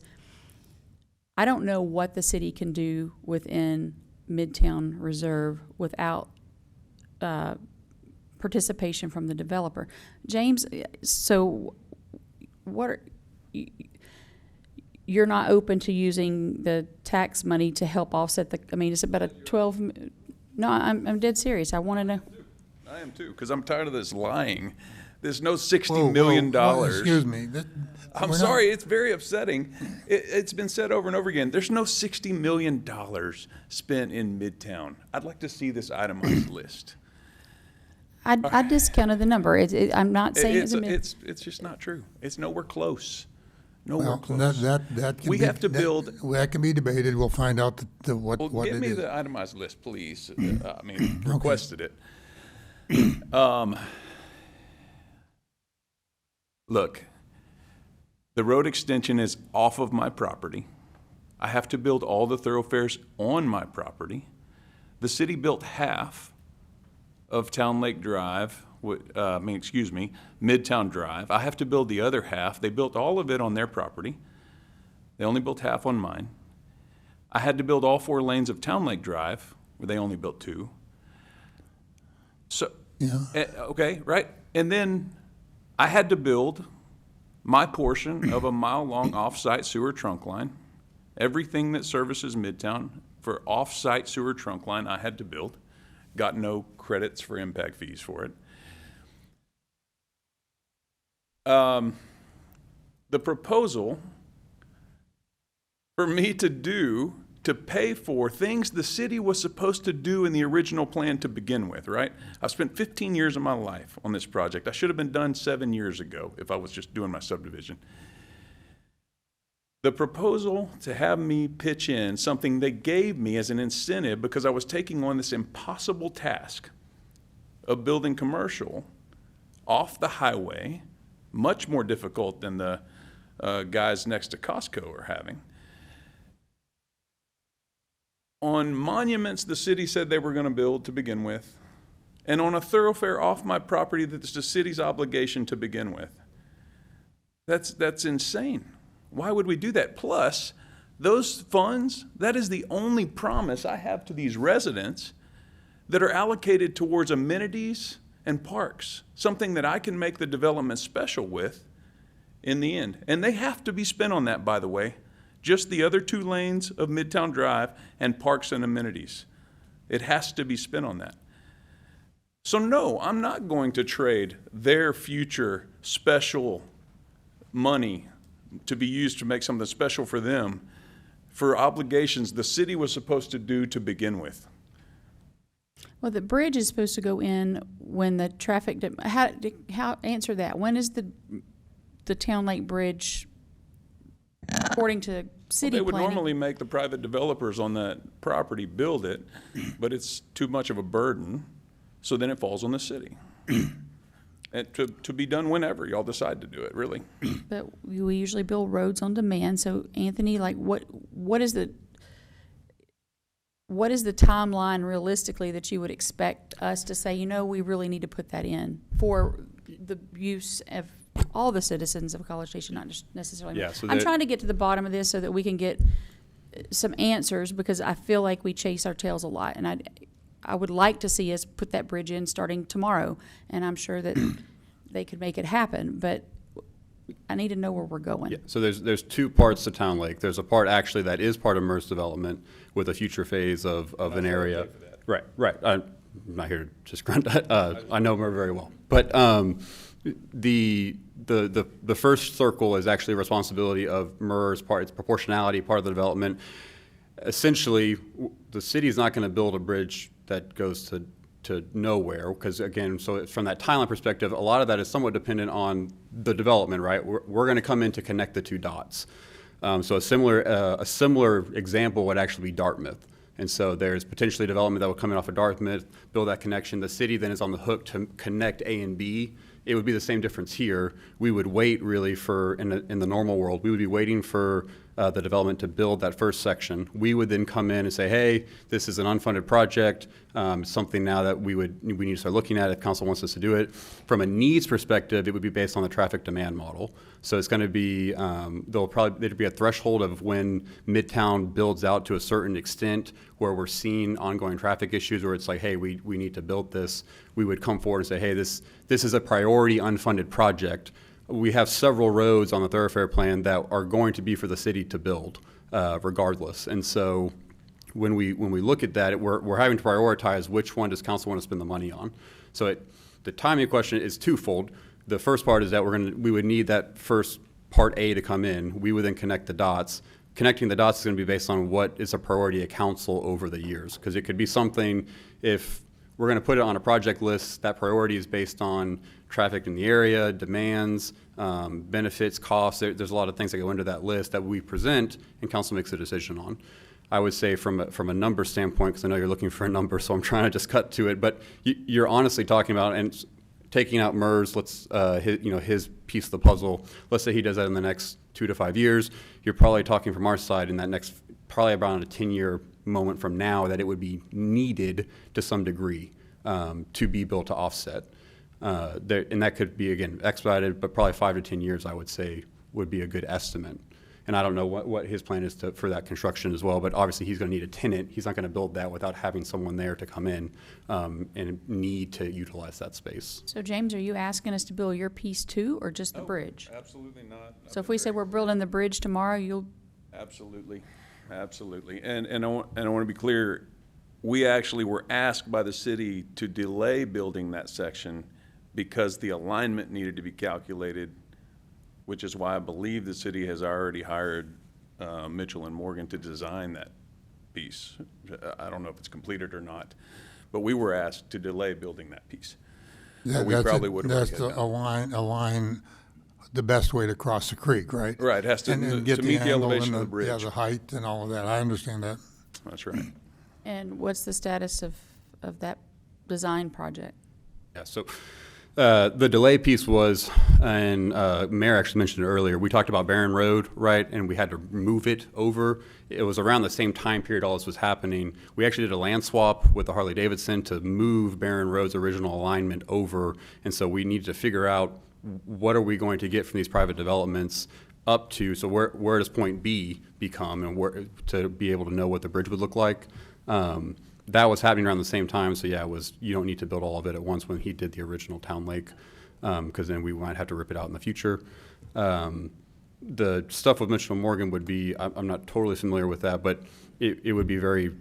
Speaker 11: I don't know what the city can do within Midtown Reserve without participation from the developer. James, so what are, you're not open to using the tax money to help offset the, I mean, it's about a 12, no, I'm dead serious. I want to know.
Speaker 21: I am too, because I'm tired of this lying. There's no $60 million.
Speaker 1: Excuse me.
Speaker 21: I'm sorry, it's very upsetting. It's been said over and over again. There's no $60 million spent in Midtown. I'd like to see this itemized list.
Speaker 11: I discounted the number. I'm not saying
Speaker 21: it's just not true. It's nowhere close. Nowhere
Speaker 1: Well,
Speaker 21: close.
Speaker 1: that can
Speaker 21: We
Speaker 1: be-
Speaker 21: have to
Speaker 1: that-
Speaker 21: build.
Speaker 1: That can be debated. We'll find out what
Speaker 21: Well, give
Speaker 1: it
Speaker 21: me
Speaker 1: is.
Speaker 21: the itemized list, please. I mean, requested it. Look, the road extension is off of my property. I have to build all the thoroughfares on my property. The city built half of Town Lake Drive, Midtown Drive. I have to build the other half. They built all of it on their property. They only built half on mine. I had to build all 4 lanes of Town Lake Drive, where they only built 2. So, okay, right? And then I had to build my portion of a mile-long off-site sewer trunk line. Everything that services Midtown for off-site sewer trunk line, I had to build. Got no credits for impact fees for it. The proposal for me to pay for things the city was supposed to do in the original plan to begin with, right? I've spent 15 years of my life on this project. I should have been done 7 years ago if I was just doing my subdivision. The proposal to have me pitch in something they gave me as an incentive because I was taking on this impossible task of building commercial off the highway, much more difficult than the guys next to Costco are having. On monuments the city said they were going to build to begin with, and on a thoroughfare off my property that's the city's obligation to begin with. That's insane. Why would we do that? Plus, those funds, that is the only promise I have to these residents that are allocated towards amenities and parks, something that I can make the development special with in the end. And they have to be spent on that, by the way. Just the other 2 lanes of Midtown Drive and parks and amenities. It has to be spent on that. So no, I'm not going to trade their future special money to be used to make something special for them for obligations the city was supposed to do to begin with.
Speaker 11: Well, the bridge is supposed to go in when the traffic, how answer that? When is the Town Lake Bridge according to city
Speaker 21: They would
Speaker 11: planning.
Speaker 21: normally make the private developers on that property build it, but it's too much of a burden, so then it falls on the city. And to be done whenever y'all decide to do it, really.
Speaker 11: But we usually build roads on demand. So Anthony, like what is the timeline realistically that you would expect us to say, we really need to put that in for the use of all the citizens of College Station, not just necessarily.
Speaker 5: Yeah, so
Speaker 11: I'm
Speaker 5: that-
Speaker 11: trying to get to the bottom of this so that we can get some answers, because I feel like we chase our tails a lot, and I would like to see us put that bridge in starting tomorrow, and I'm sure that they could make it happen, but I need to know where we're going.
Speaker 5: Yeah, so there's two parts to Town Lake. There's a part actually that is part of MERS development with a future phase of an area. Right. I'm not here to just grunt. I know MER very well. But the first circle is actually a responsibility of MERS part. It's proportionality, part of the development. Essentially, the city's not going to build a bridge that goes to nowhere, because again, so from that timeline perspective, a lot of that is somewhat dependent on the development, right? We're going to come in to connect the two dots. So a similar example would actually be Dartmouth. And so there's potentially development that will come in off of Dartmouth, build that connection. The city then is on the hook to connect A and B. It would be the same difference here. We would wait really for, in the normal world, we would be waiting for the development to build that first section. We would then come in and say, hey, this is an unfunded project, something now that we need to start looking at if council wants us to do it. From a needs perspective, it would be based on the traffic demand model. So it's going to be, there'd be a threshold of when Midtown builds out to a certain extent where we're seeing ongoing traffic issues, where it's like, hey, we need to build this. We would come forward and say, hey, this is a priority unfunded project. We have several roads on the thoroughfare plan that are going to be for the city to build, regardless. And so when we look at that, we're having to prioritize which one does council want to spend the money on. So the timing question is twofold. The first part is that we would need that first part A to come in. We would then connect the dots. Connecting the dots is going to be based on what is a priority of council over the years, because it could be something, if we're going to put it on a project list, that priority is based on traffic in the area, demands, benefits, costs. There's a lot of things that go into that list that we present and council makes a decision on. I would say from a number standpoint, because I know you're looking for a number, so I'm trying to just cut to it, but you're honestly talking about, and taking out MERS, his piece of the puzzle, let's say he does that in the next 2 to 5 years, you're probably talking from our side in that next, probably around a 10-year moment from now, that it would be needed to some degree to be built to offset. And that could be, again, expedited, but probably 5 to 10 years, I would say, would be a good estimate. And I don't know what his plan is for that construction as well, but obviously he's going to need a tenant. He's not going to build that without having someone there to come in and need to utilize that space.
Speaker 11: So James, are you asking us to build your piece too, or just the bridge?
Speaker 21: Absolutely not.
Speaker 11: So if we say we're building the bridge tomorrow, you'll?
Speaker 21: Absolutely. And I want to be clear, we actually were asked by the city to delay building that section because the alignment needed to be calculated, which is why I believe the city has already hired Mitchell and Morgan to design that piece. I don't know if it's completed or not, but we were asked to delay building that piece. Or we probably would have.
Speaker 1: That's a line, the best way to cross the creek, right?
Speaker 21: Right, it has to,
Speaker 1: And get
Speaker 21: to meet the
Speaker 1: angle
Speaker 21: elevation
Speaker 1: and
Speaker 21: of the bridge.
Speaker 1: Yeah, the height and all of that. I understand that.
Speaker 21: That's right.
Speaker 11: And what's the status of that design project?
Speaker 5: Yeah, so the delay piece was, and Mayor actually mentioned it earlier, we talked about Barron Road, right? And we had to move it over. It was around the same time period all this was happening. We actually did a land swap with the Harley Davidson to move Barron Road's original alignment over. And so we needed to figure out what are we going to get from these private developments up to, so where does point B become, and where to be able to know what the bridge would look like. That was happening around the same time, so yeah, you don't need to build all of it at once when he did the original Town Lake, because then we might have to rip it out in the future. The stuff with Mitchell and Morgan would be, I'm not totally familiar with that, but it would be very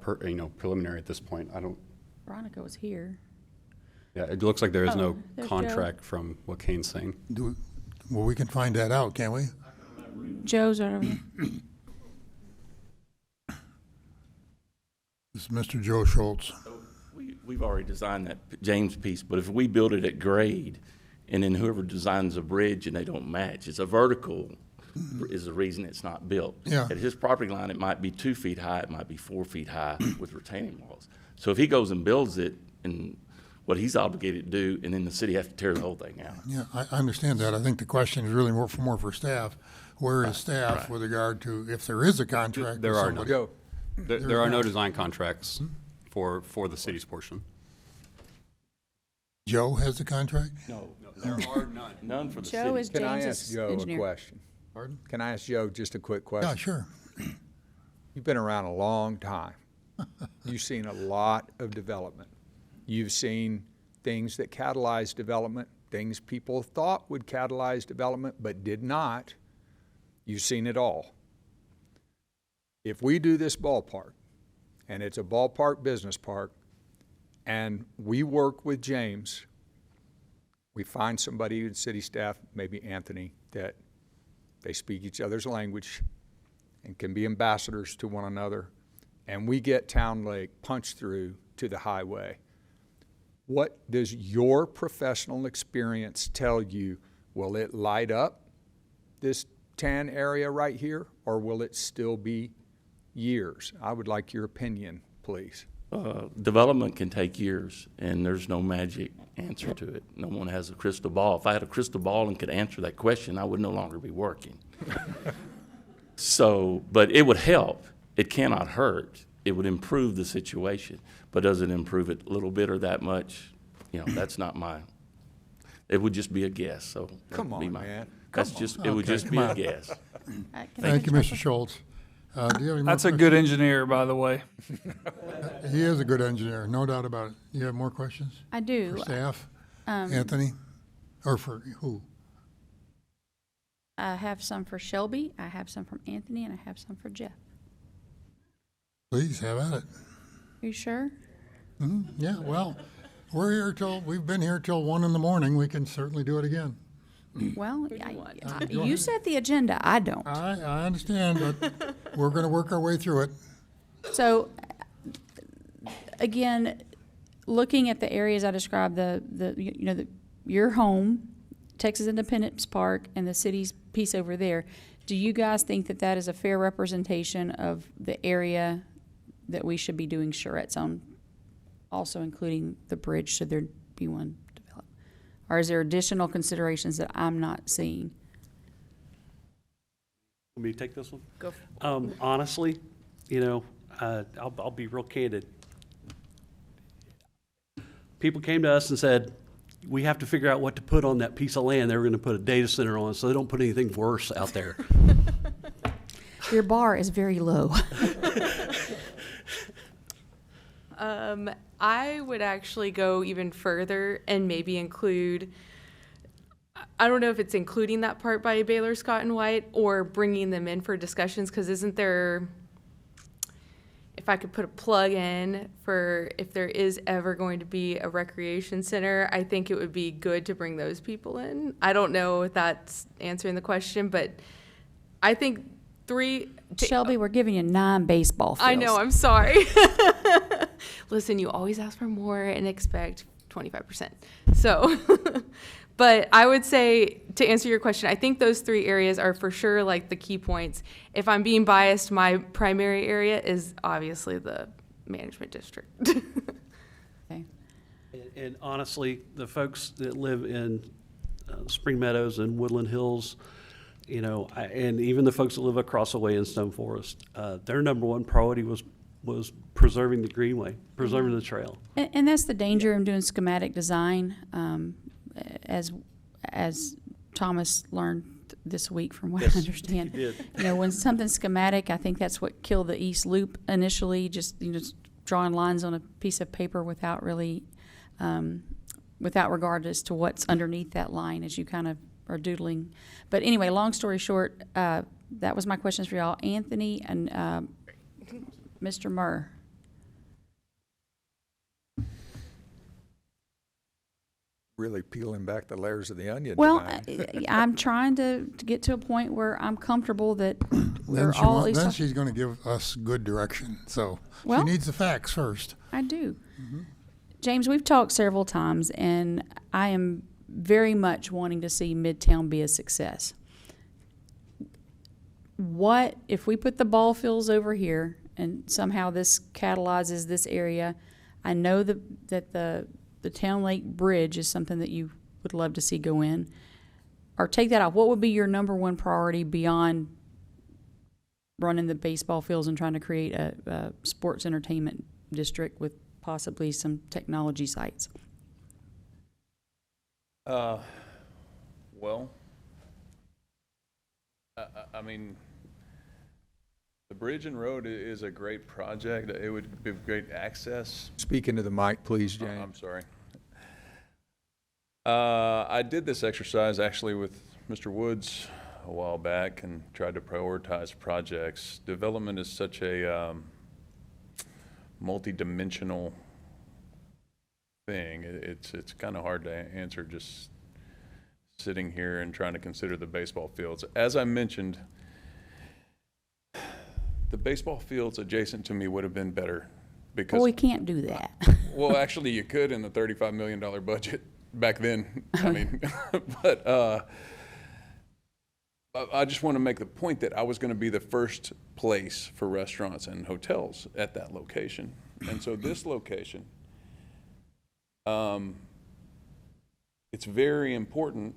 Speaker 5: preliminary at this point.
Speaker 11: Veronica was here.
Speaker 5: Yeah, it looks like there is no
Speaker 11: there's
Speaker 5: contract from what Kane's saying.
Speaker 1: Well, we can find that out, can't we?
Speaker 11: Joe's right over here.
Speaker 1: This is Mr. Joe Schultz.
Speaker 10: We've already designed that James piece, but if we build it at grade, and then whoever designs a bridge and they don't match, it's a vertical is the reason it's not built.
Speaker 1: Yeah.
Speaker 10: At his property line, it might be 2 feet high, it might be 4 feet high with retaining walls. So if he goes and builds it, and what he's obligated to do, and then the city has to tear the whole thing out.
Speaker 1: Yeah, I understand that. I think the question is really more for staff. Where is staff with regard to if there is a contract?
Speaker 5: There
Speaker 1: with
Speaker 5: are
Speaker 1: somebody?
Speaker 7: Go.
Speaker 5: There are no design contracts for the city's portion.
Speaker 1: Joe has the contract?
Speaker 10: No,
Speaker 5: There are none.
Speaker 10: none for the
Speaker 11: Joe
Speaker 10: city.
Speaker 11: is
Speaker 7: Can I
Speaker 11: James's
Speaker 7: ask Joe
Speaker 11: engineer.
Speaker 7: a question?
Speaker 1: Pardon?
Speaker 7: Can I ask Joe just a quick question?
Speaker 1: Yeah, sure.
Speaker 7: You've been around a long time. You've seen a lot of development. You've seen things that catalyze development, things people thought would catalyze development but did not. You've seen it all. If we do this ballpark, and it's a ballpark business park, and we work with James, we find somebody in city staff, maybe Anthony, that they speak each other's language and can be ambassadors to one another, and we get Town Lake punched through to the highway. What does your professional experience tell you? Will it light up this tan area right here, or will it still be years? I would like your opinion, please.
Speaker 10: Development can take years, and there's no magic answer to it. No one has a crystal ball. If I had a crystal ball and could answer that question, I would no longer be working. So, but it would help. It cannot hurt. It would improve the situation. But does it improve it a little bit or that much? You know, that's not my, it would just be a guess, so.
Speaker 7: Come
Speaker 10: that'd be
Speaker 7: on,
Speaker 10: my-
Speaker 7: man.
Speaker 10: That's
Speaker 7: Come
Speaker 10: just,
Speaker 7: on.
Speaker 10: it would
Speaker 1: Okay,
Speaker 10: just
Speaker 1: come
Speaker 10: be a
Speaker 1: on.
Speaker 10: guess.
Speaker 1: Thank you, Mr. Schultz. Do you have any more
Speaker 8: That's a
Speaker 1: questions?
Speaker 8: good engineer, by the way.
Speaker 1: He is a good engineer, no doubt about it. You have more questions?
Speaker 11: I do.
Speaker 1: For staff?
Speaker 11: Um,
Speaker 1: Anthony? Or for who?
Speaker 11: I have some for Shelby, I have some from Anthony, and I have some for Jeff.
Speaker 1: Please, have at it.
Speaker 11: You sure?
Speaker 1: Yeah, well, we've been here till 1 a.m. We can certainly do it again.
Speaker 11: Well,
Speaker 1: Go
Speaker 11: you
Speaker 1: ahead.
Speaker 11: set the agenda, I don't.
Speaker 1: I understand, but we're gonna work our way through it.
Speaker 11: So, again, looking at the areas I described, your home, Texas Independence Park, and the city's piece over there, do you guys think that that is a fair representation of the area that we should be doing charrettes on, also including the bridge, should there be one developed? Or is there additional considerations that I'm not seeing?
Speaker 4: Want me to take this one?
Speaker 11: Go.
Speaker 4: Honestly, I'll be real candid. People came to us and said, we have to figure out what to put on that piece of land they were going to put a data center on, so they don't put anything worse out there.
Speaker 11: Your bar is very low.
Speaker 6: I would actually go even further and maybe include, I don't know if it's including that part by Baylor, Scott and White, or bringing them in for discussions, because isn't there, if I could put a plug in for if there is ever going to be a recreation center, I think it would be good to bring those people in. I don't know if that's answering the question, but I think
Speaker 11: Shelby, we're giving you 9 baseball fields.
Speaker 6: I know, I'm sorry. Listen, you always ask for more and expect 25%. So, but I would say, to answer your question, I think those 3 areas are for sure like the key points. If I'm being biased, my primary area is obviously the management district.
Speaker 11: Okay.
Speaker 4: And honestly, the folks that live in Spring Meadows and Woodland Hills, and even the folks that live across the way in Stone Forest, their number one priority was preserving the greenway, preserving the trail.
Speaker 11: And that's the danger of doing schematic design, as Thomas learned this week from what
Speaker 4: Yes,
Speaker 11: I understand.
Speaker 4: he did.
Speaker 11: When something's schematic, I think that's what killed the East Loop initially, just drawing lines on a piece of paper without really, without regard as to what's underneath that line as you kind of are doodling. But anyway, long story short, that was my questions for y'all. Anthony and Mr. Murr.
Speaker 7: Really peeling back the layers of the onion
Speaker 11: Well,
Speaker 7: tonight.
Speaker 11: I'm trying to get to a point where I'm comfortable that we're all at least.
Speaker 1: Then she's gonna give us good direction, so she
Speaker 11: Well-
Speaker 1: needs the facts first.
Speaker 11: I do. James, we've talked several times, and I am very much wanting to see Midtown be a success. what, if we put the ball fields over here and somehow this catalyzes this area, I know that the Town Lake Bridge is something that you would love to see go in, or take that off. What would be your number one priority beyond running the baseball fields and trying to create a sports entertainment district with possibly some technology sites?
Speaker 21: Well, I mean, the bridge and road is a great project. It would be great access.
Speaker 7: Speak into the mic, please,
Speaker 21: Oh,
Speaker 7: James.
Speaker 21: I'm sorry. I did this exercise actually with Mr. Woods a while back and tried to prioritize projects. Development is such a multi-dimensional thing. It's kind of hard to answer just sitting here and trying to consider the baseball fields. As I mentioned, the baseball fields adjacent to me would have been better because.
Speaker 11: Well, we can't do that.
Speaker 21: Well, actually, you could in the $35 million budget back then. I mean, but I just want to make the point that I was going to be the first place for restaurants and hotels at that location. And so this location, it's very important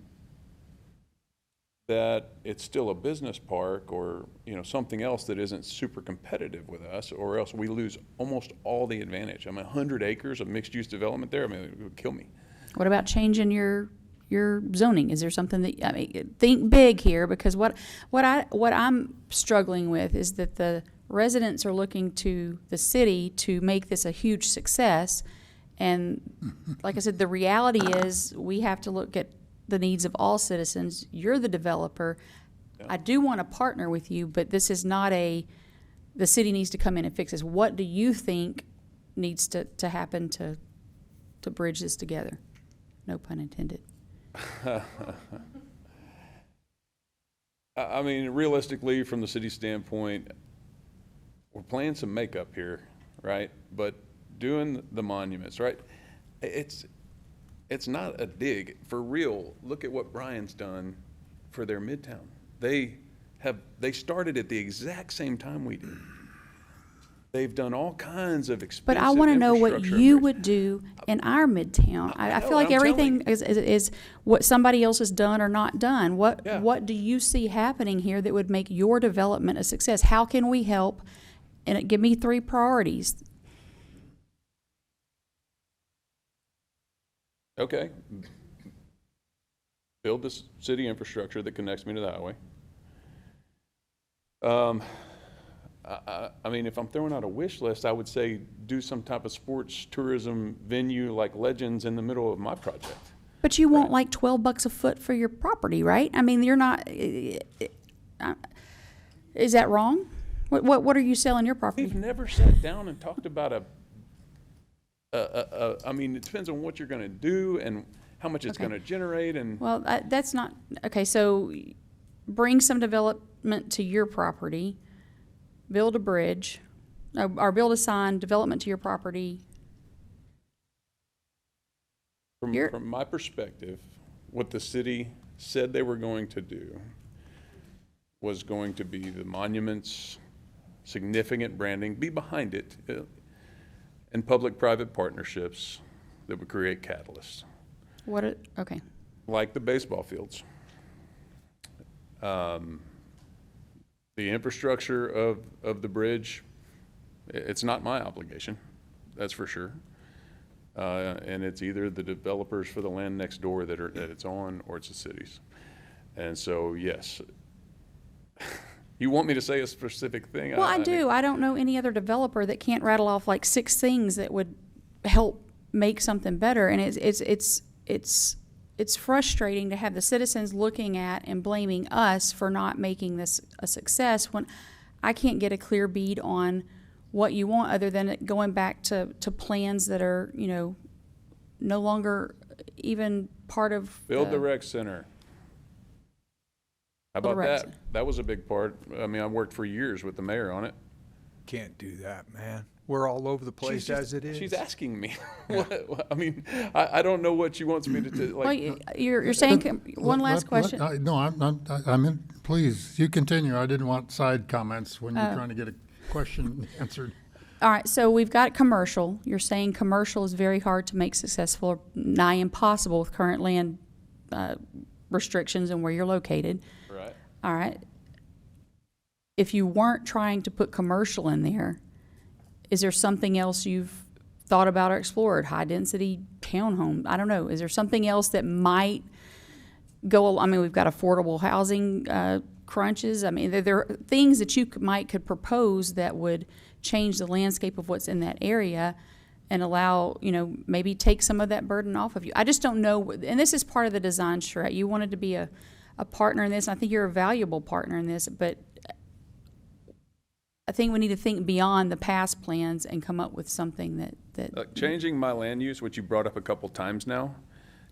Speaker 21: that it's still a business park or, you know, something else that isn't super competitive with us, or else we lose almost all the advantage. I mean, 100 acres of mixed-use development there, I mean, it would kill me.
Speaker 11: What about changing your zoning? Is there something that, I mean, think big here, because what I'm struggling with is that the residents are looking to the city to make this a huge success. And like I said, the reality is we have to look at the needs of all citizens. You're the developer.
Speaker 21: Yeah.
Speaker 11: I do want to partner with you, but this is not the city needs to come in and fix this. What do you think needs to happen to bridge this together? No pun intended.
Speaker 21: I mean, realistically, from the city standpoint, we're playing some makeup here, right? But doing the monuments, right? It's not a dig. For real, look at what Bryan's done for their Midtown. They started at the exact same time we did. They've done all kinds of expensive
Speaker 11: But I want to know what
Speaker 21: infrastructure
Speaker 11: you
Speaker 21: upgrades.
Speaker 11: would do in our Midtown. I feel
Speaker 21: know,
Speaker 11: like
Speaker 21: I'm
Speaker 11: everything
Speaker 21: telling
Speaker 11: is what somebody else has done or not done.
Speaker 21: Yeah.
Speaker 11: What do you see happening here that would make your development a success? How can we help? And give me 3 priorities.
Speaker 21: Okay. Build this city infrastructure that connects me to the highway. I mean, if I'm throwing out a wish list, I would say do some type of sports tourism venue like Legends in the middle of my project.
Speaker 11: But you want like $12 a foot for your property, right? I mean, you're not. Is that wrong? What are you selling your property?
Speaker 21: We've never sat down and talked about I mean, it depends on what you're going to do and how much it's
Speaker 11: Okay.
Speaker 21: going to generate. And
Speaker 11: Well, that's not okay. So, bring some development to your property, build a bridge, or build a sign. Development to your property.
Speaker 21: from my perspective, what the city said they were going to do was going to be the monuments, significant branding, be behind it, and public-private partnerships that would create catalysts,
Speaker 11: Okay.
Speaker 21: like the baseball fields. The infrastructure of the bridge, it's not my obligation, that's for sure. And it's either the developers for the land next door that it's on, or it's the cities. And so, yes. You want me to say a specific thing?
Speaker 11: Well, I do. I don't know any other developer that can't rattle off like 6 things that would help make something better. And it's frustrating to have the citizens looking at and blaming us for not making this a success when I can't get a clear bead on what you want other than it going back to plans that are, you know, no longer even part of
Speaker 21: Build the rec center. How
Speaker 11: Build the
Speaker 21: about
Speaker 11: rec
Speaker 21: that?
Speaker 11: center.
Speaker 21: That was a big part. I mean, I worked for years with the mayor on it.
Speaker 7: Can't do that, man. We're all over the place
Speaker 21: She's
Speaker 7: as it is.
Speaker 21: She's asking me. I mean, I don't know what she wants me to do.
Speaker 11: Well, you're saying, one last question.
Speaker 1: No, I'm in, please, you continue. I didn't want side comments when you're trying to get a question answered.
Speaker 11: All right, so we've got commercial. You're saying commercial is very hard to make successful, or nigh impossible with current land restrictions and where you're located.
Speaker 21: Right.
Speaker 11: All right. If you weren't trying to put commercial in there, is there something else you've thought about or explored? High-density townhome? I don't know. Is there something else that might go, I mean, we've got affordable housing crunches. I mean, there are things that you could propose that would change the landscape of what's in that area and allow, maybe take some of that burden off of you. I just don't know, and this is part of the design charrette. You wanted to be a partner in this, and I think you're a valuable partner in this, but I think we need to think beyond the past plans and come up with something that
Speaker 21: Changing my land use, which you brought up a couple times now,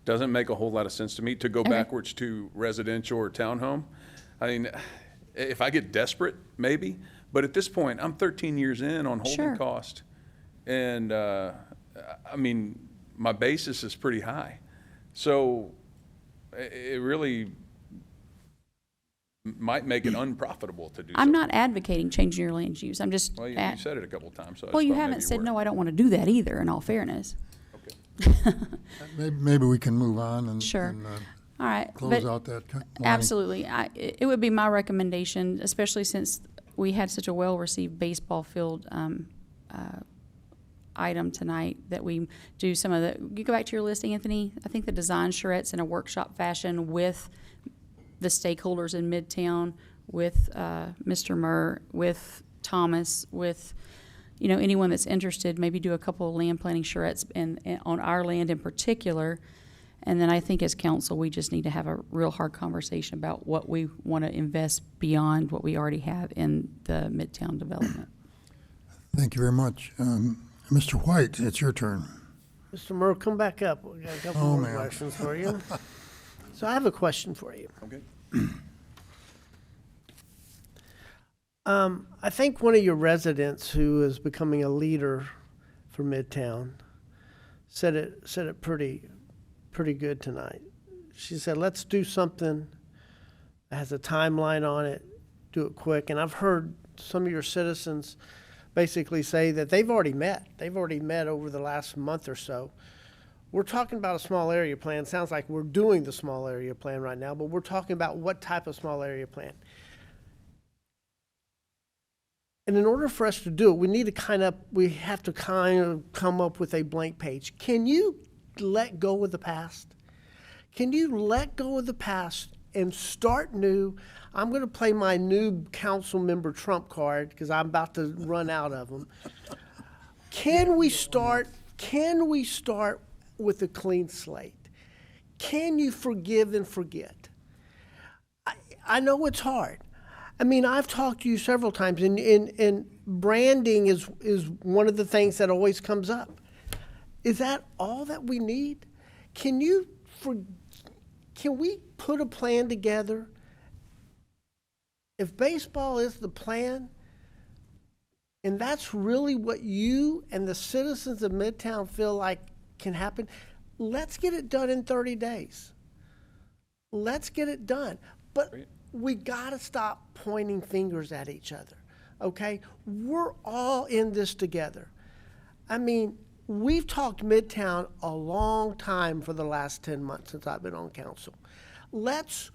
Speaker 21: doesn't make a whole lot of sense to me. To go backwards to residential or townhome, I mean, if I get desperate, maybe. But at this point, I'm 13 years in on holding cost. And, I mean, my basis is pretty high. So it really might make it unprofitable to do
Speaker 11: I'm
Speaker 21: so.
Speaker 11: not advocating changing your land use. I'm just.
Speaker 21: Well, you said it a couple times. So I
Speaker 11: Well,
Speaker 21: just
Speaker 11: you
Speaker 21: thought
Speaker 11: haven't
Speaker 21: maybe
Speaker 11: said,
Speaker 21: were.
Speaker 11: no, I don't want to do that either, in all fairness.
Speaker 1: Maybe we can move on and.
Speaker 11: Sure.
Speaker 1: and,
Speaker 11: All right.
Speaker 1: Close
Speaker 11: but
Speaker 1: out that line.
Speaker 11: Absolutely. It would be my recommendation, especially since we had such a well-received baseball field item tonight, that we do some of the, you go back to your list, Anthony, I think the design charrettes in a workshop fashion with the stakeholders in Midtown, with Mr. Murr, with Thomas, with, anyone that's interested, maybe do a couple of land planning charrettes on our land in particular. And then I think as council, we just need to have a real hard conversation about what we want to invest beyond what we already have in the Midtown development.
Speaker 1: Thank you very much. Mr. White, it's your turn.
Speaker 15: Mr. Murr, come back up. We got a couple
Speaker 1: Oh,
Speaker 15: more
Speaker 1: man.
Speaker 15: questions for you. So I have a question for you.
Speaker 21: Okay.
Speaker 15: I think one of your residents who is becoming a leader for Midtown said it pretty good tonight. She said, let's do something that has a timeline on it, do it quick. And I've heard some of your citizens basically say that they've already met. They've already met over the last month or so. We're talking about a small area plan. Sounds like we're doing the small area plan right now, but we're talking about what type of small area plan. And in order for us to do it, we have to kind of come up with a blank page. Can you let go of the past? Can you let go of the past and start new? I'm going to play my new council member trump card because I'm about to run out of them. Can we start with a clean slate? Can you forgive and forget? I know it's hard. I mean, I've talked to you several times, and branding is one of the things that always comes up. Is that all that we need? Can we put a plan together? If baseball is the plan, and that's really what you and the citizens of Midtown feel like can happen, let's get it done in 30 days. Let's get it done. But we got to stop pointing fingers at each other, okay? We're all in this together. I mean, we've talked Midtown a long time for the last 10 months since I've been on council. Let's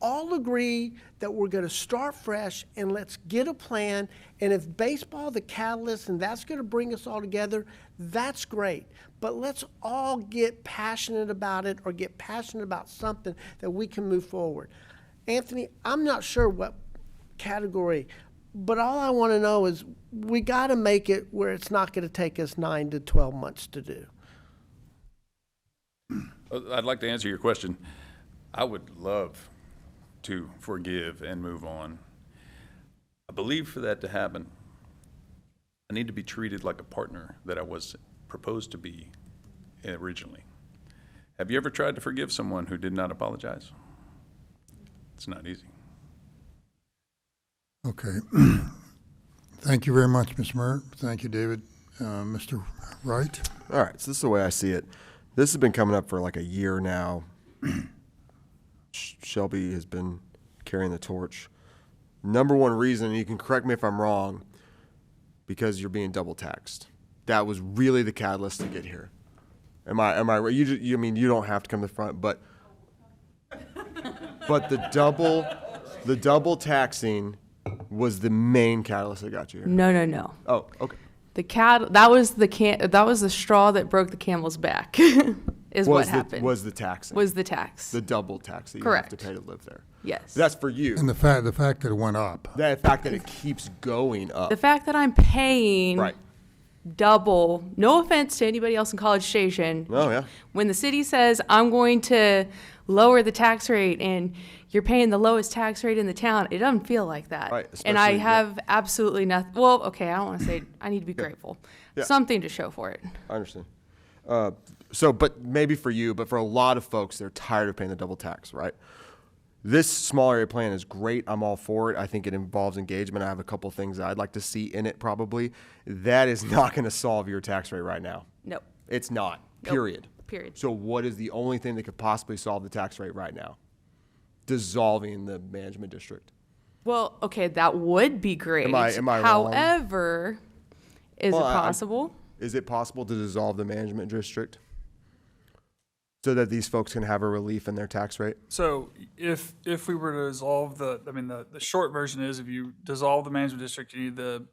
Speaker 15: all agree that we're going to start fresh and let's get a plan. And if baseball, the catalyst, and that's going to bring us all together, that's great. But let's all get passionate about it or get passionate about something that we can move forward. Anthony, I'm not sure what category, but all I want to know is we got to make it where it's not going to take us 9 to 12 months to do.
Speaker 21: I'd like to answer your question. I would love to forgive and move on. I believe for that to happen, I need to be treated like a partner that I was proposed to be originally. Have you ever tried to forgive someone who did not apologize? It's not easy.
Speaker 1: Okay. Thank you very much, Ms. Murr. Thank you, David. Mr. Wright?
Speaker 20: All right, so this is the way I see it. This has been coming up for like a year now. Shelby has been carrying the torch. Number one reason, and you can correct me if I'm wrong, because you're being double taxed. That was really the catalyst to get here. Am I right? I mean, you don't have to come to the front, but the double taxing was the main catalyst that got you here.
Speaker 6: No.
Speaker 20: Oh, okay.
Speaker 6: That was the straw that broke the camel's back. What happened.
Speaker 20: Was the taxing.
Speaker 6: Was the tax.
Speaker 20: The double tax that you
Speaker 6: Correct.
Speaker 20: have to pay to live there.
Speaker 6: Yes.
Speaker 20: That's for you.
Speaker 1: And the fact that it went up.
Speaker 20: The fact that it keeps going up.
Speaker 6: The fact that I'm paying
Speaker 20: Right.
Speaker 6: double, no offense to anybody else in College Station.
Speaker 20: Oh, yeah.
Speaker 6: When the city says, I'm going to lower the tax rate and you're paying the lowest tax rate in the town, it doesn't feel like that.
Speaker 20: Right,
Speaker 6: And I
Speaker 20: especially-
Speaker 6: have absolutely nothing, well, okay, I don't want to say, I need to be grateful.
Speaker 20: Yeah.
Speaker 6: Something to show for it.
Speaker 20: I understand. But maybe for you, but for a lot of folks, they're tired of paying the double tax, right? This small area plan is great. I'm all for it. I think it involves engagement. I have a couple things that I'd like to see in it probably. That is not going to solve your tax rate right now.
Speaker 6: Nope.
Speaker 20: It's not,
Speaker 6: Nope.
Speaker 20: period.
Speaker 6: Period.
Speaker 20: So what is the only thing that could possibly solve the tax rate right now? Dissolving the management district.
Speaker 6: Well, okay, that would be great.
Speaker 20: Am I wrong?
Speaker 6: However, is
Speaker 20: Well,
Speaker 6: it possible?
Speaker 20: Is it possible to dissolve the management district so that these folks can have a relief in their tax rate?
Speaker 8: So if we were to dissolve the short version is if you dissolve the management district, you need the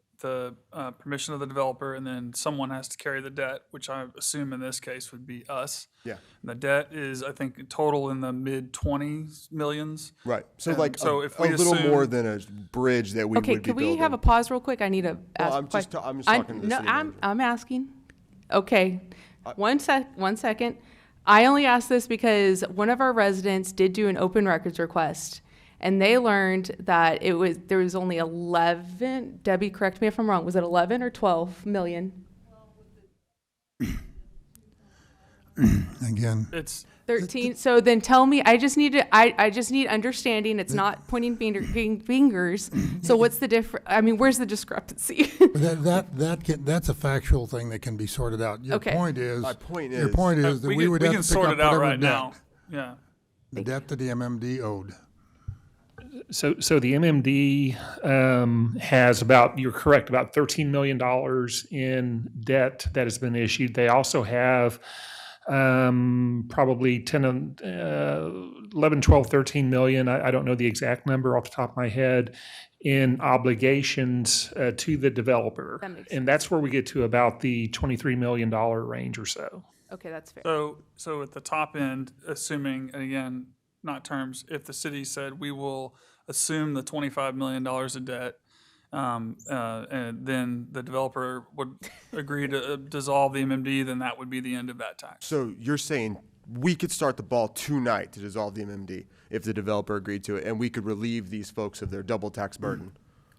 Speaker 8: permission of the developer, and then someone has to carry the debt, which I assume in this case would be us.
Speaker 20: Yeah.
Speaker 8: And the debt is, I think, total in the mid-20 millions.
Speaker 20: Right. So
Speaker 8: And
Speaker 20: like
Speaker 8: so
Speaker 20: a,
Speaker 8: if we
Speaker 20: a little
Speaker 8: assume-
Speaker 20: more than a bridge that we
Speaker 6: Okay,
Speaker 20: would be
Speaker 6: can we
Speaker 20: building.
Speaker 6: have a pause real quick? I need to ask
Speaker 20: Well,
Speaker 6: a
Speaker 20: I'm just
Speaker 6: question.
Speaker 20: talking to the
Speaker 6: No,
Speaker 20: city
Speaker 6: I'm asking. Okay, one second. I only asked this because one of our residents did do an open records request, and they learned that there was only 11, Debbie, correct me if I'm wrong, was it 11 or 12 million?
Speaker 1: Again,
Speaker 8: It's
Speaker 6: 13. So then tell me, I just need understanding. It's not pointing fingers. So what's the difference? I mean, where's the discrepancy?
Speaker 1: that's a factual thing that can be sorted out. Your
Speaker 6: Okay.
Speaker 1: point is,
Speaker 20: My point
Speaker 1: your
Speaker 20: is-
Speaker 1: point is that we
Speaker 8: we
Speaker 1: would
Speaker 8: can
Speaker 1: have to pick
Speaker 8: sort
Speaker 1: up
Speaker 8: it out
Speaker 1: whatever
Speaker 8: right
Speaker 1: debt,
Speaker 8: now. Yeah.
Speaker 1: the debt that the MMD owed.
Speaker 13: So the MMD has about, you're correct, about $13 million in debt that has been issued. They also have probably 11, 12, 13 million. I don't know the exact number off the top of my head in obligations to the developer.
Speaker 6: That makes
Speaker 13: And that's where we get to about the $23 million range or so.
Speaker 6: Okay, that's fair.
Speaker 8: So at the top end, assuming, and again, not terms, if the city said we will assume the $25 million of debt, and then the developer would agree to dissolve the MMD, then that would be the end of that tax.
Speaker 20: So you're saying we could start the ball tonight to dissolve the MMD if the developer agreed to it, and we could relieve these folks of their double tax burden?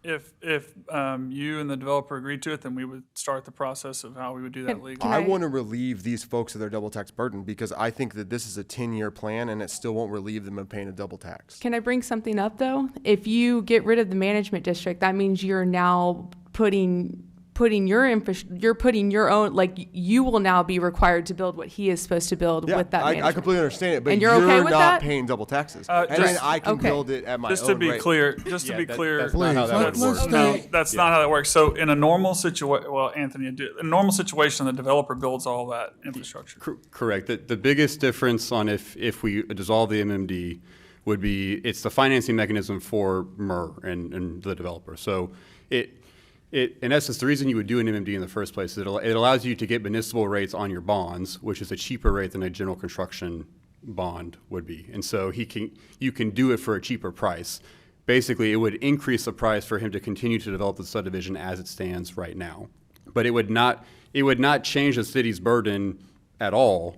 Speaker 8: If you and the developer agreed to it, then we would start the process of how we would do that legally.
Speaker 20: I want to relieve these folks of their double tax burden because I think that this is a 10-year plan and it still won't relieve them of paying a double tax.
Speaker 6: Can I bring something up though? If you get rid of the management district, that means you're now putting you're putting your own, like you will now be required to build what he is supposed to build with that
Speaker 20: I
Speaker 6: management.
Speaker 20: completely understand it, but
Speaker 6: And you're okay with
Speaker 20: not
Speaker 6: that?
Speaker 20: paying double taxes. And then
Speaker 8: just-
Speaker 20: I can
Speaker 6: okay.
Speaker 20: build it at my own
Speaker 8: Just to be
Speaker 20: rate.
Speaker 8: clear,
Speaker 20: That's not how that
Speaker 8: that's,
Speaker 20: would work.
Speaker 8: no, that's not how that works. So in a normal situation, well, Anthony, in a normal situation, the developer builds all that infrastructure.
Speaker 5: Correct. The biggest difference on if we dissolve the MMD would be it's the financing mechanism for MER and the developer. So it in essence, the reason you would do an MMD in the first place is it allows you to get municipal rates on your bonds, which is a cheaper rate than a general construction bond would be. And so you can do it for a cheaper price. Basically, it would increase the price for him to continue to develop the subdivision as it stands right now. But it would not change the city's burden at all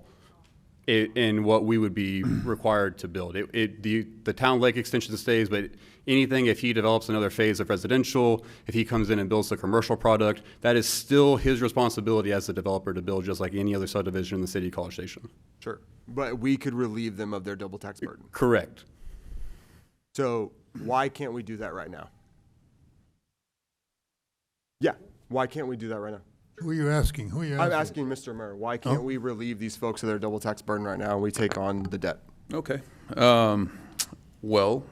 Speaker 5: in what we would be required to build. The town lake extension stays, but anything, if he develops another phase of residential, if he comes in and builds a commercial product, that is still his responsibility as the developer to build just like any other subdivision in the city College Station.
Speaker 20: Sure. But we could relieve them of their double tax burden.
Speaker 5: Correct.
Speaker 20: So why can't we do that right now? Yeah, why can't we do that right now?
Speaker 1: Who are you asking? Who are you
Speaker 20: I'm
Speaker 1: asking?
Speaker 20: asking Mr. Mayor, why can't we relieve these folks of their double tax burden right now and we take on the debt?
Speaker 21: Okay. Well,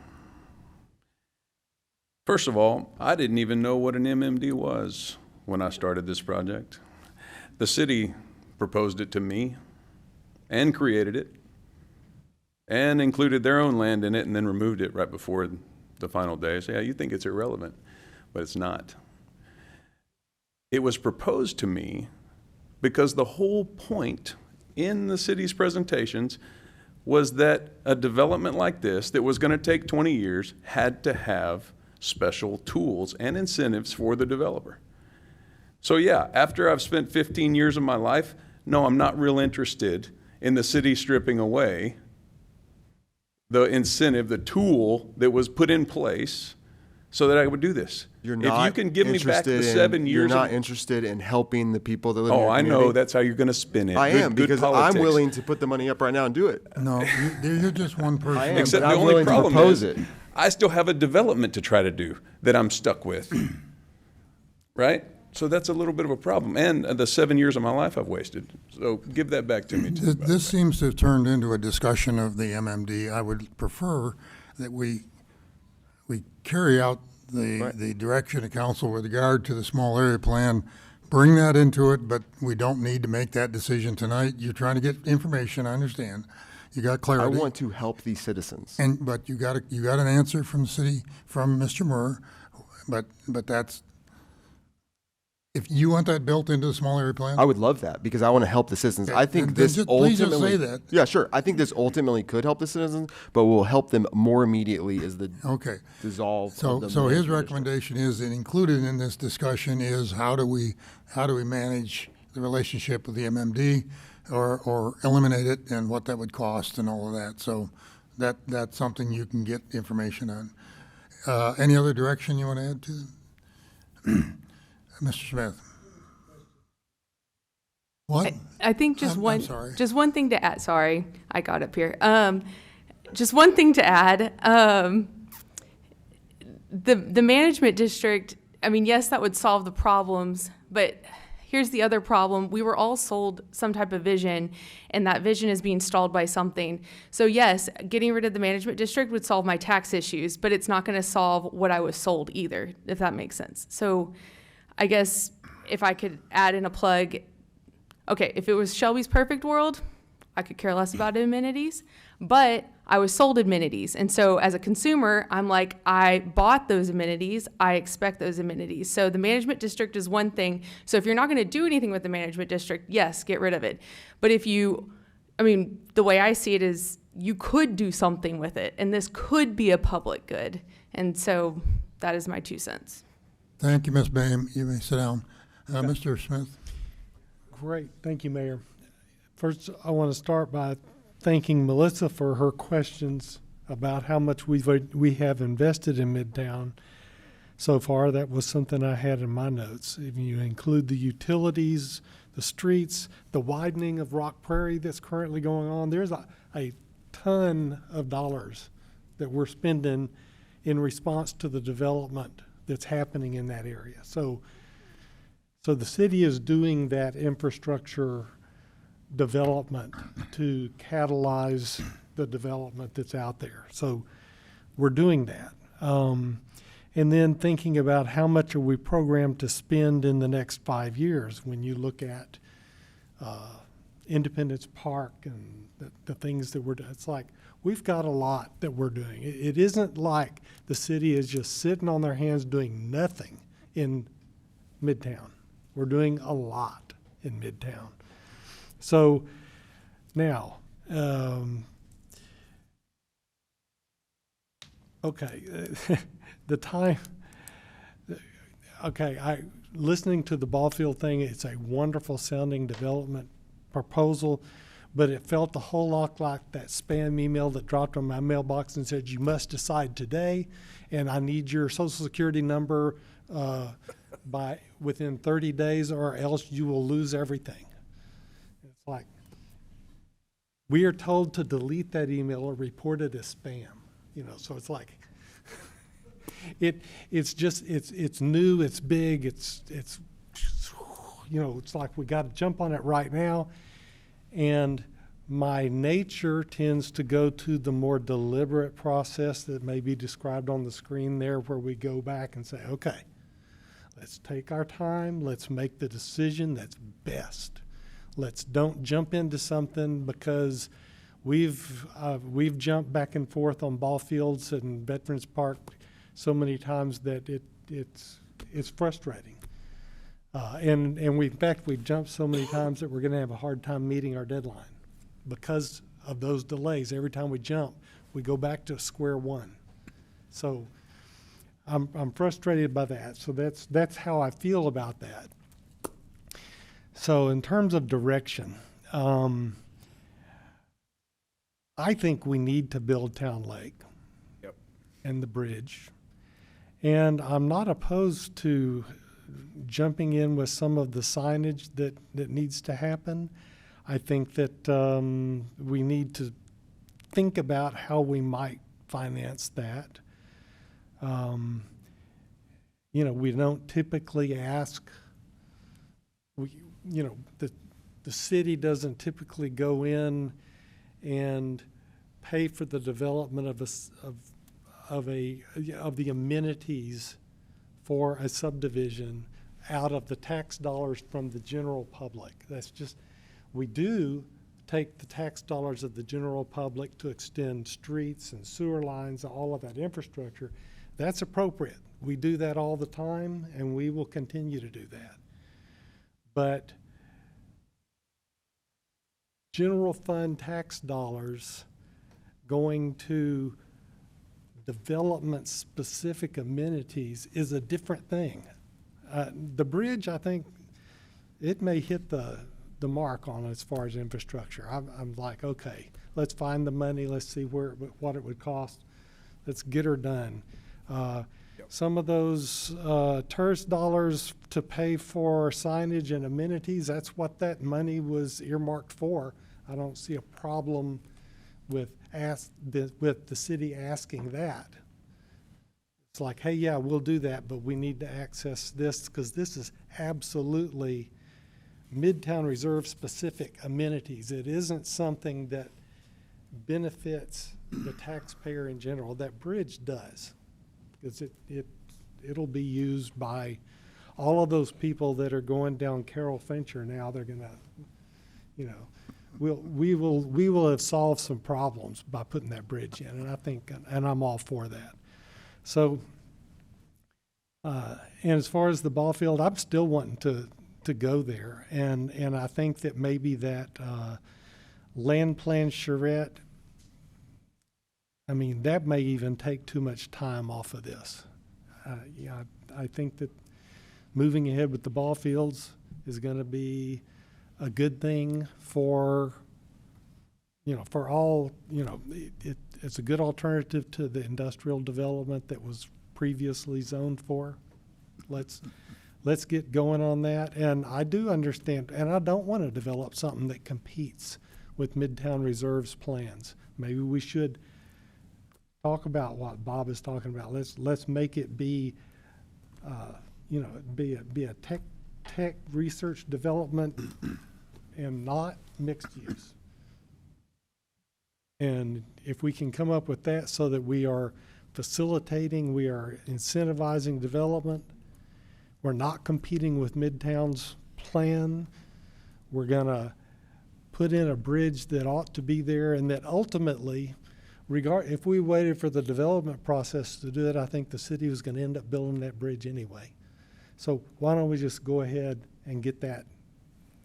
Speaker 21: first of all, I didn't even know what an MMD was when I started this project. The city proposed it to me and created it and included their own land in it and then removed it right before the final day. So, yeah, you think it's irrelevant, but it's not. It was proposed to me because the whole point in the city's presentations was that a development like this that was going to take 20 years had to have special tools and incentives for the developer. So yeah, after I've spent 15 years of my life, no, I'm not real interested in the city stripping away the incentive, the tool that was put in place so that I would do this.
Speaker 20: You're not
Speaker 21: if you can give me back the
Speaker 20: interested
Speaker 21: 7
Speaker 20: in-
Speaker 21: years.
Speaker 20: You're not interested in helping the people that live in
Speaker 21: Oh,
Speaker 20: your
Speaker 21: I
Speaker 20: community?
Speaker 21: know. That's how you're going to spin it.
Speaker 20: I
Speaker 21: Good-
Speaker 20: am,
Speaker 21: good
Speaker 20: because I'm
Speaker 21: politics.
Speaker 20: willing to put the money up right now and do it.
Speaker 1: No, you're just one person.
Speaker 20: I am,
Speaker 21: Except
Speaker 20: but
Speaker 21: the
Speaker 20: I'm
Speaker 21: only
Speaker 20: willing to
Speaker 21: problem
Speaker 20: propose
Speaker 21: is,
Speaker 20: it.
Speaker 21: I still have a development to try to do that I'm stuck with. Right? So that's a little bit of a problem. And the 7 years of my life I've wasted. So give that back to me too.
Speaker 1: This seems to have turned into a discussion of the MMD. I would prefer that we carry out the direction of council with regard to the small area plan, bring that into it, but we don't need to make that decision tonight. You're trying to get information, I understand. You got
Speaker 20: I
Speaker 1: clarity.
Speaker 20: want to help these citizens.
Speaker 1: But you got an answer from the city, from Mr. Murr, but that's, if you want that built into the small area plan?
Speaker 20: I would love that because I want to help the citizens. I think
Speaker 1: then
Speaker 20: this
Speaker 1: please just
Speaker 20: ultimately.
Speaker 1: say that.
Speaker 20: Yeah, sure. I think this ultimately could help the citizens, but will help them more immediately as the
Speaker 1: Okay.
Speaker 20: dissolve.
Speaker 1: So
Speaker 20: of the
Speaker 1: his
Speaker 20: management district.
Speaker 1: recommendation is, and included in this discussion is, how do we manage the relationship with the MMD or eliminate it and what that would cost and all of that. So that's something you can get information on. Any other direction you want to add to? Mr. Smith? What?
Speaker 6: I think just
Speaker 1: I'm sorry.
Speaker 6: just one thing to add. Sorry, I got up here. Just one thing to add. The management district. I mean, yes, that would solve the problems, but here's the other problem. We were all sold some type of vision, and that vision is being stalled by something. So yes, getting rid of the management district would solve my tax issues, but it's not going to solve what I was sold either, if that makes sense. So I guess if I could add in a plug, okay, if it was Shelby's perfect world, I could care less about amenities, but I was sold amenities. And so as a consumer, I'm like, I bought those amenities, I expect those amenities. So the management district is one thing. So if you're not going to do anything with the management district, yes, get rid of it. But if you, I mean, the way I see it is you could do something with it, and this could be a public good. And so that is my 2 cents.
Speaker 1: Thank you, Ms. Boehm. You may sit down. Mr. Smith?
Speaker 19: Great, thank you, Mayor. First, I want to start by thanking Melissa for her questions about how much we have invested in Midtown so far. That was something I had in my notes. If you include the utilities, the streets, the widening of Rock Prairie that's currently going on, there's a ton of dollars that we're spending in response to the development that's happening in that area. So the city is doing that infrastructure development to catalyze the development that's out there. So we're doing that. And then thinking about how much are we programmed to spend in the next 5 years when you look at Independence Park and the things that we're doing. It's like we've got a lot that we're doing. It isn't like the city is just sitting on their hands doing nothing in Midtown. We're doing a lot in Midtown. So now, okay, the time, okay, listening to the ball field thing, it's a wonderful sounding development proposal, but it felt a whole lot like that spam email that dropped on my mailbox and said, you must decide today, and I need your social security number within 30 days or else you will lose everything. It's like, we are told to delete that email or report it as spam, so it's like, it's new, it's big, it's like we got to jump on it right now. And my nature tends to go to the more deliberate process that may be described on the screen there, where we go back and say, okay, let's take our time. Let's make the decision that's best. Let's don't jump into something because we've jumped back and forth on ball fields and Veterans Park so many times that it's frustrating. And in fact, we've jumped so many times that we're going to have a hard time meeting our deadline because of those delays. Every time we jump, we go back to square one. So I'm frustrated by that. So that's how I feel about that. So in terms of direction, I think we need to build Town Lake.
Speaker 21: Yep.
Speaker 19: And the bridge. And I'm not opposed to jumping in with some of the signage that needs to happen. I think that we need to think about how we might finance that. We don't typically ask, the city doesn't typically go in and pay for the development of the amenities for a subdivision out of the tax dollars from the general public. That's just, we do take the tax dollars of the general public to extend streets and sewer lines, all of that infrastructure. That's appropriate. We do that all the time, and we will continue to do that. But general fund tax dollars going to development-specific amenities is a different thing. The bridge, I think, it may hit the mark on as far as infrastructure. I'm like, okay, let's find the money. Let's see what it would cost. Let's get her done. Some of those tourist dollars to pay for signage and amenities, that's what that money was earmarked for. I don't see a problem with the city asking that. It's like, hey, yeah, we'll do that, but we need to access this because this is absolutely Midtown Reserve specific amenities. It isn't something that benefits the taxpayer in general. That bridge does, because it'll be used by all of those people that are going down Carroll Fincher now. They're gonna, we will have solved some problems by putting that bridge in, and I think, and I'm all for that. So, and as far as the ball field, I'm still wanting to go there, and I think that maybe that land plan charrette, I mean, that may even take too much time off of this. I think that moving ahead with the ball fields is going to be a good thing for all, it's a good alternative to the industrial development that was previously zoned for. Let's get going on that. And I do understand, and I don't want to develop something that competes with Midtown Reserve's plans. Maybe we should talk about what Bob is talking about. Let's make it be, be a tech research development and not mixed use. And if we can come up with that so that we are facilitating, we are incentivizing development, we're not competing with Midtown's plan, we're gonna put in a bridge that ought to be there, and that ultimately, if we waited for the development process to do it, I think the city was gonna end up building that bridge anyway. So why don't we just go ahead and get that,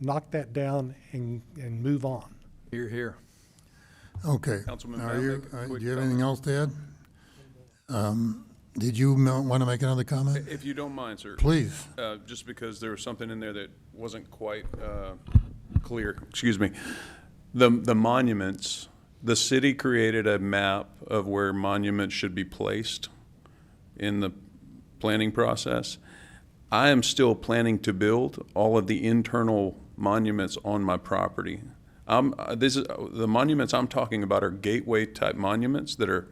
Speaker 19: knock that down and move on.
Speaker 21: Hear, hear.
Speaker 1: Okay.
Speaker 21: Councilman,
Speaker 1: Are
Speaker 21: may I
Speaker 1: you,
Speaker 21: make a quick
Speaker 1: do you have anything
Speaker 21: comment?
Speaker 1: else to add? Did you want to make another comment?
Speaker 21: If you don't mind, sir.
Speaker 1: Please.
Speaker 21: Just because there was something in there that wasn't quite clear. Excuse me. The monuments, the city created a map of where monuments should be placed in the planning process. I am still planning to build all of the internal monuments on my property. The monuments I'm talking about are gateway type monuments that are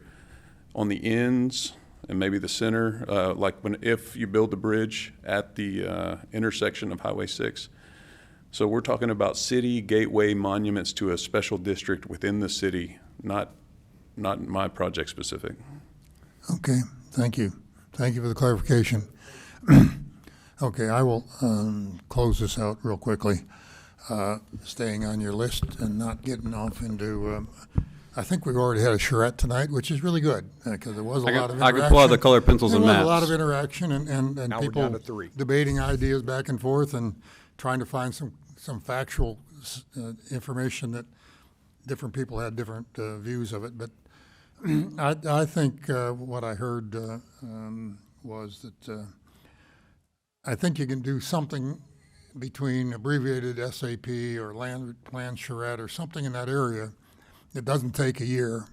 Speaker 21: on the ends and maybe the center, if you build the bridge at the intersection of Highway 6, So we're talking about city gateway monuments to a special district within the city, not my project specific.
Speaker 1: Okay, thank you. Thank you for the clarification. Okay, I will close this out real quickly. Staying on your list and not getting off into, I think we've already had a charrette tonight, which is really good, because there was a lot of interaction.
Speaker 5: I could pull out the colored pencils and
Speaker 1: There was
Speaker 5: maps.
Speaker 1: a lot of interaction and
Speaker 7: Now we're
Speaker 1: people
Speaker 7: down to 3.
Speaker 1: debating ideas back and forth and trying to find some factual information that different people had different views of it. But I think what I heard was that I think you can do something between abbreviated SAP or land plan charrette or something in that area that doesn't take a year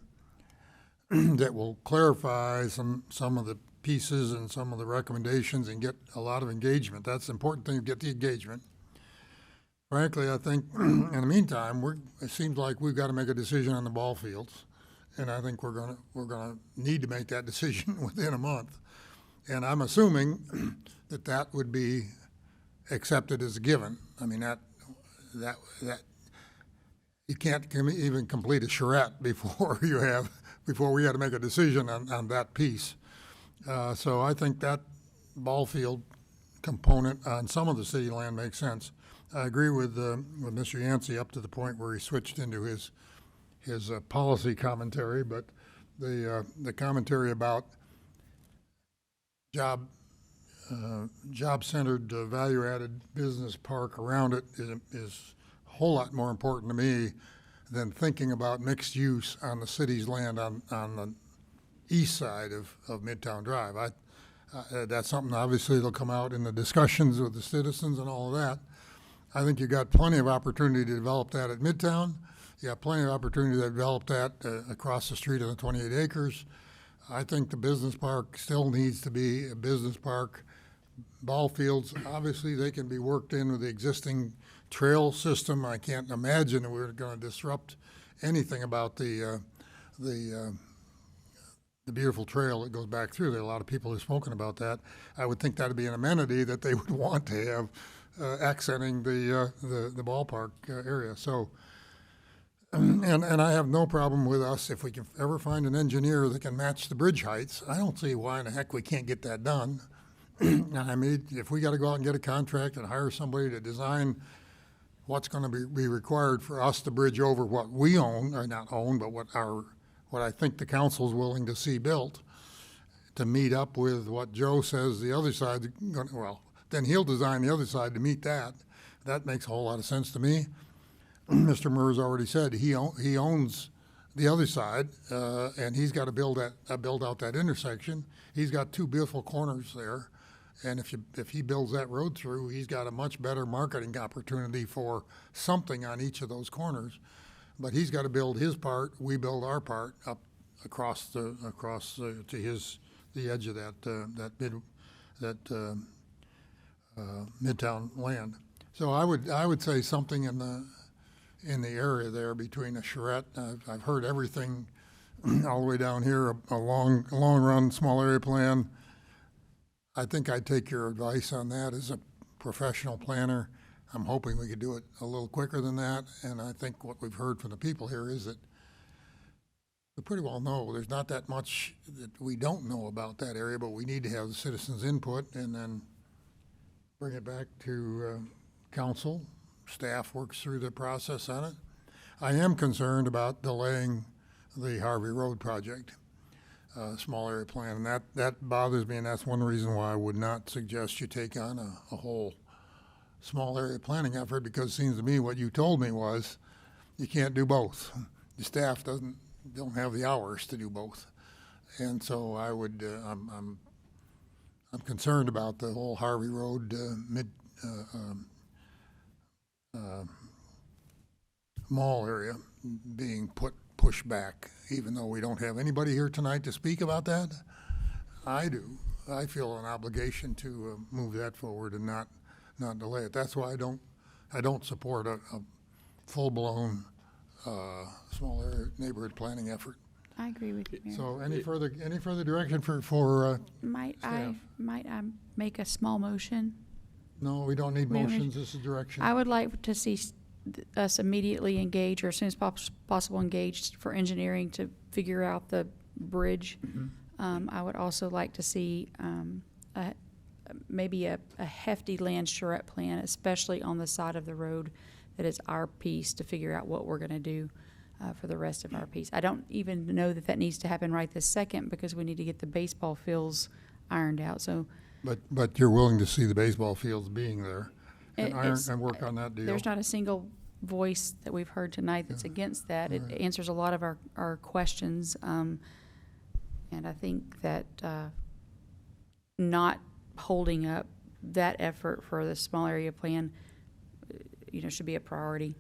Speaker 1: that will clarify some of the pieces and some of the recommendations and get a lot of engagement. That's the important thing, get the engagement. Frankly, I think in the meantime, it seems like we've got to make a decision on the ball fields. And I think we're gonna need to make that decision within a month. And I'm assuming that would be accepted as a given. I mean, that you can't even complete a charrette before we got to make a decision on that piece. So I think that ball field component on some of the city land makes sense. I agree with Mr. Yancey up to the point where he switched into his policy commentary, but the commentary about job-centered, value-added business park around it is a whole lot more important to me than thinking about mixed use on the city's land on the east side of Midtown Drive. That's something obviously that'll come out in the discussions with the citizens and all of that. I think you got plenty of opportunity to develop that at Midtown. You got plenty of opportunity to develop that across the street on the 28 acres. I think the business park still needs to be a business park. Ball fields, obviously, they can be worked in with the existing trail system. I can't imagine that we're going to disrupt anything about the beautiful trail that goes back through there. A lot of people have spoken about that. I would think that would be an amenity that they would want to have accenting the ballpark area. So, and I have no problem with us if we can ever find an engineer that can match the bridge heights. I don't see why in the heck we can't get that done. I mean, if we got to go out and get a contract and hire somebody to design what's going to be required for us to bridge over what we own, or not own, but what I think the council's willing to see built, to meet up with what Joe says the other side, well, then he'll design the other side to meet that. That makes a whole lot of sense to me. Mr. Murr's already said he owns the other side, and he's got to build out that intersection. He's got two beautiful corners there, and if he builds that road through, he's got a much better marketing opportunity for something on each of those corners. But he's got to build his part. We build our part up across to the edge of that Midtown land. So I would say something in the area there between a charrette. I've heard everything all the way down here, a long run, small area plan. I think I'd take your advice on that as a professional planner. I'm hoping we could do it a little quicker than that. And I think what we've heard from the people here is that we pretty well know there's not that much that we don't know about that area, but we need to have the citizens' input and then bring it back to council. Staff works through the process on it. I am concerned about delaying the Harvey Road project, small area plan, and that bothers me, and that's one reason why I would not suggest you take on a whole small area planning effort, because it seems to me what you told me was you can't do both. The staff don't have the hours to do both, and so I would I'm concerned about the whole Harvey Road mall area being pushed back, even though we don't have anybody here tonight to speak about that. I do. I feel an obligation to move that forward and not delay it. That's why I don't support a full-blown small area neighborhood planning effort.
Speaker 11: I agree with you, Mayor.
Speaker 1: So any further direction for
Speaker 11: Might
Speaker 1: staff?
Speaker 11: I make a small motion?
Speaker 1: No, we don't need
Speaker 11: Wait a minute.
Speaker 1: motions, this is direction.
Speaker 11: I would like to see us immediately engage, or as soon as possible engaged for engineering to figure out the bridge. I would also like to see maybe a hefty land charrette plan, especially on the side of the road that is our piece, to figure out what we're going to do for the rest of our piece. I don't even know that that needs to happen right this second, because we need to get the baseball fields ironed out. So
Speaker 1: But you're willing to see the baseball fields being there and
Speaker 11: it's-
Speaker 1: and work on that deal?
Speaker 11: There's not a single voice that we've heard tonight that's against that. It answers a lot of our questions. And I think that not holding up that effort for the small area plan, should be a priority.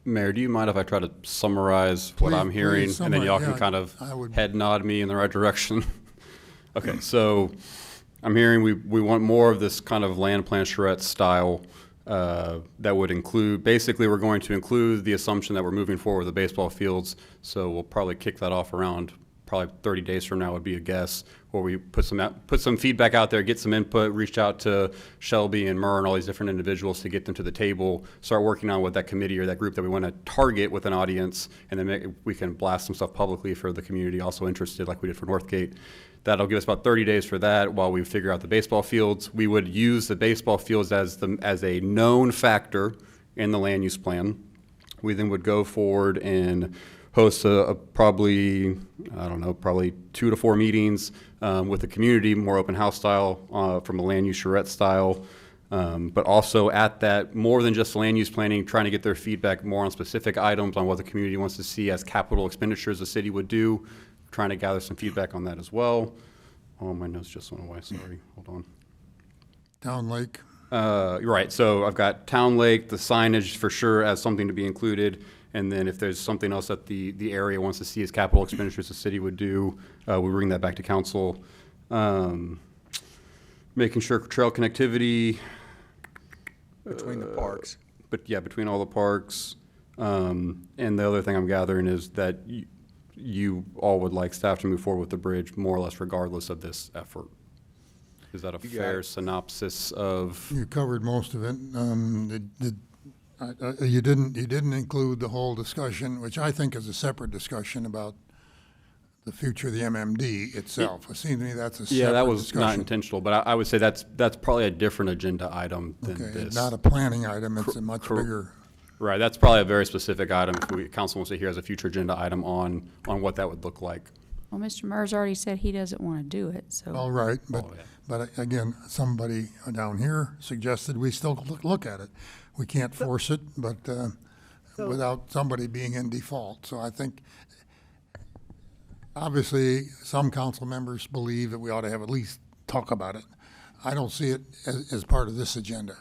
Speaker 5: Mayor, do you mind if I try to summarize what I'm hearing? And then y'all can kind of head nod me in the right direction? Okay, so I'm hearing we want more of this kind of land plan charrette style that would include, basically we're going to include the assumption that we're moving forward with the baseball fields. So we'll probably kick that off around probably 30 days from now would be a guess, where we put some feedback out there, get some input, reach out to Shelby and Murr and all these different individuals to get them to the table, start working on what that committee or that group that we want to target with an audience, and then we can blast some stuff publicly for the community also interested, like we did for Northgate. That'll give us about 30 days for that while we figure out the baseball fields. We would use the baseball fields as a known factor in the land use plan. We then would go forward and host probably 2 to 4 meetings with the community, more open house style, from a land use charrette style. But also at that, more than just land use planning, trying to get their feedback more on specific items on what the community wants to see as capital expenditures the city would do, trying to gather some feedback on that as well. Oh, my notes just went away, sorry, hold on.
Speaker 1: Town Lake.
Speaker 5: You're right, so I've got Town Lake, the signage for sure as something to be included, and then if there's something else that the area wants to see as capital expenditures the city would do, we bring that back to council. Making sure trail connectivity.
Speaker 7: Between the parks.
Speaker 5: But yeah, between all the parks. And the other thing I'm gathering is that you all would like staff to move forward with the bridge more or less regardless of this effort. Is that a fair synopsis of?
Speaker 1: You covered most of it. You didn't include the whole discussion, which I think is a separate discussion about the future of the MMD itself. It seems to me that's a separate
Speaker 5: Yeah, that was
Speaker 1: discussion.
Speaker 5: not intentional, but I would say that's probably a different agenda item than
Speaker 1: Okay,
Speaker 5: this.
Speaker 1: not a planning item, it's a much bigger.
Speaker 5: Right, that's probably a very specific item if council wants to hear as a future agenda item on what that would look like.
Speaker 11: Well, Mr. Murr's already said he doesn't want to do it, so.
Speaker 1: All right, but again, somebody down here suggested we still look at it. We can't force it, but without somebody being in default. So I think, obviously, some council members believe that we ought to have at least talk about it. I don't see it as part of this agenda.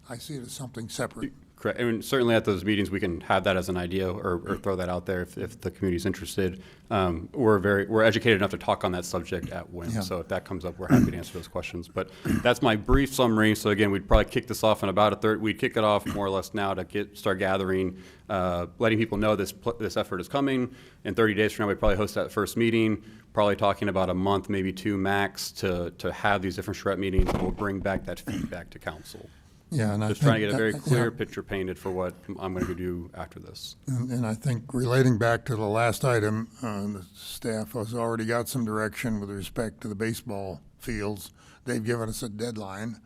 Speaker 1: I see it as something separate.
Speaker 5: Correct, and certainly at those meetings, we can have that as an idea or throw that out there if the community's interested. We're educated enough to talk on that subject at whim,
Speaker 1: Yeah.
Speaker 5: so if that comes up, we're happy to answer those questions. But that's my brief summary. So again, we'd probably kick this off in about a third. We'd kick it off more or less now to start gathering, letting people know this effort is coming. In 30 days from now, we'd probably host that first meeting. Probably talking about a month, maybe 2 max, to have these different charrette meetings. We'll bring back that feedback to council.
Speaker 1: Yeah, and
Speaker 5: Just
Speaker 1: I
Speaker 5: trying to
Speaker 1: think
Speaker 5: get a very
Speaker 1: that-
Speaker 5: clear
Speaker 1: yeah.
Speaker 5: picture painted for what I'm going to do after this.
Speaker 1: And I think relating back to the last item, the staff has already got some direction with respect to the baseball fields. They've given us a deadline.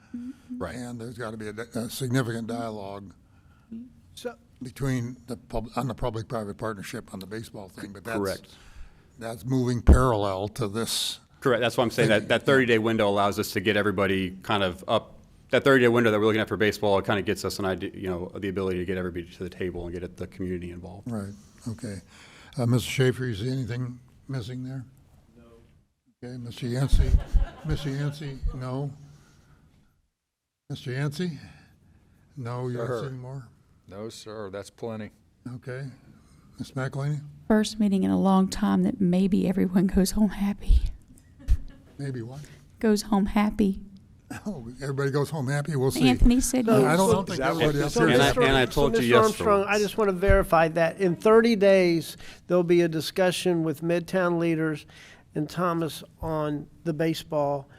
Speaker 5: Right.
Speaker 1: And there's got to be a significant dialogue between on the public-private partnership on the baseball thing, but
Speaker 5: Correct.
Speaker 1: That's moving parallel to this.
Speaker 5: Correct. That's why I'm saying that 30-day window allows us to get everybody kind of up. That 30-day window that we're looking at for baseball, it kind of gets us an idea, the ability to get everybody to the table and get the community involved.
Speaker 1: Right, okay. Mr. Schaefer, you see anything missing there? No. Okay, Mr. Yancey? Mr. Yancey, no? Mr. Yancey? No, you don't see any more?
Speaker 7: No, sir, that's plenty.
Speaker 1: Okay. Ms. McElhaney?
Speaker 11: First meeting in a long time that maybe everyone goes home happy.
Speaker 1: Maybe what?
Speaker 11: Goes home happy.
Speaker 1: Oh, everybody goes home happy? We'll see.
Speaker 11: Anthony said
Speaker 1: I
Speaker 11: yes.
Speaker 1: don't think everybody else.
Speaker 5: And I told you
Speaker 15: Mr.
Speaker 5: yes for
Speaker 15: Armstrong,
Speaker 5: once.
Speaker 15: I just want to verify that in 30 days, there'll be a discussion with Midtown leaders and Thomas on the baseball.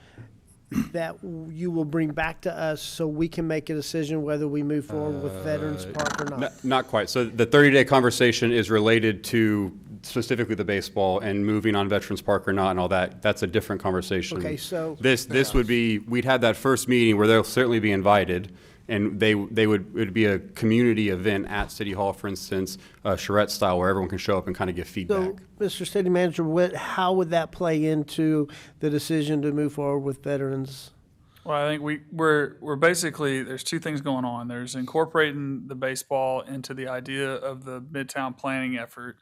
Speaker 15: that you will bring back to us so we can make a decision whether we move forward with Veterans Park or not?
Speaker 5: Not quite. So the 30-day conversation is related to specifically the baseball and moving on Veterans Park or not and all that. That's a different conversation.
Speaker 15: Okay, so-
Speaker 5: This would be, we'd have that first meeting where they'll certainly be invited, and it would be a community event at City Hall, for instance, charrette style, where everyone can show up and kind of give feedback.
Speaker 15: So, Mr. City Manager, how would that play into the decision to move forward with veterans?
Speaker 8: Well, I think we're basically, there's two things going on. There's incorporating the baseball into the idea of the Midtown planning effort.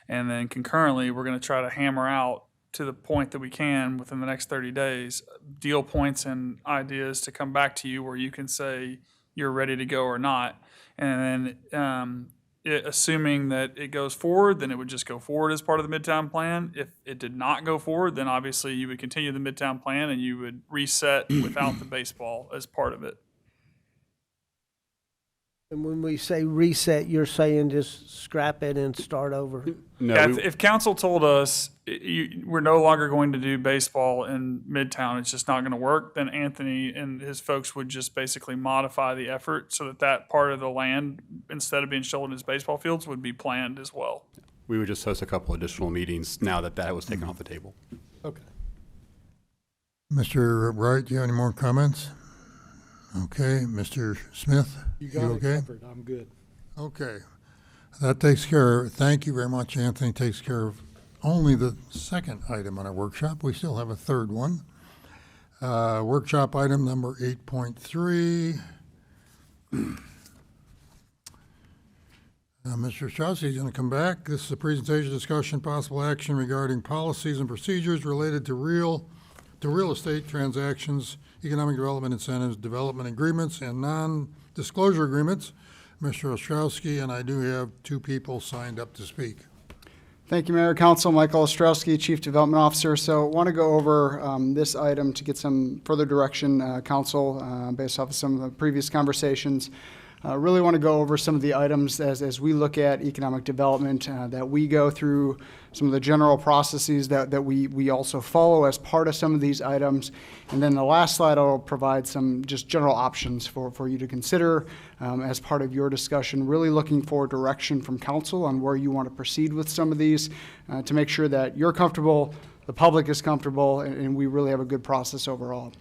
Speaker 8: And then concurrently, we're going to try to hammer out to the point that we can within the next 30 days, deal points and ideas to come back to you where you can say you're ready to go or not. And then assuming that it goes forward, then it would just go forward as part of the Midtown plan. If it did not go forward, then obviously you would continue the Midtown plan and you would reset without the baseball as part of it.
Speaker 15: And when we say reset, you're saying just scrap it and start over?
Speaker 5: No,
Speaker 8: Yeah, if council told us we're no longer going to do baseball in Midtown, it's just not going to work, then Anthony and his folks would just basically modify the effort so that part of the land, instead of being shown as baseball fields, would be planned as well.
Speaker 5: We would just host a couple additional meetings now that was taken off the table.
Speaker 15: Okay.
Speaker 1: Mr. Wright, do you have any more comments? Okay, Mr. Smith?
Speaker 19: You got it
Speaker 1: okay?
Speaker 19: covered. I'm good.
Speaker 1: Okay. That takes care, thank you very much, Anthony. Takes care of only the second item on our workshop. We still have a third one. Workshop item number 8.3. Mr. Ostrowski is going to come back. This is a presentation, discussion, possible action regarding policies and procedures related to real estate transactions, economic development incentives, development agreements, and non-disclosure agreements. Mr. Ostrowski, and I do have two people signed up to speak.
Speaker 17: Thank you, Mayor, Council. Michael Ostrowski, Chief Development Officer. So I want to go over this item to get some further direction, Council, based off of some of the previous conversations. Really want to go over some of the items as we look at economic development, that we go through some of the general processes that we also follow as part of some of these items. And then the last slide, I'll provide some just general options for you to consider as part of your discussion, really looking for direction from council on where you want to proceed with some of these to make sure that you're comfortable, the public is comfortable, and we really have a good process overall.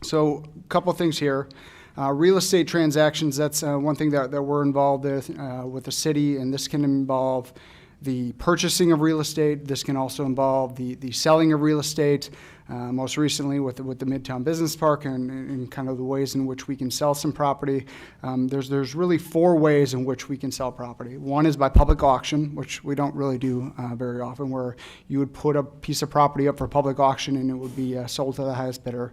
Speaker 17: So a couple things here. Real estate transactions, that's one thing that we're involved with the city, and this can involve the purchasing of real estate. This can also involve the selling of real estate, most recently with the Midtown Business Park and kind of the ways in which we can sell some property. There's really four ways in which we can sell property. One is by public auction, which we don't really do very often, where you would put a piece of property up for public auction and it would be sold to the highest bidder.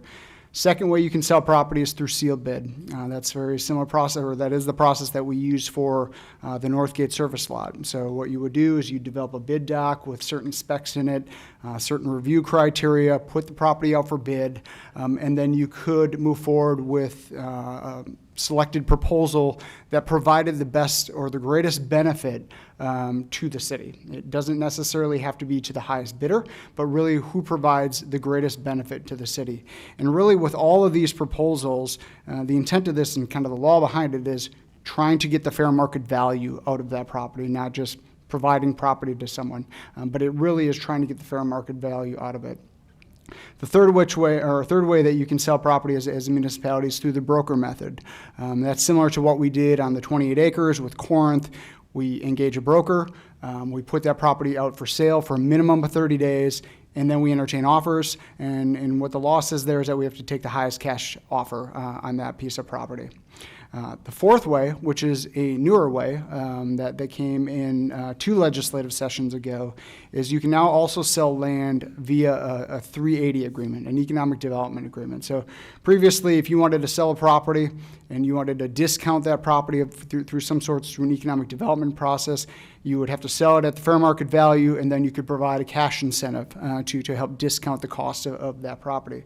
Speaker 17: Second way you can sell property is through sealed bid. That's a very similar process, or that is the process that we use for the Northgate surface lot. So what you would do is you develop a bid doc with certain specs in it, certain review criteria, put the property out for bid, and then you could move forward with selected proposal that provided the best or the greatest benefit to the city. It doesn't necessarily have to be to the highest bidder, but really who provides the greatest benefit to the city. And really with all of these proposals, the intent of this and kind of the law behind it is trying to get the fair market value out of that property, not just providing property to someone, but it really is trying to get the fair market value out of it. The third way that you can sell property as a municipality is through the broker method. That's similar to what we did on the 28 acres with Corinth. We engage a broker, we put that property out for sale for a minimum of 30 days, and then we entertain offers. And what the law says there is that we have to take the highest cash offer on that piece of property. The fourth way, which is a newer way that came in 2 legislative sessions ago, is you can now also sell land via a 380 agreement, an economic development agreement. So previously, if you wanted to sell a property and you wanted to discount that property through some sorts through an economic development process, you would have to sell it at the fair market value, and then you could provide a cash incentive to help discount the cost of that property.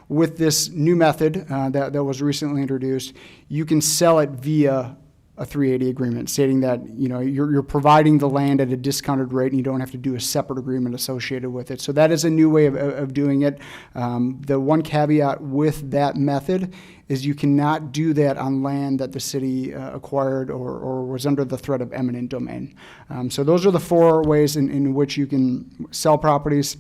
Speaker 17: With this new method that was recently introduced, you can sell it via a 380 agreement, stating that, you know, you're providing the land at a discounted rate and you don't have to do a separate agreement associated with it. So that is a new way of doing it. The one caveat with that method is you cannot do that on land that the city acquired or was under the threat of eminent domain. So those are the 4 ways in which you can sell properties.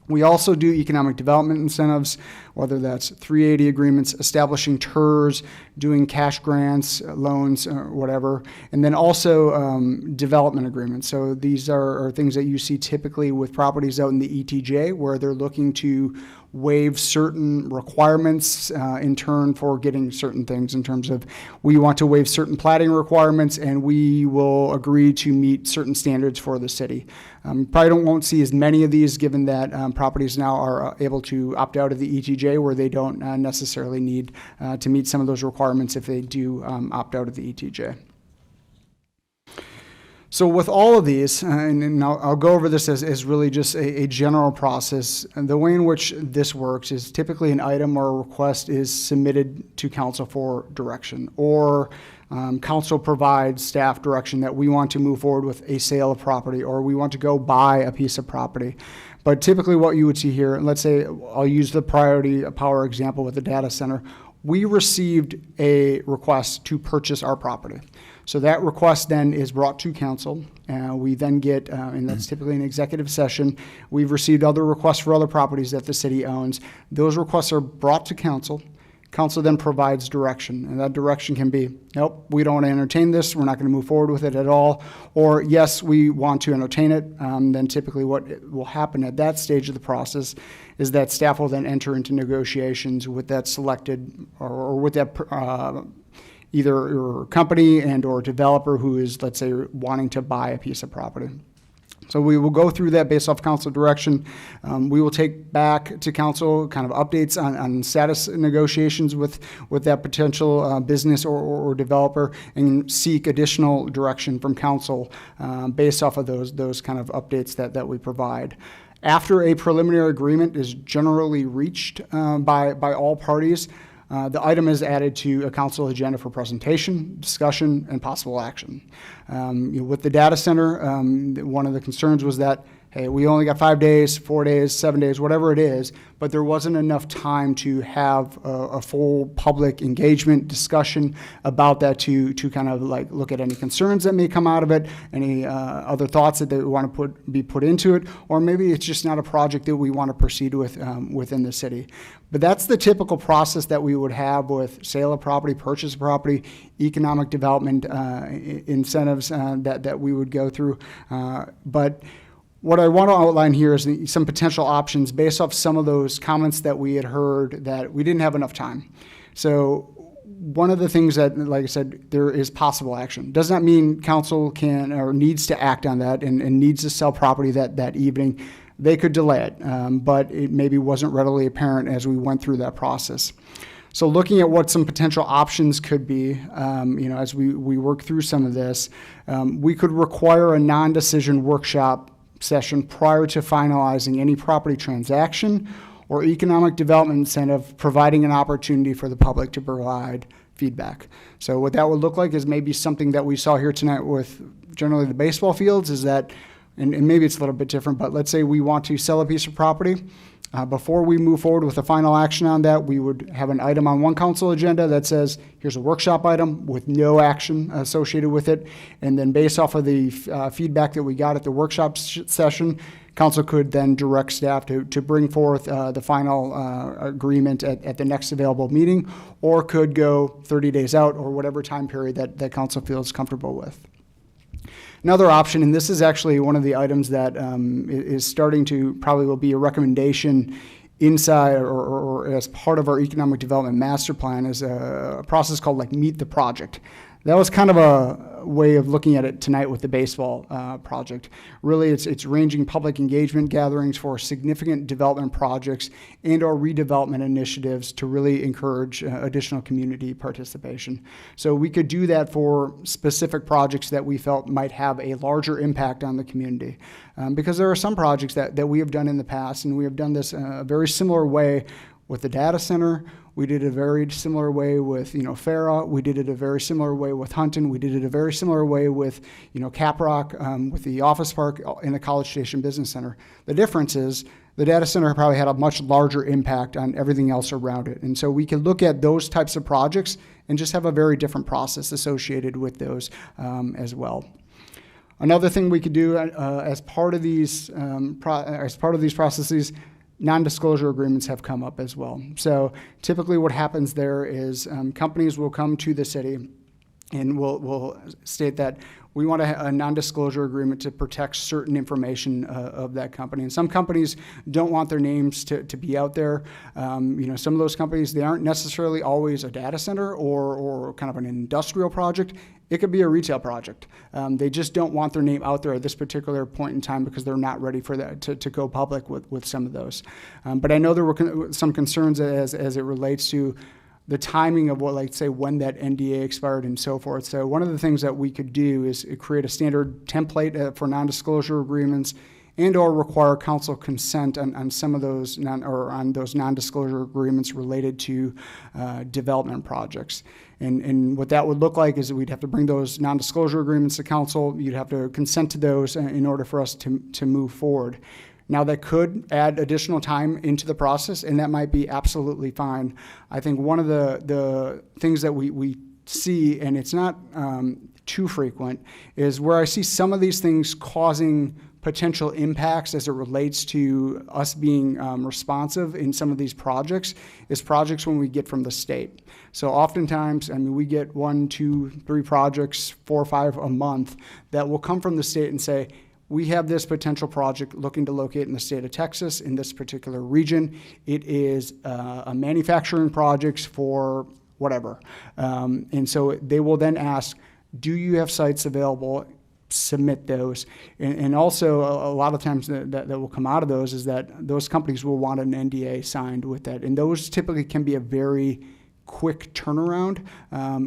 Speaker 17: We also do economic development incentives, whether that's 380 agreements, establishing TERS, doing cash grants, loans, or whatever, and then also development agreements. So these are things that you see typically with properties out in the ETJ, where they're looking to waive certain requirements in turn for getting certain things, in terms of, we want to waive certain platting requirements and we will agree to meet certain standards for the city. Probably won't see as many of these, given that properties now are able to opt out of the ETJ, where they don't necessarily need to meet some of those requirements if they do opt out of the ETJ. So with all of these, and I'll go over this as really just a general process, and the way in which this works is typically an item or a request is submitted to council for direction, or council provides staff direction that we want to move forward with a sale of property, or we want to go buy a piece of property. But typically what you would see here, let's say I'll use the priority power example with the data center, we received a request to purchase our property. So that request then is brought to council. We then get, and that's typically an executive session, we've received other requests for other properties that the city owns. Those requests are brought to council. Council then provides direction, and that direction can be, nope, we don't want to entertain this, we're not going to move forward with it at all, or yes, we want to entertain it. Then typically what will happen at that stage of the process is that staff will then enter into negotiations with that selected, or with that either your company and or developer who is, let's say, wanting to buy a piece of property. So we will go through that based off council direction. We will take back to council kind of updates on status negotiations with that potential business or developer, and seek additional direction from council based off of those kind of updates that we provide. After a preliminary agreement is generally reached by all parties, the item is added to a council agenda for presentation, discussion, and possible action. With the data center, one of the concerns was that, hey, we only got 5 days, 4 days, 7 days, whatever it is, but there wasn't enough time to have a full public engagement discussion about that to kind of like look at any concerns that may come out of it, any other thoughts that they want to be put into it, or maybe it's just not a project that we want to proceed with within the city. But that's the typical process that we would have with sale of property, purchase of property, economic development incentives that we would go through. But what I want to outline here is some potential options based off some of those comments that we had heard that we didn't have enough time. So one of the things that, like I said, there is possible action. Does not mean council can or needs to act on that and needs to sell property that evening. They could delay it, but it maybe wasn't readily apparent as we went through that process. So looking at what some potential options could be, as we work through some of this, we could require a non-decision workshop session prior to finalizing any property transaction or economic development incentive, providing an opportunity for the public to provide feedback. So what that would look like is maybe something that we saw here tonight with generally the baseball fields, is that, and maybe it's a little bit different, but let's say we want to sell a piece of property. Before we move forward with a final action on that, we would have an item on one council agenda that says, here's a workshop item with no action associated with it. And then based off of the feedback that we got at the workshop session, council could then direct staff to bring forth the final agreement at the next available meeting, or could go 30 days out, or whatever time period that council feels comfortable with. Another option, and this is actually one of the items that is starting to probably will be a recommendation inside or as part of our economic development master plan, is a process called like Meet the Project. That was kind of a way of looking at it tonight with the baseball project. Really, it's ranging public engagement gatherings for significant development projects and or redevelopment initiatives to really encourage additional community participation. So we could do that for specific projects that we felt might have a larger impact on the community. Because there are some projects that we have done in the past, and we have done this a very similar way with the data center, We did it a very similar way with, Farah. We did it a very similar way with Hunton. We did it a very similar way with, Caprock, with the office park and the College Station Business Center. The difference is the data center probably had a much larger impact on everything else around it. And so we can look at those types of projects and just have a very different process associated with those as well. Another thing we could do as part of these processes, non-disclosure agreements have come up as well. So typically what happens there is companies will come to the city and will state that we want a non-disclosure agreement to protect certain information of that company. And some companies don't want their names to be out there. Some of those companies, they aren't necessarily always a data center or kind of an industrial project. It could be a retail project. They just don't want their name out there at this particular point in time because they're not ready for that to go public with some of those. But I know there were some concerns as it relates to the timing of when that NDA expired and so forth. So one of the things that we could do is create a standard template for non-disclosure agreements and or require council consent on some of those on those non-disclosure agreements related to development projects. And what that would look like is that we'd have to bring those non-disclosure agreements to council. You'd have to consent to those in order for us to move forward. Now, that could add additional time into the process, and that might be absolutely fine. I think one of the things that we see, and it's not too frequent, is where I see some of these things causing potential impacts as it relates to us being responsive in some of these projects is projects when we get from the state. So oftentimes, we get 1, 2, 3 projects, 4 or 5 a month that will come from the state and say, we have this potential project looking to locate in the state of Texas in this particular region. It is a manufacturing project for whatever. And so they will then ask, do you have sites available? Submit those. And also a lot of times that will come out of those is that those companies will want an NDA signed with that. And those typically can be a very quick turnaround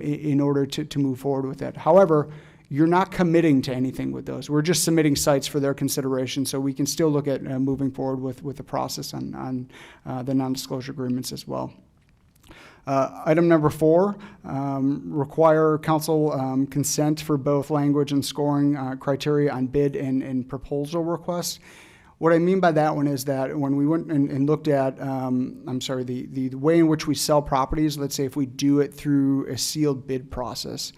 Speaker 17: in order to move forward with that. However, you're not committing to anything with those. We're just submitting sites for their consideration, so we can still look at moving forward with the process on the non-disclosure agreements as well. Item number 4, require council consent for both language and scoring criteria on bid and proposal requests. What I mean by that one is that when we went and looked at, the way in which we sell properties, let's say if we do it through a sealed bid process,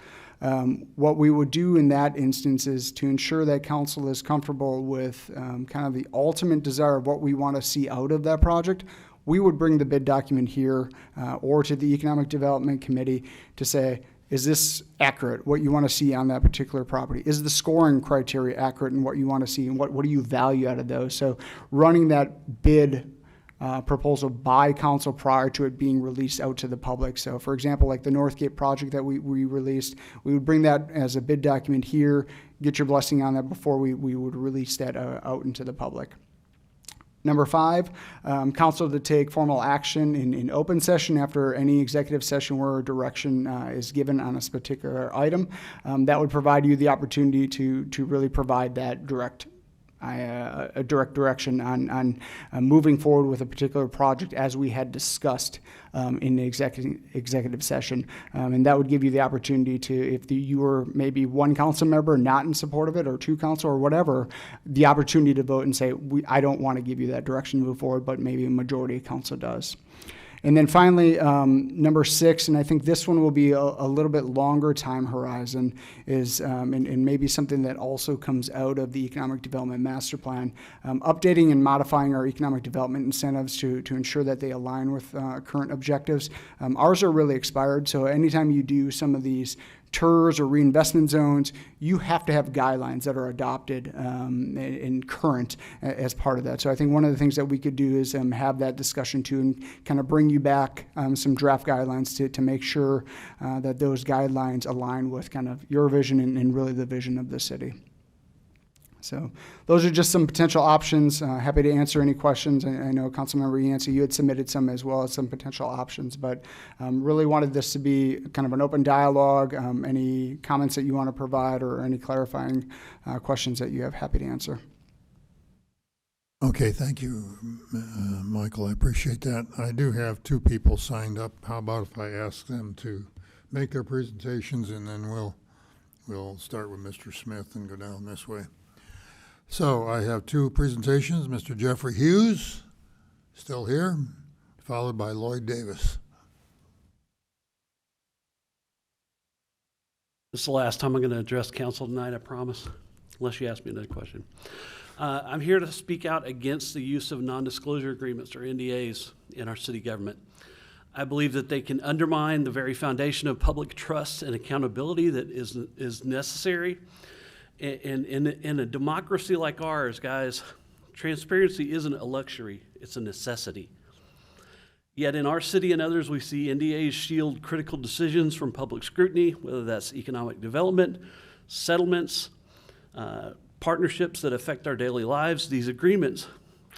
Speaker 17: what we would do in that instance is to ensure that council is comfortable with kind of the ultimate desire of what we want to see out of that project. We would bring the bid document here or to the Economic Development Committee to say, is this accurate, what you want to see on that particular property? Is the scoring criteria accurate in what you want to see, and what do you value out of those? So running that bid proposal by council prior to it being released out to the public. So for example, like the Northgate project that we released, we would bring that as a bid document here, get your blessing on that before we would release that out into the public. Number 5, council to take formal action in open session after any executive session where direction is given on a particular item. That would provide you the opportunity to really provide that direct direction on moving forward with a particular project as we had discussed in the executive session. And that would give you the opportunity to, if you were maybe one council member not in support of it, or 2 council or whatever, the opportunity to vote and say, I don't want to give you that direction to move forward, but maybe a majority of council does. And then finally, number 6, and I think this one will be a little bit longer time horizon, is and maybe something that also comes out of the Economic Development Master Plan, updating and modifying our economic development incentives to ensure that they align with current objectives. Ours are really expired, so anytime you do some of these TERS or reinvestment zones, you have to have guidelines that are adopted and current as part of that. So I think one of the things that we could do is have that discussion too, and kind of bring you back some draft guidelines to make sure that those guidelines align with kind of your vision and really the vision of the city. So those are just some potential options. Happy to answer any questions. I know Councilmember Yancey, you had submitted some as well as some potential options, but really wanted this to be kind of an open dialogue. Any comments that you want to provide or any clarifying questions that you have, happy to answer.
Speaker 1: Okay, thank you, Michael. I appreciate that. I do have two people signed up. How about if I ask them to make their presentations, and then we'll start with Mr. Smith and go down this way. So I have two presentations. Mr. Jeffrey Hughes, still here, followed by Lloyd Davis.
Speaker 4: This is the last time I'm going to address council tonight, I promise, unless you ask me another question. I'm here to speak out against the use of non-disclosure agreements, or NDAs, in our city government. I believe that they can undermine the very foundation of public trust and accountability that is necessary. And in a democracy like ours, guys, transparency isn't a luxury, it's a necessity. Yet in our city and others, we see NDAs shield critical decisions from public scrutiny, whether that's economic development, settlements, partnerships that affect our daily lives. These agreements,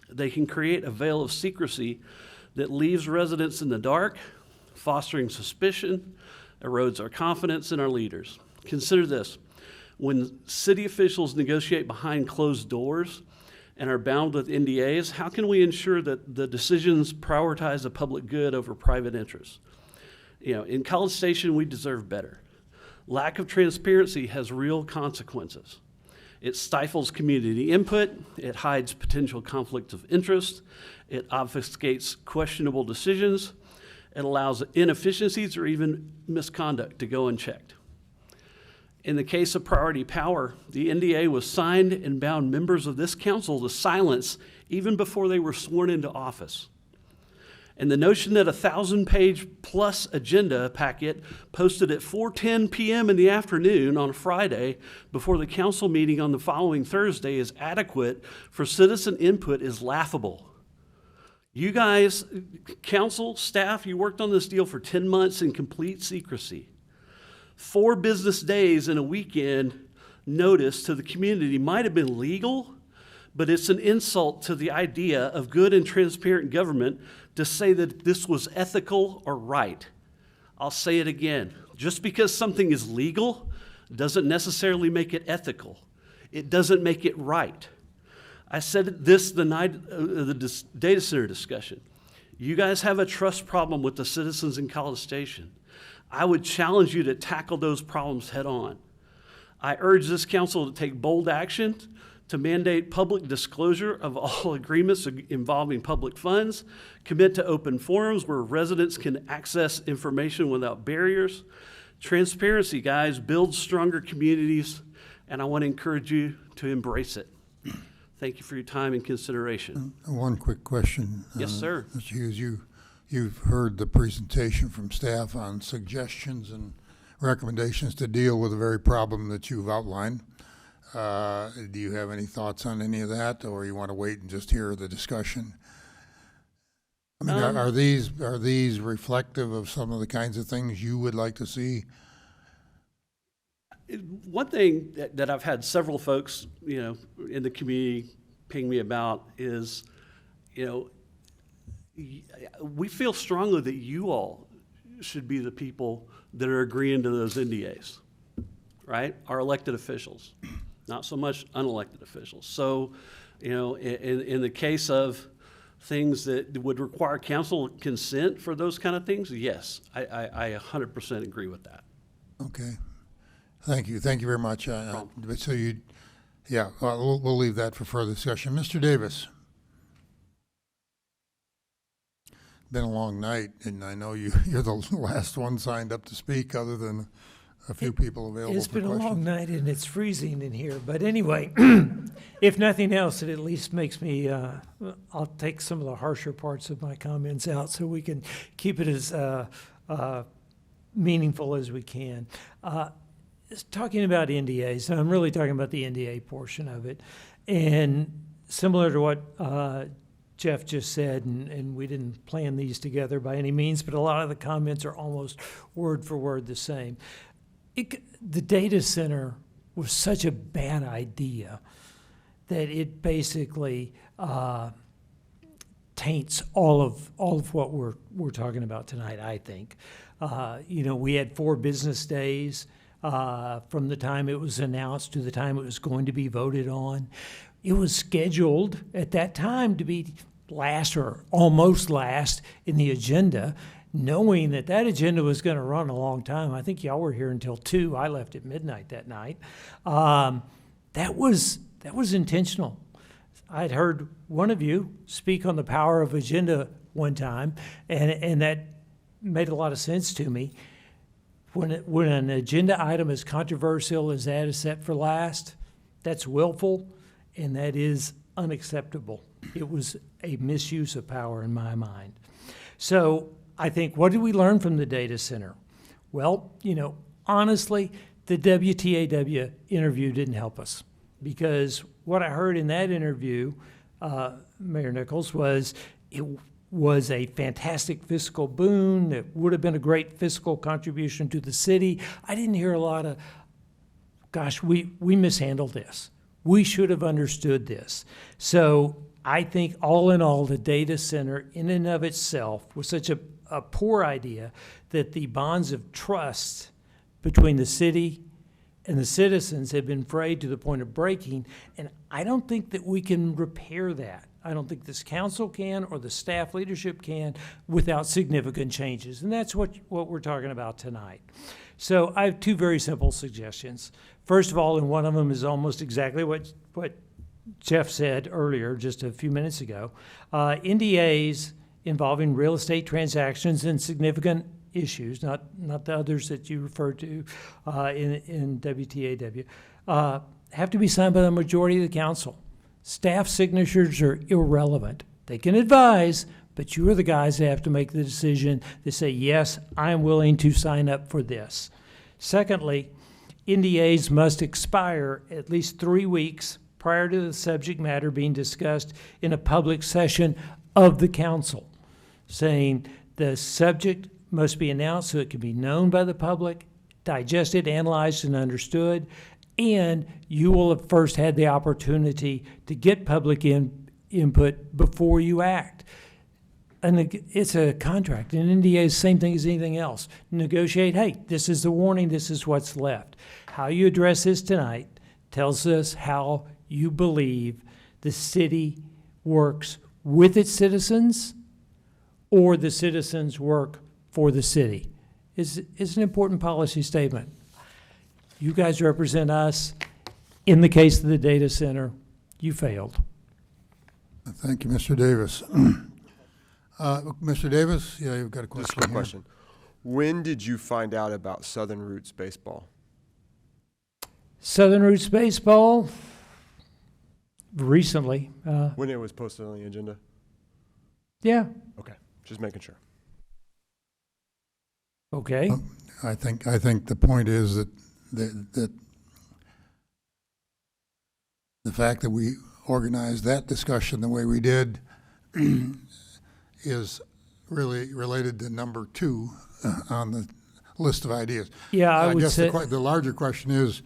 Speaker 4: they can create a veil of secrecy that leaves residents in the dark, fostering suspicion, erodes our confidence in our leaders. Consider this. When city officials negotiate behind closed doors and are bound with NDAs, how can we ensure that the decisions prioritize the public good over private interests? You know, in College Station, we deserve better. Lack of transparency has real consequences. It stifles community input, it hides potential conflicts of interest, it obfuscates questionable decisions, it allows inefficiencies or even misconduct to go unchecked. In the case of Priority Power, the NDA was signed and bound members of this council to silence even before they were sworn into office. And the notion that a 1,000-page plus agenda packet posted at 4:10 p.m. in the afternoon on a Friday before the council meeting on the following Thursday is adequate for citizen input is laughable. You guys, council, staff, you worked on this deal for 10 months in complete secrecy. 4 business days and a weekend notice to the community might have been legal, but it's an insult to the idea of good and transparent government to say that this was ethical or right. I'll say it again. Just because something is legal doesn't necessarily make it ethical. It doesn't make it right. I said this the night of the data center discussion. You guys have a trust problem with the citizens in College Station. I would challenge you to tackle those problems head on. I urge this council to take bold action to mandate public disclosure of all agreements involving public funds, commit to open forums where residents can access information without barriers. Transparency, guys, builds stronger communities, and I want to encourage you to embrace it. Thank you for your time and consideration.
Speaker 1: One quick question.
Speaker 4: Yes, sir.
Speaker 1: Mr. Hughes, you've heard the presentation from staff on suggestions and recommendations to deal with the very problem that you've outlined. Do you have any thoughts on any of that, or you want to wait and just hear the discussion? I mean, are these reflective of some of the kinds of things you would like to see?
Speaker 4: One thing that I've had several folks, you know, in the community ping me about is, you know, we feel strongly that you all should be the people that are agreeing to those NDAs, right? Our elected officials. Not so much unelected officials. So, you know, in the case of things that would require council consent for those kind of things, yes, I 100% agree with that.
Speaker 1: Okay. Thank you. Thank you very much. So we'll leave that for further discussion. Mr. Davis. Been a long night, and I know you're the last one signed up to speak other than a few people available
Speaker 12: It's
Speaker 1: for
Speaker 12: been
Speaker 1: questions.
Speaker 12: a long night and it's freezing in here. But anyway, if nothing else, it at least makes me, I'll take some of the harsher parts of my comments out so we can keep it as meaningful as we can. Talking about NDAs, I'm really talking about the NDA portion of it. And similar to what Jeff just said, and we didn't plan these together by any means, but a lot of the comments are almost word for word the same. The data center was such a bad idea that it basically taints all of what we're talking about tonight, I think. You know, we had 4 business days from the time it was announced to the time it was going to be voted on. It was scheduled at that time to be last or almost last in the agenda, knowing that that agenda was going to run a long time. I think y'all were here until 2. I left at midnight that night. That was intentional. I'd heard one of you speak on the power of agenda one time, and that made a lot of sense to me. When an agenda item as controversial as that is set for last, that's willful, and that is unacceptable. It was a misuse of power in my mind. So I think, what did we learn from the data center? Well, honestly, the WTAW interview didn't help us, because what I heard in that interview, Mayor Nichols, was it was a fantastic fiscal boon. It would have been a great fiscal contribution to the city. I didn't hear a lot of, gosh, we mishandled this. We should have understood this. So I think all in all, the data center in and of itself was such a poor idea that the bonds of trust between the city and the citizens have been frayed to the point of breaking, and I don't think that we can repair that. I don't think this council can or the staff leadership can without significant changes, and that's what we're talking about tonight. So I have 2 very simple suggestions. First of all, and one of them is almost exactly what Jeff said earlier, just a few minutes ago, NDAs involving real estate transactions and significant issues, not the others that you referred to in WTAW, have to be signed by the majority of the council. Staff signatures are irrelevant. They can advise, but you are the guys that have to make the decision to say, yes, I'm willing to sign up for this. Secondly, NDAs must expire at least 3 weeks prior to the subject matter being discussed in a public session of the council, saying the subject must be announced so it can be known by the public, digested, analyzed, and understood, and you will have first had the opportunity to get public input before you act. And it's a contract. An NDA is the same thing as anything else. Negotiate, hey, this is the warning, this is what's left. How you address this tonight tells us how you believe the city works with its citizens or the citizens work for the city. It's an important policy statement. You guys represent us. In the case of the data center, you failed.
Speaker 1: Thank you, Mr. Davis. Mr. Davis, yeah, you've got a question.
Speaker 20: Just a quick
Speaker 1: here.
Speaker 20: question. When did you find out about Southern Roots Baseball?
Speaker 12: Southern Roots Baseball, recently.
Speaker 20: When it was posted on the agenda?
Speaker 12: Yeah.
Speaker 20: Okay, just making sure.
Speaker 12: Okay.
Speaker 1: I think the point is that the fact that we organized that discussion the way we did is really related to number 2 on the list of ideas.
Speaker 12: Yeah, I would
Speaker 1: guess
Speaker 12: say
Speaker 1: the larger question is,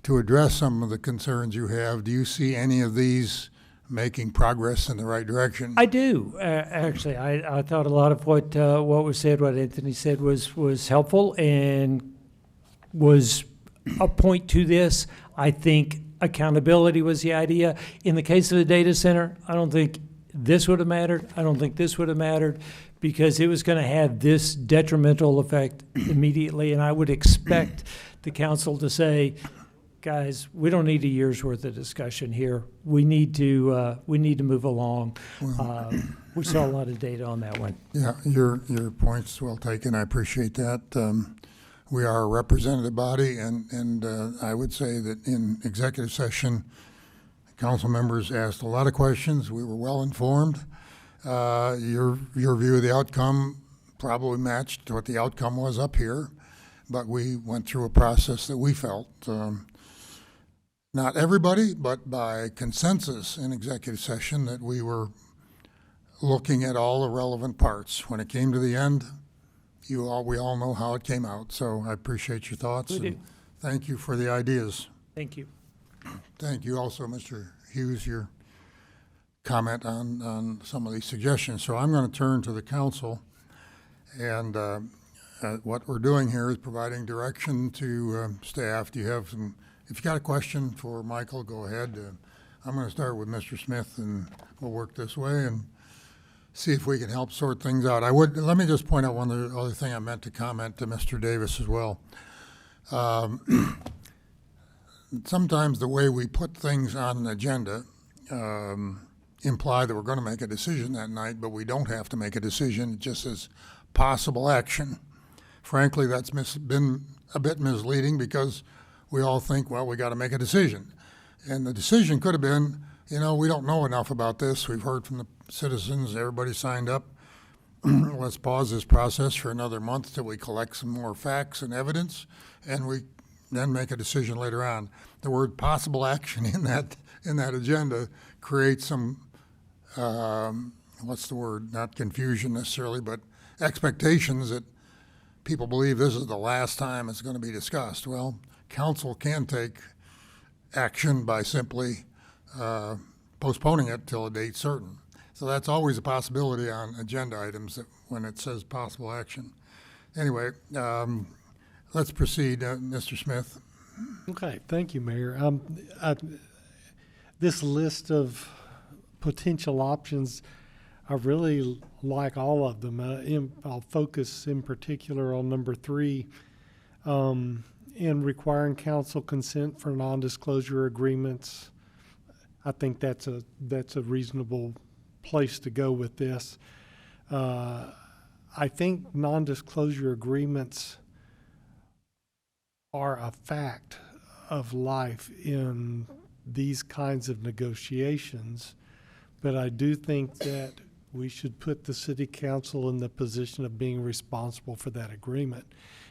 Speaker 1: to address some of the concerns you have, do you see any of these making progress in the right direction?
Speaker 12: I do. Actually, I thought a lot of what was said, what Anthony said was helpful and was a point to this. I think accountability was the idea. In the case of the data center, I don't think this would have mattered. I don't think this would have mattered, because it was going to have this detrimental effect immediately. And I would expect the council to say, guys, we don't need a year's worth of discussion here. We need to move along. We saw a lot of data on that one.
Speaker 1: Yeah, your point's well taken. I appreciate that. We are a representative body, and I would say that in executive session, council members asked a lot of questions. We were well informed. Your view of the outcome probably matched what the outcome was up here, but we went through a process that we felt, not everybody, but by consensus in executive session, that we were looking at all the relevant parts. When it came to the end, we all know how it came out. So I appreciate your thoughts.
Speaker 12: We do.
Speaker 1: And thank you for the ideas.
Speaker 12: Thank you.
Speaker 1: Thank you also, Mr. Hughes, your comment on some of these suggestions. So I'm going to turn to the council, and what we're doing here is providing direction to staff. Do you have some? If you got a question for Michael, go ahead. I'm going to start with Mr. Smith, and we'll work this way and see if we can help sort things out. Let me just point out one other thing I meant to comment to Mr. Davis as well. Sometimes the way we put things on an agenda imply that we're going to make a decision that night, but we don't have to make a decision. It just says possible action. Frankly, that's been a bit misleading because we all think, well, we got to make a decision. And the decision could have been, we don't know enough about this. We've heard from the citizens, everybody signed up. Let's pause this process for another month till we collect some more facts and evidence, and we then make a decision later on. The word possible action in that agenda creates some, not confusion necessarily, but expectations that people believe this is the last time it's going to be discussed. Well, council can take action by simply postponing it till a date certain. So that's always a possibility on agenda items when it says possible action. Anyway, let's proceed. Mr. Smith.
Speaker 19: Okay, thank you, Mayor. This list of potential options, I really like all of them. I'll focus in particular on number 3, in requiring council consent for non-disclosure agreements. I think that's a reasonable place to go with this. I think non-disclosure agreements are a fact of life in these kinds of negotiations, but I do think that we should put the city council in the position of being responsible for that agreement.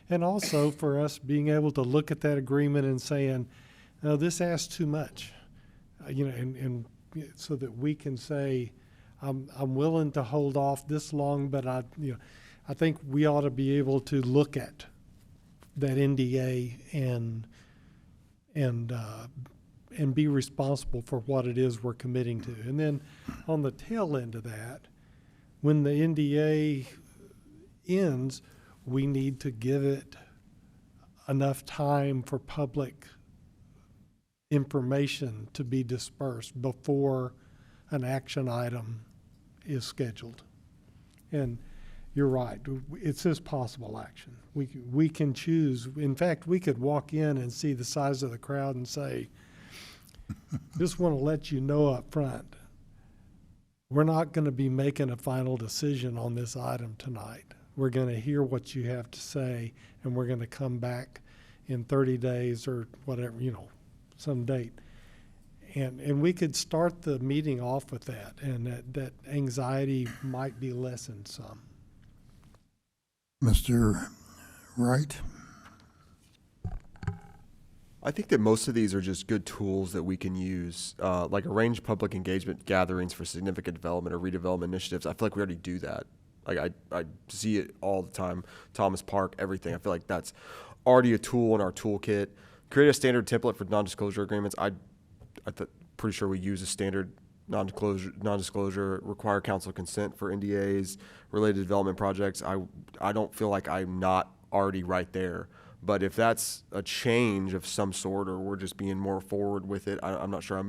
Speaker 19: And also for us being able to look at that agreement and saying, no, this asks too much, and so that we can say, I'm willing to hold off this long, but I think we ought to be able to look at that NDA and be responsible for what it is we're committing to. And then on the tail end of that, when the NDA ends, we need to give it enough time for public information to be dispersed before an action item is scheduled. And you're right, it says possible action. We can choose. In fact, we could walk in and see the size of the crowd and say, just want to let you know up front, we're not going to be making a final decision on this item tonight. We're going to hear what you have to say, and we're going to come back in 30 days or whatever, some date. And we could start the meeting off with that, and that anxiety might be lessened some.
Speaker 1: Mr. Wright?
Speaker 20: I think that most of these are just good tools that we can use, like arrange public engagement gatherings for significant development or redevelopment initiatives. I feel like we already do that. Like I see it all the time. Thomas Park, everything. I feel like that's already a tool in our toolkit. Create a standard template for non-disclosure agreements. I'm pretty sure we use a standard non-disclosure, require council consent for NDAs, related development projects. I don't feel like I'm not already right there. But if that's a change of some sort, or we're just being more forward with it, I'm not sure.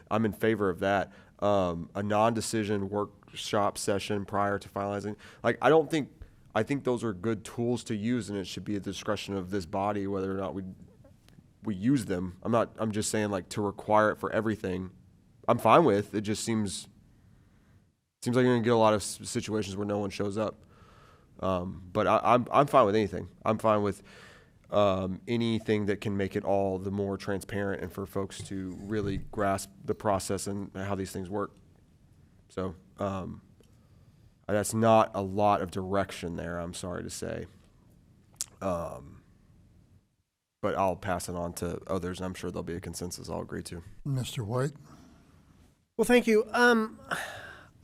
Speaker 20: I'm in favor of that. A non-decision workshop session prior to finalizing. I think those are good tools to use, and it should be at the discretion of this body whether or not we use them. I'm just saying, like, to require it for everything, I'm fine with. It just seems like you're gonna get a lot of situations where no one shows up. But I'm fine with anything. I'm fine with anything that can make it all the more transparent and for folks to really grasp the process and how these things work. So that's not a lot of direction there, I'm sorry to say. But I'll pass it on to others. I'm sure there'll be a consensus I'll agree to.
Speaker 1: Mr. White?
Speaker 15: Well, thank you.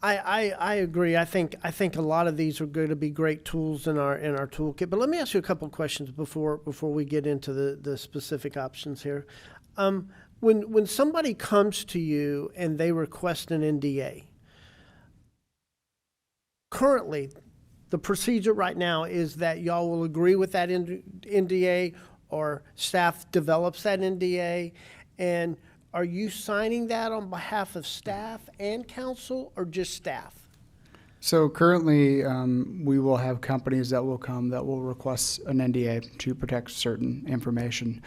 Speaker 15: I agree. I think a lot of these are going to be great tools in our toolkit. But let me ask you a couple of questions before we get into the specific options here. When somebody comes to you and they request an NDA, currently the procedure right now is that y'all will agree with that NDA, or staff develops that NDA, and are you signing that on behalf of staff and council, or just staff?
Speaker 17: So currently, we will have companies that will come that will request an NDA to protect certain information.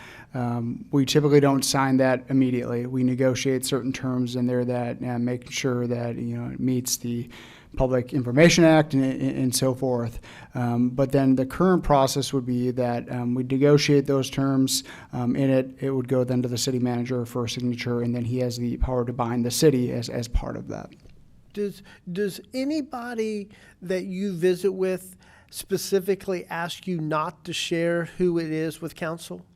Speaker 17: We typically don't sign that immediately. We negotiate certain terms in there that make sure that it meets the Public Information Act and so forth. But then the current process would be that we negotiate those terms. It would go then to the city manager for a signature, and then he has the power to bind the city as part of that.
Speaker 15: Does anybody that you visit with specifically ask you not to share who it is with council?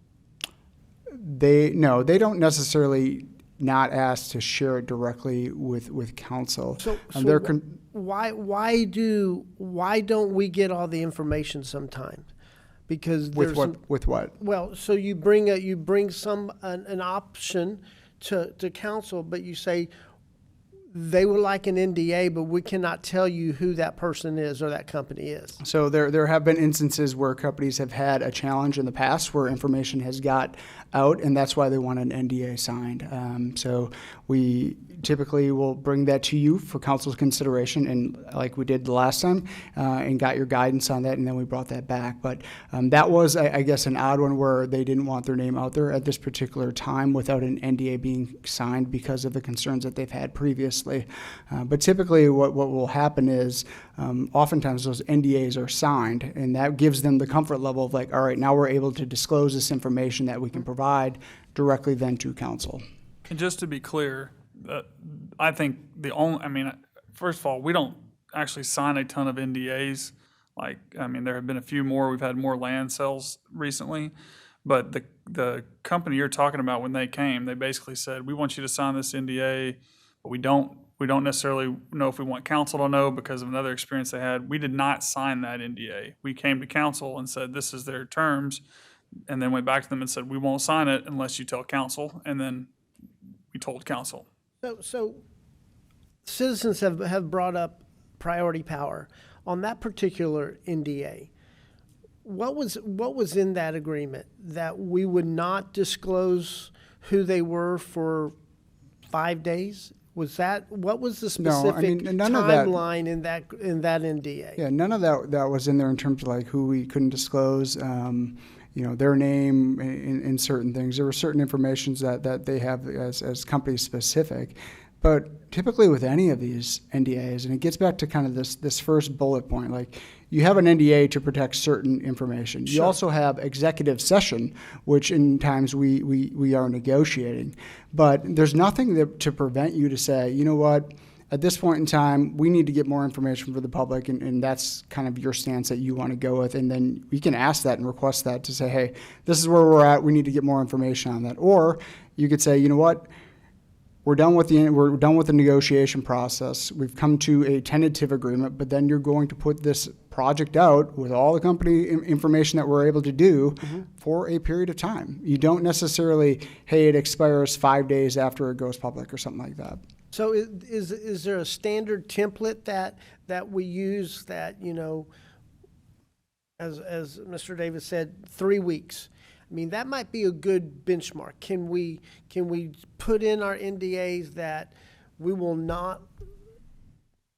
Speaker 17: They don't necessarily not ask to share it directly with council.
Speaker 15: So why don't we get all the information sometimes? Because
Speaker 17: with what?
Speaker 15: Well, so you bring an option to council, but you say they would like an NDA, but we cannot tell you who that person is or that company is.
Speaker 17: So there have been instances where companies have had a challenge in the past where information has got out, and that's why they want an NDA signed. So we typically will bring that to you for council's consideration, and like we did the last time, and got your guidance on that, and then we brought that back. But that was, I guess, an odd one where they didn't want their name out there at this particular time without an NDA being signed because of the concerns that they've had previously. But typically what will happen is oftentimes those NDAs are signed, and that gives them the comfort level of like, all right, now we're able to disclose this information that we can provide directly then to council.
Speaker 8: And just to be clear, I think first of all, we don't actually sign a ton of NDAs. There have been a few more. We've had more land sales recently. But the company you're talking about, when they came, they basically said, we want you to sign this NDA, but we don't necessarily know if we want council to know because of another experience they had. We did not sign that NDA. We came to council and said, this is their terms, and then went back to them and said, we won't sign it unless you tell council, and then we told council.
Speaker 15: So citizens have brought up priority power. On that particular NDA, what was in that agreement? That we would not disclose who they were for 5 days? What was the specific timeline in that NDA?
Speaker 17: Yeah, none of that was in there in terms of like who we couldn't disclose. Their name in certain things. There were certain informations that they have as company specific. But typically with any of these NDAs, and it gets back to kind of this first bullet point, like you have an NDA to protect certain information.
Speaker 15: Sure.
Speaker 17: You also have executive session, which in times we are negotiating. But there's nothing to prevent you to say, you know what, at this point in time, we need to get more information for the public, and that's kind of your stance that you want to go with. And then we can ask that and request that to say, hey, this is where we're at. We need to get more information on that. Or you could say, you know what, we're done with the negotiation process. We've come to a tentative agreement, but then you're going to put this project out with all the company information that we're able to do for a period of time. You don't necessarily, hey, it expires 5 days after it goes public or something like that.
Speaker 15: So is there a standard template that we use that, as Mr. Davis said, 3 weeks? I mean, that might be a good benchmark. Can we put in our NDAs that we will not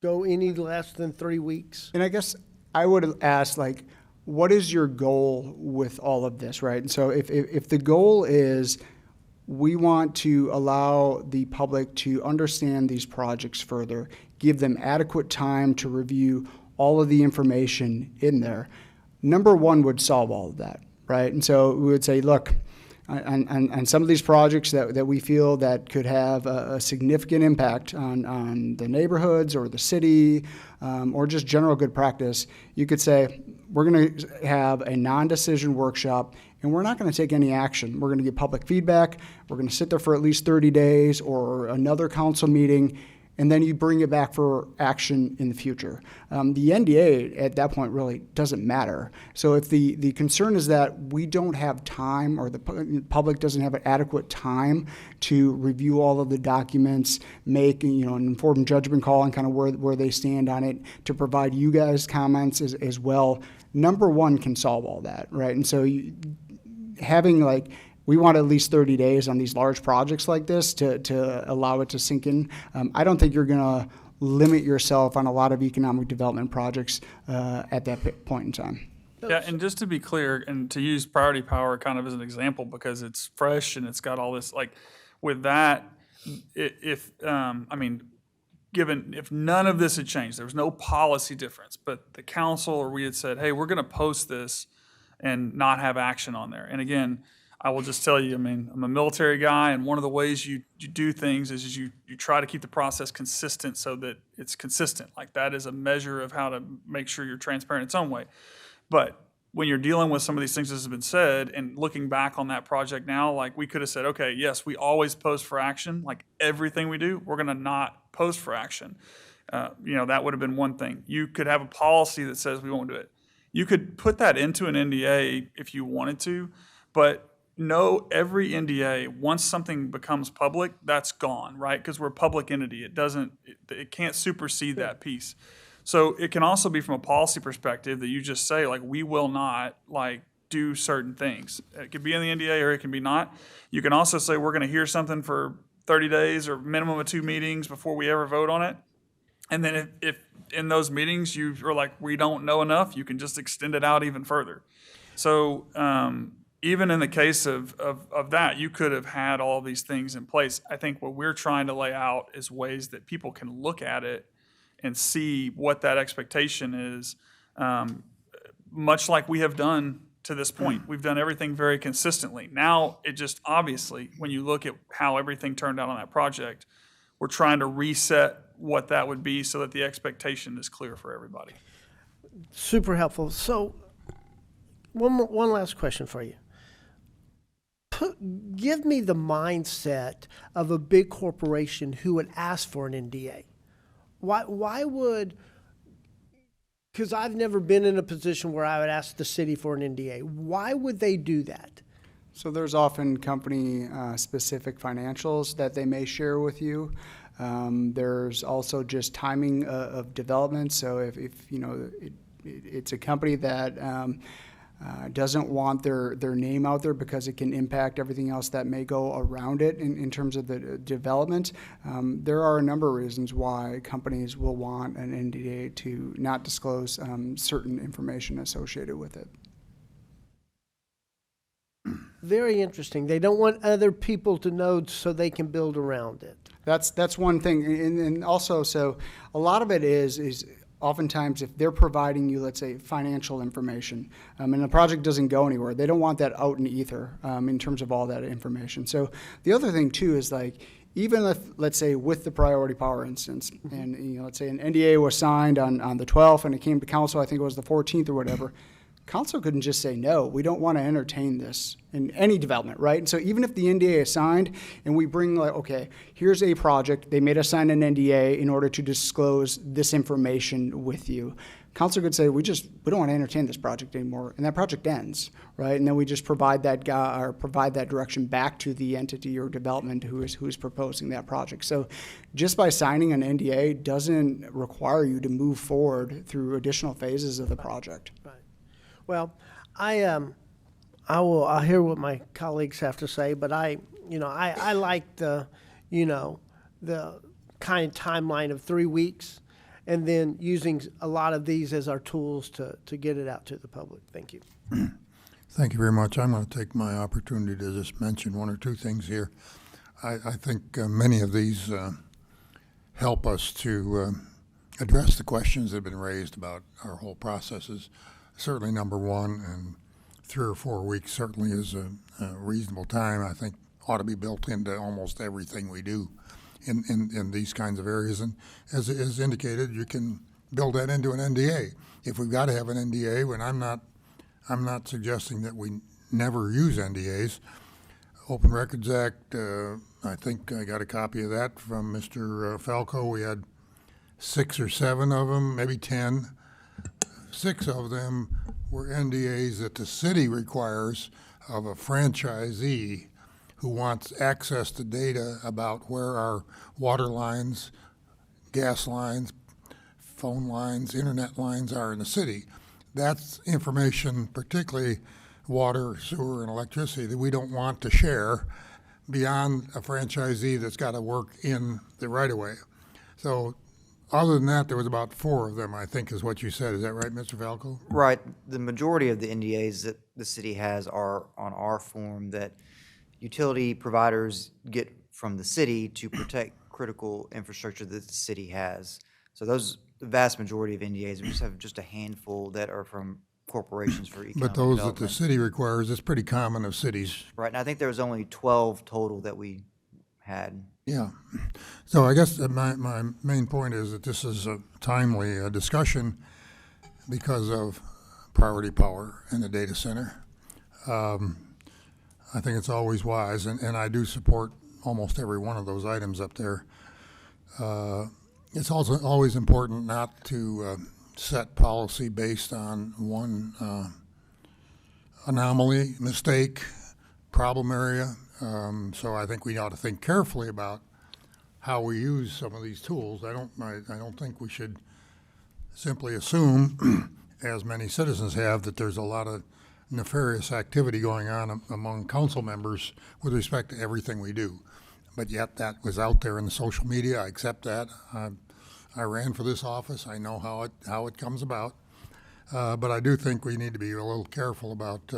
Speaker 15: go any less than 3 weeks?
Speaker 17: And I guess I would ask, like, what is your goal with all of this, right? And so if the goal is we want to allow the public to understand these projects further, give them adequate time to review all of the information in there, number one would solve all of that, right? And so we would say, look, on some of these projects that we feel that could have a significant impact on the neighborhoods or the city, or just general good practice, you could say, we're going to have a non-decision workshop, and we're not going to take any action. We're going to get public feedback. We're going to sit there for at least 30 days or another council meeting, and then you bring it back for action in the future. The NDA at that point really doesn't matter. So if the concern is that we don't have time, or the public doesn't have an adequate time to review all of the documents, make an informed judgment call on kind of where they stand on it, to provide you guys comments as well, number one can solve all that, right? And so having we want at least 30 days on these large projects like this to allow it to sink in. I don't think you're going to limit yourself on a lot of economic development projects at that point in time.
Speaker 8: Yeah, and just to be clear, and to use Priority Power kind of as an example, because it's fresh and it's got all this, like, with that, if none of this had changed, there was no policy difference, but the council or we had said, hey, we're going to post this and not have action on there. And again, I will just tell you, I'm a military guy, and one of the ways you do things is you try to keep the process consistent so that it's consistent. Like, that is a measure of how to make sure you're transparent in its own way. But when you're dealing with some of these things that has been said and looking back on that project now, like, we could have said, okay, yes, we always post for action. Like, everything we do, we're going to not post for action. That would have been one thing. You could have a policy that says we won't do it. You could put that into an NDA if you wanted to, but no, every NDA, once something becomes public, that's gone, right? Because we're a public entity. It can't supersede that piece. So it can also be from a policy perspective that you just say, like, we will not, like, do certain things. It could be in the NDA or it can be not. You can also say we're going to hear something for 30 days or minimum of 2 meetings before we ever vote on it. And then if in those meetings you are like, we don't know enough, you can just extend it out even further. So even in the case of that, you could have had all these things in place. I think what we're trying to lay out is ways that people can look at it and see what that expectation is, much like we have done to this point. We've done everything very consistently. Now, it just obviously, when you look at how everything turned out on that project, we're trying to reset what that would be so that the expectation is clear for everybody.
Speaker 15: Super helpful. So, one last question for you. Give me the mindset of a big corporation who would ask for an NDA. Why would, because I've never been in a position where I would ask the city for an NDA. Why would they do that?
Speaker 17: So there's often company specific financials that they may share with you. There's also just timing of development. So if it's a company that doesn't want their name out there because it can impact everything else that may go around it in terms of the development. There are a number of reasons why companies will want an NDA to not disclose certain information associated with it.
Speaker 15: Very interesting. They don't want other people to know so they can build around it.
Speaker 17: That's one thing. And also, so a lot of it is oftentimes if they're providing you, let's say, financial information, and the project doesn't go anywhere, they don't want that out in ether in terms of all that information. So the other thing too is, like, even if, let's say, with the Priority Power instance, and let's say an NDA was signed on the 12th and it came to council, I think it was the 14th or whatever, council couldn't just say, no, we don't want to entertain this in any development, right? And so even if the NDA is signed and we bring, like, okay, here's a project, they made us sign an NDA in order to disclose this information with you. Council could say, we don't want to entertain this project anymore, and that project ends, right? And then we just provide that direction back to the entity or development who is proposing that project. So just by signing an NDA doesn't require you to move forward through additional phases of the project.
Speaker 15: Right. Well, I'll hear what my colleagues have to say, but I like the kind of timeline of 3 weeks, and then using a lot of these as our tools to get it out to the public. Thank you.
Speaker 1: Thank you very much. I'm going to take my opportunity to just mention one or two things here. I think many of these help us to address the questions that have been raised about our whole processes. Certainly number one, and 3 or 4 weeks certainly is a reasonable time. I think ought to be built into almost everything we do in these kinds of areas. And as indicated, you can build that into an NDA. If we've got to have an NDA, when I'm not suggesting that we never use NDAs. Open Records Act, I think I got a copy of that from Mr. Falco. We had 6 or 7 of them, maybe 10. 6 of them were NDAs that the city requires of a franchisee who wants access to data about where our water lines, gas lines, phone lines, internet lines are in the city. That's information particularly water, sewer, and electricity that we don't want to share beyond a franchisee that's got to work in the right-of-way. So other than that, there was about 4 of them, I think is what you said. Is that right, Mr. Falco?
Speaker 14: Right. The majority of the NDAs that the city has are on our form that utility providers get from the city to protect critical infrastructure that the city has. So those, the vast majority of NDAs, we just have just a handful that are from corporations for economic
Speaker 1: But those that the
Speaker 14: development.
Speaker 1: city requires, it's pretty common of cities.
Speaker 14: Right, and I think there was only 12 total that we had.
Speaker 1: Yeah. So I guess that my main point is that this is a timely discussion because of priority power in the data center. I think it's always wise, and I do support almost every one of those items up there. It's also always important not to set policy based on one anomaly, mistake, problem area. So I think we ought to think carefully about how we use some of these tools. I don't think we should simply assume, as many citizens have, that there's a lot of nefarious activity going on among council members with respect to everything we do. But yet that was out there in the social media. I accept that. I ran for this office. I know how it comes about. But I do think we need to be a little careful about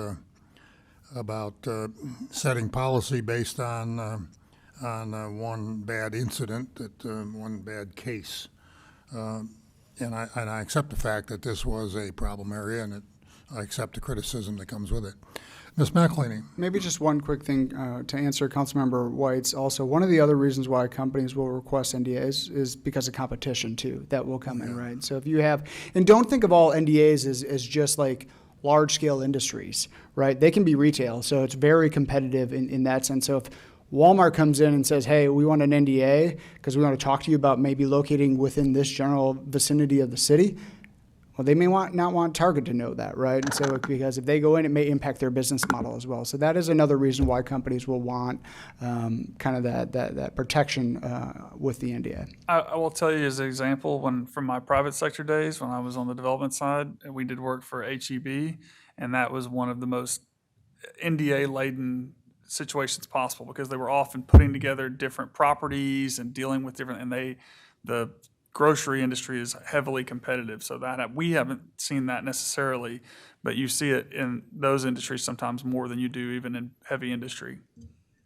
Speaker 1: setting policy based on one bad incident, one bad case. And I accept the fact that this was a problem area, and I accept the criticism that comes with it. Ms. McElhaney.
Speaker 17: Maybe just one quick thing to answer Councilmember White's. Also, one of the other reasons why companies will request NDAs is because of competition too. That will come in, right? So if you have, and don't think of all NDAs as just like large-scale industries, right? They can be retail, so it's very competitive in that sense. So if Walmart comes in and says, hey, we want an NDA because we want to talk to you about maybe locating within this general vicinity of the city, well, they may not want Target to know that, right? And so because if they go in, it may impact their business model as well. So that is another reason why companies will want kind of that protection with the NDA.
Speaker 8: I will tell you as an example, from my private sector days, when I was on the development side, we did work for HEB, and that was one of the most NDA-laden situations possible because they were often putting together different properties and dealing with different, and the grocery industry is heavily competitive, so that we haven't seen that necessarily, but you see it in those industries sometimes more than you do even in heavy industry.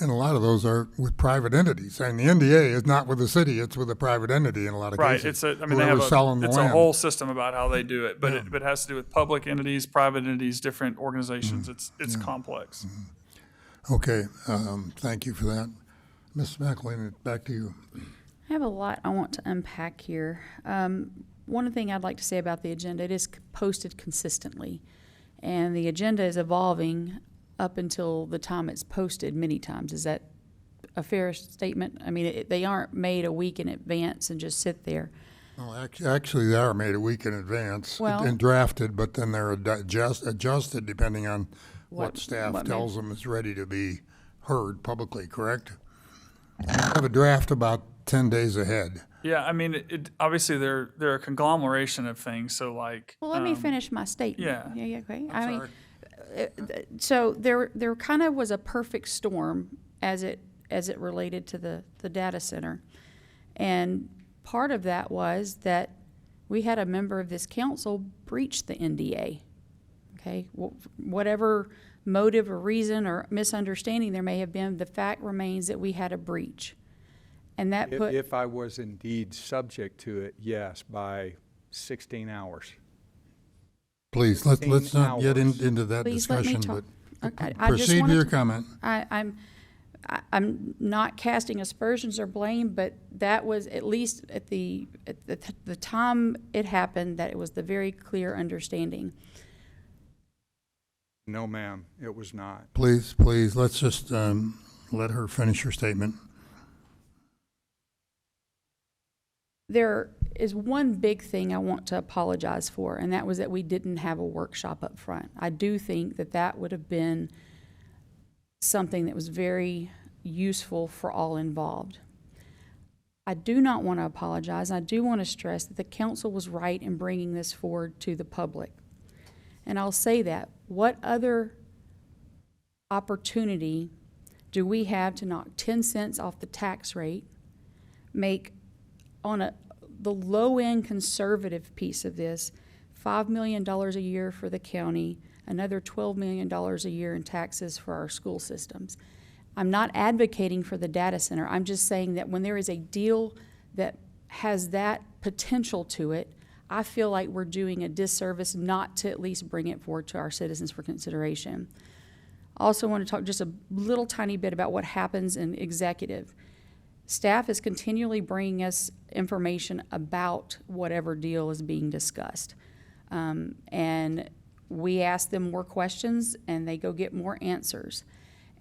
Speaker 1: And a lot of those are with private entities. And the NDA is not with the city, it's with a private entity in a lot of
Speaker 8: Right,
Speaker 1: cases.
Speaker 8: they have
Speaker 1: Whoever's selling the
Speaker 8: it's a
Speaker 1: land.
Speaker 8: whole system about how they do it, but it has to do with public entities, private entities, different organizations. It's complex.
Speaker 1: Okay, thank you for that. Ms. McElhaney, back to you.
Speaker 11: I have a lot I want to unpack here. One thing I'd like to say about the agenda, it is posted consistently, and the agenda is evolving up until the time it's posted many times. Is that a fair statement? I mean, they aren't made a week in advance and just sit there.
Speaker 1: Well, actually, they are made a week in advance
Speaker 11: Well-
Speaker 1: and drafted, but then they're adjusted depending on what staff
Speaker 11: what
Speaker 1: tells them is ready to be heard publicly, correct? You have a draft about 10 days ahead.
Speaker 8: Yeah, I mean, obviously they're a conglomeration of things. So like,
Speaker 11: Well, let me finish my statement.
Speaker 8: yeah.
Speaker 11: Yeah, okay.
Speaker 1: I'm sorry.
Speaker 11: So there kind of was a perfect storm as it related to the data center. And part of that was that we had a member of this council breach the NDA. Okay, whatever motive or reason or misunderstanding there may have been, the fact remains that we had a breach. And that put...
Speaker 7: If I was indeed subject to it, yes, by 16 hours.
Speaker 1: Please, let's not get
Speaker 7: hours.
Speaker 1: into that
Speaker 11: Please let me
Speaker 1: discussion, but
Speaker 11: talk. I just
Speaker 1: proceed with
Speaker 11: wanted
Speaker 1: your
Speaker 11: to-
Speaker 1: comment.
Speaker 11: I'm not casting aspersions or blame, but that was at least at the time it happened, that it was the very clear understanding.
Speaker 7: No, ma'am, it was not.
Speaker 1: Please, let's just let her finish her statement.
Speaker 11: There is one big thing I want to apologize for, and that was that we didn't have a workshop up front. I do think that would have been something that was very useful for all involved. I do not want to apologize. I do want to stress that the council was right in bringing this forward to the public. And I'll say that. What other opportunity do we have to knock 10 cents off the tax rate, make on the low-end conservative piece of this, $5 million a year for the county, another $12 million a year in taxes for our school systems. I'm not advocating for the data center. I'm just saying that when there is a deal that has that potential to it, I feel like we're doing a disservice not to at least bring it forward to our citizens for consideration. I also want to talk just a little tiny bit about what happens in executive. Staff is continually bringing us information about whatever deal is being discussed. And we ask them more questions and they go get more answers.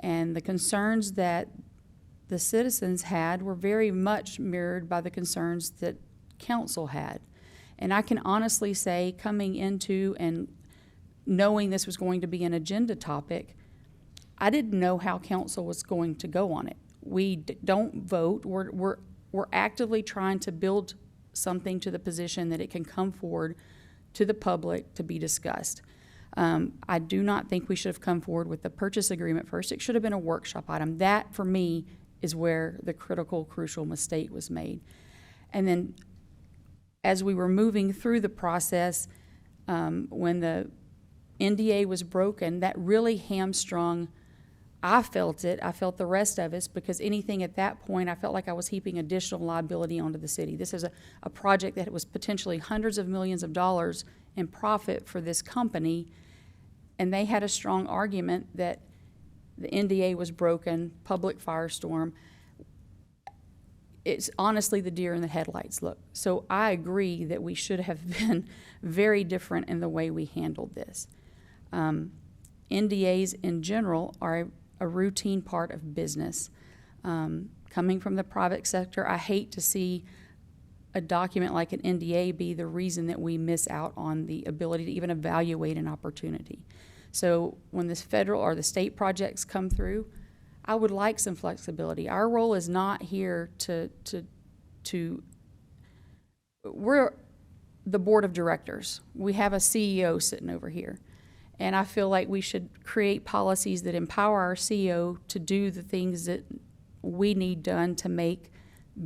Speaker 11: And the concerns that the citizens had were very much mirrored by the concerns that council had. And I can honestly say, coming into and knowing this was going to be an agenda topic, I didn't know how council was going to go on it. We don't vote. We're actively trying to build something to the position that it can come forward to the public to be discussed. I do not think we should have come forward with the purchase agreement first. It should have been a workshop item. That, for me, is where the critical, crucial mistake was made. And then as we were moving through the process, when the NDA was broken, that really hamstrung. I felt it. I felt the rest of us, because anything at that point, I felt like I was heaping additional liability onto the city. This is a project that was potentially hundreds of millions of dollars in profit for this company, and they had a strong argument that the NDA was broken, public firestorm. It's honestly the deer in the headlights look. So I agree that we should have been very different in the way we handled this. NDAs in general are a routine part of business. Coming from the private sector, I hate to see a document like an NDA be the reason that we miss out on the ability to even evaluate an opportunity. So when this federal or the state projects come through, I would like some flexibility. Our role is not here we're the board of directors. We have a CEO sitting over here. And I feel like we should create policies that empower our CEO to do the things that we need done to make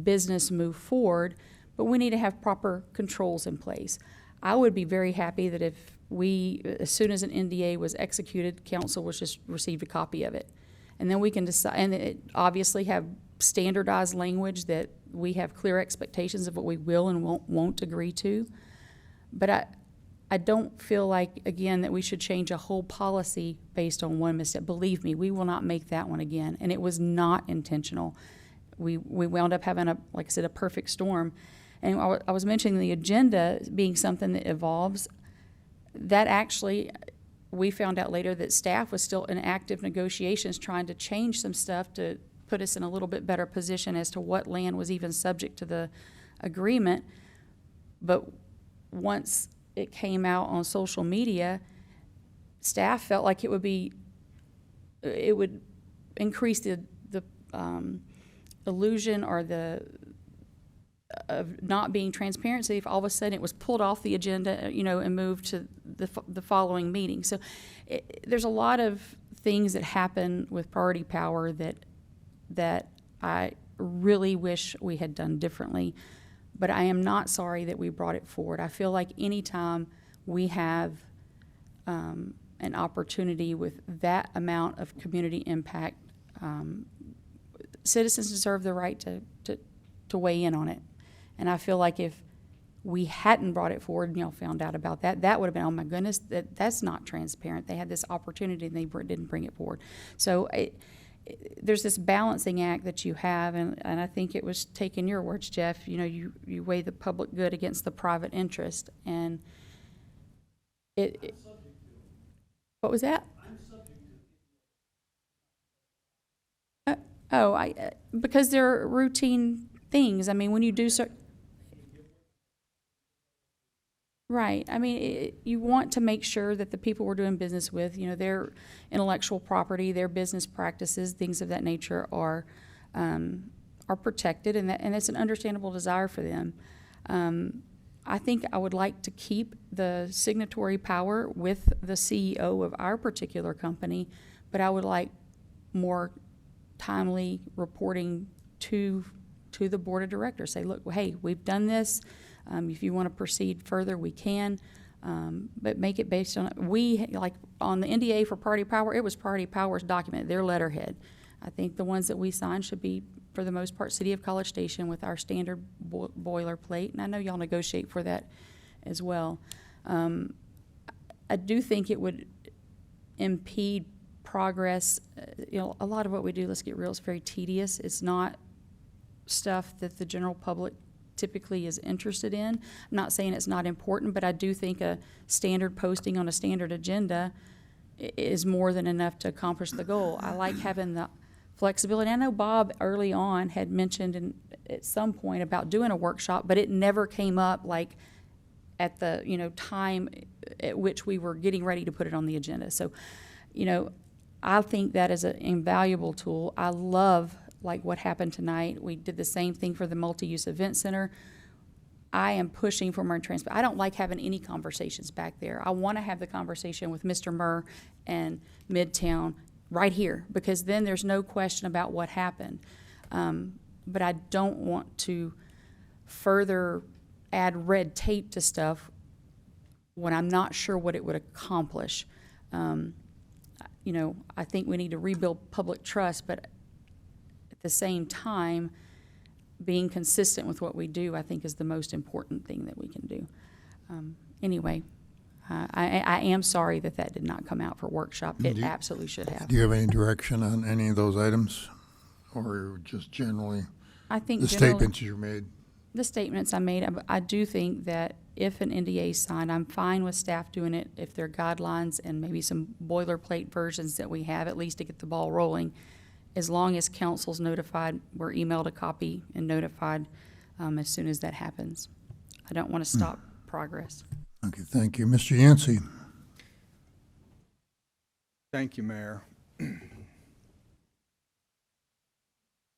Speaker 11: business move forward, but we need to have proper controls in place. I would be very happy that if as soon as an NDA was executed, council was just received a copy of it. And then we can decide, and it obviously have standardized language that we have clear expectations of what we will and won't agree to. But I don't feel like, again, that we should change a whole policy based on one misstep. Believe me, we will not make that one again. And it was not intentional. We wound up having, like I said, a perfect storm. And I was mentioning the agenda being something that evolves. That actually, we found out later that staff was still in active negotiations trying to change some stuff to put us in a little bit better position as to what land was even subject to the agreement. But once it came out on social media, staff felt like it would increase the illusion or of not being transparency if all of a sudden it was pulled off the agenda, and moved to the following meeting. So there's a lot of things that happen with priority power that I really wish we had done differently. But I am not sorry that we brought it forward. I feel like anytime we have an opportunity with that amount of community impact, citizens deserve the right to weigh in on it. And I feel like if we hadn't brought it forward and y'all found out about that, that would have been, oh my goodness, that's not transparent. They had this opportunity and they didn't bring it forward. So there's this balancing act that you have, and I think it was taking your words, Jeff, you weigh the public good against the private interest. And what was that? Because they're routine things. I mean, when you do right. I mean, you want to make sure that the people we're doing business with, their intellectual property, their business practices, things of that nature are protected, and that's an understandable desire for them. I think I would like to keep the signatory power with the CEO of our particular company, but I would like more timely reporting to the board of directors. Say, look, hey, we've done this. If you want to proceed further, we can. But make it based on, like on the NDA for Party Power, it was Party Power's document, their letterhead. I think the ones that we signed should be, for the most part, City of College Station with our standard boilerplate. And I know y'all negotiate for that as well. I do think it would impede progress. A lot of what we do, let's get real, is very tedious. It's not stuff that the general public typically is interested in. I'm not saying it's not important, but I do think a standard posting on a standard agenda is more than enough to accomplish the goal. I like having the flexibility. I know Bob early on had mentioned at some point about doing a workshop, but it never came up like at the time at which we were getting ready to put it on the agenda. So, I think that is an invaluable tool. I love like what happened tonight. We did the same thing for the multi-use event center. I am pushing for more transparency. I don't like having any conversations back there. I want to have the conversation with Mr. Murr and Midtown right here, because then there's no question about what happened. But I don't want to further add red tape to stuff when I'm not sure what it would accomplish. I think we need to rebuild public trust, but at the same time, being consistent with what we do, I think, is the most important thing that we can do. Anyway, I am sorry that did not come out for workshop. It absolutely should have.
Speaker 1: Do you have any direction on any of those items? Or just generally,
Speaker 11: I think
Speaker 1: the statements you made?
Speaker 11: The statements I made, I do think that if an NDA is signed, I'm fine with staff doing it if there are guidelines and maybe some boilerplate versions that we have, at least to get the ball rolling. As long as council's notified, we're emailed a copy and notified as soon as that happens. I don't want to stop progress.
Speaker 1: Okay, thank you. Mr. Yancey.
Speaker 7: Thank you, Mayor.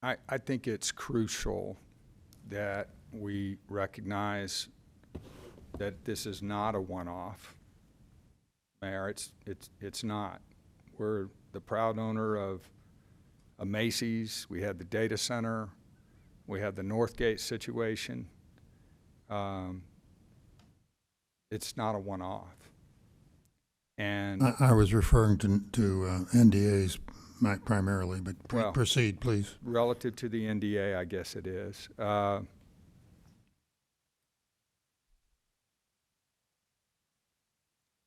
Speaker 7: I think it's crucial that we recognize that this is not a one-off. Mayor, it's not. We're the proud owner of a Macy's. We had the data center. We had the Northgate situation. It's not a one-off. And
Speaker 1: I was referring to NDAs primarily, but
Speaker 7: well,
Speaker 1: proceed, please.
Speaker 7: Relative to the NDA, I guess it is.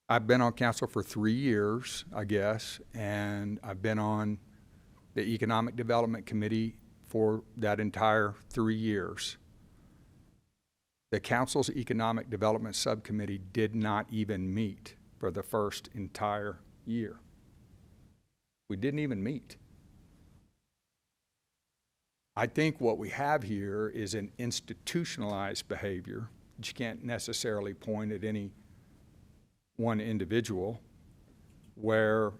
Speaker 7: I've been on council for 3 years, I guess, and I've been on the Economic Development Committee for that entire 3 years. The council's Economic Development Subcommittee did not even meet for the first entire year. We didn't even meet. I think what we have here is an institutionalized behavior. You can't necessarily point at any one individual, where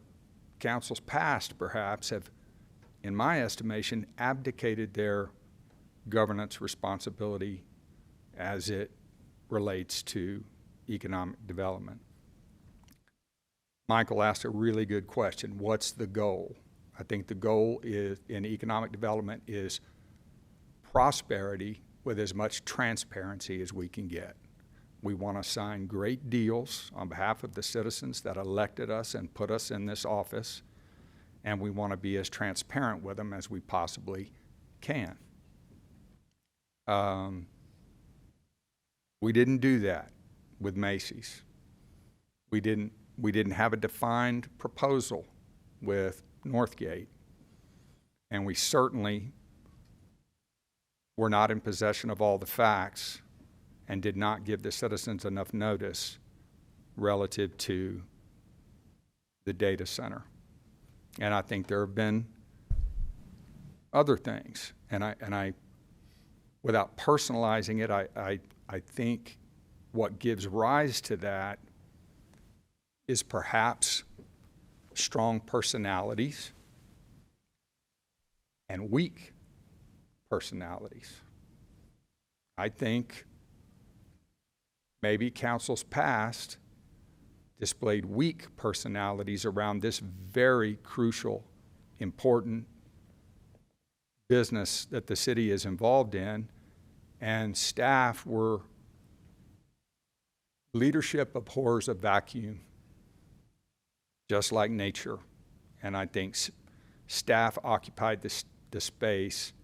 Speaker 7: councils past perhaps have, in my estimation, abdicated their governance responsibility as it relates to economic development. Michael asked a really good question. What's the goal? I think the goal is, in economic development, is prosperity with as much transparency as we can get. We want to sign great deals on behalf of the citizens that elected us and put us in this office, and we want to be as transparent with them as we possibly can. We didn't do that with Macy's. We didn't have a defined proposal with Northgate, and we certainly were not in possession of all the facts and did not give the citizens enough notice relative to the data center. And I think there have been other things, and I without personalizing it, I think what gives rise to that is perhaps strong personalities and weak personalities. I think maybe councils past displayed weak personalities around this very crucial, important business that the city is involved in, and staff were, leadership abhors a vacuum, just like nature. And I think staff occupied the space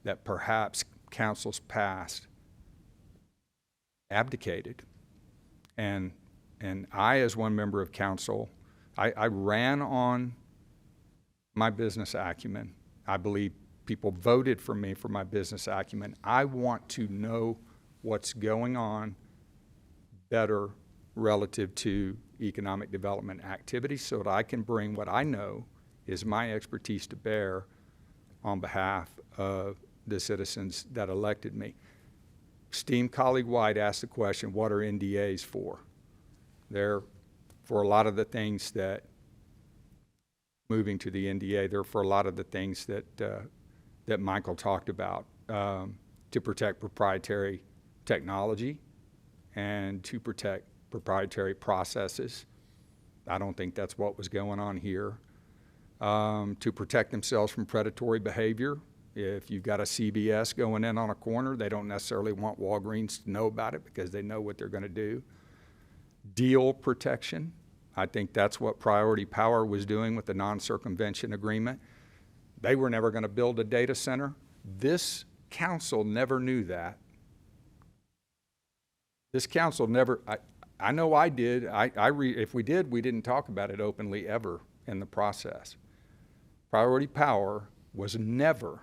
Speaker 7: that perhaps councils past abdicated. And I, as one member of council, I ran on my business acumen. I believe people voted for me for my business acumen. I want to know what's going on better relative to economic development activities so that I can bring what I know is my expertise to bear on behalf of the citizens that elected me. Esteemed colleague White asked the question, what are NDAs for? They're for a lot of the things that, moving to the NDA, they're for a lot of the things that, that Michael talked about, to protect proprietary technology and to protect proprietary processes. I don't think that's what was going on here. To protect themselves from predatory behavior. If you've got a CVS going in on a corner, they don't necessarily want Walgreens to know about it because they know what they're going to do. Deal protection. I think that's what Priority Power was doing with the non-circumvention agreement. They were never going to build a data center. This council never knew that. This council never, I know I did. If we did, we didn't talk about it openly ever in the process. Priority Power was never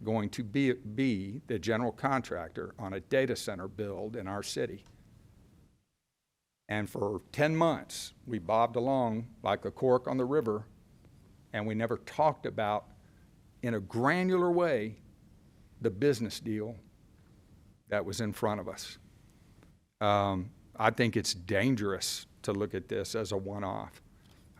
Speaker 7: going to be the general contractor on a data center build in our city. And for 10 months, we bobbed along like a cork on the river, and we never talked about, in a granular way, the business deal that was in front of us. I think it's dangerous to look at this as a one-off.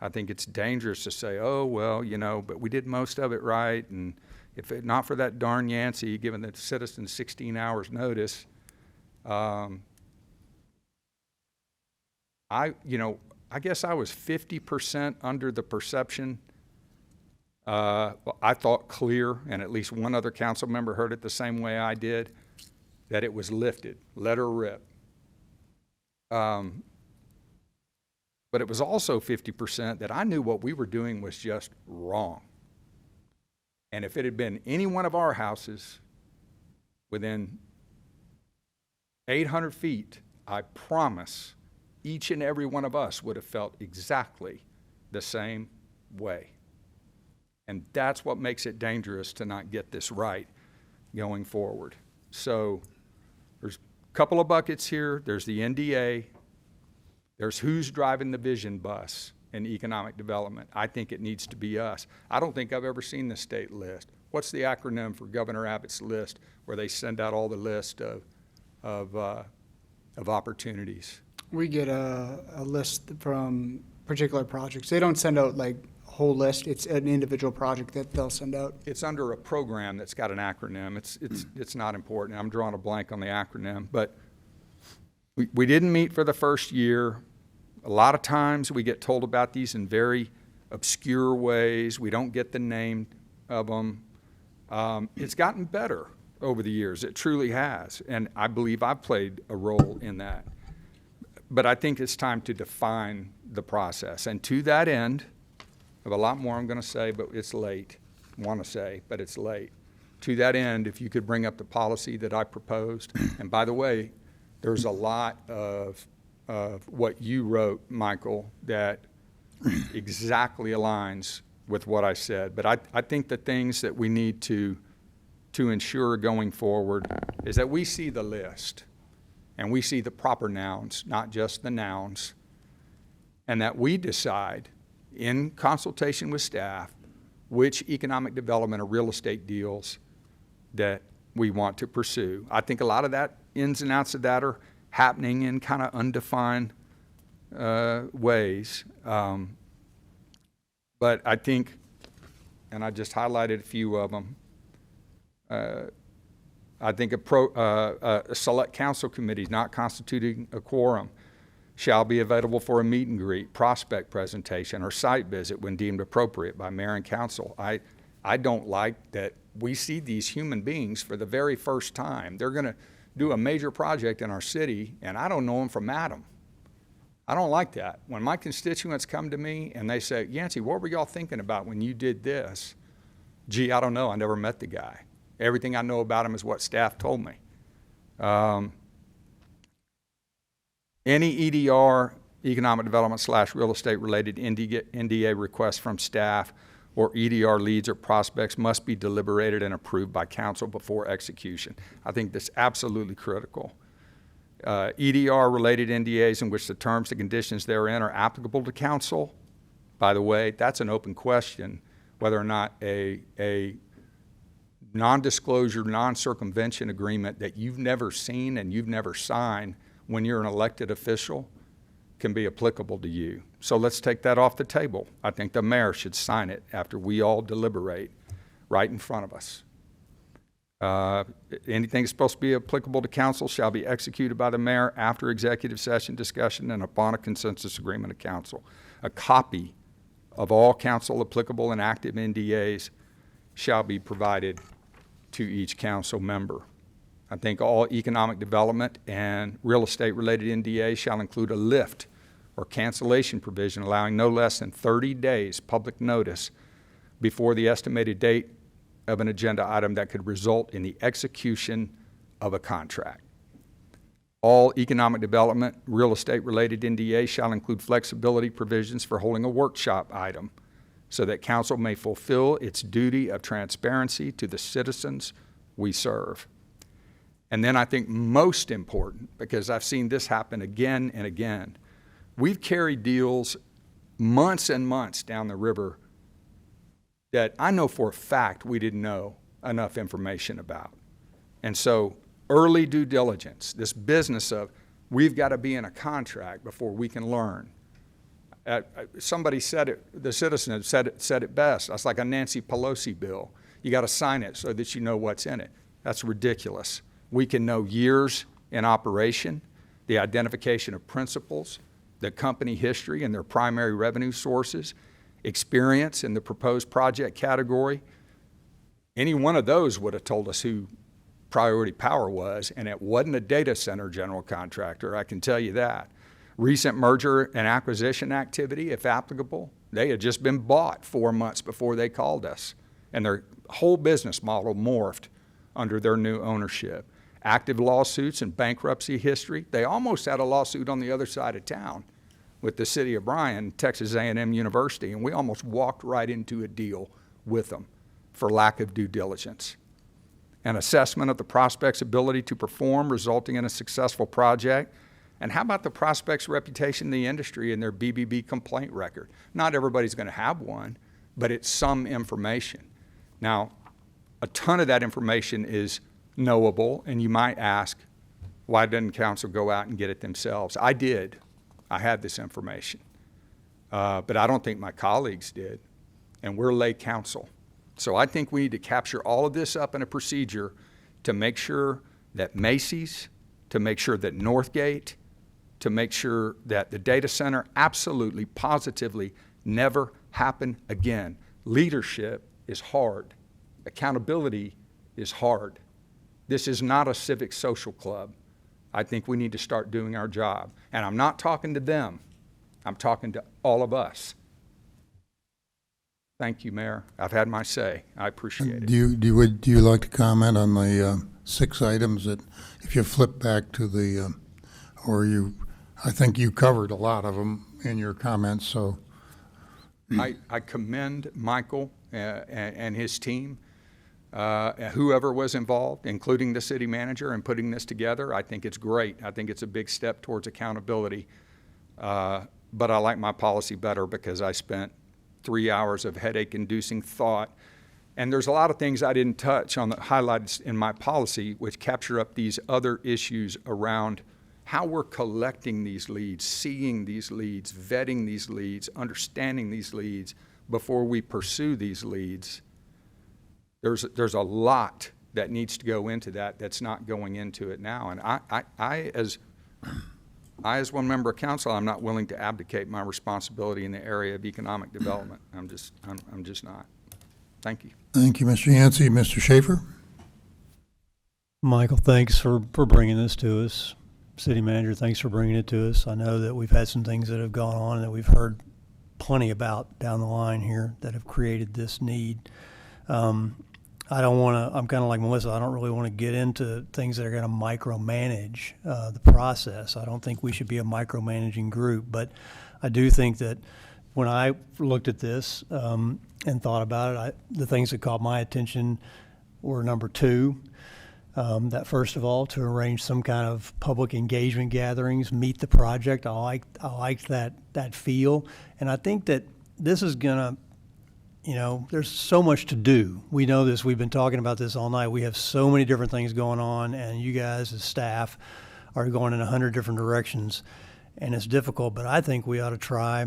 Speaker 7: I think it's dangerous to say, oh, well, you know, but we did most of it right, and if it not for that darn Yancey giving the citizens 16 hours notice, I guess I was 50% under the perception. I thought clear, and at least one other council member heard it the same way I did, that it was lifted, let her rip. But it was also 50% that I knew what we were doing was just wrong. And if it had been any one of our houses within 800 feet, I promise each and every one of us would have felt exactly the same way. And that's what makes it dangerous to not get this right going forward. So there's a couple of buckets here. There's the NDA. There's who's driving the vision bus in economic development. I think it needs to be us. I don't think I've ever seen the state list. What's the acronym for Governor Abbott's list where they send out all the list of opportunities?
Speaker 17: We get a list from particular projects. They don't send out like a whole list. It's an individual project that they'll send out.
Speaker 7: It's under a program that's got an acronym. It's not important. I'm drawing a blank on the acronym, but we didn't meet for the first year. A lot of times we get told about these in very obscure ways. We don't get the name of them. It's gotten better over the years. It truly has. And I believe I've played a role in that. But I think it's time to define the process. And to that end, I have a lot more I'm going to say, but it's late. Want to say, but it's late. To that end, if you could bring up the policy that I proposed. And by the way, there's a lot of what you wrote, Michael, that exactly aligns with what I said. But I think the things that we need to ensure going forward is that we see the list and we see the proper nouns, not just the nouns, and that we decide in consultation with staff which economic development or real estate deals that we want to pursue. I think a lot of that, ins and outs of that, are happening in kind of undefined ways. But I think, and I just highlighted a few of them, I think a select council committee not constituting a quorum shall be available for a meet and greet, prospect presentation, or site visit when deemed appropriate by mayor and council. I don't like that we see these human beings for the very first time. They're going to do a major project in our city, and I don't know them from Adam. I don't like that. When my constituents come to me and they say, Yancey, what were y'all thinking about when you did this? Gee, I don't know. I never met the guy. Everything I know about him is what staff told me. Any EDR, economic development / real estate related NDA requests from staff or EDR leads or prospects must be deliberated and approved by council before execution. I think that's absolutely critical. EDR related NDAs in which the terms and conditions therein are applicable to council. By the way, that's an open question, whether or not a non-disclosure, non-circumvention agreement that you've never seen and you've never signed when you're an elected official can be applicable to you. So let's take that off the table. I think the mayor should sign it after we all deliberate right in front of us. Anything that's supposed to be applicable to council shall be executed by the mayor after executive session discussion and upon a consensus agreement of council. A copy of all council applicable and active NDAs shall be provided to each council member. I think all economic development and real estate related NDAs shall include a lift or cancellation provision allowing no less than 30 days public notice before the estimated date of an agenda item that could result in the execution of a contract. All economic development, real estate related NDAs shall include flexibility provisions for holding a workshop item so that council may fulfill its duty of transparency to the citizens we serve. And then I think most important, because I've seen this happen again and again, we've carried deals months and months down the river that I know for a fact we didn't know enough information about. And so early due diligence, this business of we've got to be in a contract before we can learn. Somebody said it, the citizen said it best. That's like a Nancy Pelosi bill. You got to sign it so that you know what's in it. That's ridiculous. We can know years in operation, the identification of principals, the company history and their primary revenue sources, experience in the proposed project category. Any one of those would have told us who Priority Power was, and it wasn't a data center general contractor, I can tell you that. Recent merger and acquisition activity, if applicable, they had just been bought 4 months before they called us, and their whole business model morphed under their new ownership. Active lawsuits and bankruptcy history. They almost had a lawsuit on the other side of town with the city of Bryan, Texas A&M University, and we almost walked right into a deal with them for lack of due diligence. An assessment of the prospect's ability to perform, resulting in a successful project. And how about the prospect's reputation in the industry and their BBB complaint record? Not everybody's going to have one, but it's some information. Now, a ton of that information is knowable, and you might ask, why doesn't council go out and get it themselves? I did. I had this information. But I don't think my colleagues did, and we're lay counsel. So I think we need to capture all of this up in a procedure to make sure that Macy's, to make sure that Northgate, to make sure that the data center absolutely, positively never happen again. Leadership is hard. Accountability is hard. This is not a civic social club. I think we need to start doing our job. And I'm not talking to them. I'm talking to all of us. Thank you, Mayor. I've had my say. I appreciate it.
Speaker 1: Would you like to comment on the 6 items that, if you flip back to the, I think you covered a lot of them in your comments, so.
Speaker 7: I commend Michael and his team, whoever was involved, including the city manager, in putting this together. I think it's great. I think it's a big step towards accountability. But I like my policy better because I spent 3 hours of headache-inducing thought. And there's a lot of things I didn't touch on that highlighted in my policy, which capture up these other issues around how we're collecting these leads, seeing these leads, vetting these leads, understanding these leads before we pursue these leads. There's a lot that needs to go into that that's not going into it now. And I as as one member of council, I'm not willing to abdicate my responsibility in the area of economic development. I'm just not. Thank you.
Speaker 1: Thank you, Mr. Yancey. Mr. Schaefer?
Speaker 9: Michael, thanks for bringing this to us. City Manager, thanks for bringing it to us. I know that we've had some things that have gone on that we've heard plenty about down the line here that have created this need. I don't want to, I'm kind of like Melissa, I don't really want to get into things that are going to micromanage the process. I don't think we should be a micromanaging group, but I do think that when I looked at this and thought about it, the things that caught my attention were number 2, that first of all, to arrange some kind of public engagement gatherings, meet the project. I like that feel. And I think that this is going to, there's so much to do. We know this. We've been talking about this all night. We have so many different things going on, and you guys as staff are going in 100 different directions, and it's difficult. But I think we ought to try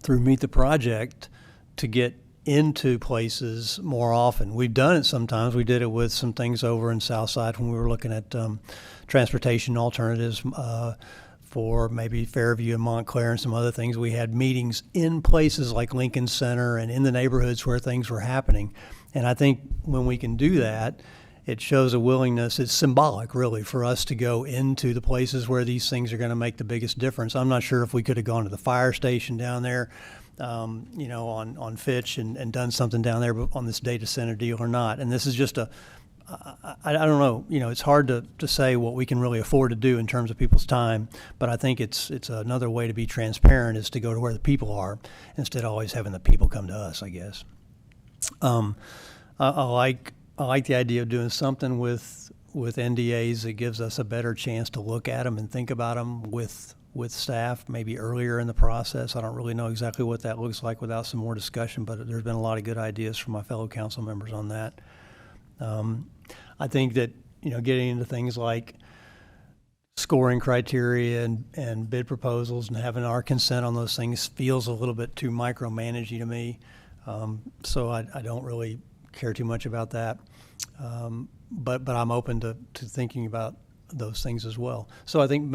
Speaker 9: through Meet the Project to get into places more often. We've done it sometimes. We did it with some things over in Southside when we were looking at transportation alternatives for maybe Fairview and Montclair and some other things. We had meetings in places like Lincoln Center and in the neighborhoods where things were happening. And I think when we can do that, it shows a willingness. It's symbolic, really, for us to go into the places where these things are going to make the biggest difference. I'm not sure if we could have gone to the fire station down there, on Fitch and done something down there on this data center deal or not. And this is just I don't know, it's hard to say what we can really afford to do in terms of people's time, but I think it's another way to be transparent is to go to where the people are instead of always having the people come to us, I guess. I like the idea of doing something with NDAs that gives us a better chance to look at them and think about them with staff maybe earlier in the process. I don't really know exactly what that looks like without some more discussion, but there's been a lot of good ideas from my fellow council members on that. I think that, getting into things like scoring criteria and bid proposals and having our consent on those things feels a little bit too micromanaging to me. So I don't really care too much about that. But I'm open to thinking about those things as well. So I think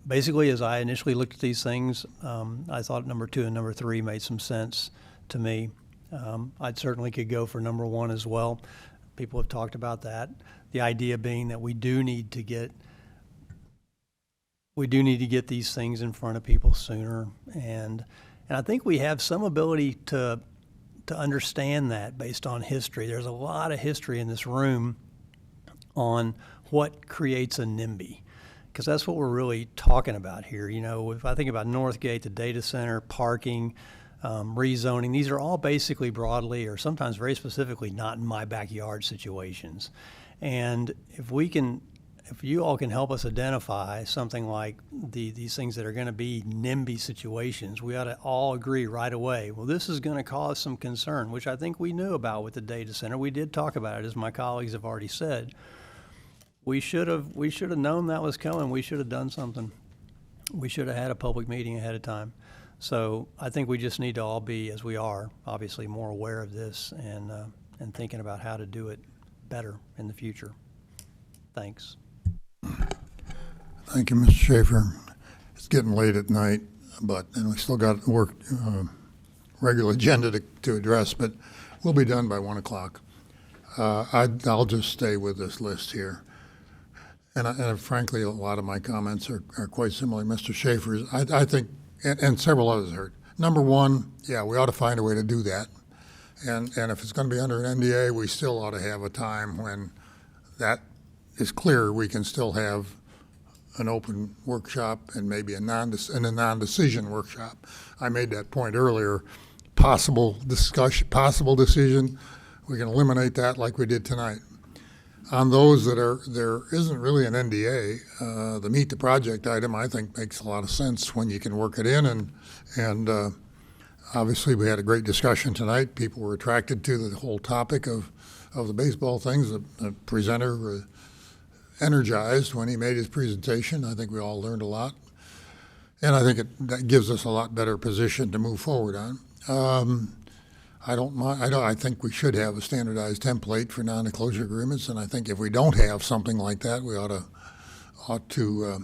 Speaker 9: basically, as I initially looked at these things, I thought number 2 and number 3 made some sense to me. I'd certainly could go for number 1 as well. People have talked about that. The idea being that we do need to get these things in front of people sooner, and I think we have some ability to understand that based on history. There's a lot of history in this room on what creates a NIMBY, because that's what we're really talking about here. If I think about Northgate, the data center, parking, rezoning, these are all basically broadly or sometimes very specifically not in my backyard situations. And if you all can help us identify something like these things that are going to be NIMBY situations, we ought to all agree right away, well, this is going to cause some concern, which I think we knew about with the data center. We did talk about it, as my colleagues have already said. We should have known that was coming. We should have done something. We should have had a public meeting ahead of time. So I think we just need to all be, as we are, obviously more aware of this and thinking about how to do it better in the future. Thanks.
Speaker 1: Thank you, Mr. Schaefer. It's getting late at night, and we still got work, regular agenda to address, but we'll be done by 1 o'clock. I'll just stay with this list here. And frankly, a lot of my comments are quite similar to Mr. Schaefer's. I think, and several others heard. Number 1, yeah, we ought to find a way to do that. And if it's going to be under an NDA, we still ought to have a time when that is clear. We can still have an open workshop and maybe a non-decision workshop. I made that point earlier. Possible discussion, possible decision. We can eliminate that like we did tonight. On those there isn't really an NDA. The Meet the Project item, I think, makes a lot of sense when you can work it in, and obviously we had a great discussion tonight. People were attracted to the whole topic of the baseball things. The presenter energized when he made his presentation. I think we all learned a lot, and I think that gives us a lot better position to move forward on. I don't mind. I think we should have a standardized template for non-disclosure agreements, and I think if we don't have something like that, we ought to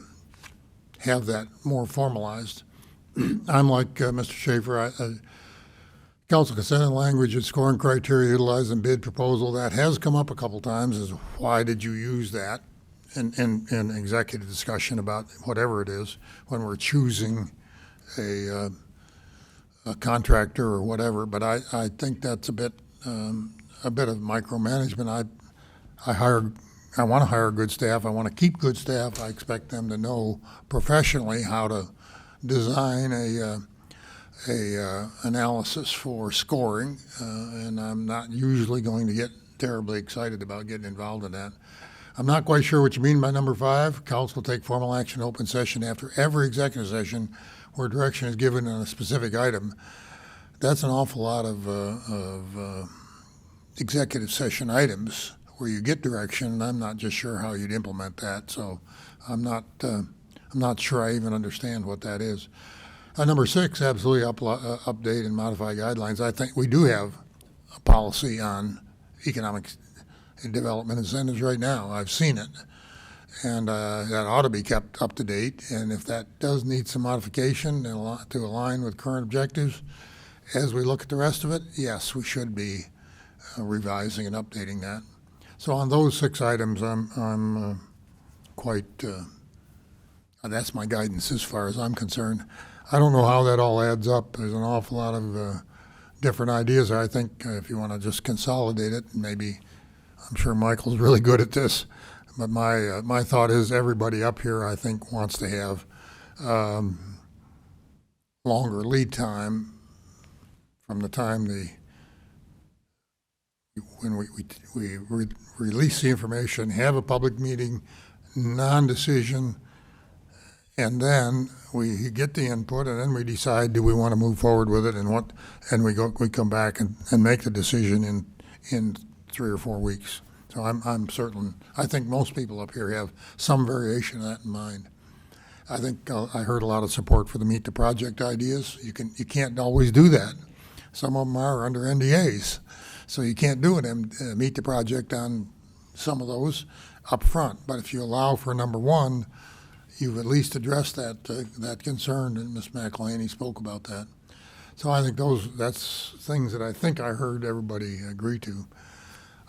Speaker 1: have that more formalized. I'm like Mr. Schaefer. Council consent and language and scoring criteria utilized in bid proposal, that has come up a couple times, is why did you use that in executive discussion about whatever it is when we're choosing a contractor or whatever. But I think that's a bit of micromanagement. I want to hire good staff. I want to keep good staff. I expect them to know professionally how to design a analysis for scoring, and I'm not usually going to get terribly excited about getting involved in that. I'm not quite sure what you mean by number 5. Council will take formal action in open session after every executive session where direction is given on a specific item. That's an awful lot of executive session items where you get direction, and I'm not just sure how you'd implement that. So I'm not sure I even understand what that is. Number 6, absolutely update and modify guidelines. I think we do have a policy on economic development incentives right now. I've seen it. And that ought to be kept up to date. And if that does need some modification to align with current objectives, as we look at the rest of it, yes, we should be revising and updating that. So on those 6 items, I'm quite, that's my guidance as far as I'm concerned. I don't know how that all adds up. There's an awful lot of different ideas. I think if you want to just consolidate it, maybe, I'm sure Michael's really good at this, but my thought is everybody up here, I think, wants to have longer lead time from the time when we release the information, have a public meeting, non-decision, and then we get the input, and then we decide, do we want to move forward with it, and we come back and make the decision in 3 or 4 weeks. So I'm certain, I think most people up here have some variation of that in mind. I think I heard a lot of support for the Meet the Project ideas. You can't always do that. Some of them are under NDAs, so you can't do it. Meet the Project on some of those up front. But if you allow for number 1, you've at least addressed that concern, and Ms. McElhaney spoke about that. So I think that's things that I think I heard everybody agree to.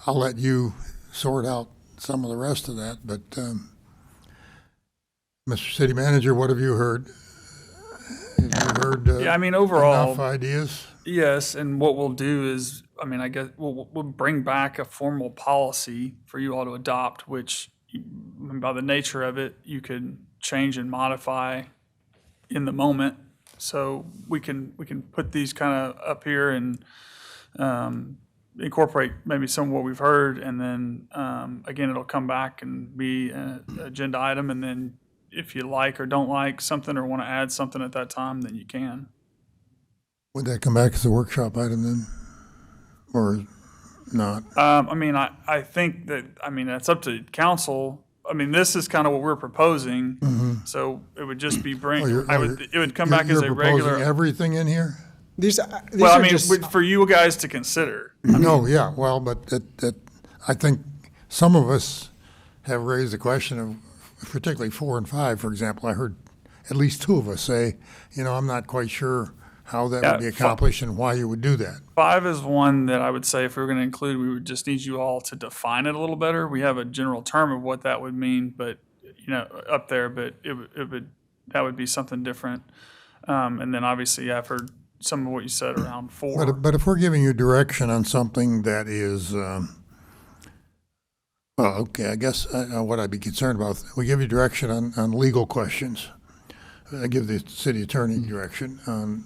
Speaker 1: I'll let you sort out some of the rest of that, but Mr. City Manager, what have you heard? Have you heard
Speaker 8: Yeah, I mean, overall,
Speaker 1: enough ideas?
Speaker 8: yes, and what we'll do is, I mean, I guess we'll bring back a formal policy for you all to adopt, which by the nature of it, you could change and modify in the moment. So we can put these kind of up here and incorporate maybe some of what we've heard, and then again, it'll come back and be an agenda item, and then if you like or don't like something or want to add something at that time, then you can.
Speaker 1: Would that come back as a workshop item then, or not?
Speaker 8: I mean, I think that, I mean, that's up to council. I mean, this is kind of what we're proposing, so it would just be it would come back as a
Speaker 1: You're
Speaker 8: regular.
Speaker 1: proposing everything in here?
Speaker 8: Well, I mean, for you guys to consider.
Speaker 1: No, yeah, well, but I think some of us have raised the question of, particularly 4 and 5, for example. I heard at least 2 of us say, I'm not quite sure how that would be accomplished and why you would do that.
Speaker 8: 5 is one that I would say if we were going to include, we would just need you all to define it a little better. We have a general term of what that would mean, but, up there, but that would be something different. And then obviously I've heard some of what you said around 4.
Speaker 1: But if we're giving you direction on something that is, I guess what I'd be concerned about, we give you direction on legal questions. I give the city attorney direction on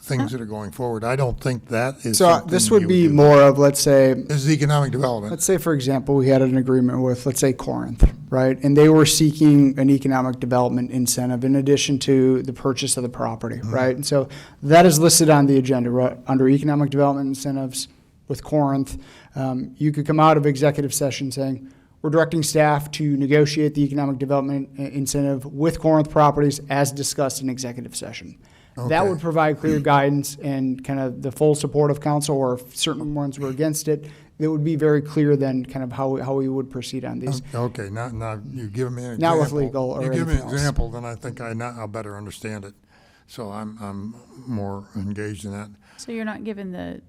Speaker 1: things that are going forward. I don't think that is
Speaker 17: So
Speaker 1: something
Speaker 17: this would
Speaker 1: you
Speaker 17: be
Speaker 1: do.
Speaker 17: more of, let's say,
Speaker 1: This is economic development.
Speaker 17: let's say, for example, we had an agreement with, let's say, Corinth, right? And they were seeking an economic development incentive in addition to the purchase of the property, right? And so that is listed on the agenda, right, under economic development incentives with Corinth. You could come out of executive session saying, we're directing staff to negotiate the economic development incentive with Corinth Properties as discussed in executive session. That
Speaker 1: Okay.
Speaker 17: would provide clear guidance and kind of the full support of council, or if certain ones were against it, it would be very clear then kind of how we would proceed on these.
Speaker 1: Okay, now you give me an example.
Speaker 17: Not with legal or
Speaker 1: You give me
Speaker 17: anything
Speaker 1: an
Speaker 17: else.
Speaker 1: example, then I think I'll better understand it. So I'm more engaged in that.
Speaker 11: So you're not given the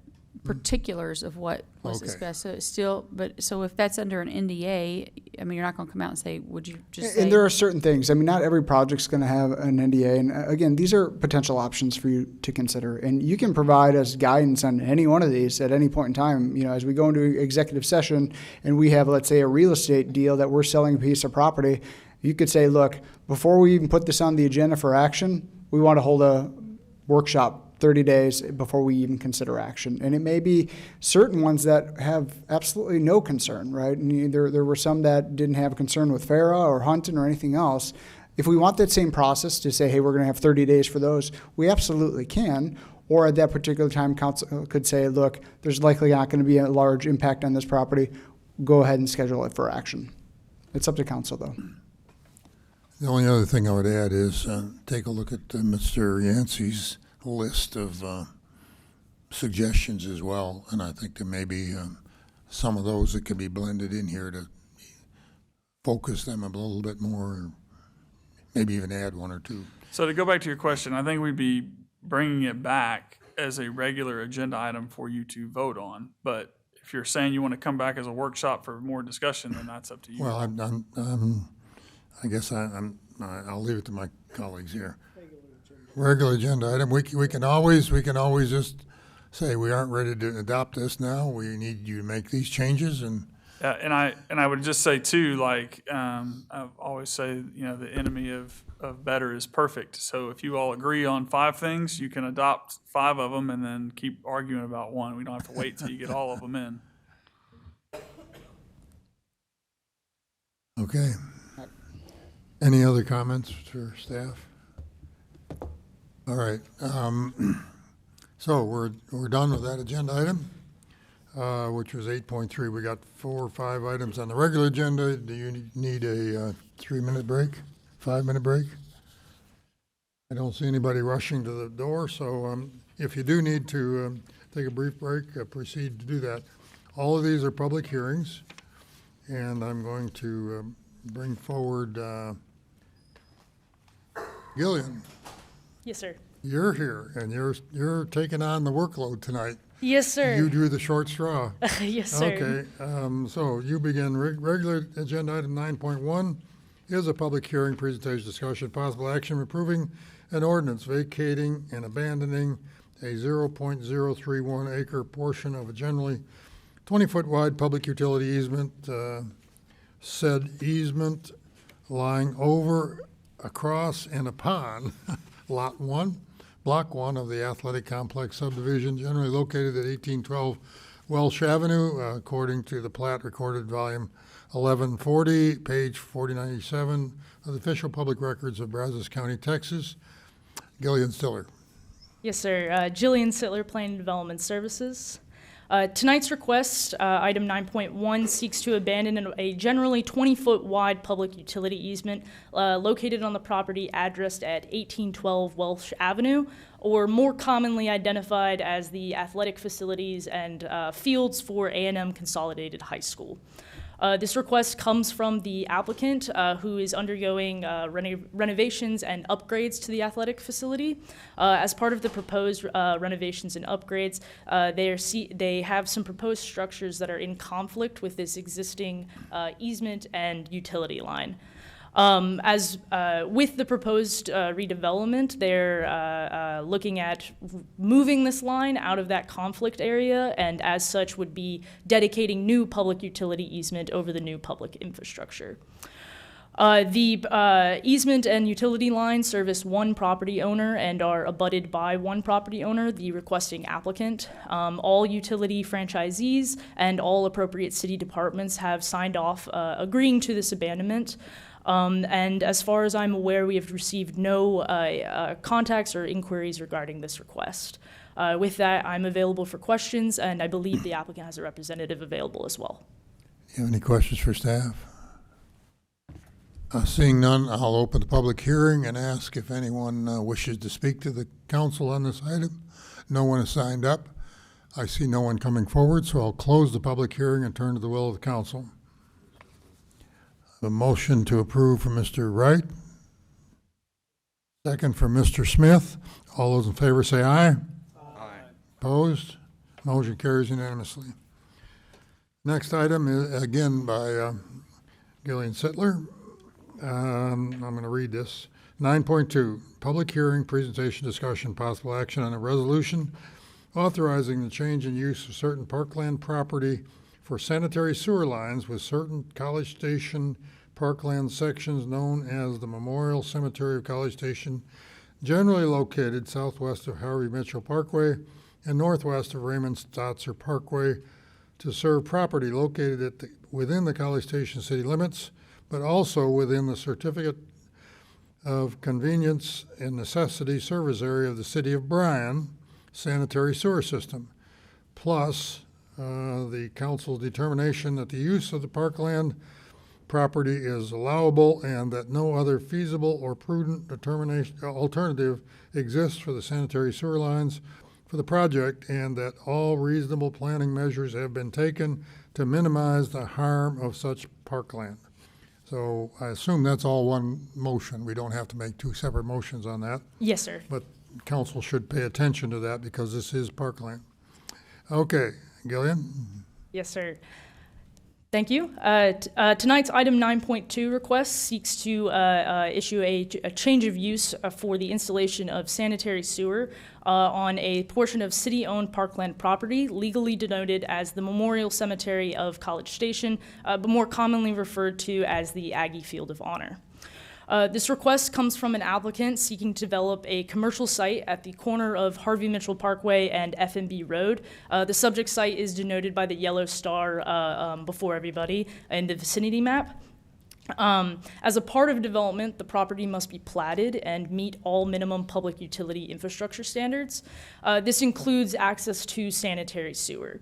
Speaker 11: particulars of what was
Speaker 1: Okay.
Speaker 11: discussed, so it's still, but, so if that's under an NDA, I mean, you're not gonna come out and say, would you just say?
Speaker 17: And there are certain things. I mean, not every project's going to have an NDA. And again, these are potential options for you to consider. And you can provide us guidance on any one of these at any point in time. You know, as we go into executive session and we have, let's say, a real estate deal that we're selling a piece of property, you could say, look, before we even put this on the agenda for action, we want to hold a workshop 30 days before we even consider action. And it may be certain ones that have absolutely no concern, right? And there were some that didn't have a concern with FARA or hunting or anything else. If we want that same process to say, hey, we're going to have 30 days for those, we absolutely can. Or at that particular time, council could say, look, there's likely not going to be a large impact on this property. Go ahead and schedule it for action. It's up to council, though.
Speaker 1: The only other thing I would add is take a look at Mr. Yancey's list of suggestions as well, and I think there may be some of those that could be blended in here to focus them a little bit more, or maybe even add one or two.
Speaker 8: So to go back to your question, I think we'd be bringing it back as a regular agenda item for you to vote on. But if you're saying you want to come back as a workshop for more discussion, then that's up to you.
Speaker 1: Well, I guess I'll leave it to my colleagues here. Regular agenda item. We can always just say we aren't ready to adopt this now. We need you to make these changes and.
Speaker 8: Yeah, and I would just say too, like I always say, you know, the enemy of better is perfect. So if you all agree on 5 things, you can adopt 5 of them and then keep arguing about one. We don't have to wait till you get all of them in.
Speaker 1: Okay. Any other comments for staff? All right, so we're done with that agenda item, which was 8.3. We got 4 or 5 items on the regular agenda. Do you need a 3-minute break, 5-minute break? I don't see anybody rushing to the door, so if you do need to take a brief break, proceed to do that. All of these are public hearings, and I'm going to bring forward Gillian.
Speaker 16: Yes, sir.
Speaker 1: You're here, and you're taking on the workload tonight.
Speaker 16: Yes, sir.
Speaker 1: You drew the short straw.
Speaker 16: Yes, sir.
Speaker 1: Okay, so you begin. Regular agenda item 9.1 is a public hearing, presentation, discussion, possible action approving an ordinance vacating and abandoning a 0.031 acre portion of a generally 20-foot wide public utility easement. Said easement lying over, across, and upon Lot 1, Block 1 of the Athletic Complex subdivision, generally located at 1812 Welsh Avenue, according to the plat recorded volume 1140, page 4097 of the official public records of Brazos County, Texas. Gillian Stiller.
Speaker 16: Yes, sir. Jillian Sittler, Planning Development Services. Tonight's request, item 9.1, seeks to abandon a generally 20-foot wide public utility easement located on the property addressed at 1812 Welsh Avenue, or more commonly identified as the athletic facilities and fields for A&M Consolidated High School. This request comes from the applicant who is undergoing renovations and upgrades to the athletic facility. As part of the proposed renovations and upgrades, they have some proposed structures that are in conflict with this existing easement and utility line. With the proposed redevelopment, they're looking at moving this line out of that conflict area, and as such would be dedicating new public utility easement over the new public infrastructure. The easement and utility line service one property owner and are abutted by one property owner, the requesting applicant. All utility franchisees and all appropriate city departments have signed off agreeing to this abandonment. And as far as I'm aware, we have received no contacts or inquiries regarding this request. With that, I'm available for questions, and I believe the applicant has a representative available as well.
Speaker 1: You have any questions for staff? Seeing none, I'll open the public hearing and ask if anyone wishes to speak to the council on this item. No one has signed up. I see no one coming forward, so I'll close the public hearing and turn to the will of the council. The motion to approve from Mr. Wright. Second from Mr. Smith. All those in favor say aye. Aye. Opposed? Motion carries unanimously. Next item is again by Gillian Sittler. I'm going to read this. 9.2, public hearing, presentation, discussion, possible action on a resolution authorizing the change in use of certain parkland property for sanitary sewer lines with certain College Station parkland sections known as the Memorial Cemetery of College Station, generally located southwest of Harvey Mitchell Parkway and northwest of Raymond Stotzer Parkway, to serve property located within the College Station city limits, but also within the Certificate of Convenience and Necessity service area of the City of Bryan sanitary sewer system, plus the council's determination that the use of the parkland property is allowable and that no other feasible or prudent alternative exists for the sanitary sewer lines for the project, and that all reasonable planning measures have been taken to minimize the harm of such parkland. So I assume that's all one motion. We don't have to make two separate motions on that.
Speaker 16: Yes, sir.
Speaker 1: But council should pay attention to that because this is parkland. Okay, Gillian?
Speaker 16: Yes, sir. Thank you. Tonight's item 9.2 request seeks to issue a change of use for the installation of sanitary sewer on a portion of city-owned parkland property legally denoted as the Memorial Cemetery of College Station, but more commonly referred to as the Aggie Field of Honor. This request comes from an applicant seeking to develop a commercial site at the corner of Harvey Mitchell Parkway and FMB Road. The subject site is denoted by the yellow star before everybody in the vicinity map. As a part of development, the property must be platted and meet all minimum public utility infrastructure standards. This includes access to sanitary sewer.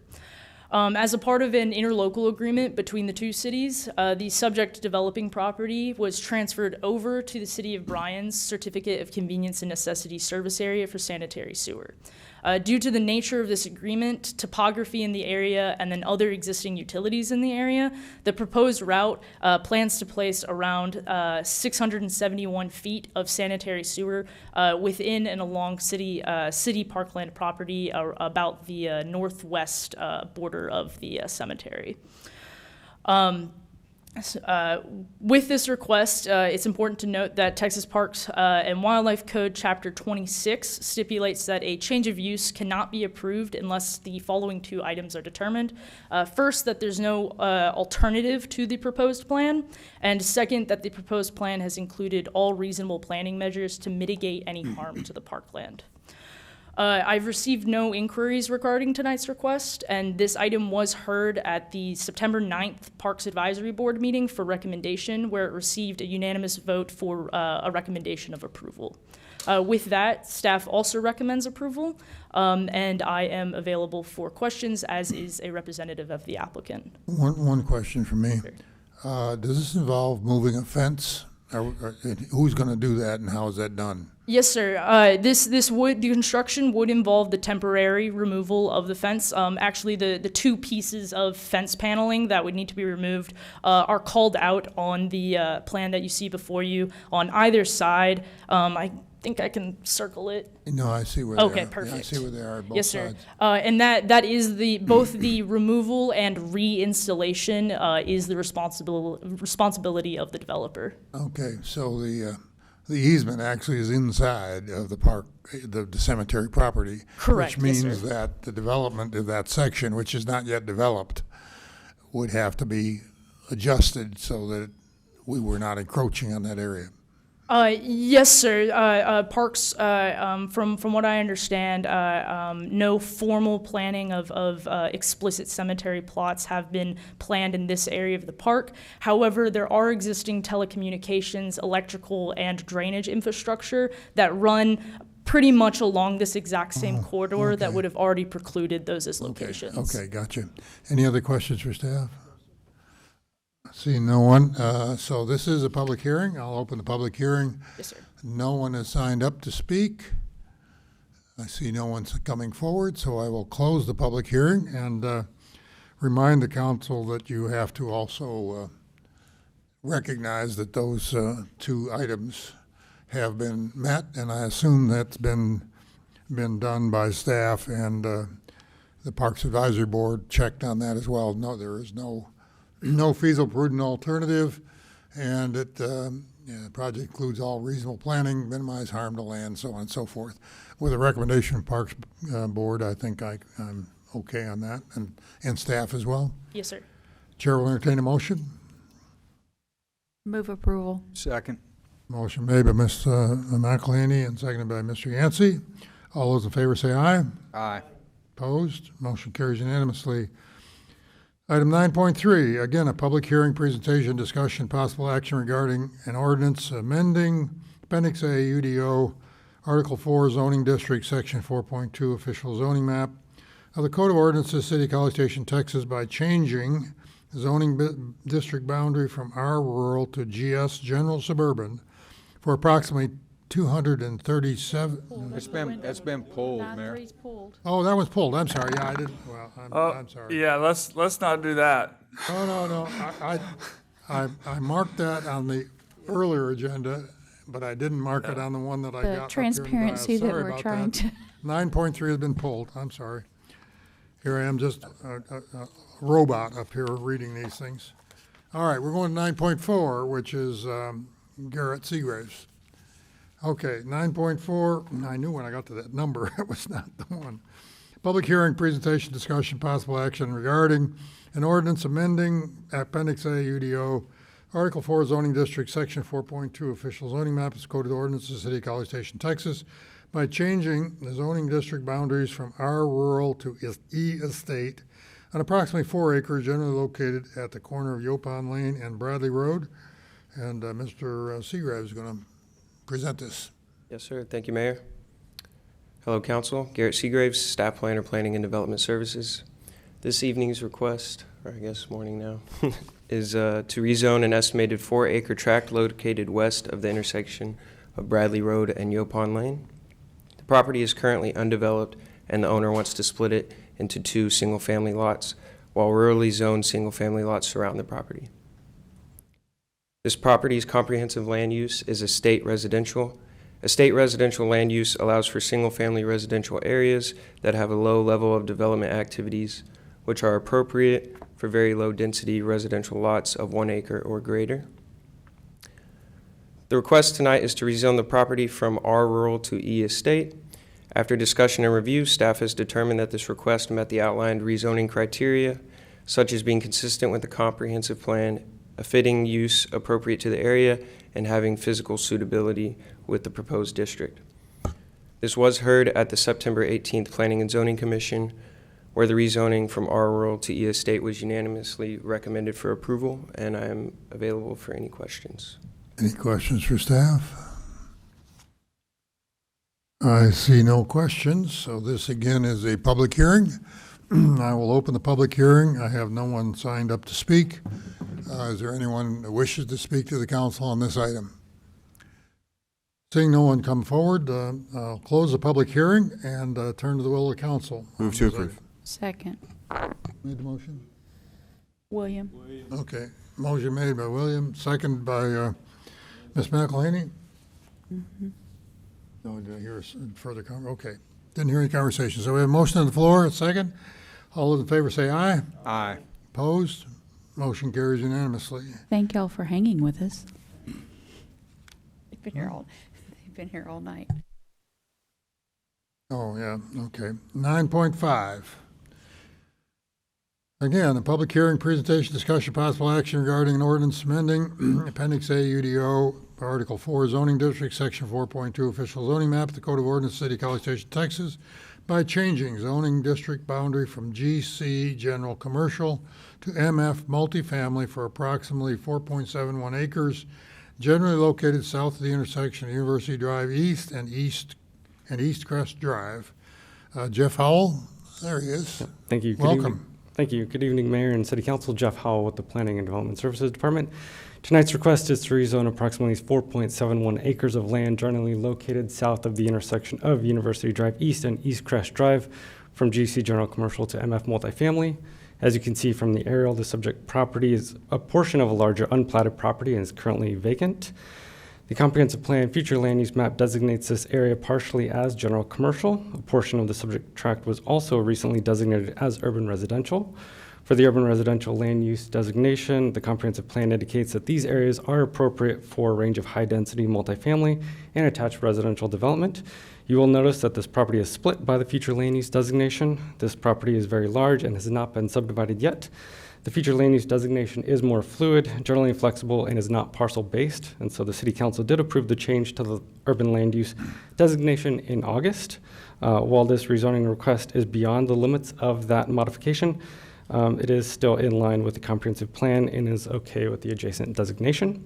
Speaker 16: As a part of an interlocal agreement between the two cities, the subject developing property was transferred over to the City of Bryan's Certificate of Convenience and Necessity service area for sanitary sewer. Due to the nature of this agreement, topography in the area, and then other existing utilities in the area, the proposed route plans to place around 671 feet of sanitary sewer within and along city parkland property about the northwest border of the cemetery. With this request, it's important to note that Texas Parks and Wildlife Code Chapter 26 stipulates that a change of use cannot be approved unless the following two items are determined. First, that there's no alternative to the proposed plan, and second, that the proposed plan has included all reasonable planning measures to mitigate any harm to the parkland. I've received no inquiries regarding tonight's request, and this item was heard at the September 9th Parks Advisory Board meeting for recommendation, where it received a unanimous vote for a recommendation of approval. With that, staff also recommends approval, and I am available for questions, as is a representative of the applicant.
Speaker 1: One question from me.
Speaker 16: Sure.
Speaker 1: Does this involve moving a fence? Who's going to do that, and how is that done?
Speaker 16: Yes, sir. The construction would involve the temporary removal of the fence. Actually, the two pieces of fence paneling that would need to be removed are called out on the plan that you see before you on either side. I think I can circle it.
Speaker 1: No, I see where they are.
Speaker 16: Okay,
Speaker 1: Yeah,
Speaker 16: perfect.
Speaker 1: I see where they are, both
Speaker 16: Yes, sir.
Speaker 1: sides.
Speaker 16: And that is both the removal and reinstallation is the responsibility of the developer.
Speaker 1: Okay, so the easement actually is inside of the park, the cemetery property.
Speaker 16: Correct,
Speaker 1: Which
Speaker 16: yes,
Speaker 1: means
Speaker 16: sir.
Speaker 1: that the development of that section, which is not yet developed, would have to be adjusted so that we were not encroaching on that area.
Speaker 16: Yes, sir. Parks, from what I understand, no formal planning of explicit cemetery plots have been planned in this area of the park. However, there are existing telecommunications, electrical, and drainage infrastructure that run pretty much along this exact same corridor that
Speaker 1: okay.
Speaker 16: would have already precluded those as locations.
Speaker 1: Okay, gotcha. Any other questions for staff? Seeing no one, so this is a public hearing. I'll open the public hearing.
Speaker 16: Yes, sir.
Speaker 1: No one has signed up to speak. I see no one's coming forward, so I will close the public hearing and remind the council that you have to also recognize that those two items have been met, and I assume that's been done by staff, and the Parks Advisory Board checked on that as well. No, there is no feasible prudent alternative, and it the project includes all reasonable planning, minimize harm to land, so on and so forth. With a recommendation from Parks Board, I think I'm okay on that, and staff as well.
Speaker 16: Yes, sir.
Speaker 1: Chair will entertain a motion.
Speaker 11: Move approval.
Speaker 7: Second.
Speaker 1: Motion made by Ms. McElhaney and seconded by Mr. Yancey. All those in favor say aye.
Speaker 7: Aye.
Speaker 1: Opposed? Motion carries unanimously. Item 9.3, again, a public hearing, presentation, discussion, possible action regarding an ordinance amending Appendix A UDO, Article 4 zoning district, Section 4.2 official zoning map of the Code of Ordinances, City of College Station, Texas, by changing the zoning district boundary from R rural to GS general suburban for approximately 237.
Speaker 7: It's been pulled, Mayor.
Speaker 1: Oh, that was pulled. I'm sorry. Yeah, I didn't. Well, I'm sorry.
Speaker 8: Yeah, let's not do that.
Speaker 1: No. I marked that on the earlier agenda, but I didn't mark it on the one that I got.
Speaker 11: The transparency that we're trying to.
Speaker 1: 9.3 has been pulled. I'm sorry. Here I am, just a robot up here reading these things. All right, we're going to 9.4, which is Garrett Seagraves. Okay, 9.4, I knew when I got to that number, it was not the one. Public hearing, presentation, discussion, possible action regarding an ordinance amending Appendix A UDO, Article 4 zoning district, Section 4.2 official zoning map, is Code of Ordinances, City of College Station, Texas, by changing the zoning district boundaries from R rural to E estate on approximately 4 acres generally located at the corner of Yopon Lane and Bradley Road. And Mr. Seagraves is going to present this.
Speaker 2: Yes, sir. Thank you, Mayor. Hello, Council. Garrett Seagraves, Staff Planner, Planning and Development Services. This evening's request, or I guess morning now, is to rezone an estimated 4-acre tract located west of the intersection of Bradley Road and Yopon Lane. The property is currently undeveloped, and the owner wants to split it into 2 single-family lots, while rurally zoned single-family lots surround the property. This property's comprehensive land use is estate residential. Estate residential land use allows for single-family residential areas that have a low level of development activities, which are appropriate for very low-density residential lots of 1 acre or greater. The request tonight is to rezone the property from R rural to E estate. After discussion and review, staff has determined that this request met the outlined rezoning criteria, such as being consistent with the comprehensive plan, a fitting use appropriate to the area, and having physical suitability with the proposed district. This was heard at the September 18th Planning and Zoning Commission, where the rezoning from R rural to E estate was unanimously recommended for approval, and I am available for any questions.
Speaker 1: Any questions for staff? I see no questions, so this again is a public hearing. I will open the public hearing. I have no one signed up to speak. Is there anyone that wishes to speak to the council on this item? Seeing no one come forward, I'll close the public hearing and turn to the will of the council.
Speaker 20: Move to approve.
Speaker 11: Second.
Speaker 1: Made the motion?
Speaker 11: William.
Speaker 1: Okay. Motion made by William, second by Ms. McElhaney.
Speaker 11: Mm-hmm.
Speaker 1: No, did I hear further okay. Didn't hear any conversation. So we have a motion on the floor, a second. All those in favor say aye.
Speaker 7: Aye.
Speaker 1: Opposed? Motion carries unanimously.
Speaker 11: Thank y'all for hanging with us. They've been here all night.
Speaker 1: Oh, yeah, okay. 9.5. Again, a public hearing, presentation, discussion, possible action regarding an ordinance amending Appendix A UDO, Article 4 zoning district, Section 4.2 official zoning map, the Code of Ordinance, City of College Station, Texas, by changing zoning district boundary from GC general commercial to MF multifamily for approximately 4.71 acres, generally located south of the intersection of University Drive East and East Crest Drive. Jeff Howell, there he is.
Speaker 22: Thank you.
Speaker 1: Welcome.
Speaker 18: Thank you. Good evening, Mayor and City Council. Jeff Howell with the Planning and Development Services Department. Tonight's request is to rezone approximately 4.71 acres of land generally located south of the intersection of University Drive East and East Crest Drive from GC General Commercial to MF Multifamily. As you can see from the aerial, the subject property is a portion of a larger unplatted property and is currently vacant. The comprehensive plan future land use map designates this area partially as general commercial. A portion of the subject tract was also recently designated as urban residential. For the urban residential land use designation, the comprehensive plan indicates that these areas are appropriate for a range of high-density multifamily and attached residential development. You will notice that this property is split by the future land use designation. This property is very large and has not been subdivided yet. The future land use designation is more fluid, generally flexible, and is not parcel-based. And so the City Council did approve the change to the urban land use designation in August. While this rezoning request is beyond the limits of that modification, it is still in line with the comprehensive plan and is okay with the adjacent designation.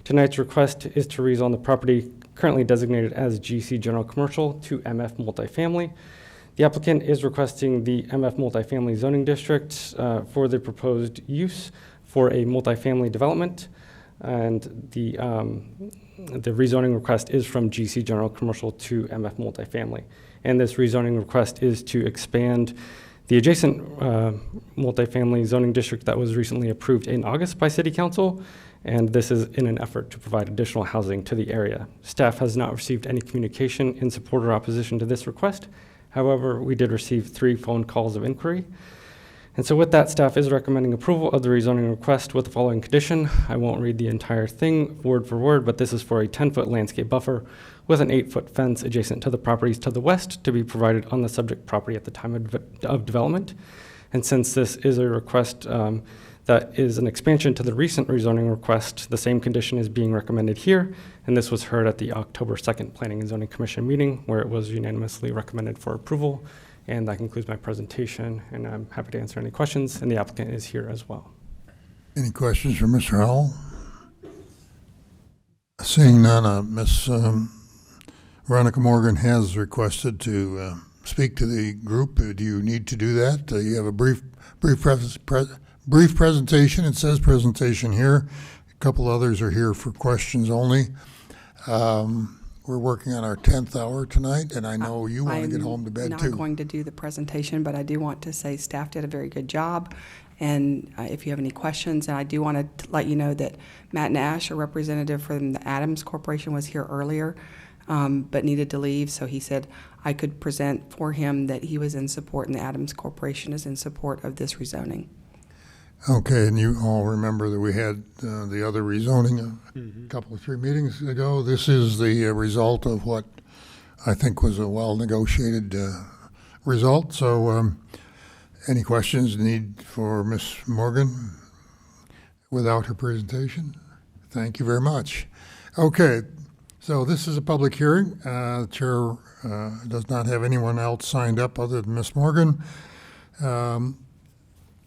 Speaker 18: Tonight's request is to rezone the property currently designated as GC General Commercial to MF Multifamily. The applicant is requesting the MF Multifamily zoning district for the proposed use for a multifamily development, and the rezoning request is from GC General Commercial to MF Multifamily. And this rezoning request is to expand the adjacent multifamily zoning district that was recently approved in August by City Council, and this is in an effort to provide additional housing to the area. Staff has not received any communication in support or opposition to this request. However, we did receive 3 phone calls of inquiry. And so with that, staff is recommending approval of the rezoning request with the following condition. I won't read the entire thing word for word, but this is for a 10-foot landscape buffer with an 8-foot fence adjacent to the properties to the west to be provided on the subject property at the time of development. And since this is a request that is an expansion to the recent rezoning request, the same condition is being recommended here, and this was heard at the October 2nd Planning and Zoning Commission meeting where it was unanimously recommended for approval. And that concludes my presentation, and I'm happy to answer any questions, and the applicant is here as well.
Speaker 1: Any questions for Mr. Howell? Seeing none, Ms. Veronica Morgan has requested to speak to the group. Do you need to do that? You have a brief presentation. It says presentation here. A couple others are here for questions only. We're working on our 10th hour tonight, and I know you want to get home to bed too.
Speaker 22: I'm not going to do the presentation, but I do want to say staff did a very good job. And if you have any questions, and I do want to let you know that Matt Nash, a representative from the Adams Corporation, was here earlier, but needed to leave. So he said I could present for him that he was in support, and the Adams Corporation is in support of this rezoning.
Speaker 1: Okay, and you all remember that we had the other rezoning a couple of 3 meetings ago. This is the result of what I think was a well-negotiated result. So any questions need for Ms. Morgan without her presentation? Thank you very much. Okay, so this is a public hearing. The chair does not have anyone else signed up other than Ms. Morgan.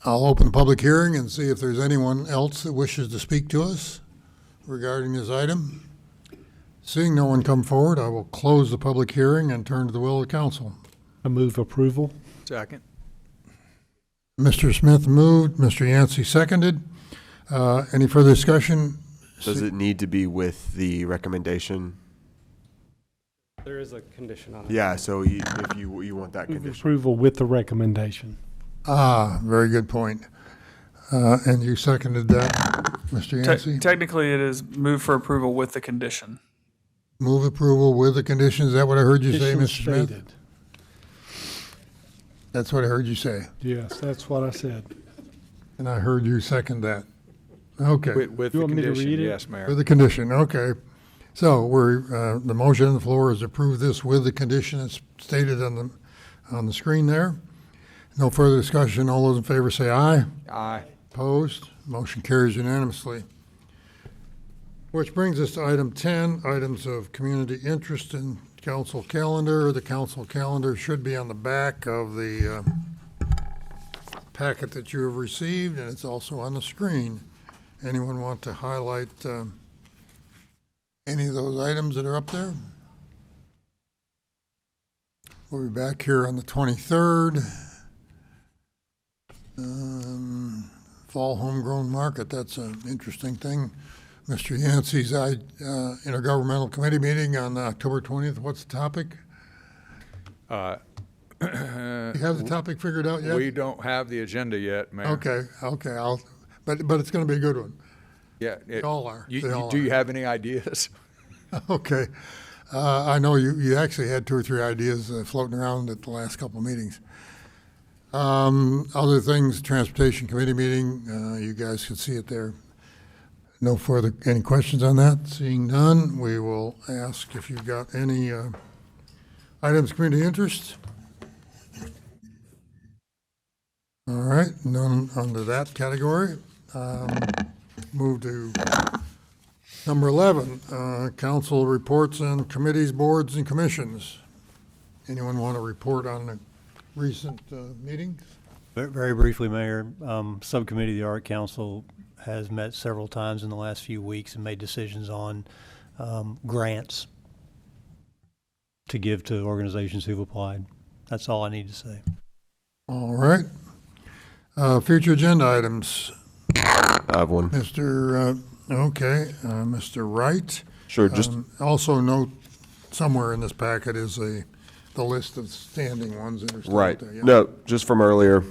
Speaker 1: I'll open the public hearing and see if there's anyone else that wishes to speak to us regarding this item. Seeing no one come forward, I will close the public hearing and turn to the will of the council.
Speaker 19: I move approval.
Speaker 7: Second.
Speaker 1: Mr. Smith moved, Mr. Yancey seconded. Any further discussion?
Speaker 20: Does it need to be with the recommendation?
Speaker 18: There is a condition on it.
Speaker 20: Yeah, so if you want that
Speaker 19: Move
Speaker 20: condition.
Speaker 19: approval with the recommendation.
Speaker 1: Very good point. And you seconded that, Mr. Yancey?
Speaker 8: Technically, it is move for approval with the condition.
Speaker 1: Move approval with the conditions. Is that what I heard you say,
Speaker 19: Conditions
Speaker 1: Mr. Smith?
Speaker 19: stated.
Speaker 1: That's what I heard you say.
Speaker 19: Yes, that's what I said.
Speaker 1: And I heard you second that. Okay.
Speaker 7: With
Speaker 19: You
Speaker 7: the
Speaker 19: want me to
Speaker 7: condition,
Speaker 19: read it?
Speaker 7: yes, Mayor.
Speaker 1: With the condition, okay. So the motion on the floor is approve this with the condition that's stated on the screen there. No further discussion. All those in favor say aye.
Speaker 7: Aye.
Speaker 1: Opposed? Motion carries unanimously. Which brings us to item 10, items of community interest in council calendar. The council calendar should be on the back of the packet that you have received, and it's also on the screen. Anyone want to highlight any of those items that are up there? We'll be back here on the 23rd. fall homegrown market. That's an interesting thing. Mr. Yancey's intergovernmental committee meeting on October 20th. What's the topic? You have the topic figured out yet?
Speaker 7: We don't have the agenda yet, Mayor.
Speaker 1: Okay, but it's going to be a good one.
Speaker 7: Yeah.
Speaker 1: They all are. They all
Speaker 7: Do you
Speaker 1: are.
Speaker 7: have any ideas?
Speaker 1: Okay. I know you actually had 2 or 3 ideas floating around at the last couple of meetings. Other things, Transportation Committee meeting, you guys can see it there. No further, any questions on that? Seeing none, we will ask if you've got any items of community interest. All right, none under that category. Move to number 11, council reports and committees, boards, and commissions. Anyone want to report on the recent meetings?
Speaker 9: Very briefly, Mayor, Subcommittee of the Art Council has met several times in the last few weeks and made decisions on grants to give to organizations who've applied. That's all I need to say.
Speaker 1: All right. Future agenda items.
Speaker 20: I have one.
Speaker 1: Mr. Mr. Wright.
Speaker 20: Sure, just
Speaker 1: Also note somewhere in this packet is the list of standing ones that are still
Speaker 20: right.
Speaker 1: out there. Yeah.
Speaker 20: No, just from earlier,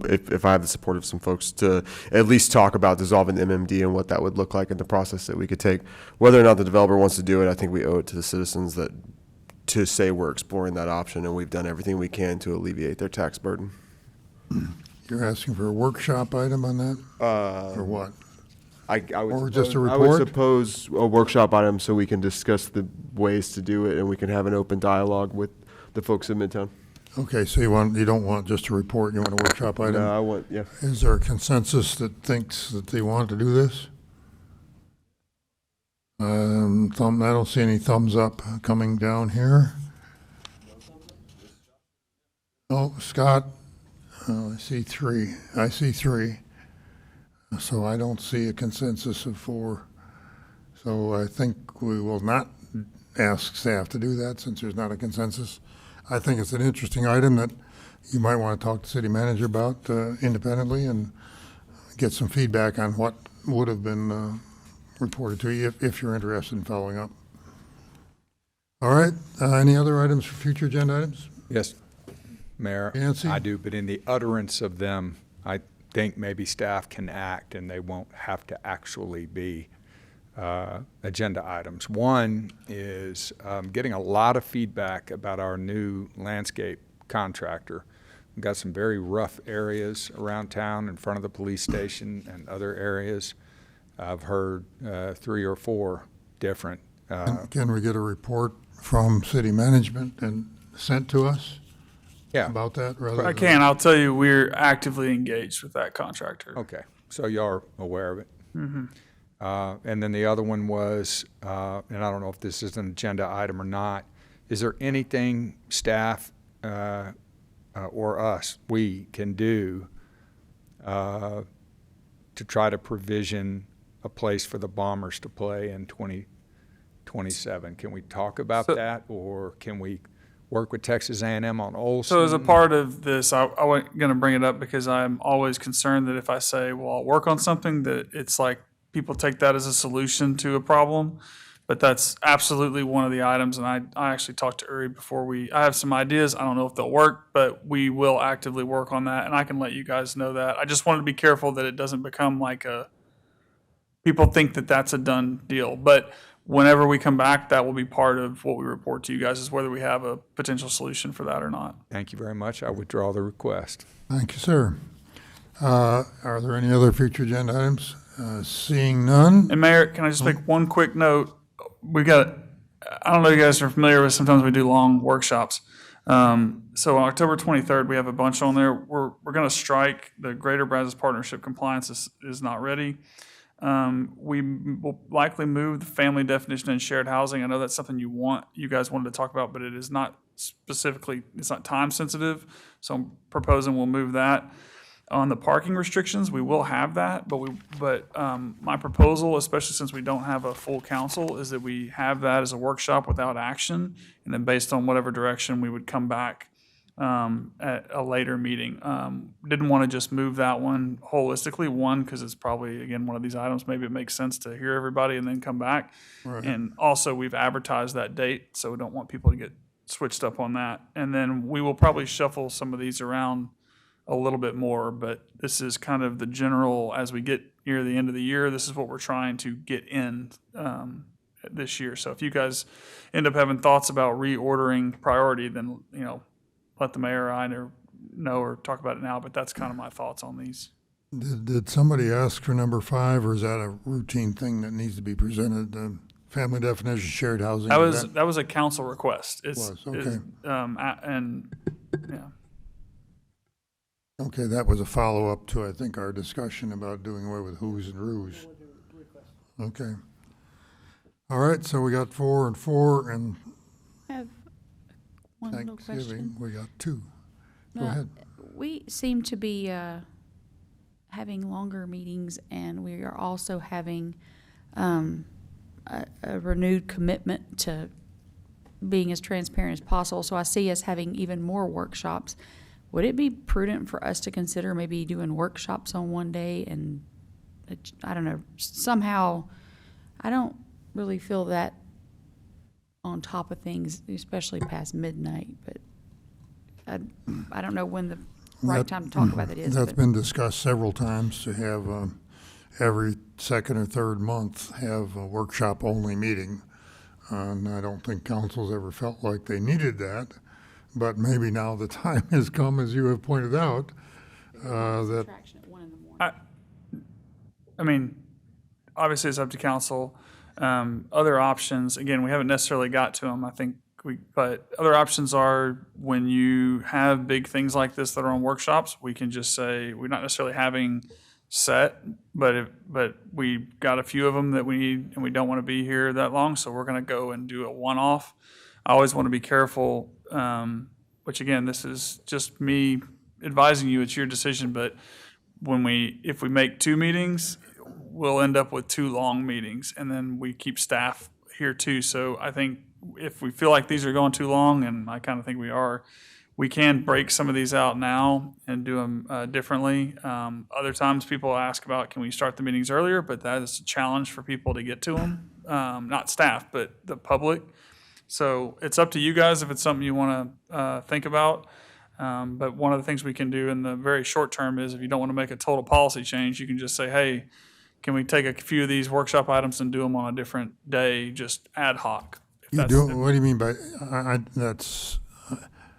Speaker 20: if I have the support of some folks to at least talk about dissolving the MMD and what that would look like in the process that we could take. Whether or not the developer wants to do it, I think we owe it to the citizens to say we're exploring that option and we've done everything we can to alleviate their tax burden.
Speaker 1: You're asking for a workshop item on that? Or what?
Speaker 20: I would
Speaker 1: Or just a
Speaker 20: suppose- I would
Speaker 1: report?
Speaker 20: suppose a workshop item so we can discuss the ways to do it and we can have an open dialogue with the folks in Midtown.
Speaker 1: Okay, so you don't want just a report, you want a workshop item?
Speaker 20: No, I want, yeah.
Speaker 1: Is there a consensus that thinks that they want to do this? I don't see any thumbs up coming down here. Oh, Scott, I see 3. So I don't see a consensus of 4. So I think we will not ask staff to do that since there's not a consensus. I think it's an interesting item that you might want to talk to city manager about independently and get some feedback on what would have been reported to you if you're interested in following up. All right, any other items for future agenda items?
Speaker 7: Yes, Mayor.
Speaker 1: Yancey?
Speaker 7: I do, but in the utterance of them, I think maybe staff can act and they won't have to actually be agenda items. One is getting a lot of feedback about our new landscape contractor. We've got some very rough areas around town in front of the police station and other areas. I've heard 3 or 4 different.
Speaker 1: Can we get a report from city management and sent to us?
Speaker 7: Yeah.
Speaker 1: About that rather
Speaker 8: I
Speaker 1: than-
Speaker 8: can. I'll tell you, we're actively engaged with that contractor.
Speaker 7: Okay, so you are aware of it.
Speaker 8: Mhm.
Speaker 7: And then the other one was, and I don't know if this is an agenda item or not, is there anything staff or us, we can do to try to provision a place for the Bombers to play in 2027? Can we talk about that, or can we work with Texas A&M on Olson?
Speaker 8: So as a part of this, I wasn't going to bring it up because I'm always concerned that if I say, well, I'll work on something, that it's like people take that as a solution to a problem. But that's absolutely one of the items. And I actually talked to Uri before I have some ideas. I don't know if they'll work, but we will actively work on that. And I can let you guys know that. I just wanted to be careful that it doesn't become like people think that that's a done deal. But whenever we come back, that will be part of what we report to you guys, is whether we have a potential solution for that or not.
Speaker 7: Thank you very much. I withdraw the request.
Speaker 1: Thank you, sir. Are there any other future agenda items? Seeing none.
Speaker 8: And Mayor, can I just make one quick note? I don't know if you guys are familiar with, sometimes we do long workshops. So on October 23rd, we have a bunch on there. We're going to strike the Greater Brazos Partnership Compliance is not ready. We will likely move the family definition and shared housing. I know that's something you guys wanted to talk about, but it is not specifically, it's not time sensitive. So I'm proposing we'll move that. On the parking restrictions, we will have that, but my proposal, especially since we don't have a full council, is that we have that as a workshop without action, and then based on whatever direction we would come back at a later meeting. Didn't want to just move that one holistically, one, because it's probably, again, one of these items, maybe it makes sense to hear everybody and then come back.
Speaker 1: Right.
Speaker 8: And also, we've advertised that date, so we don't want people to get switched up on that. And then we will probably shuffle some of these around a little bit more, but this is kind of the general, as we get near the end of the year, this is what we're trying to get in this year. So if you guys end up having thoughts about reordering priority, then, let the mayor or I know or talk about it now, but that's kind of my thoughts on these.
Speaker 1: Did somebody ask for number 5, or is that a routine thing that needs to be presented? Family definition, shared housing?
Speaker 8: That was a council request.
Speaker 1: Okay.
Speaker 8: Yeah.
Speaker 1: Okay, that was a follow-up to, I think, our discussion about doing away with who's and who's. Okay. All right, so we got 4 and 4, and
Speaker 11: I have one little question.
Speaker 1: Thanksgiving, we got 2. Go
Speaker 11: Now,
Speaker 1: ahead.
Speaker 11: We seem to be having longer meetings, and we are also having a renewed commitment to being as transparent as possible. So I see us having even more workshops. Would it be prudent for us to consider maybe doing workshops on one day? And I don't know, somehow I don't really feel that on top of things, especially past midnight, but I don't know when the right time to talk about that is.
Speaker 1: That's
Speaker 11: but-
Speaker 1: been discussed several times, to have every second or third month have a workshop-only meeting. And I don't think council's ever felt like they needed that, but maybe now the time has come, as you have pointed out, that
Speaker 8: I mean, obviously it's up to council. Other options, again, we haven't necessarily got to them, I think but other options are when you have big things like this that are on workshops, we can just say, we're not necessarily having set, but we got a few of them that we need and we don't want to be here that long, so we're going to go and do a one-off. I always want to be careful, which again, this is just me advising you, it's your decision, but if we make 2 meetings, we'll end up with 2 long meetings, and then we keep staff here too. So I think if we feel like these are going too long, and I kind of think we are, we can break some of these out now and do them differently. Other times people ask about, can we start the meetings earlier? But that is a challenge for people to get to them, not staff, but the public. So it's up to you guys if it's something you want to think about. But one of the things we can do in the very short term is, if you don't want to make a total policy change, you can just say, hey, can we take a few of these workshop items and do them on a different day, just ad hoc?
Speaker 1: what do you mean by, that's,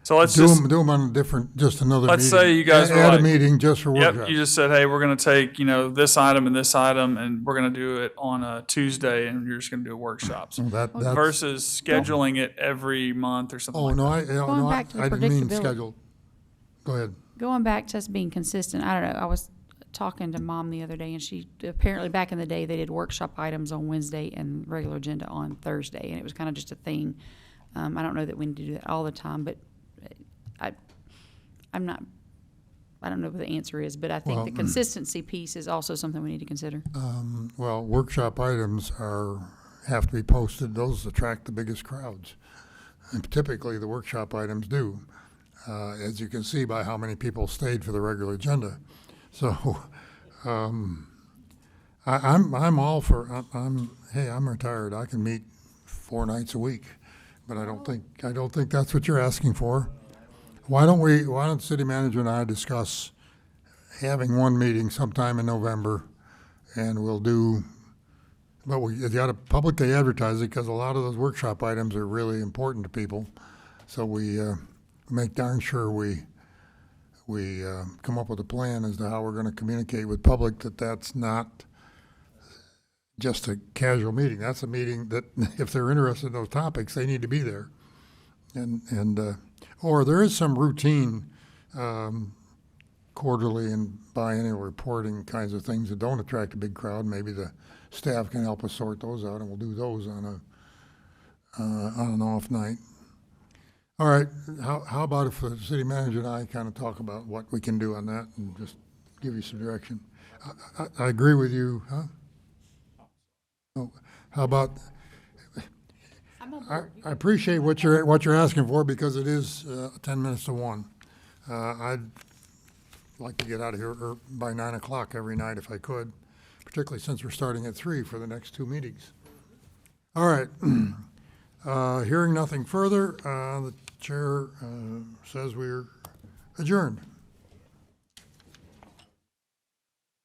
Speaker 8: so let's
Speaker 1: do
Speaker 8: just
Speaker 1: them on a different, just another meeting?
Speaker 8: let's say you guys were
Speaker 1: add
Speaker 8: like,
Speaker 1: a meeting just for
Speaker 8: yep,
Speaker 1: workshops.
Speaker 8: you just said, hey, we're going to take this item and this item, and we're going to do it on a Tuesday, and you're just going to do workshops
Speaker 1: That's-
Speaker 8: versus scheduling it every month or something.
Speaker 1: Oh,
Speaker 8: like
Speaker 1: no,
Speaker 8: that.
Speaker 1: I didn't mean
Speaker 11: predictability.
Speaker 1: schedule. Go ahead.
Speaker 11: Going back to us being consistent, I don't know, I was talking to Mom the other day, and she, apparently back in the day, they did workshop items on Wednesday and regular agenda on Thursday, and it was kind of just a thing. I don't know that we need to do that all the time, but I don't know what the answer is, but I think
Speaker 1: Well,
Speaker 11: the consistency piece is also something we need to consider.
Speaker 1: Well, workshop items have to be posted. Those attract the biggest crowds. And typically, the workshop items do, as you can see by how many people stayed for the regular agenda. So, I'm all for, hey, I'm retired. I can meet 4 nights a week, but I don't think that's what you're asking for. Why don't city manager and I discuss having one meeting sometime in November, and we'll do, but you got to publicly advertise it, because a lot of those workshop items are really important to people. So we make darn sure we come up with a plan as to how we're going to communicate with public that that's not just a casual meeting. That's a meeting that, if they're interested in those topics, they need to be there. Or there is some routine quarterly and biennial reporting kinds of things that don't attract a big crowd. Maybe the staff can help us sort those out, and we'll do those on an off night. All right, how about if the city manager and I kind of talk about what we can do on that and just give you some direction? I agree with you, huh? Oh, how about, I appreciate what you're asking for because it is 10 minutes to 1. I'd like to get out of here by 9 o'clock every night if I could, particularly since we're starting at 3 for the next 2 meetings. All right. Hearing nothing further, the chair says we're adjourned.